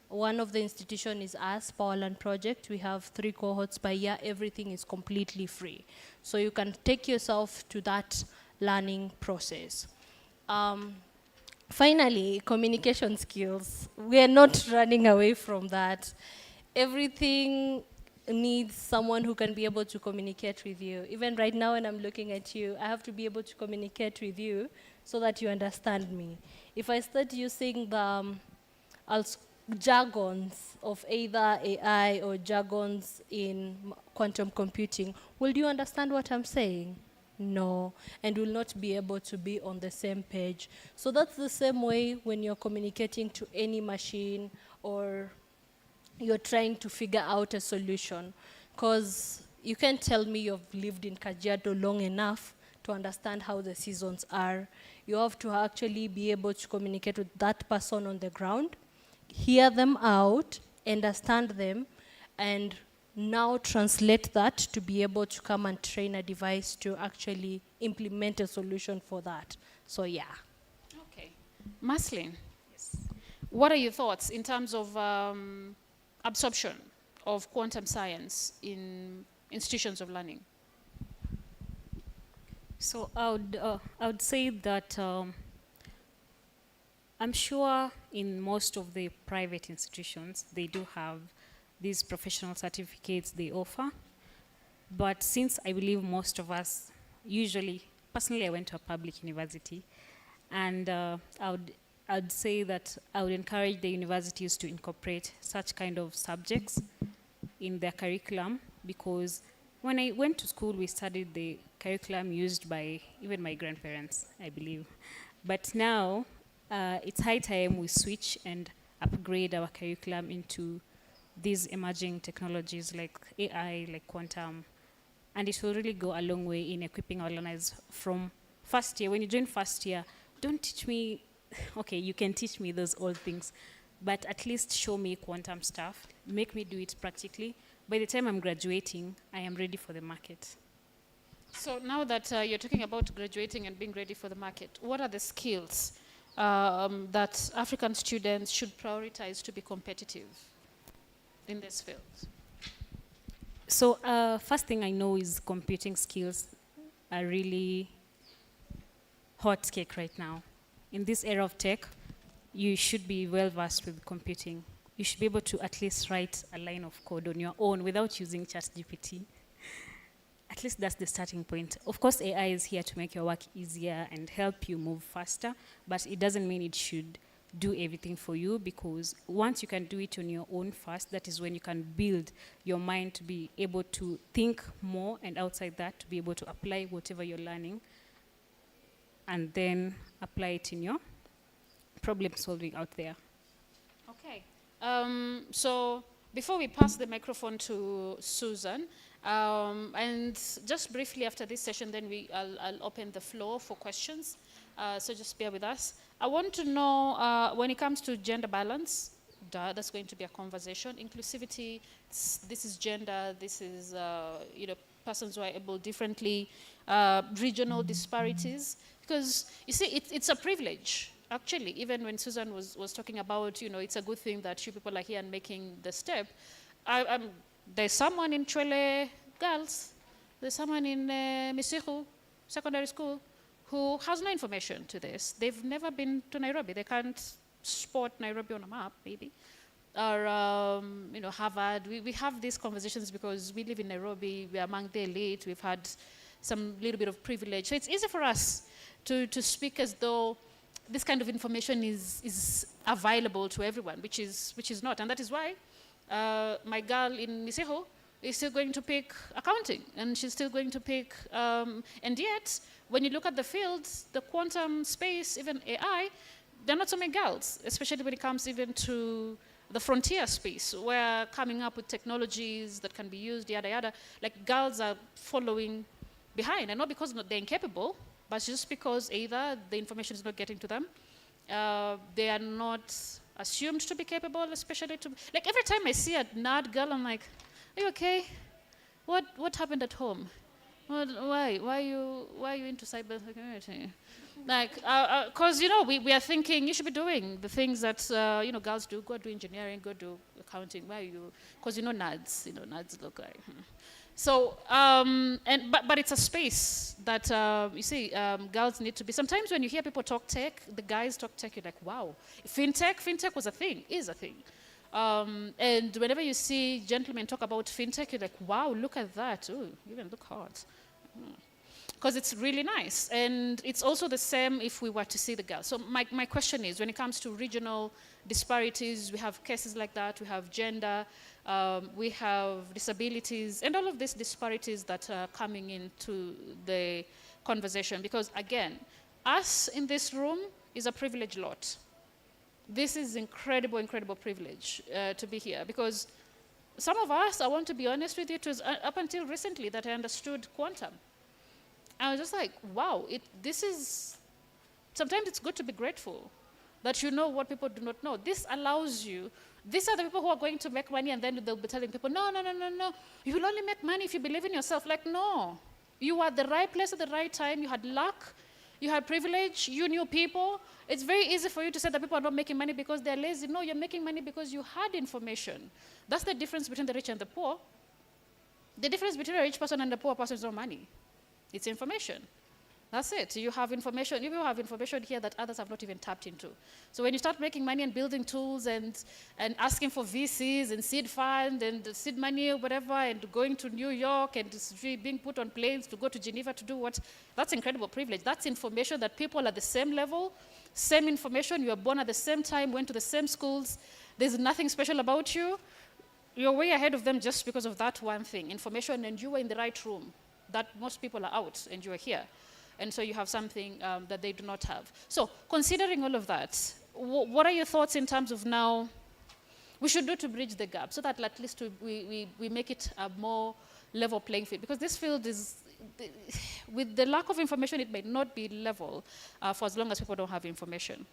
One of the institutions is us, Powerland Project. We have 3 cohorts per year. Everything is completely free. So you can take yourself to that learning process. Finally, communication skills. We are not running away from that. Everything needs someone who can be able to communicate with you. Even right now when I'm looking at you, I have to be able to communicate with you so that you understand me. If I start using the jargons of either AI or jargons in quantum computing, will you understand what I'm saying? No, and will not be able to be on the same page. So that's the same way when you're communicating to any machine or you're trying to figure out a solution. Because you can't tell me you've lived in Kajiado long enough to understand how the seasons are. You have to actually be able to communicate with that person on the ground, hear them out, understand them, and now translate that to be able to come and train a device to actually implement a solution for that. So yeah. Okay. Maslin, yes. What are your thoughts in terms of absorption of quantum science in institutions of learning? So I would say that I'm sure in most of the private institutions, they do have these professional certificates they offer. But since I believe most of us, usually, personally I went to a public university, and I would say that I would encourage the universities to incorporate such kind of subjects in their curriculum, because when I went to school, we studied the curriculum used by even my grandparents, I believe. But now, it's high time we switch and upgrade our curriculum into these emerging technologies like AI, like quantum, and it will really go a long way in equipping our learners from first year. When you join first year, don't teach me, okay, you can teach me those old things, but at least show me quantum stuff, make me do it practically. By the time I'm graduating, I am ready for the market. So now that you're talking about graduating and being ready for the market, what are the skills that African students should prioritize to be competitive in this field? So first thing I know is computing skills are really hot cake right now. In this era of tech, you should be well versed with computing. you should be able to at least write a line of code on your own without using ChatGPT. At least that's the starting point. Of course, AI is here to make your work easier and help you move faster, but it doesn't mean it should do everything for you, because once you can do it on your own first, that is when you can build your mind to be able to think more, and outside that, to be able to apply whatever you're learning and then apply it in your problem solving out there. Okay. So before we pass the microphone to Susan, and just briefly after this session, then I'll open the floor for questions. So just bear with us. I want to know, when it comes to gender balance, that's going to be a conversation. Inclusivity, this is gender, this is persons who are able differently, regional disparities, because you see, it's a privilege. Actually, even when Susan was talking about, it's a good thing that you people are here and making the step. There's someone in Chwele Girls, there's someone in Misihu Secondary School who has no information to this. They've never been to Nairobi. They can't spot Nairobi on a map, maybe. Or, Harvard. We have these conversations because we live in Nairobi. We're among the elite. We've had some little bit of privilege. So it's easy for us to speak as though this kind of information is available to everyone, which is not. And that is why my girl in Niseho is still going to pick accounting, and she's still going to pick, and yet, when you look at the fields, the quantum space, even AI, there are not so many girls, especially when it comes even to the frontier space, where coming up with technologies that can be used, yada, yada, like girls are following behind, and not because they're incapable, but just because either the information is not getting to them, they are not assumed to be capable, especially to, like every time I see a nerd girl, I'm like, are you okay? What happened at home? Why are you into cybersecurity? Like, because we are thinking you should be doing the things that girls do. Go do engineering, go do accounting. Why are you? Because nerds. Nerds look like. So, but it's a space that you see girls need to be. Sometimes when you hear people talk tech, the guys talk tech, you're like, wow, fintech was a thing, is a thing. And whenever you see gentlemen talk about fintech, you're like, wow, look at that. Ooh, even look hot. Because it's really nice. And it's also the same if we were to see the girls. So my question is, when it comes to regional disparities, we have cases like that, we have gender, we have disabilities, and all of these disparities that are coming into the conversation. Because again, us in this room is a privileged lot. This is incredible, incredible privilege to be here, because some of us, I want to be honest with you, it was up until recently that I understood quantum. I was just like, wow, sometimes it's good to be grateful that you know what people do not know. This allows you, these are the people who are going to make money, and then they'll be telling people, no, you will only make money if you believe in yourself. Like, no, you are at the right place at the right time, you had luck, you had privilege, you knew people. It's very easy for you to say that people are not making money because they're lazy. No, you're making money because you had information. That's the difference between the rich and the poor. The difference between a rich person and a poor person is not money. It's information. That's it. You have information. You have information here that others have not even tapped into. So when you start making money and building tools and asking for VCs and seed fund and seed money or whatever, and going to New York and being put on planes to go to Geneva to do what, that's incredible privilege. That's information that people at the same level, same information, you were born at the same time, went to the same schools, there's nothing special about you. You're way ahead of them just because of that one thing, information, and you were in the right room. That most people are out and you are here. And so you have something that they do not have. So considering all of that, what are your thoughts in terms of now we should do to bridge the gap so that at least we make it a more level playing field? Because this field is, with the lack of information, it may not be level for as long as people don't have information.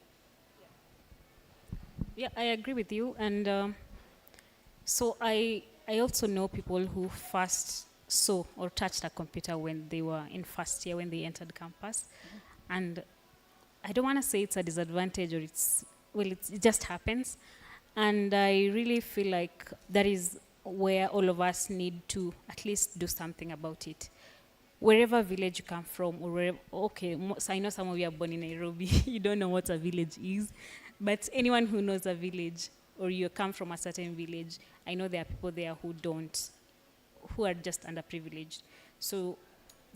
Yeah, I agree with you. And so I also know people who first saw or touched a computer when they were in first year, when they entered campus. And I don't want to say it's a disadvantage or it just happens. And I really feel like that is where all of us need to at least do something about it. Wherever village you come from, or wherever, so I know some of you are born in Nairobi, you don't know what a village is, but anyone who knows a village, or you come from a certain village, I know there are people there who don't, who are just underprivileged. So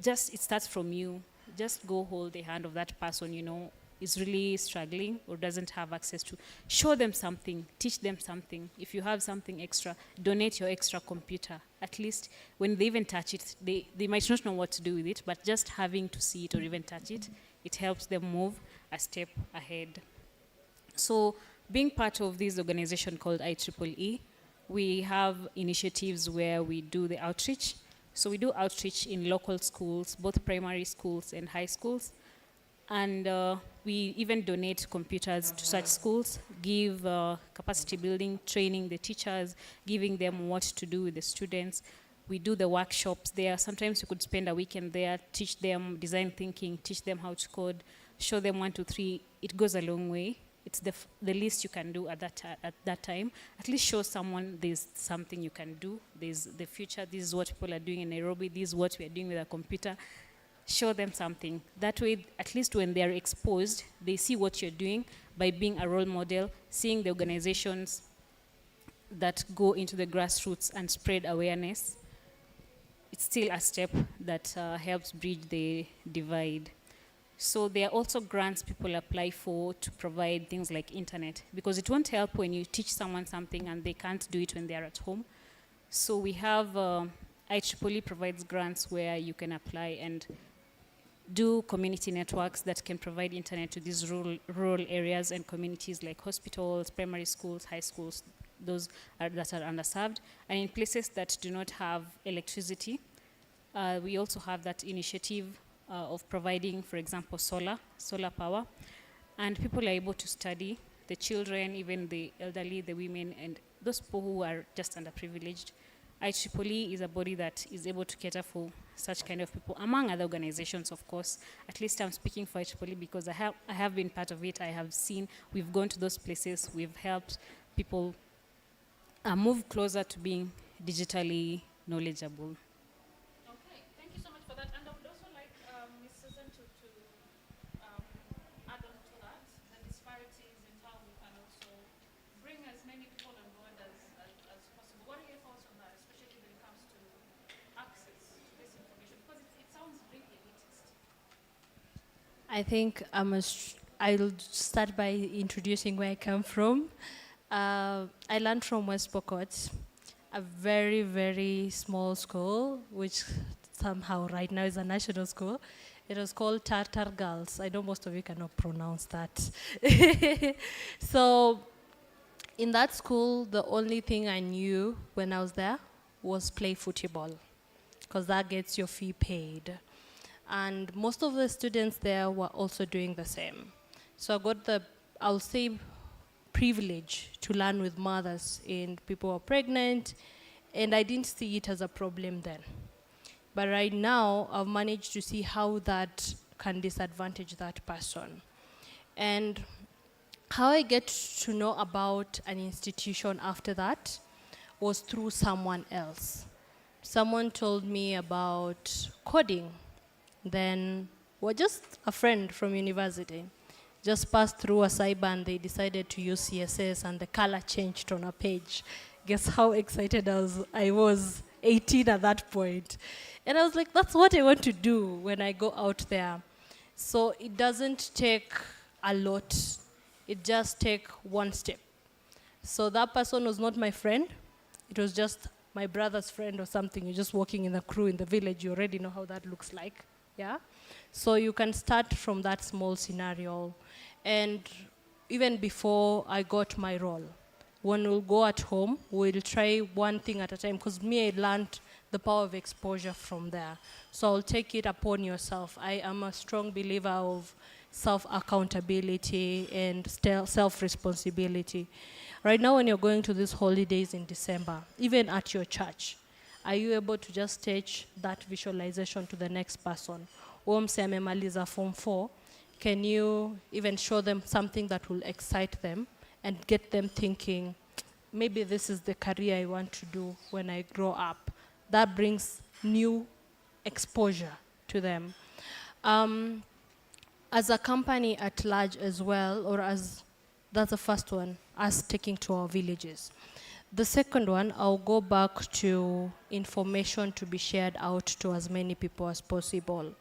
just, it starts from you. Just go hold the hand of that person, is really struggling or doesn't have access to. Show them something, teach them something. If you have something extra, donate your extra computer. At least when they even touch it, they might not know what to do with it, but just having to see it or even touch it, it helps them move a step ahead. So being part of this organization called IEEE, we have initiatives where we do the outreach. So we do outreach in local schools, both primary schools and high schools. And we even donate computers to such schools, give capacity building, training the teachers, giving them what to do with the students. We do the workshops there. Sometimes we could spend a weekend there, teach them design thinking, teach them how to code, show them 1, 2, 3. It goes a long way. It's the least you can do at that time. At least show someone there's something you can do. There's the future. This is what people are doing in Nairobi. This is what we are doing with a computer. Show them something. That way, at least when they are exposed, they see what you're doing by being a role model, seeing the organizations that go into the grassroots and spread awareness. It's still a step that helps bridge the divide. So there are also grants people apply for to provide things like internet, because it won't help when you teach someone something and they can't do it when they're at home. So we have, IEEE provides grants where you can apply and do community networks that can provide internet to these rural areas and communities like hospitals, primary schools, high schools, those that are underserved. And in places that do not have electricity, we also have that initiative of providing, for example, solar power. And people are able to study, the children, even the elderly, the women, and those people who are just underprivileged. IEEE is a body that is able to cater for such kind of people, among other organizations, of course. At least I'm speaking for IEEE because I have been part of it. I have seen, we've gone to those places, we've helped people move closer to being digitally knowledgeable. Okay, thank you so much for that. And I would also like Ms. Susan to add on to that, the disparities in how we can also bring as many people on board as possible. What are your thoughts on that, especially when it comes to access to this information? Because it sounds really elitist. I think I'll start by introducing where I come from. I learned from West Pokot, a very, very small school, which somehow right now is a national school. It was called Tartar Girls. I know most of you cannot pronounce that. So in that school, the only thing I knew when I was there was play football, because that gets your fee paid. And most of the students there were also doing the same. So I got the, I'll say, privilege to learn with mothers and people who are pregnant, and I didn't see it as a problem then. But right now, I've managed to see how that can disadvantage that person. And how I get to know about an institution after that was through someone else. Someone told me about coding. Then, well, just a friend from university just passed through a cyber and they decided to use CSS and the color changed on a page. Guess how excited I was 18 at that point. And I was like, that's what I want to do when I go out there. So it doesn't take a lot. It just takes one step. So that person was not my friend. It was just my brother's friend or something. You're just walking in a crew in the village. You already know how that looks like. Yeah? So you can start from that small scenario. And even before I got my role, when we'll go at home, we'll try one thing at a time, because me, I learned the power of exposure from there. So I'll take it upon yourself. I am a strong believer of self-accountability and self-responsibility. Right now, when you're going to these holidays in December, even at your church, are you able to just teach that visualization to the next person? Amemaliza Form 4, can you even show them something that will excite them and get them thinking, maybe this is the career I want to do when I grow up? That brings new exposure to them. As a company at large as well, or as That's the first one, us taking to our villages. The second one, I'll go back to information to be shared out to as many people as possible.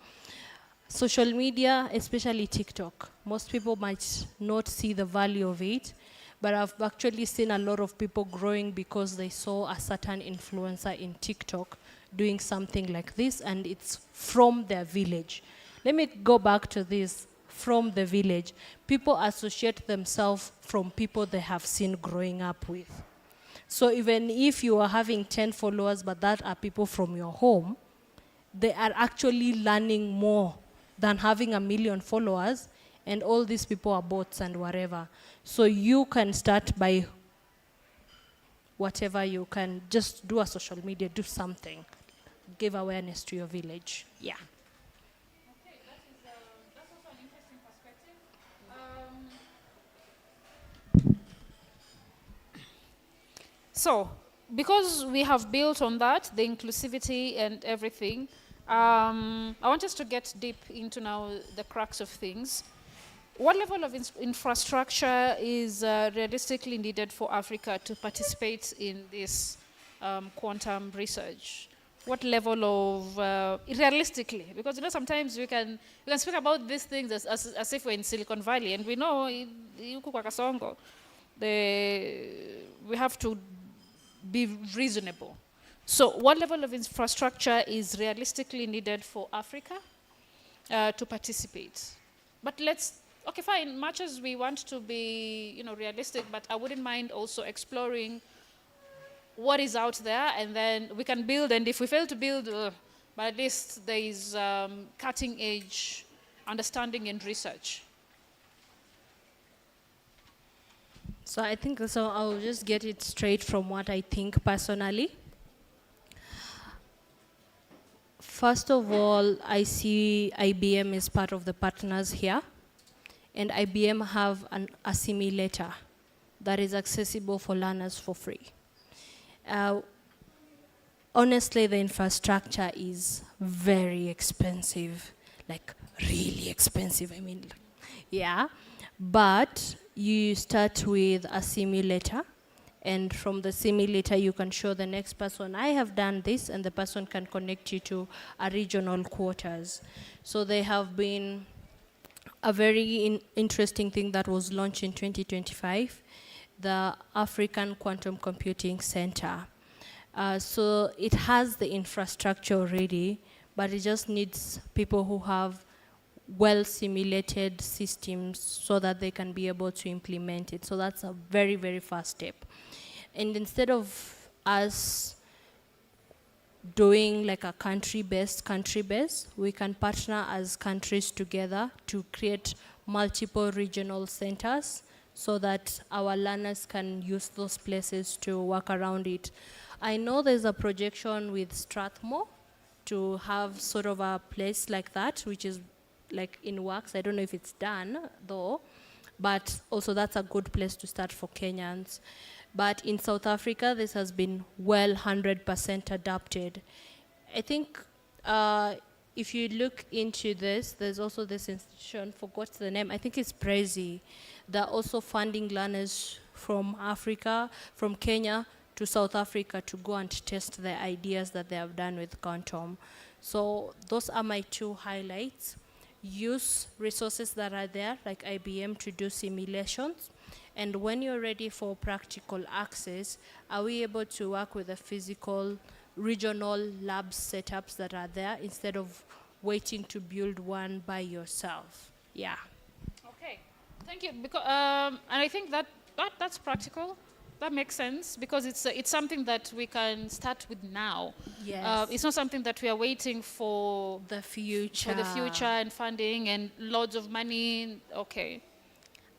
Social media, especially TikTok, most people might not see the value of it, but I've actually seen a lot of people growing because they saw a certain influencer in TikTok doing something like this, and it's from their village. Let me go back to this, from the village. People associate themselves from people they have seen growing up with. So even if you are having 10 followers, but that are people from your home, they are actually learning more than having 1 million followers, and all these people are bots and whatever. So you can start by whatever you can, just do a social media, do something, give awareness to your village. Yeah. Okay, that's also an interesting perspective. So, because we have built on that, the inclusivity and everything, I want us to get deep into now the crux of things. What level of infrastructure is realistically needed for Africa to participate in this quantum research? What level of realistically? Because sometimes we can speak about these things as if we're in Silicon Valley, and we know we have to be reasonable. So, what level of infrastructure is realistically needed for Africa to participate? But okay, fine, much as we want to be, realistic, but I wouldn't mind also exploring what is out there, and then we can build, and if we fail to build, but at least there is cutting edge understanding and research. So I think, so I'll just get it straight from what I think personally. First of all, I see IBM as part of the partners here, and IBM have a simulator that is accessible for learners for free. Honestly, the infrastructure is very expensive, like really expensive, yeah. But you start with a simulator, and from the simulator you can show the next person, I have done this, and the person can connect you to a regional quarters. So they have been a very interesting thing that was launched in 2025, the African Quantum Computing Center. So it has the infrastructure already, but it just needs people who have well-simulated systems so that they can be able to implement it. So that's a very, very fast step. And instead of us doing like a country-based, we can partner as countries together to create multiple regional centers so that our learners can use those places to work around it. I know there's a projection with Strathmore to have sort of a place like that, which is like in works. I don't know if it's done though, but also that's a good place to start for Kenyans. But in South Africa, this has been well 100% adopted. I think if you look into this, there's also this institution, forgot the name, I think it's Prezi. They're also funding learners from Africa, from Kenya to South Africa to go and test the ideas that they have done with quantum. So those are my two highlights. Use resources that are there, like IBM, to do simulations. And when you're ready for practical access, are we able to work with the physical regional lab setups that are there instead of waiting to build one by yourself? Yeah. Okay, thank you. Because, and I think that's practical. That makes sense because it's something that we can start with now. Yes. It's not something that we are waiting for the future. For the future and funding and loads of money. Okay.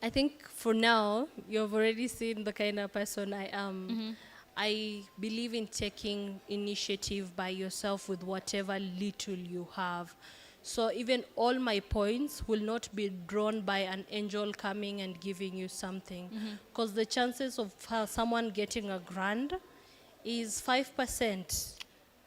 I think for now, you've already seen the kind of person I am. Mm-hmm. I believe in taking initiative by yourself with whatever little you have. So even all my points will not be drawn by an angel coming and giving you something. Because the chances of someone getting a grant is 5%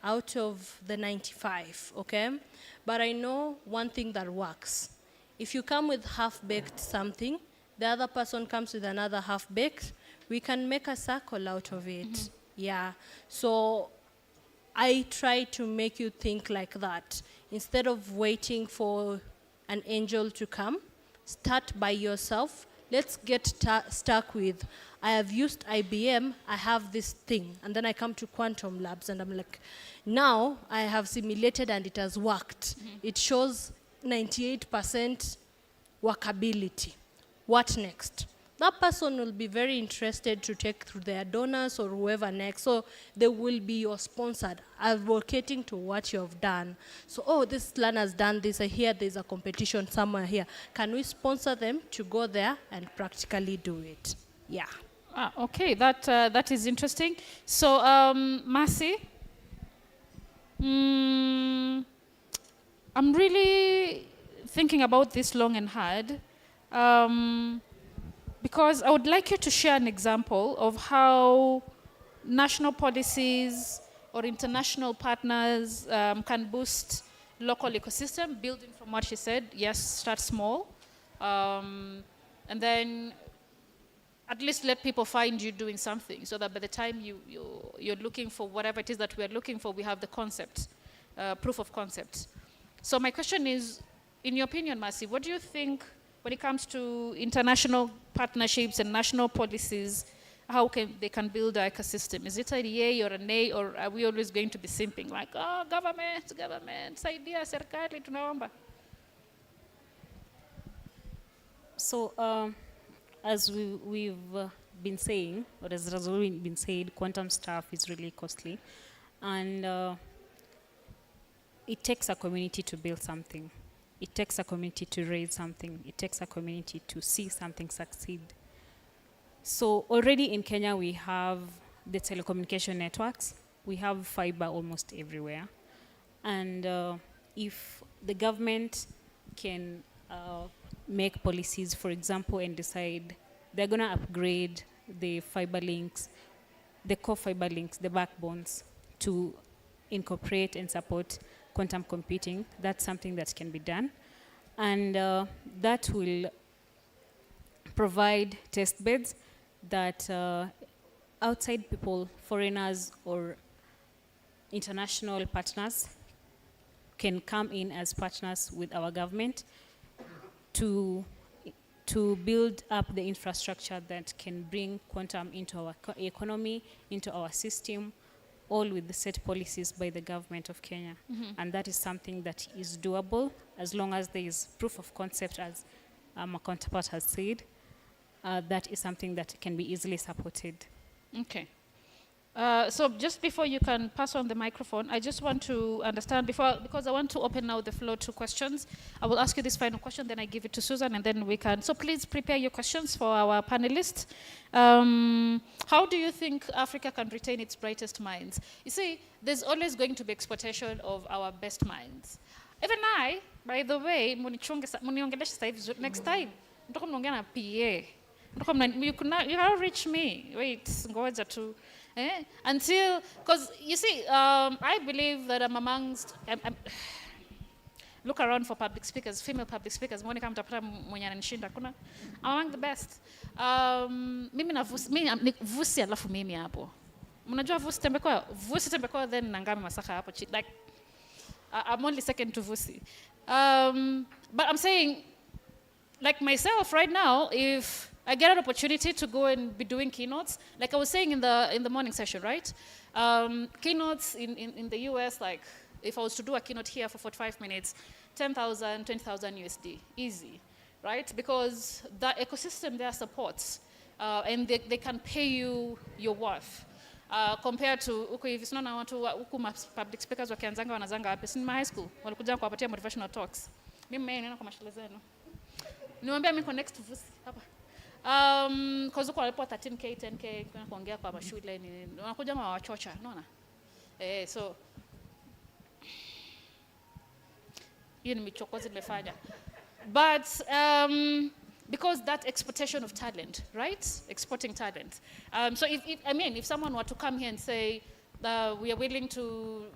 out of the 95, okay? But I know one thing that works. If you come with half-baked something, the other person comes with another half-baked, we can make a circle out of it. Yeah. So I try to make you think like that. Instead of waiting for an angel to come, start by yourself. Let's get stuck with, I have used IBM, I have this thing. And then I come to quantum labs and I'm like, now I have simulated and it has worked. It shows 98% workability. What next? That person will be very interested to take through their donors or whoever next. So they will be your sponsored, advocating to what you have done. So, oh, this learner has done this. I hear there's a competition somewhere here. Can we sponsor them to go there and practically do it? Yeah. Okay, that is interesting. So, Mercy, I'm really thinking about this long and hard. Because I would like you to share an example of how national policies or international partners can boost local ecosystem, building from what she said. Yes, start small. And then at least let people find you doing something so that by the time you're looking for whatever it is that we're looking for, we have the concept, proof of concept. So my question is, in your opinion, Mercy, what do you think when it comes to international partnerships and national policies, how they can build an ecosystem? Is it a yay or a nay, or are we always going to be simping like, oh, government, saidia, serikali, tunaomba? So, as we've been saying, or as has already been said, quantum stuff is really costly. And it takes a community to build something. It takes a community to raise something. It takes a community to see something succeed. So already in Kenya, we have the telecommunication networks. We have fiber almost everywhere. And if the government can make policies, for example, and decide they're going to upgrade the fiber links, the core fiber links, the backbones, to incorporate and support quantum computing, that's something that can be done. And that will provide test beds that outside people, foreigners or international partners can come in as partners with our government to build up the infrastructure that can bring quantum into our economy, into our system, all with the set policies by the government of Kenya. And that is something that is doable as long as there is proof of concept, as my counterpart has said. That is something that can be easily supported. Okay. So just before you can pass on the microphone, I just want to understand, because I want to open now the floor to questions. I will ask you this final question, then I give it to Susan, and then we can. So please prepare your questions for our panelists. How do you think Africa can retain its brightest minds? You see, there's always going to be exploitation of our best minds. Even I, by the way, next time, you cannot reach me. Wait, ngoja tu. Until, because you see, I believe that I'm amongst, look around for public speakers, female public speakers, mwone kama mtapata mwenye ananishinda, I'm among the best. Mimi na vusi alafu mimi hapo. Mnajua vusi tembekoa, then Nangami Masaka hapo. Like, I'm only second to vusi. But I'm saying, like myself right now, if I get an opportunity to go and be doing keynotes, like I was saying in the morning session, right? Keynotes in the US, like if I was to do a keynote here for 45 minutes, 10,000, 20,000 USD, easy, right? Because the ecosystem there supports, and they can pay you your worth. Compared to, okay, if it's not now to public speakers wakianzanga wanazanga wapi, si high school, walikuja kuwapatia motivational talks. Mimi nina kwa mashule zenu. Niwaambia mimi next vusi hapa. Cause uko walipo 13k 10k kuna kuongea kwa mashule ni wanakuja wachocha, unaona? So hiyo ni michokozi nimefanya. But because that exportation of talent, right? Exporting talent. So if someone were to come here and say we are willing to,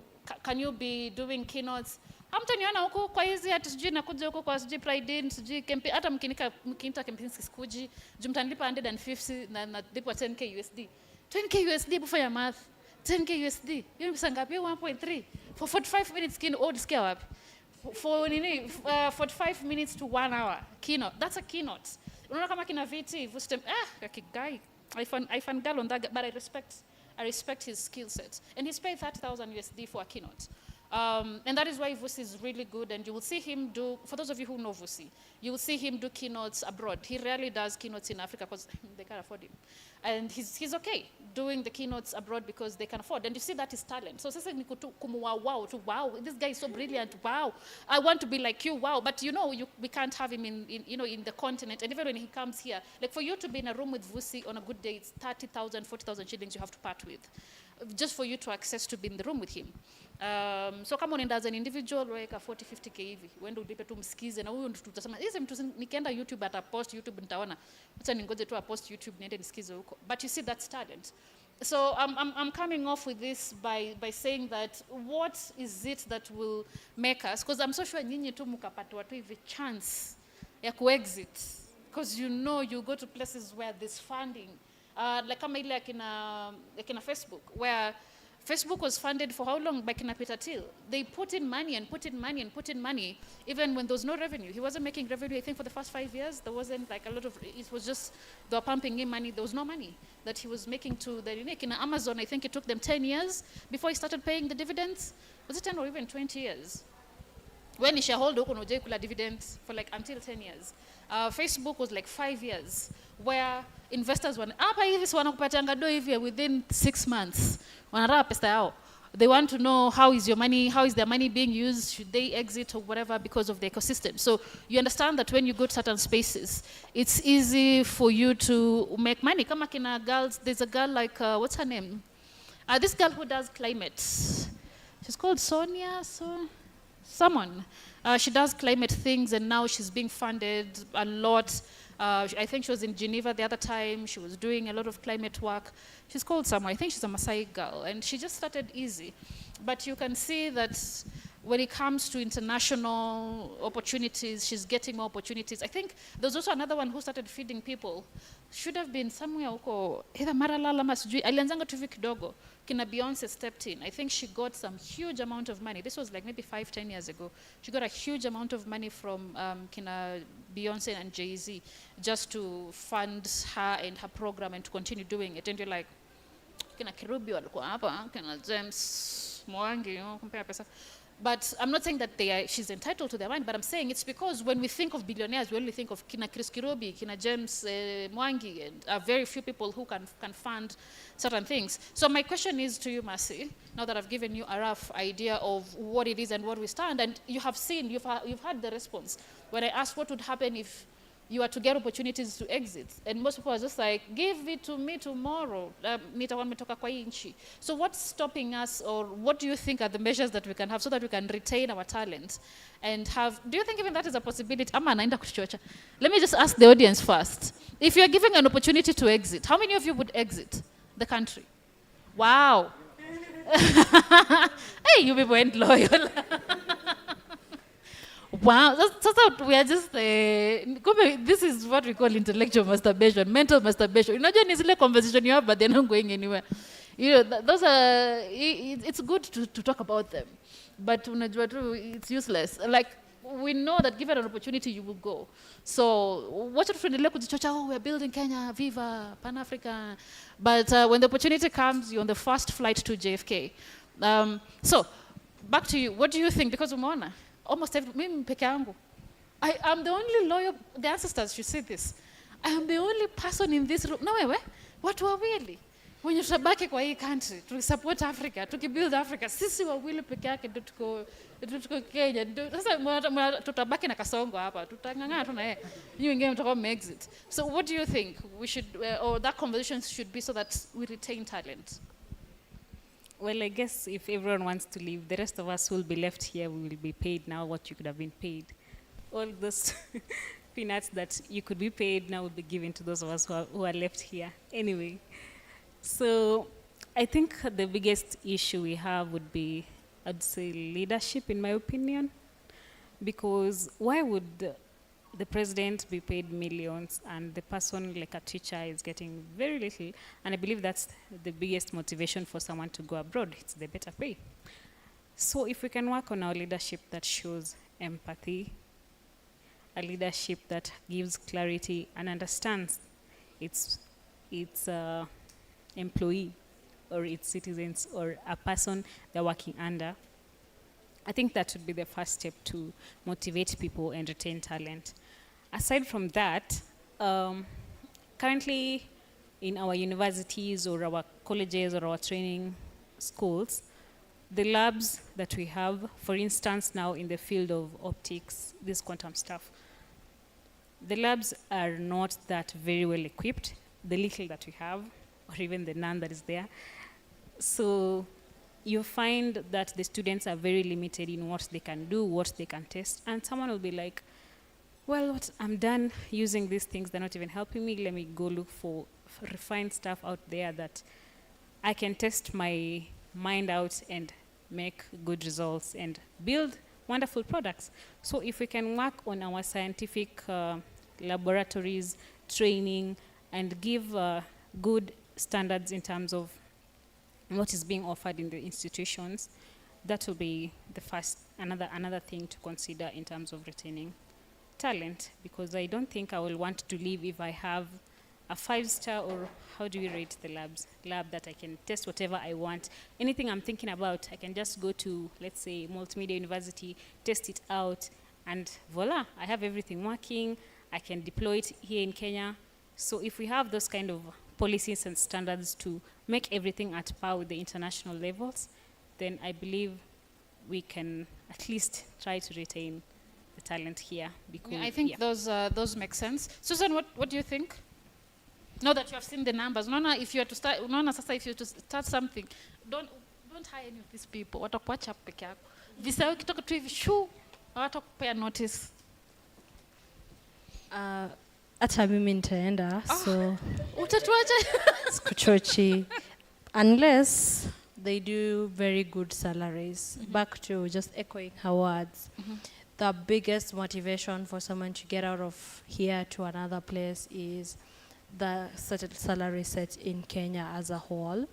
can you be doing keynotes Hamtaniona huko kwa hizi ati sijui nakuja huko kwa sijui Pride Inn, sijui hata mkiniita Kempinski sikuji, juu mtanilipa 150 na nalipwa 10k USD. 10k USD bufanya math. 10k USD. Hiyo ni pesa ngapi? 1.3. For 45 minutes scare wapi? For 45 minutes to 1 hour keynote. That's a keynote. Unaona kama kina VT, guy. I found girl on that, but I respect his skill set. And he's paid 30,000 USD for a keynote. And that is why Vusi is really good, and you will see him do, for those of you who know Vusi, you will see him do keynotes abroad. He rarely does keynotes in Africa because they can't afford him. And he's okay doing the keynotes abroad because they can afford. And you see that is talent. So wow, this guy is so brilliant, wow. I want to be like you, wow. But we can't have him in the continent. And even when he comes here, like for you to be in a room with Vusi on a good day, it's 30,000, 40,000 shillings you have to part with, just for you to access to be in the room with him. So kama unaenda as an individual weka 40-50k hivi uende ulipe tu msikize, na huyo tutasema hizi mtu nikienda YouTube atapost YouTube nitaona acha ningoje tu apost YouTube niende nisikize huko. But you see, that's talent. So I'm coming off with this by saying that what is it that will make us, because I'm so sure nyinyi tu mkapatwa tu hivi chance ya kuexit, because you go to places where there's funding, like kama ile akina Facebook, where Facebook was funded for how long by Kina Peter Thiel? They put in money and put in money and put in money, even when there was no revenue. He wasn't making revenue, I think, for the first 5 years. There wasn't like a lot of, it was just, they were pumping in money. There was no money that he was making to the unique. In Amazon, I think it took them 10 years before he started paying the dividends. Was it 10 or even 20 years? When he shareholder kula dividends for like until 10 years. Facebook was like 5 years, where investors wanakupatianga do hivi within 6 months. Wanataka pesa yao. They want to know how is their money being used, should they exit or whatever, because of the ecosystem. So you understand that when you go to certain spaces, it's easy for you to make money. Kama kina girls, there's a girl like, what's her name? This girl who does climate. She's called Sonia, someone. She does climate things, and now she's being funded a lot. I think she was in Geneva the other time. She was doing a lot of climate work. She's called someone. I think she's a Maasai girl, and she just started easy. But you can see that when it comes to international opportunities, she's getting more opportunities. I think there's also another one who started feeding people. Should have been somewhere huko, either Maralala masijui, alianzanga tu kidogo. Kina Beyonce stepped in. I think she got some huge amount of money. This was like maybe 5-10 years ago. She got a huge amount of money from Kina Beyonce and Jay-Z just to fund her and her program and to continue doing it. And you're like, Kina Kirubi walikuwa hapa, Kina James Mwangi, compare pesa. But I'm not saying that she's entitled to their money, but I'm saying it's because when we think of billionaires, we only think of Kina Chris Kirubi, Kina James Mwangi, and very few people who can fund certain things. So my question is to you, Mercy, now that I've given you a rough idea of what it is and what we stand, and you have seen, you've had the response. When I asked what would happen if you are to get opportunities to exit, and most people are just like, give it to me tomorrow. So what's stopping us, or what do you think are the measures that we can have so that we can retain our talent and have, do you think even that is a possibility? Let me just ask the audience first. If you're given an opportunity to exit, how many of you would exit the country? Wow. Hey, you people ain't loyal. Wow, we are just, this is what we call intellectual masturbation, mental masturbation. Imagine it's like a conversation you have, but they're not going anywhere. Those are, it's good to talk about them, but it's useless. Like, we know that given an opportunity, you will go. So, what should we're building Kenya, Viva, Pan-Africa. But when the opportunity comes, you're on the first flight to JFK. So, back to you. What do you think? Because umeona, almost every, mimi peke yangu, I am the only lawyer, the ancestors should say this, I am the only person in this room. No, watu wawili wenye tutabaki kwa hii country, to support Africa, tukibuild Africa, sisi wawili peke yake ndio tuko Kenya. Sasa tutabaki na kasongo hapa, tutang'ang'ana tu na yeye. Nyinyi wengine mtakuwa exit. So what do you think we should, or that conversation should be so that we retain talent? Well, I guess if everyone wants to leave, the rest of us who will be left here, we will be paid now what you could have been paid. All those peanuts that you could be paid now will be given to those of us who are left here. Anyway, so I think the biggest issue we have would be, I'd say, leadership, in my opinion. Because why would the president be paid millions and the person like a teacher is getting very little? And I believe that's the biggest motivation for someone to go abroad. It's the better pay. So if we can work on our leadership that shows empathy, a leadership that gives clarity and understands its employee or its citizens or a person they're working under, I think that would be the first step to motivate people and retain talent. Aside from that, currently in our universities or our colleges or our training schools, the labs that we have, for instance, now in the field of optics, this quantum stuff, the labs are not that very well equipped, the little that we have, or even the none that is there. So you find that the students are very limited in what they can do, what they can test, and someone will be like, well, I'm done using these things, they're not even helping me, let me go look for refined stuff out there that I can test my mind out and make good results and build wonderful products. So if we can work on our scientific laboratories, training, and give good standards in terms of what is being offered in the institutions, that will be the first, another thing to consider in terms of retaining talent, because I don't think I will want to leave if I have a 5-star, or how do we rate the lab that I can test whatever I want. Anything I'm thinking about, I can just go to, let's say, Multimedia University, test it out, and voila, I have everything working. I can deploy it here in Kenya. So if we have those kind of policies and standards to make everything at par with the international levels, then I believe we can at least try to retain the talent here. Because I think those make sense. Susan, what do you think? Now that you have seen the numbers, if you are to start, if you to start something, don't hire any of these people. Watakuacha peke yako. Visa yao kitoka tu hivi shoo, hawatakupea notice. Hata mimi nitaenda, so utatuacha sikuchochi unless they do very good salaries. Back to just echoing her words. The biggest motivation for someone to get out of here to another place is the salary set in Kenya as a whole.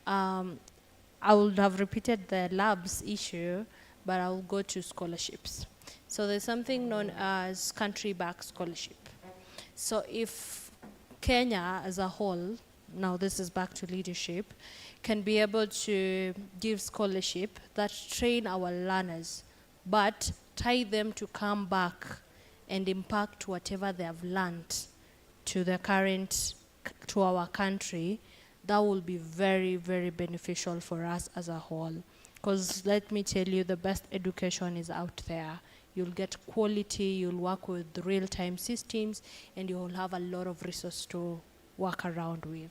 I would have repeated the labs issue, but I will go to scholarships. So there's something known as country-backed scholarship. So if Kenya as a whole, now this is back to leadership, can be able to give scholarship that train our learners, but tie them to come back and impact whatever they have learned to to our country, that will be very, very beneficial for us as a whole. Because let me tell you, the best education is out there. You'll get quality, you'll work with real-time systems, and you'll have a lot of resources to work around with.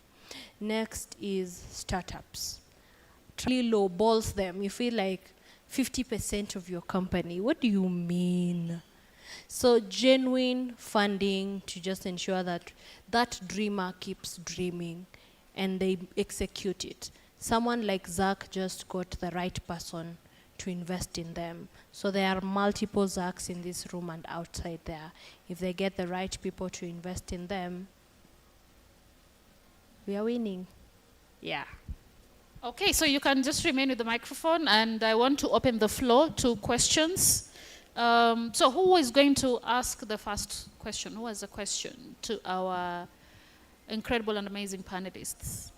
Next is startups. Really low balls them. You feel like 50% of your company. What do you mean? So genuine funding to just ensure that that dreamer keeps dreaming and they execute it. Someone like Zach just got the right person to invest in them. So there are multiple Zachs in this room and outside there. If they get the right people to invest in them, we are winning. Yeah. Okay, so you can just remain with the microphone, and I want to open the floor to questions. So who is going to ask the first question? Who has a question to our incredible and amazing panelists?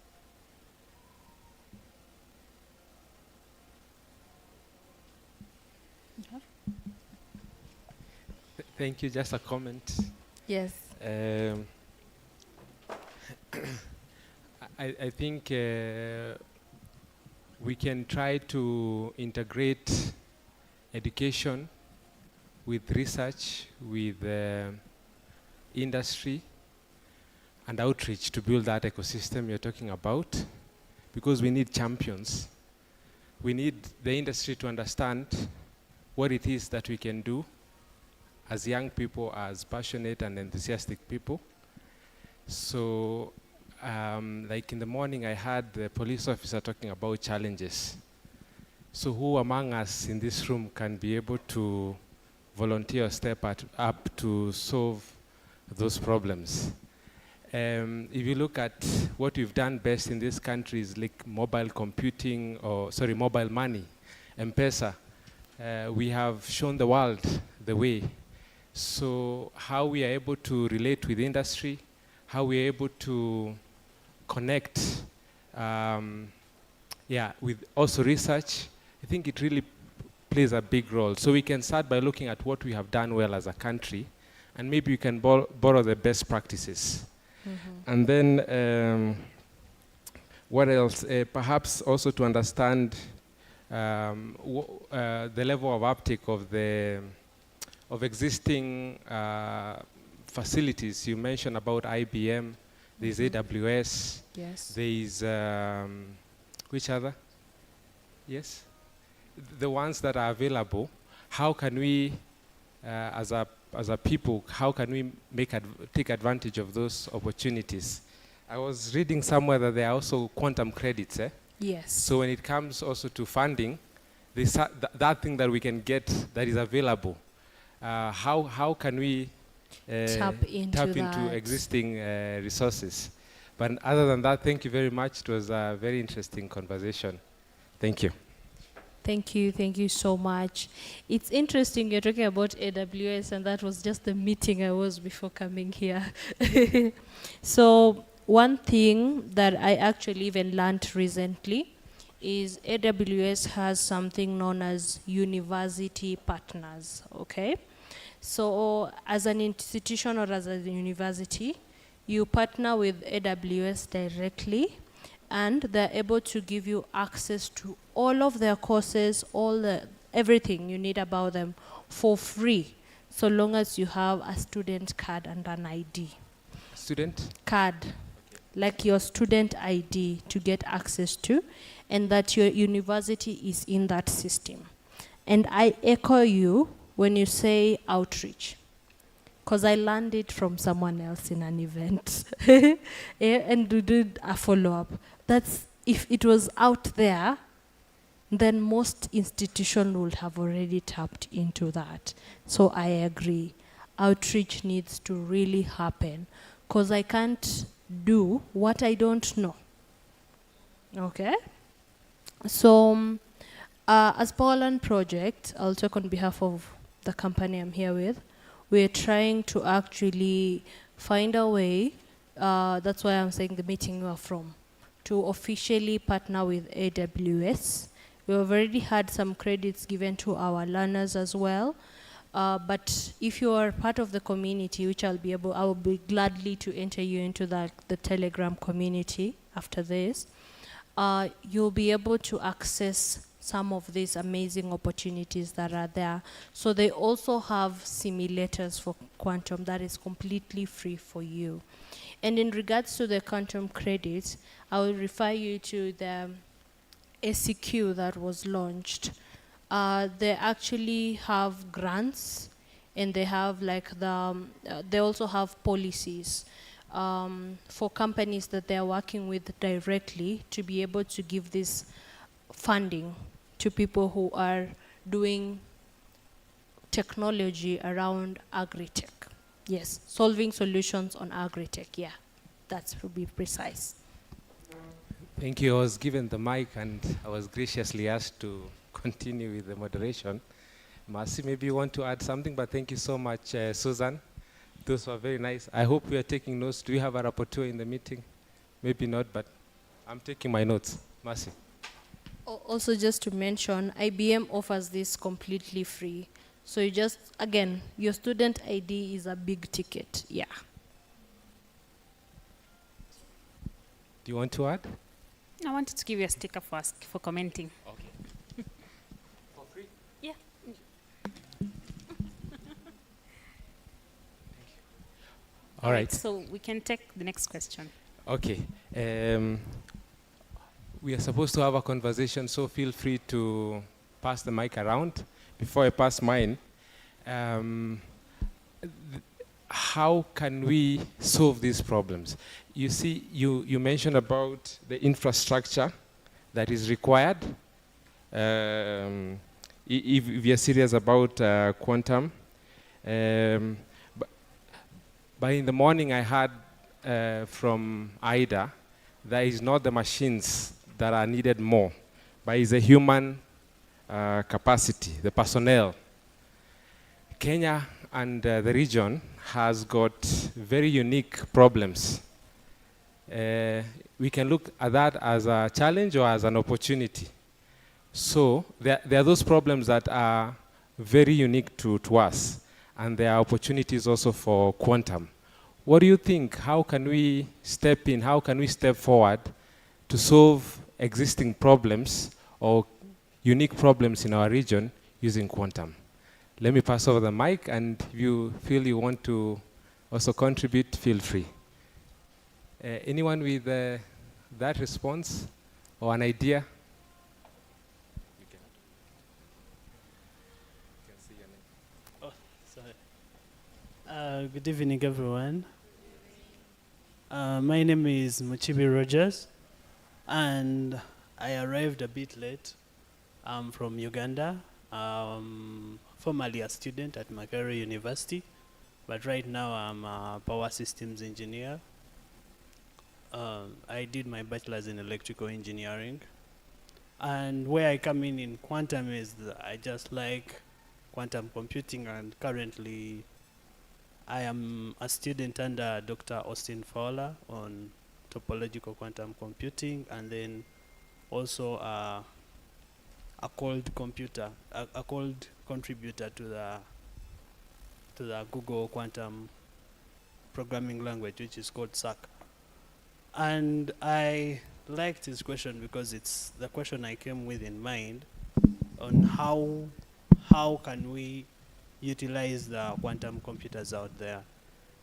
Thank you. Just a comment. Yes. I think we can try to integrate education with research, with industry and outreach to build that ecosystem you're talking about, because we need champions. We need the industry to understand what it is that we can do as young people, as passionate and enthusiastic people. So like in the morning, I heard the police officer talking about challenges. So who among us in this room can be able to volunteer or step up to solve those problems. If you look at what we've done best in this country is like mobile computing, or sorry, mobile money, M-Pesa. We have shown the world the way. So how we are able to relate with industry, how we are able to connect, with also research, I think it really plays a big role. So we can start by looking at what we have done well as a country, and maybe we can borrow the best practices. And then what else? Perhaps also to understand the level of uptake of existing facilities. You mentioned about IBM, there's AWS, Yes. there's, which other? Yes? The ones that are available, how can we, as a people, how can we take advantage of those opportunities? I was reading somewhere that there are also quantum credits, Yes. So when it comes also to funding, that thing that we can get that is available, how can we Tap into that. existing resources? But other than that, thank you very much. It was a very interesting conversation. Thank you. Thank you so much. It's interesting you're talking about AWS, and that was just the meeting I was before coming here. So one thing that I actually even learned recently is AWS has something known as university partners, okay? So as an institution or as a university, you partner with AWS directly, and they're able to give you access to all of their courses, everything you need about them for free, so long as you have a student card and an ID. Student? Card, like your student ID to get access to, and that your university is in that system. And I echo you when you say outreach, because I learned it from someone else in an event. And we did a follow-up. That's, if it was out there, then most institutions would have already tapped into that. So I agree. Outreach needs to really happen, because I can't do what I don't know. Okay? So as Poland Project, I'll talk on behalf of the company I'm here with. We're trying to actually find a way, that's why I'm saying the meeting you are from, to officially partner with AWS. We have already had some credits given to our learners as well. But if you are part of the community, which I will be gladly to enter you into the Telegram community after this, you'll be able to access some of these amazing opportunities that are there. So they also have simulators for quantum that is completely free for you. And in regards to the quantum credits, I will refer you to the SEQ that was launched. They actually have grants, and they have they also have policies for companies that they're working with directly to be able to give this funding to people who are doing technology around agri-tech. Yes, solving solutions on agri-tech, yeah, that's to be precise. Thank you. I was given the mic and I was graciously asked to continue with the moderation. Marcy, maybe you want to add something, but thank you so much, Susan. Those were very nice. I hope we are taking notes. Do we have a rapporteur in the meeting? Maybe not, but I'm taking my notes. Marcy. Also, just to mention, IBM offers this completely free. So you just, again, your student ID is a big ticket, yeah. Do you want to add? I wanted to give you a sticker for commenting. Okay. For free? Yeah. All right. So we can take the next question. Okay. We are supposed to have a conversation, so feel free to pass the mic around. Before I pass mine, how can we solve these problems? You see, you mentioned about the infrastructure that is required. If we are serious about quantum, But, but in the morning I heard from Ida that it's not the machines that are needed more, but it's the human capacity, the personnel. Kenya and the region has got very unique problems. We can look at that as a challenge or as an opportunity. So there are those problems that are very unique to us, and there are opportunities also for quantum. What do you think? How can we step in? How can we step forward to solve existing problems or unique problems in our region using quantum? Let me pass over the mic, and if you feel you want to also contribute, feel free. Anyone with that response or an idea? Oh, sorry. Good evening, everyone. My name is Muchibi Rogers, and I arrived a bit late. I'm from Uganda. Formerly a student at Makerere University, but right now I'm a power systems engineer. I did my bachelor's in electrical engineering, and where I come in quantum is I just like quantum computing, and currently I am a student under Dr. Austin Fowler on topological quantum computing, and then also a cold contributor to the Google quantum programming language, which is called SAC. And I liked this question because it's the question I came with in mind on how can we utilize the quantum computers out there.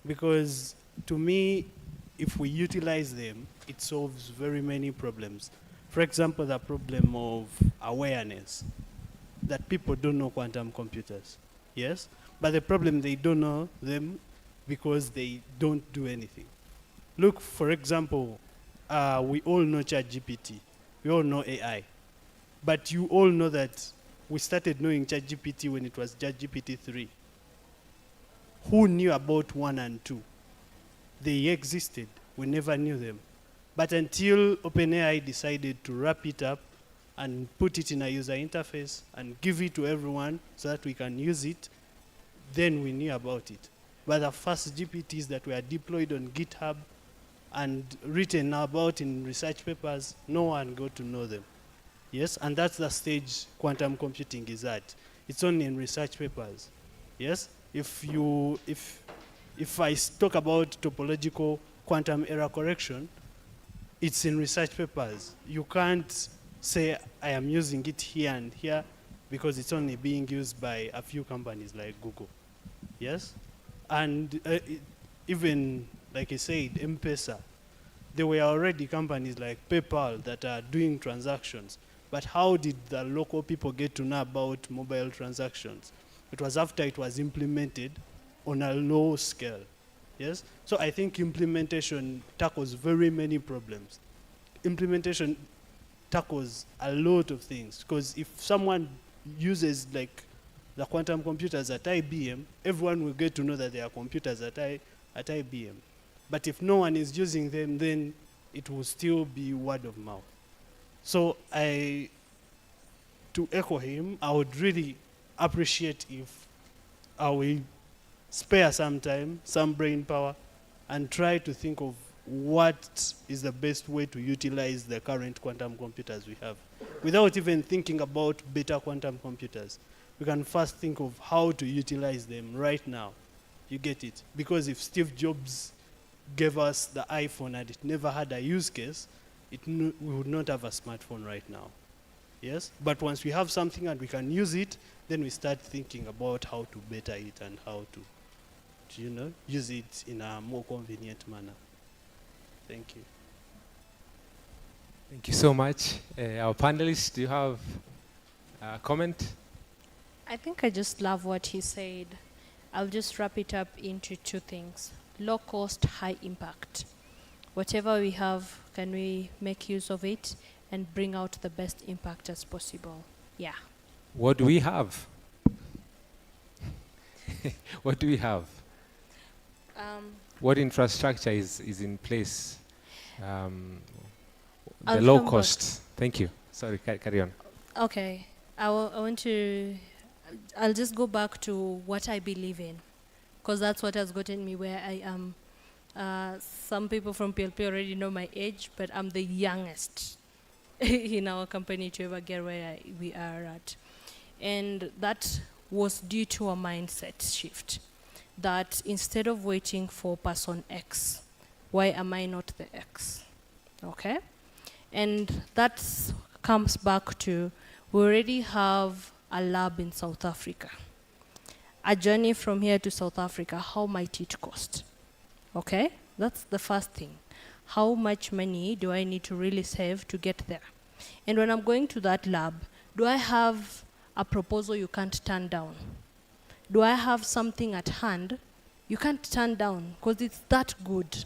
Because to me, if we utilize them, it solves very many problems. For example, the problem of awareness, that people don't know quantum computers, yes? But the problem, they don't know them because they don't do anything. Look, for example, we all know ChatGPT, we all know AI, but you all know that we started knowing ChatGPT when it was ChatGPT 3. Who knew about 1 and 2? They existed, we never knew them. But until OpenAI decided to wrap it up and put it in a user interface and give it to everyone so that we can use it, then we knew about it. But the first GPTs that were deployed on GitHub and written about in research papers, no one got to know them. Yes, and that's the stage quantum computing is at. It's only in research papers. Yes, if I talk about topological quantum error correction, it's in research papers. You can't say I am using it here and here because it's only being used by a few companies like Google. Yes? And even, like I said, M-Pesa, there were already companies like PayPal that are doing transactions. But how did the local people get to know about mobile transactions? It was after it was implemented on a low scale. Yes? So I think implementation tackles very many problems. Implementation tackles a lot of things, because if someone uses like the quantum computers at IBM, everyone will get to know that there are computers at IBM. But if no one is using them, then it will still be word of mouth. So to echo him, I would really appreciate if I will spare some time, some brain power, and try to think of what is the best way to utilize the current quantum computers we have. Without even thinking about better quantum computers, we can first think of how to utilize them right now. You get it? Because if Steve Jobs gave us the iPhone and it never had a use case, we would not have a smartphone right now. Yes? But once we have something and we can use it, then we start thinking about how to better it and how to use it in a more convenient manner. Thank you. Thank you so much. Our panelists, do you have a comment? I think I just love what he said. I'll just wrap it up into two things. Low cost, high impact. Whatever we have, can we make use of it and bring out the best impact as possible? Yeah. What do we have? what do we have? What infrastructure is in place? The I'll low come back. cost. Thank you. Sorry, carry on. Okay, I want to. I'll just go back to what I believe in, because that's what has gotten me where I am. Some people from PLP already know my age, but I'm the youngest in our company to ever get where we are at. And that was due to a mindset shift, that instead of waiting for person X, why am I not the X? Okay? And that comes back to, we already have a lab in South Africa. A journey from here to South Africa, how might it cost? Okay, that's the first thing. How much money do I need to really save to get there? And when I'm going to that lab, do I have a proposal you can't turn down? Do I have something at hand you can't turn down because it's that good?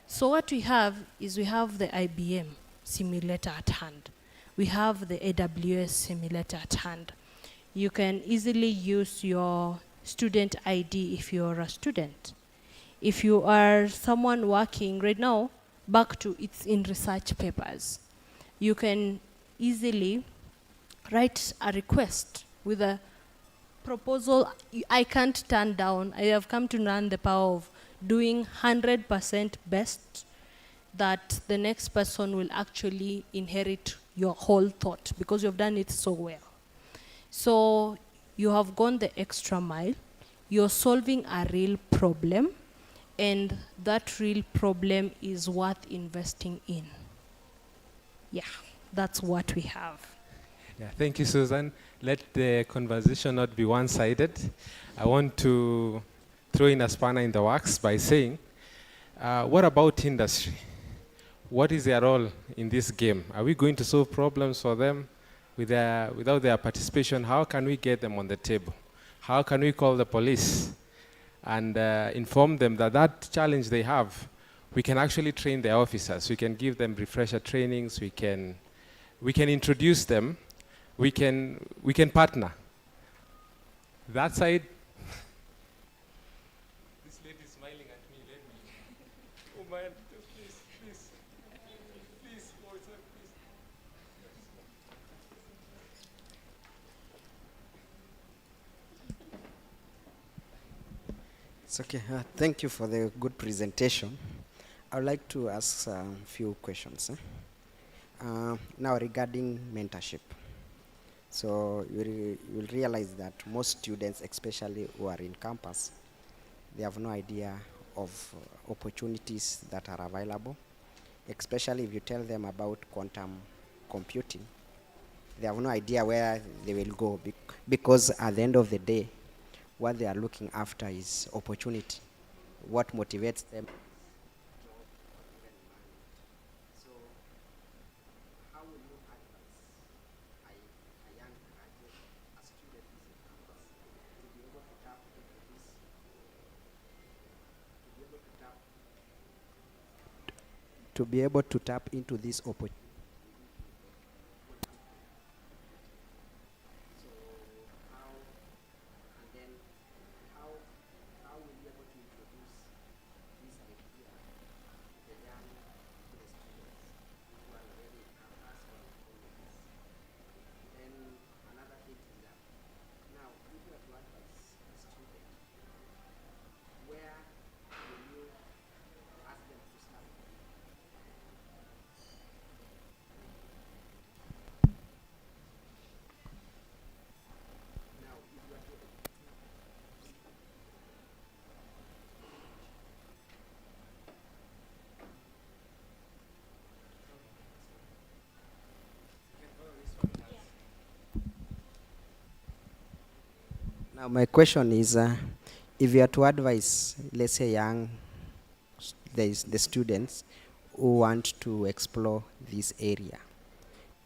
So what we have is we have the IBM simulator at hand. We have the AWS simulator at hand. You can easily use your student ID if you're a student. If you are someone working right now, back to it's in research papers. You can easily write a request with a proposal I can't turn down. I have come to learn the power of doing 100% best, that the next person will actually inherit your whole thought because you've done it so well. So you have gone the extra mile. You're solving a real problem, and that real problem is worth investing in. Yeah, that's what we have. Yeah, thank you, Susan. Let the conversation not be one-sided. I want to throw in a spanner in the works by saying, what about industry? What is their role in this game? Are we going to solve problems for them without their participation? How can we get them on the table? How can we call the police and inform them that that challenge they have, we can actually train their officers. We can give them refresher trainings. We can introduce them. We can partner. That side. This lady is smiling at me. Let me. Oh man, please, oh, it's not, please. It's okay. Thank you for the good presentation. I would like to ask a few questions. Now regarding mentorship. So you will realize that most students, especially who are in campus, they have no idea of opportunities that are available, especially if you tell them about quantum computing. They have no idea where they will go because at the end of the day, what they are looking after is opportunity. What motivates them. So how will you advise a young graduate, a student who's in campus, to be able to tap into this, to be able to tap into this opportunity? Now my question is, if you are to advise, let's say the students who want to explore this area,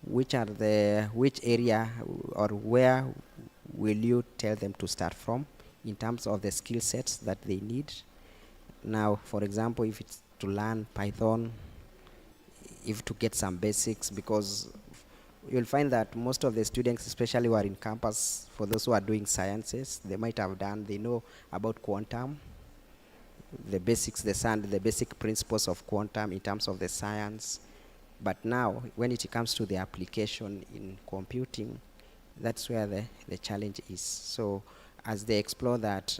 which area or where will you tell them to start from in terms of the skill sets that they need? Now, for example, if it's to learn Python, if to get some basics, because you'll find that most of the students, especially who are in campus, for those who are doing sciences, they might have done, they know about quantum, the basics, the basic principles of quantum in terms of the science. But now, when it comes to the application in computing, that's where the challenge is. So as they explore that,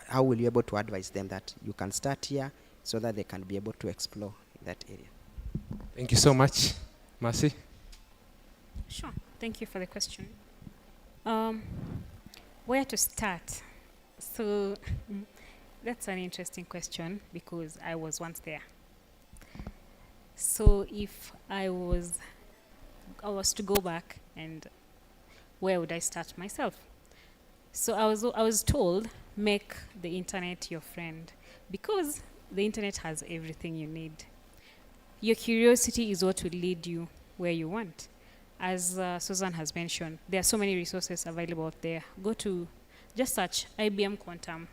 how will you be able to advise them that you can start here so that they can be able to explore that area? Thank you so much. Mercy? Sure. Thank you for the question. Where to start? So that's an interesting question because I was once there. So if I was to go back, and where would I start myself? So I was told, make the internet your friend, because the internet has everything you need. Your curiosity is what will lead you where you want. As Susan has mentioned, there are so many resources available out there. Just search IBM Quantum.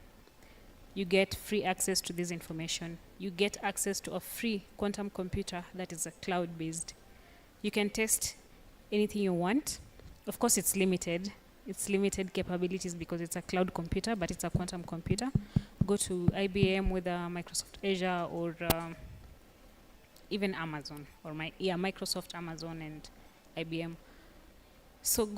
You get free access to this information. You get access to a free quantum computer that is cloud-based. You can test anything you want. Of course, it's limited. It's limited capabilities because it's a cloud computer, but it's a quantum computer. Go to IBM with Microsoft Azure or even Amazon, or Microsoft, Amazon, and IBM. So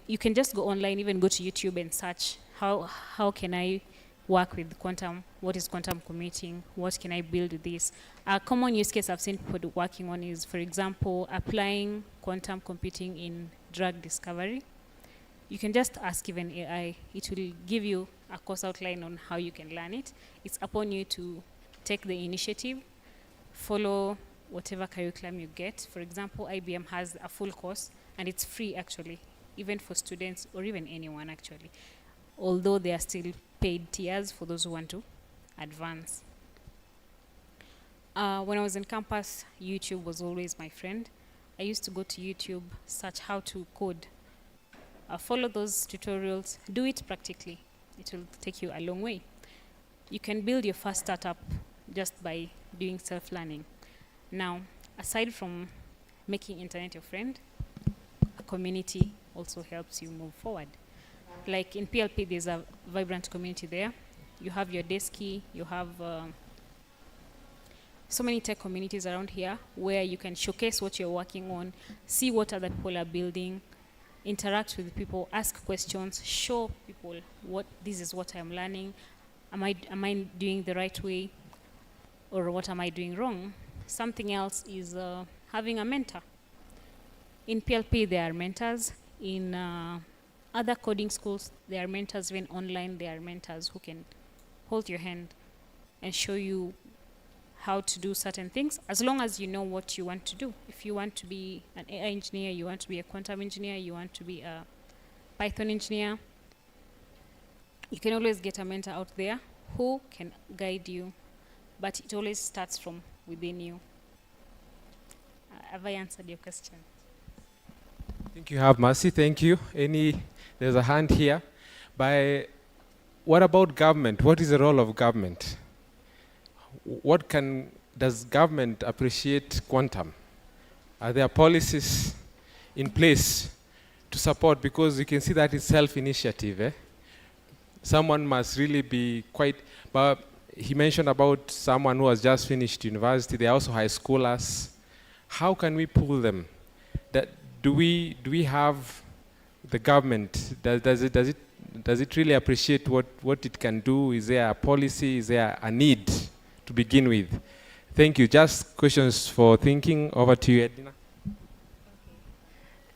you can just go online, even go to YouTube and search how can I work with quantum, what is quantum computing, what can I build with this. A common use case I've seen people working on is, for example, applying quantum computing in drug discovery. You can just ask even AI, it will give you a course outline on how you can learn it. It's upon you to take the initiative, follow whatever curriculum you get. For example, IBM has a full course, and it's free actually, even for students or even anyone actually, although there are still paid tiers for those who want to advance. When I was in campus, YouTube was always my friend. I used to go to YouTube, search how to code, follow those tutorials, do it practically. It will take you a long way. You can build your first startup just by doing self-learning. Now, aside from making internet your friend, a community also helps you move forward. Like in PLP, there's a vibrant community there. You have your Desky, you have so many tech communities around here where you can showcase what you're working on, see what other people are building, interact with people, ask questions, show people this is what I'm learning. Am I doing the right way, or what am I doing wrong? Something else is having a mentor. In PLP, there are mentors. In other coding schools, there are mentors. Even online, there are mentors who can hold your hand and show you how to do certain things, as long as you know what you want to do. If you want to be an AI engineer, you want to be a quantum engineer, you want to be a Python engineer, you can always get a mentor out there who can guide you, but it always starts from within you. Have I answered your question? I think you have, Mercy. Thank you. There's a hand here. What about government? What is the role of government? Does government appreciate quantum? Are there policies in place to support? Because you can see that it's self-initiative. Someone must really be but he mentioned about someone who has just finished university. They are also high schoolers. How can we pull them? Do we have the government? Does it really appreciate what it can do? Is there a policy? Is there a need to begin with? Thank you. Just questions for thinking. Over to you, Edina.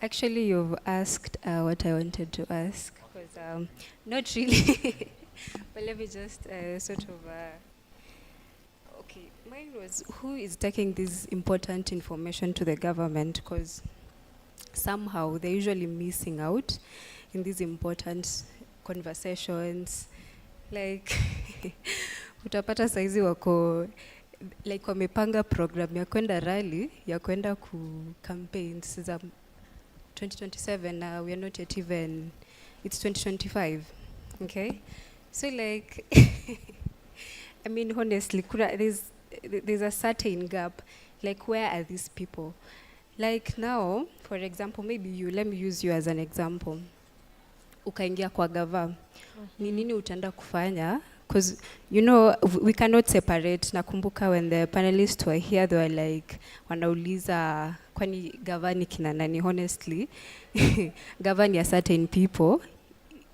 Actually, you've asked what I wanted to ask. Because not really. But let me just okay, mine was, who is taking this important information to the government? Because somehow they're usually missing out in these important conversations. Like, utapata saizi wako, like wamepanga program ya kwenda rally, ya kwenda ku campaigns za 2027, we are not yet even, it's 2025, okay? So like, I mean, honestly, there's a certain gap. Like, where are these people? Like now, for example, let me use you as an example. Ukaingia kwa gava. Ni nini utaenda kufanya? Because, you know, we cannot separate. Nakumbuka when the panelists were here, they were like, wanauliza, kwani gava ni kina nani? Honestly, gava ni a certain people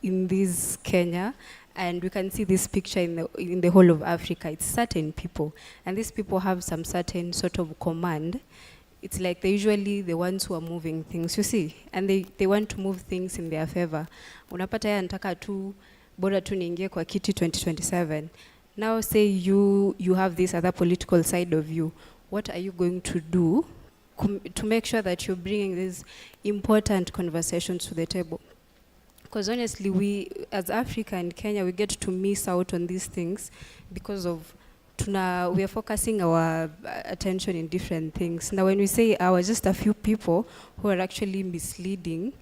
in this Kenya. And we can see this picture in the whole of Africa. It's certain people. And these people have some certain sort of command. It's like they're usually the ones who are moving things, you see? And they want to move things in their favor. Unapata ya nataka tu, bora tu niingie kwa kiti 2027. Now say you have this other political side of you. What are you going to do to make sure that you're bringing these important conversations to the table? Because honestly, we, as Africa and Kenya, we get to miss out on these things because of we are focusing our attention in different things. Now, when we say our, just a few people who are actually misleading,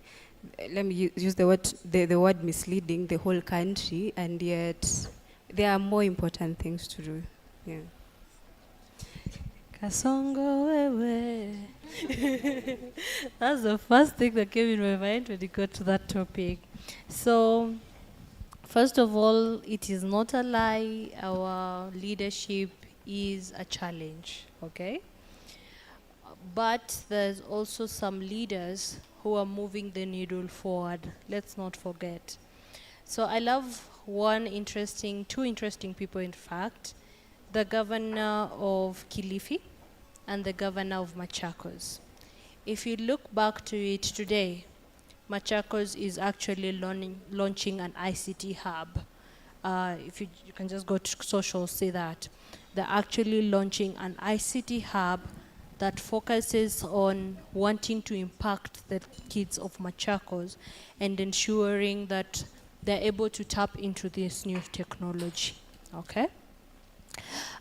let me use the word misleading the whole country, and yet there are more important things to do. Yeah. Kasongo wewe. That's the first thing that came in my mind when you got to that topic. So, first of all, it is not a lie. Our leadership is a challenge, okay? But there's also some leaders who are moving the needle forward. Let's not forget. So I love two interesting people, in fact, the governor of Kilifi and the governor of Machakos. If you look back to it today, Machakos is actually launching an ICT hub. If you can just go to social, see that. They're actually launching an ICT hub that focuses on wanting to impact the kids of Machakos and ensuring that they're able to tap into this new technology, okay?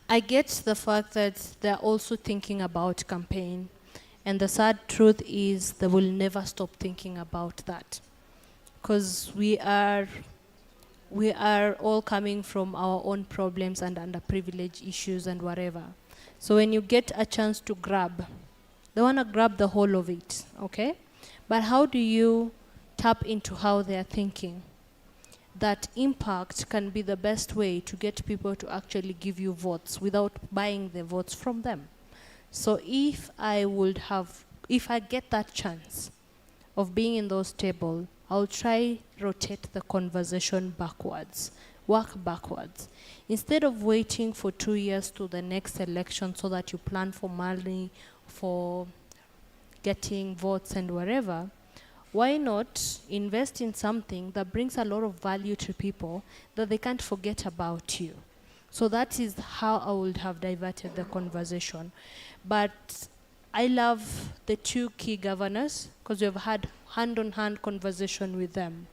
I get the fact that they're also thinking about campaign, and the sad truth is they will never stop thinking about that, because we are all coming from our own problems and underprivileged issues and whatever. So when you get a chance to grab, they want to grab the whole of it, okay? But how do you tap into how they're thinking? That impact can be the best way to get people to actually give you votes without buying the votes from them. So if I get that chance of being in those tables, I'll try rotate the conversation backwards, work backwards. Instead of waiting for 2 years to the next election so that you plan for money, for getting votes and whatever, why not invest in something that brings a lot of value to people that they can't forget about you? So that is how I would have diverted the conversation. But I love the two key governors because we've had hand-on-hand conversation with them.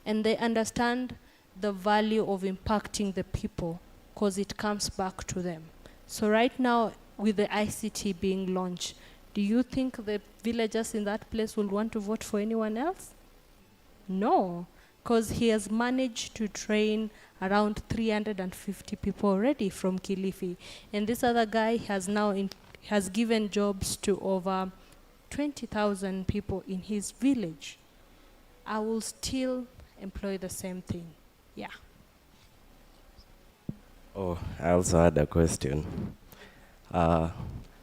And they understand the value of impacting the people because it comes back to them. So right now, with the ICT being launched, do you think the villagers in that place will want to vote for anyone else? No, because he has managed to train around 350 people already from Kilifi. And this other guy has given jobs to over 20,000 people in his village. I will still employ the same thing. Yeah. Oh, I also had a question.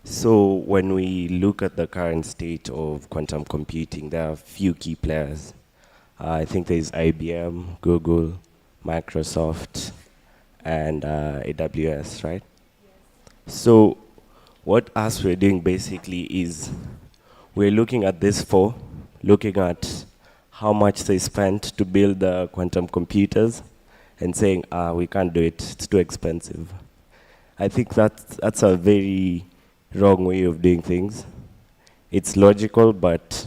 So when we look at the current state of quantum computing, there are a few key players. I think there's IBM, Google, Microsoft, and AWS, right? Yes. So what us we're doing basically is we're looking at this looking at how much they spent to build the quantum computers and saying, we can't do it, it's too expensive. I think that's a very wrong way of doing things. It's logical, but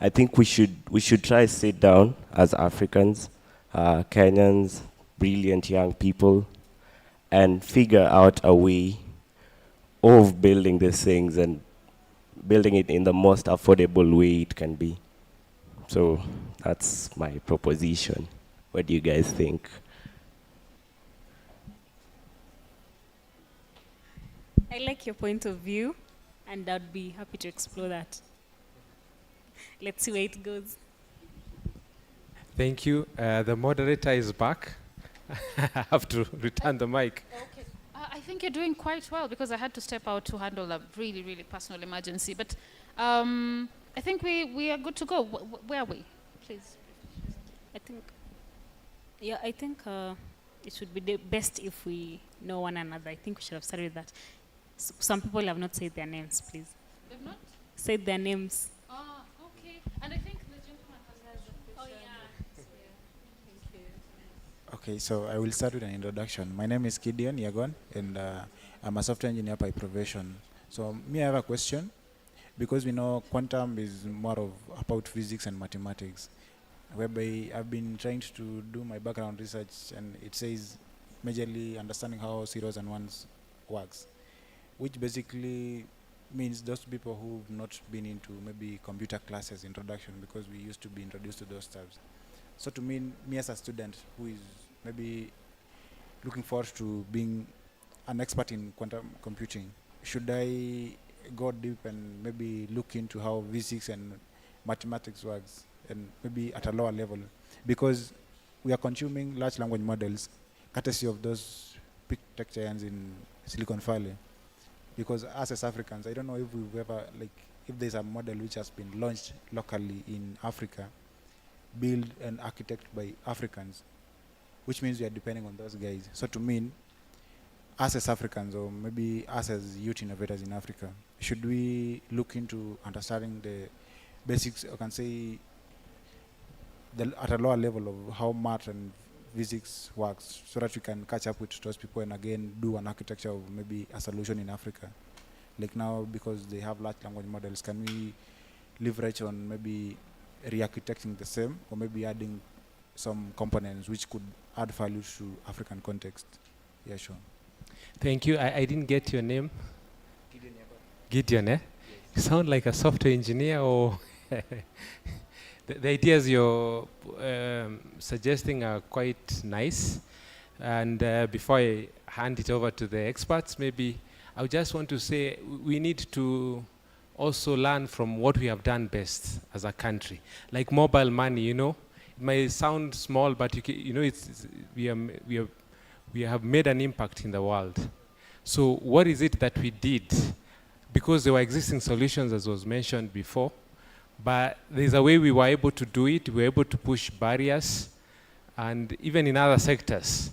I think we should try to sit down as Africans, Kenyans, brilliant young people, and figure out a way of building these things and building it in the most affordable way it can be. So that's my proposition. What do you guys think? I like your point of view, and I'd be happy to explore that. let's see where it goes. Thank you. The moderator is back. I have to return the mic. Okay. I think you're doing quite well because I had to step out to handle a really, really personal emergency. But I think we are good to go. Where are we? Please. I think, yeah, I think it would be the best if we know one another. I think we should have started with that. Some people have not said their names, please. They've not? Said their names. Ah, okay. And I think the gentleman has a question. Oh, yeah. Thank you. Okay, so I will start with an introduction. My name is Gideon Yagon, and I'm a software engineer by profession. So me, I have a question, because we know quantum is more of about physics and mathematics, whereby I've been trying to do my background research, and it says majorly understanding how zeros and ones works, which basically means those people who've not been into maybe computer classes introduction, because we used to be introduced to those types. So to me as a student who is maybe looking forward to being an expert in quantum computing, should I go deep and maybe look into how physics and mathematics works, and maybe at a lower level? Because we are consuming large language models courtesy of those big tech giants in Silicon Valley. Because us as Africans, I don't know if we've ever, like, if there's a model which has been launched locally in Africa, built and architected by Africans, which means we are depending on those guys. So to me, us as Africans, or maybe us as youth innovators in Africa, should we look into understanding the basics, I can say, at a lower level of how math and physics works, so that we can catch up with those people and again do an architecture of maybe a solution in Africa? Like now, because they have large language models, can we leverage on maybe re-architecting the same, or maybe adding some components which could add value to African context? Yeah, sure. Thank you. I didn't get your name. Gideon, eh? Yes. You sound like a software engineer, or the ideas you're suggesting are quite nice. And before I hand it over to the experts, maybe I just want to say we need to also learn from what we have done best as a country. Like mobile money, you know, it may sound small, but you know, we have made an impact in the world. So what is it that we did? Because there were existing solutions, as was mentioned before, but there's a way we were able to do it. We were able to push barriers, and even in other sectors.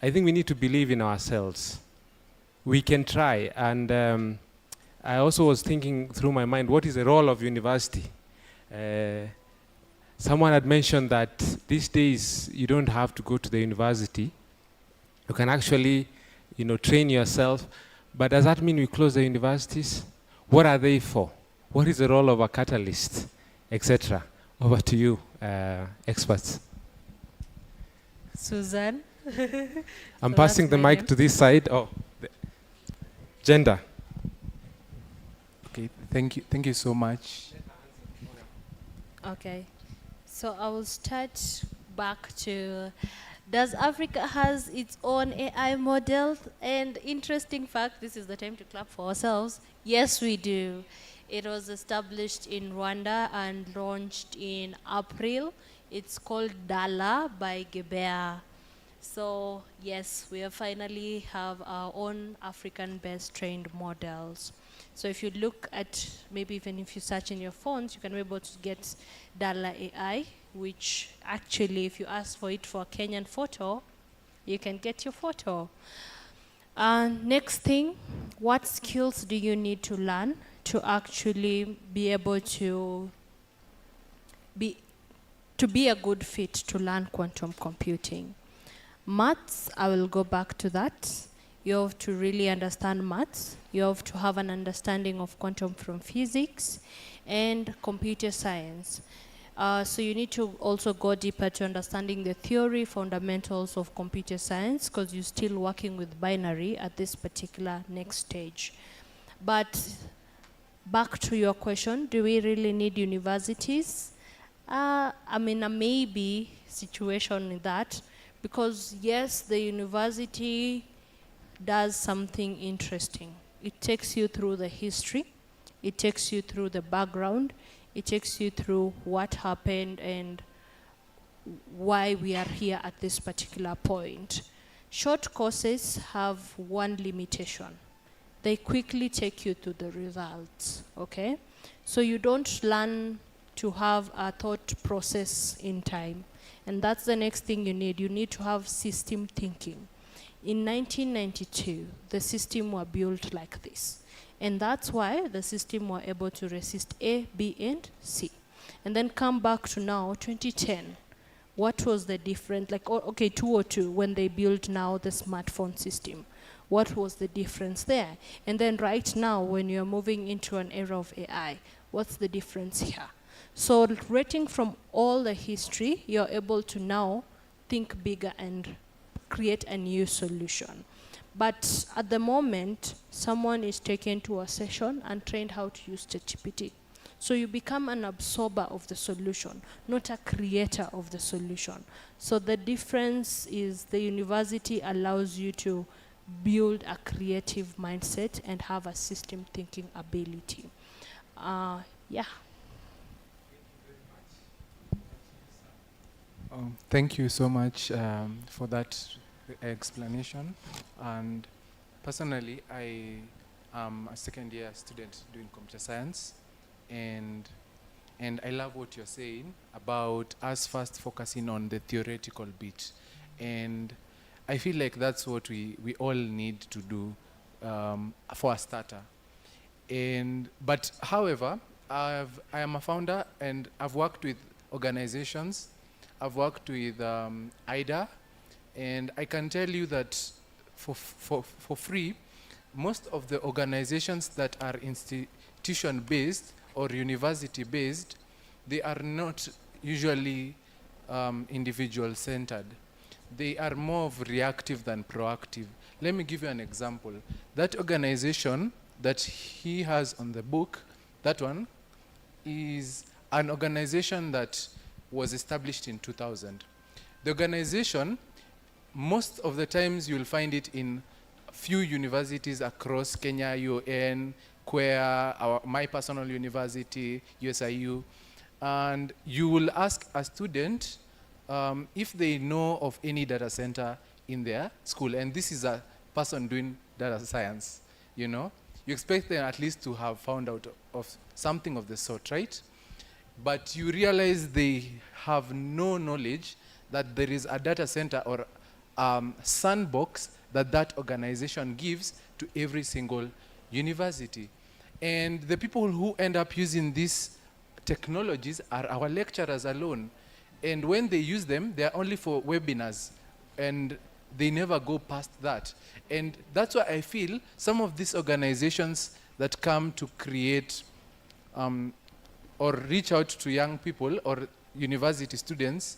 I think we need to believe in ourselves. We can try, and I also was thinking through my mind, what is the role of university? Someone had mentioned that these days you don't have to go to the university. You can actually, you know, train yourself. But does that mean we close the universities? What are they for? What is the role of a catalyst, etc.? Over to you, experts. Suzanne. I'm So passing that's the my mic name. to this side. Oh, gender. Okay, thank you so much. Okay, so I will start back to, does Africa has its own AI model? And interesting fact, this is the time to clap for ourselves. Yes, we do. It was established in Rwanda and launched in April. It's called Dala by Gebea. So yes, we have finally have our own African-based trained models. So if you look at, maybe even if you search in your phones, you can be able to get Dala AI, which actually, if you ask for it for a Kenyan photo, you can get your photo. Next thing, what skills do you need to learn to actually be able to be a good fit to learn quantum computing? Maths, I will go back to that. You have to really understand maths. You have to have an understanding of quantum from physics and computer science. So you need to also go deeper to understanding the theory fundamentals of computer science, because you're still working with binary at this particular next stage. But back to your question, do we really need universities? I mean, a maybe situation in that, because yes, the university does something interesting. It takes you through the history, it takes you through the background, It takes you through what happened and why we are here at this particular point. Short courses have one limitation. They quickly take you to the results, okay? So you don't learn to have a thought process in time. And that's the next thing you need. You need to have system thinking. In 1992, the system were built like this. And that's why the system were able to resist A, B, and C. And then come back to now, 2010. What was the difference? Like, okay, 202, when they built now the smartphone system. What was the difference there? And then right now, when you're moving into an era of AI, what's the difference here? So rating from all the history, you're able to now think bigger and create a new solution. But at the moment, someone is taken to a session and trained how to use ChatGPT. So you become an absorber of the solution, not a creator of the solution. So the difference is the university allows you to build a creative mindset and have a system thinking ability. Yeah. Thank you so much for that explanation. And personally, I am a second-year student doing computer science, and I love what you're saying about us first focusing on the theoretical bit. And I feel like that's what we all need to do for a starter. But however, I am a founder, and I've worked with organizations. I've worked with IDA, and I can tell you that for free, most of the organizations that are institution-based or university-based, they are not usually individual-centered. They are more of reactive than proactive. Let me give you an example. That organization that he has on the book, that one, is an organization that was established in 2000. The organization, most of the times you'll find it in few universities across Kenya, UON, Queer, my personal university, USIU, and you will ask a student if they know of any data center in their school, and this is a person doing data science, you know. You expect them at least to have found out of something of the sort, right? But you realize they have no knowledge that there is a data center or sandbox that organization gives to every single university. And the people who end up using these technologies are our lecturers alone. And when they use them, they're only for webinars, and they never go past that. And that's why I feel some of these organizations that come to create or reach out to young people or university students,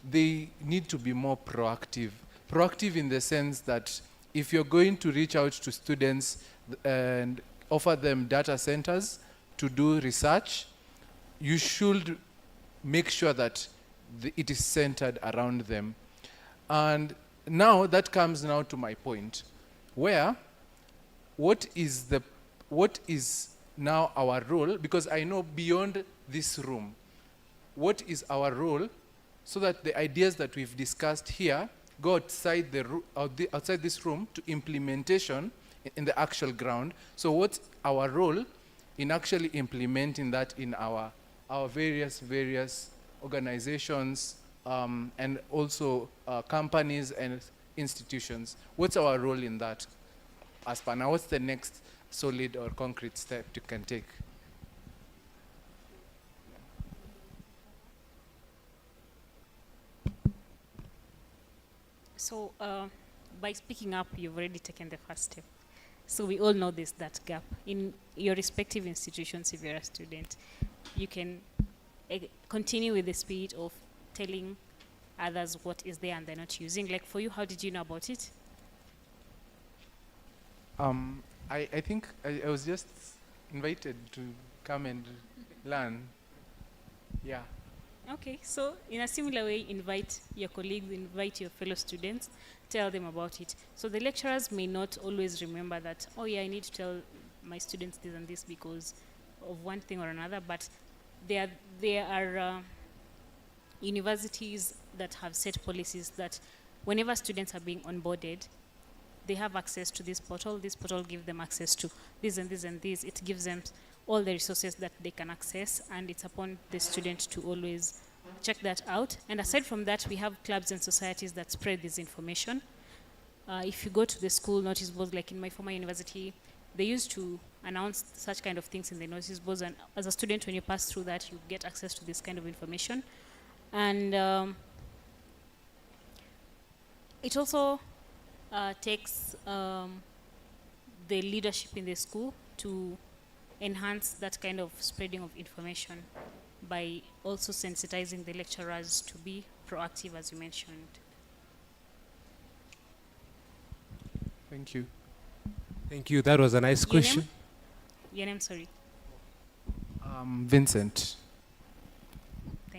they need to be more proactive. Proactive in the sense that if you're going to reach out to students and offer them data centers to do research, you should make sure that it is centered around them. And now that comes now to my point, where what is now our role, because I know beyond this room, what is our role so that the ideas that we've discussed here go outside outside this room to implementation in the actual ground. So what's our role in actually implementing that in our various organizations and also companies and institutions? What's our role in that? As per now, what's the next solid or concrete step you can take? So by speaking up, you've already taken the first step. So we all know there's that gap. In your respective institutions, if you're a student, you can continue with the spirit of telling others what is there and they're not using. Like for you, how did you know about it? I think I was just invited to come and learn. Yeah. Okay, so in a similar way, invite your colleagues, invite your fellow students, tell them about it. So the lecturers may not always remember that, oh yeah, I need to tell my students this and this because of one thing or another, but there are universities that have set policies that whenever students are being onboarded, they have access to this portal. This portal gives them access to this and this and this. It gives them all the resources that they can access, and it's upon the student to always check that out. And aside from that, we have clubs and societies that spread this information. If you go to the school notice boards, like in my former university, they used to announce such kind of things in the notice boards, and as a student, when you pass through that, you get access to this kind of information. And it also takes the leadership in the school to enhance that kind of spreading of information by also sensitizing the lecturers to be proactive, as you mentioned. Thank you. Thank you. That was a nice question. Your name, sorry. Vincent.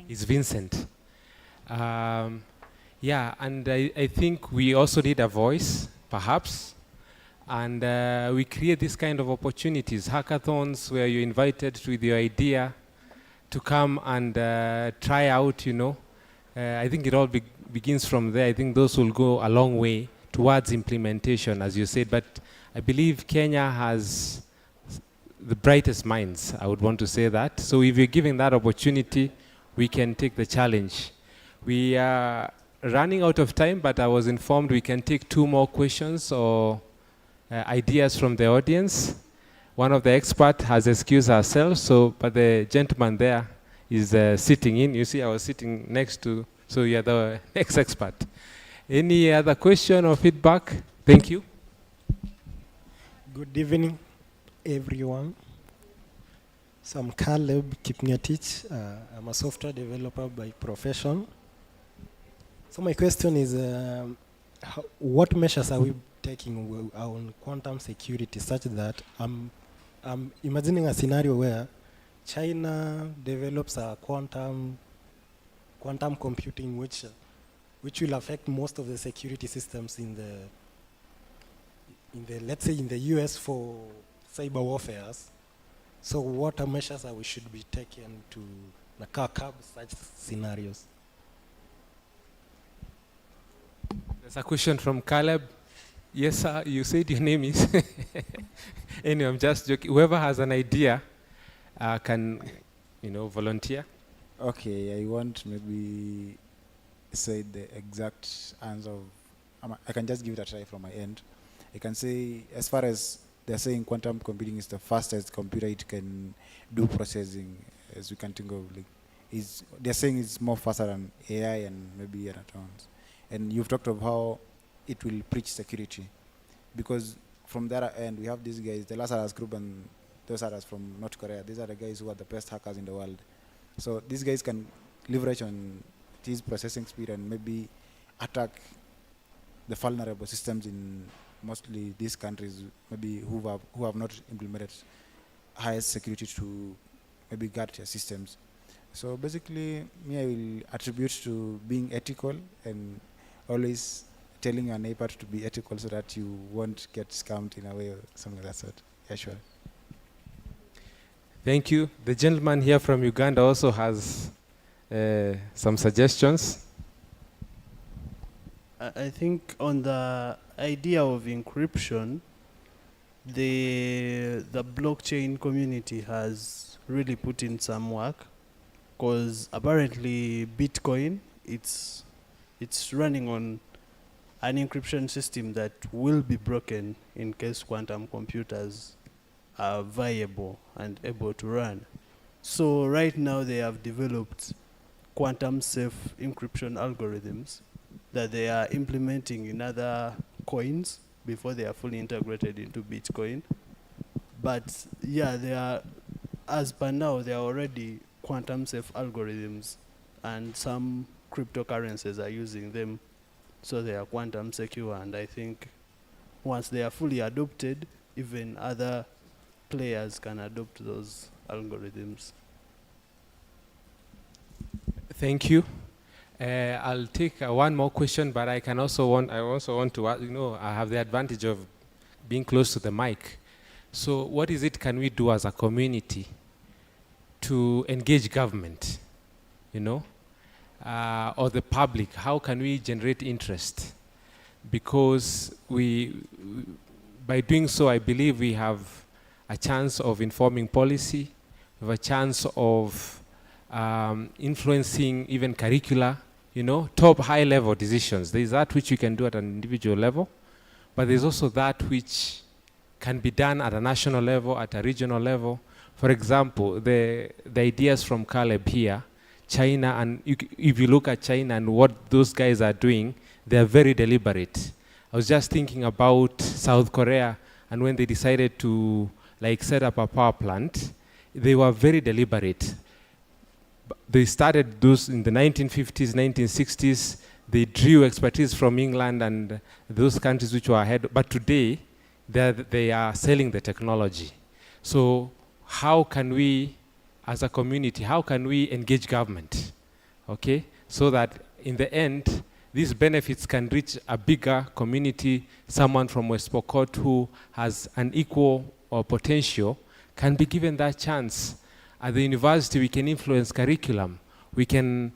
It's Vincent. Yeah, and I think we also need a voice, perhaps. And we create this kind of opportunities, hackathons, where you're invited with your idea to come and try out, you know. I think it all begins from there. I think those will go a long way towards implementation, as you said. But I believe Kenya has the brightest minds, I would want to say that. So if you're giving that opportunity, we can take the challenge. We are running out of time, but I was informed we can take 2 more questions or ideas from the audience. One of the experts has excused herself, but the gentleman there is sitting in. You see, I was sitting next to, so you're the next expert. Any other question or feedback? Thank you. Good evening, everyone. So I'm Caleb Kipngetich. I'm a software developer by profession. So my question is, what measures are we taking on quantum security such that I'm imagining a scenario where China develops a quantum computing which will affect most of the security systems in the let's say in the US for cyber warfare. So what are measures that we should be taking to curb such scenarios? There's a question from Caleb. Yes, sir, you said your name is. Anyway, I'm just joking. Whoever has an idea can, volunteer. Okay, I won't maybe say the exact answer. I can just give it a try from my end. I can say, as far as they're saying quantum computing is the fastest computer it can do processing, as we can think of. They're saying it's more faster than AI and maybe other terms. And you've talked of how it will breach security. Because from the other end, we have these guys, the Lazarus group and those others from North Korea. These are the guys who are the best hackers in the world. So these guys can leverage on this processing speed and maybe attack the vulnerable systems in mostly these countries, maybe who have not implemented highest security to maybe guard their systems. So basically, I will attribute to being ethical and always telling your neighbor to be ethical so that you won't get scammed in a way or something like that sort. Yeah, sure. Thank you. The gentleman here from Uganda also has some suggestions. I think on the idea of encryption, the blockchain community has really put in some work, because apparently Bitcoin, it's running on an encryption system that will be broken in case quantum computers are viable and able to run. So right now they have developed quantum safe encryption algorithms that they are implementing in other coins before they are fully integrated into Bitcoin. But yeah, they are, as per now, they are already quantum safe algorithms, and some cryptocurrencies are using them, so they are quantum secure. And I think once they are fully adopted, even other players can adopt those algorithms. Thank you. I'll take one more question, but I also want to ask, I have the advantage of being close to the mic. So what is it can we do as a community to engage government, or the public? How can we generate interest? Because by doing so, I believe we have a chance of informing policy, we have a chance of influencing even curricula, top high-level decisions. There's that which you can do at an individual level, but there's also that which can be done at a national level, at a regional level. For example, the ideas from Caleb here, China, and if you look at China and what those guys are doing, they are very deliberate. I was just thinking about South Korea, and when they decided to set up a power plant, they were very deliberate. They started those in the 1950s, 1960s. They drew expertise from England and those countries which were ahead. But today, they are selling the technology. So how can we, as a community, how can we engage government, okay? So that in the end, these benefits can reach a bigger community. Someone from West Pokot who has an equal potential can be given that chance. At the university, we can influence curriculum. We can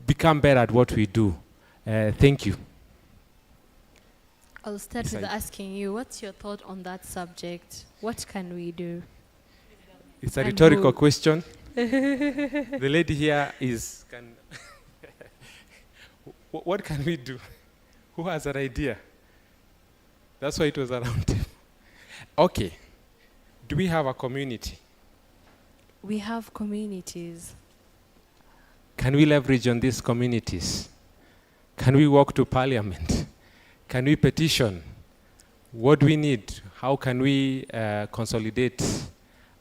become better at what we do. Thank you. I'll start with asking you, what's your thought on that subject? What can we do? It's a rhetorical question. The lady here what can we do? Who has an idea? That's why it was around him. Okay. Do we have a community? We have communities. Can we leverage on these communities? Can we walk to parliament? Can we petition? What do we need? How can we consolidate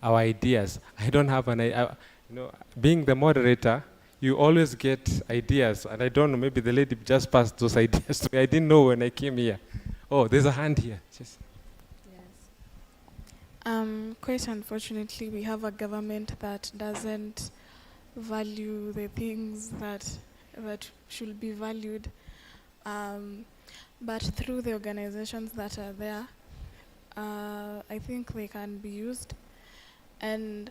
our ideas? I don't have an idea. Being the moderator, you always get ideas, and I don't know, maybe the lady just passed those ideas to me. I didn't know when I came here. Oh, there's a hand here. Just. Quite unfortunately, we have a government that doesn't value the things that should be valued. But through the organizations that are there, I think they can be used. And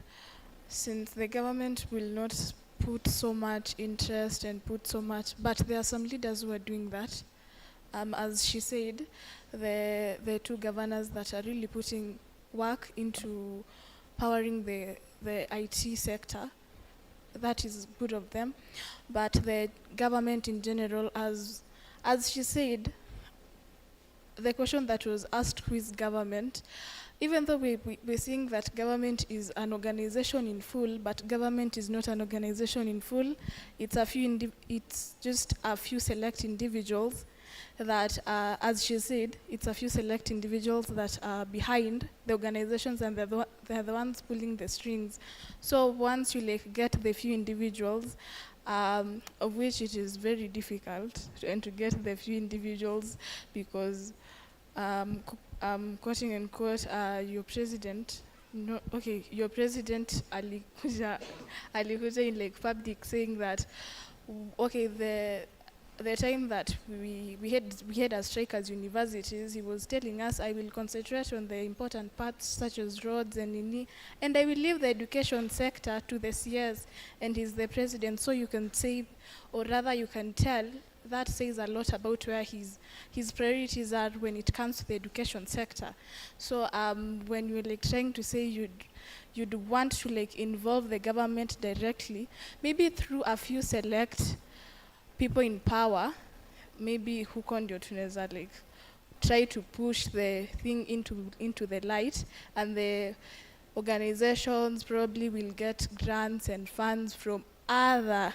since the government will not put so much interest and put so much, but there are some leaders who are doing that. As she said, the two governors that are really putting work into powering the IT sector, that is good of them. But the government in general, as she said, the question that was asked, who is government, even though we're seeing that government is an organization in full, but government is not an organization in full. It's just a few select individuals that, as she said, it's a few select individuals that are behind the organizations, and they're the ones pulling the strings. So once you get the few individuals, of which it is very difficult to get the few individuals, because quoting and quote, your president, your president alikuja in public saying that, the time that we had a strike as universities, he was telling us, I will concentrate on the important parts such as roads and I will leave the education sector to the CS, and he's the president. So you can say, or rather you can tell, that says a lot about where his priorities are when it comes to the education sector. So when you're trying to say you'd want to involve the government directly, maybe through a few select people in power, maybe huko ndio tunaweza try to push the thing into the light, and the organizations probably will get grants and funds from other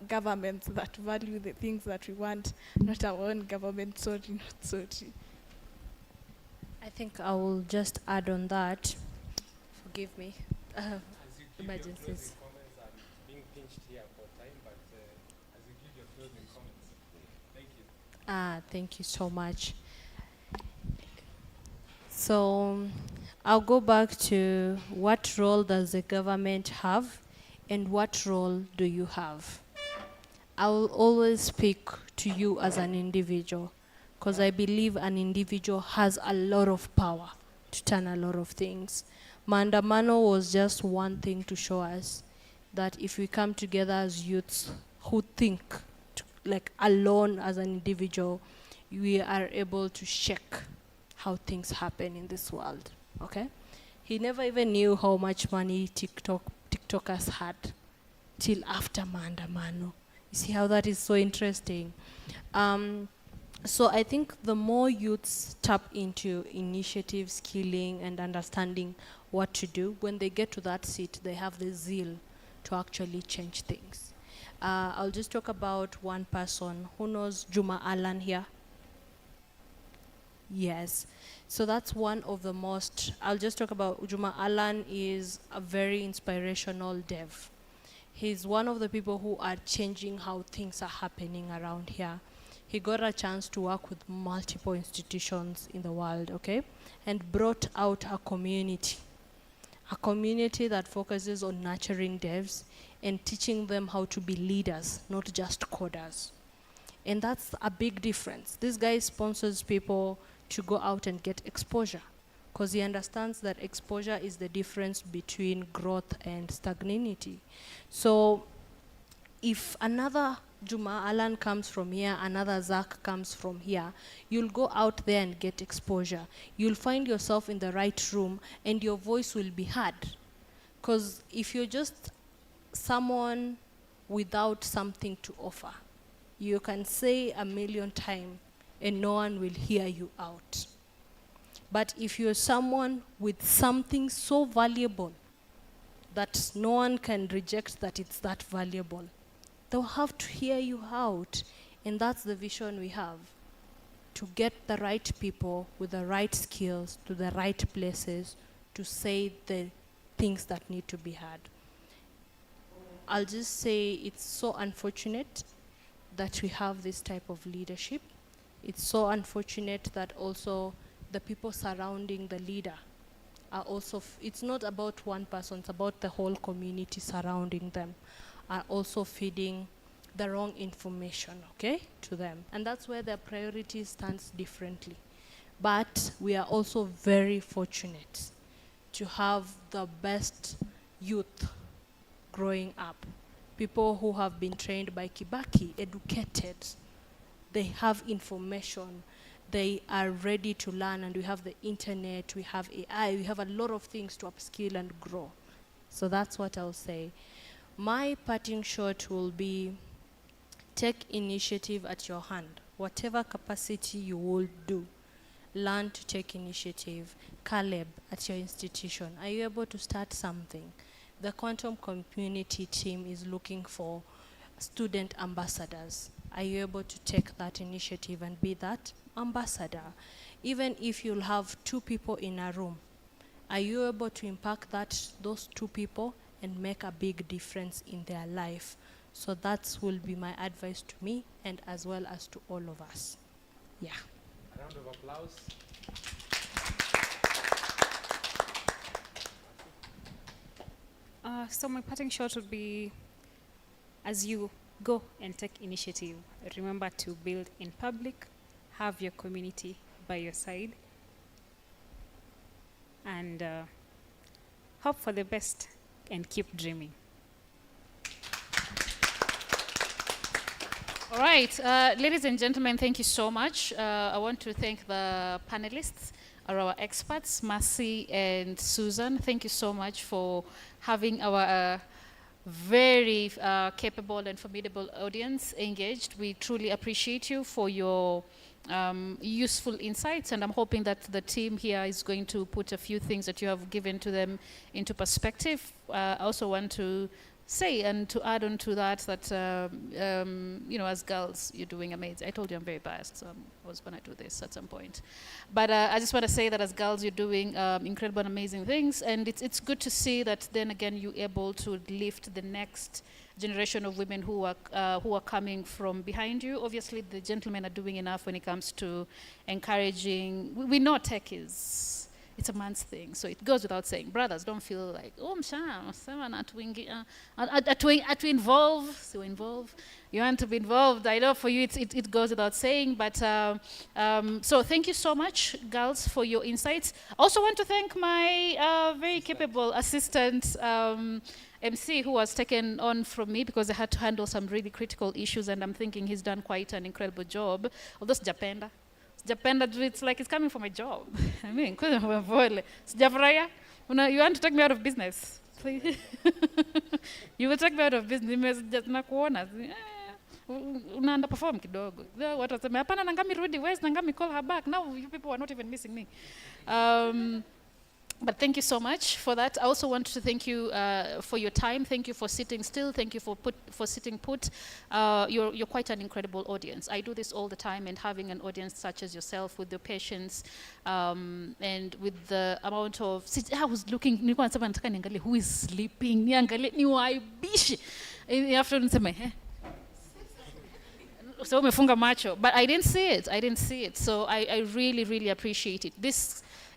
governments that value the things that we want, not our own government. Sorry, not sorry. I think I will just add on that. Forgive me. Emergencies. Thank you so much. So I'll go back to, what role does the government have and what role do you have? I will always speak to you as an individual, because I believe an individual has a lot of power to turn a lot of things. Maandamano was just one thing to show us that if we come together as youths who think like alone as an individual, we are able to shake how things happen in this world, okay? He never even knew how much money TikTokers had till after Maandamano. You see how that is so interesting? So I think the more youths tap into initiative, skilling, and understanding what to do, when they get to that seat, they have the zeal to actually change things. I'll just talk about one person. Who knows Juma Alan here? Yes. So that's one of the most, I'll just talk about Juma Alan is a very inspirational dev. He's one of the people who are changing how things are happening around here. He got a chance to work with multiple institutions in the world, okay? And brought out a community that focuses on nurturing devs and teaching them how to be leaders, not just coders. And that's a big difference. This guy sponsors people to go out and get exposure because he understands that exposure is the difference between growth and stagnancy. So if another Juma Alan comes from here, another Zach comes from here, you'll go out there and get exposure. You'll find yourself in the right room and your voice will be heard. Because if you're just someone without something to offer, you can say 1,000,000 times and no one will hear you out. But if you're someone with something so valuable that no one can reject that it's that valuable, they'll have to hear you out. And that's the vision we have, to get the right people with the right skills to the right places to say the things that need to be heard. I'll just say it's so unfortunate that we have this type of leadership. It's so unfortunate that also the people surrounding the leader are also, it's not about one person, it's about the whole community surrounding them, are also feeding the wrong information, okay, to them. And that's where their priorities stands differently. But we are also very fortunate to have the best youth growing up. People who have been trained by Kibaki, educated, they have information, they are ready to learn, and we have the internet, we have AI, we have a lot of things to upskill and grow. So that's what I'll say. My parting shot will be, take initiative at your hand. Whatever capacity you will do, learn to take initiative. Caleb, at your institution, are you able to start something? The quantum community team is looking for student ambassadors. Are you able to take that initiative and be that ambassador? Even if you'll have 2 people in a room, are you able to impact those 2 people and make a big difference in their life? So that will be my advice to me and as well as to all of us. Yeah. A round of applause. So my parting shot would be, as you go and take initiative, remember to build in public, have your community by your side, and hope for the best and keep dreaming. All right, ladies and gentlemen, thank you so much. I want to thank the panelists, our experts, Mercy and Susan. Thank you so much for having our very capable and formidable audience engaged. We truly appreciate you for your useful insights, and I'm hoping that the team here is going to put a few things that you have given to them into perspective. I also want to say and to add on to that, you know, as girls, you're doing amazing. I told you I'm very biased, so I was going to do this at some point. But I just want to say that as girls, you're doing incredible and amazing things, and it's good to see that then again you're able to lift the next generation of women who are coming from behind you. Obviously, the gentlemen are doing enough when it comes to encouraging. We know tech is It's a man's thing, so it goes without saying. Brothers, don't feel like, oh, to involve, so involve. You want to be involved. I know for you it goes without saying, but so thank you so much, girls, for your insights. Also want to thank my very capable assistant, MC, who was taken on from me because I had to handle some really critical issues, and I'm thinking he's done quite an incredible job. Although Japenda, it's like it's coming for my job. I mean, Sijafurahia, you want to take me out of business? Please. You will take me out of business. Nakuona una underperform kidogo. Watu wasema hapana, Nangami rudi, where's Nangami, call her back. Now you people are not even missing me. But thank you so much for that. I also want to thank you for your time. Thank you for sitting still. Thank you for sitting put. You're quite an incredible audience. I do this all the time, and having an audience such as yourself with the patience and with the amount of... I was looking, who is sleeping? In the afternoon, so umefunga macho, but I didn't see it. So I really, really appreciate it.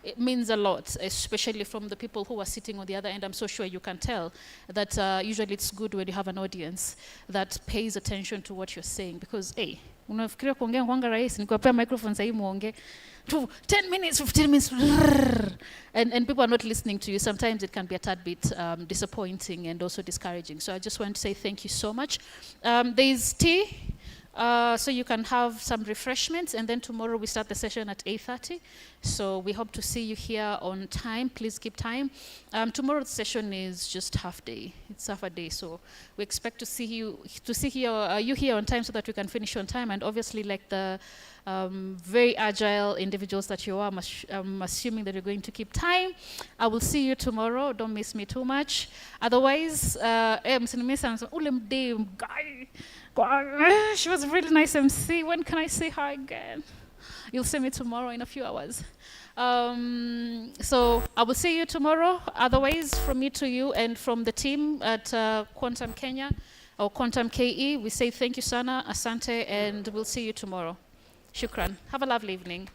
It means a lot, especially from the people who are sitting on the other end. I'm so sure you can tell that usually it's good when you have an audience that pays attention to what you're saying, because hey, unafikiria kuongea kwanga rahisi, nikuwapea microphone sasa muongee 10 minutes, 15 minutes, and people are not listening to you. Sometimes it can be a tad bit disappointing and also discouraging. So I just want to say thank you so much. There's tea. So you can have some refreshments, and then tomorrow we start the session at 8:30. So we hope to see you here on time. Please keep time. Tomorrow's session is just half day. It's half a day, so we expect to see you here on time so that we can finish on time. And obviously, like the very agile individuals that you are, I'm assuming that you're going to keep time. I will see you tomorrow. Don't miss me too much. Otherwise, she was a really nice MC. When can I see her again? You'll see me tomorrow in a few hours. So I will see you tomorrow. Otherwise, from me to you and from the team at Quantum Kenya or Quantum KE, we say thank you sana, asante, and we'll see you tomorrow. Shukran. Have a lovely evening.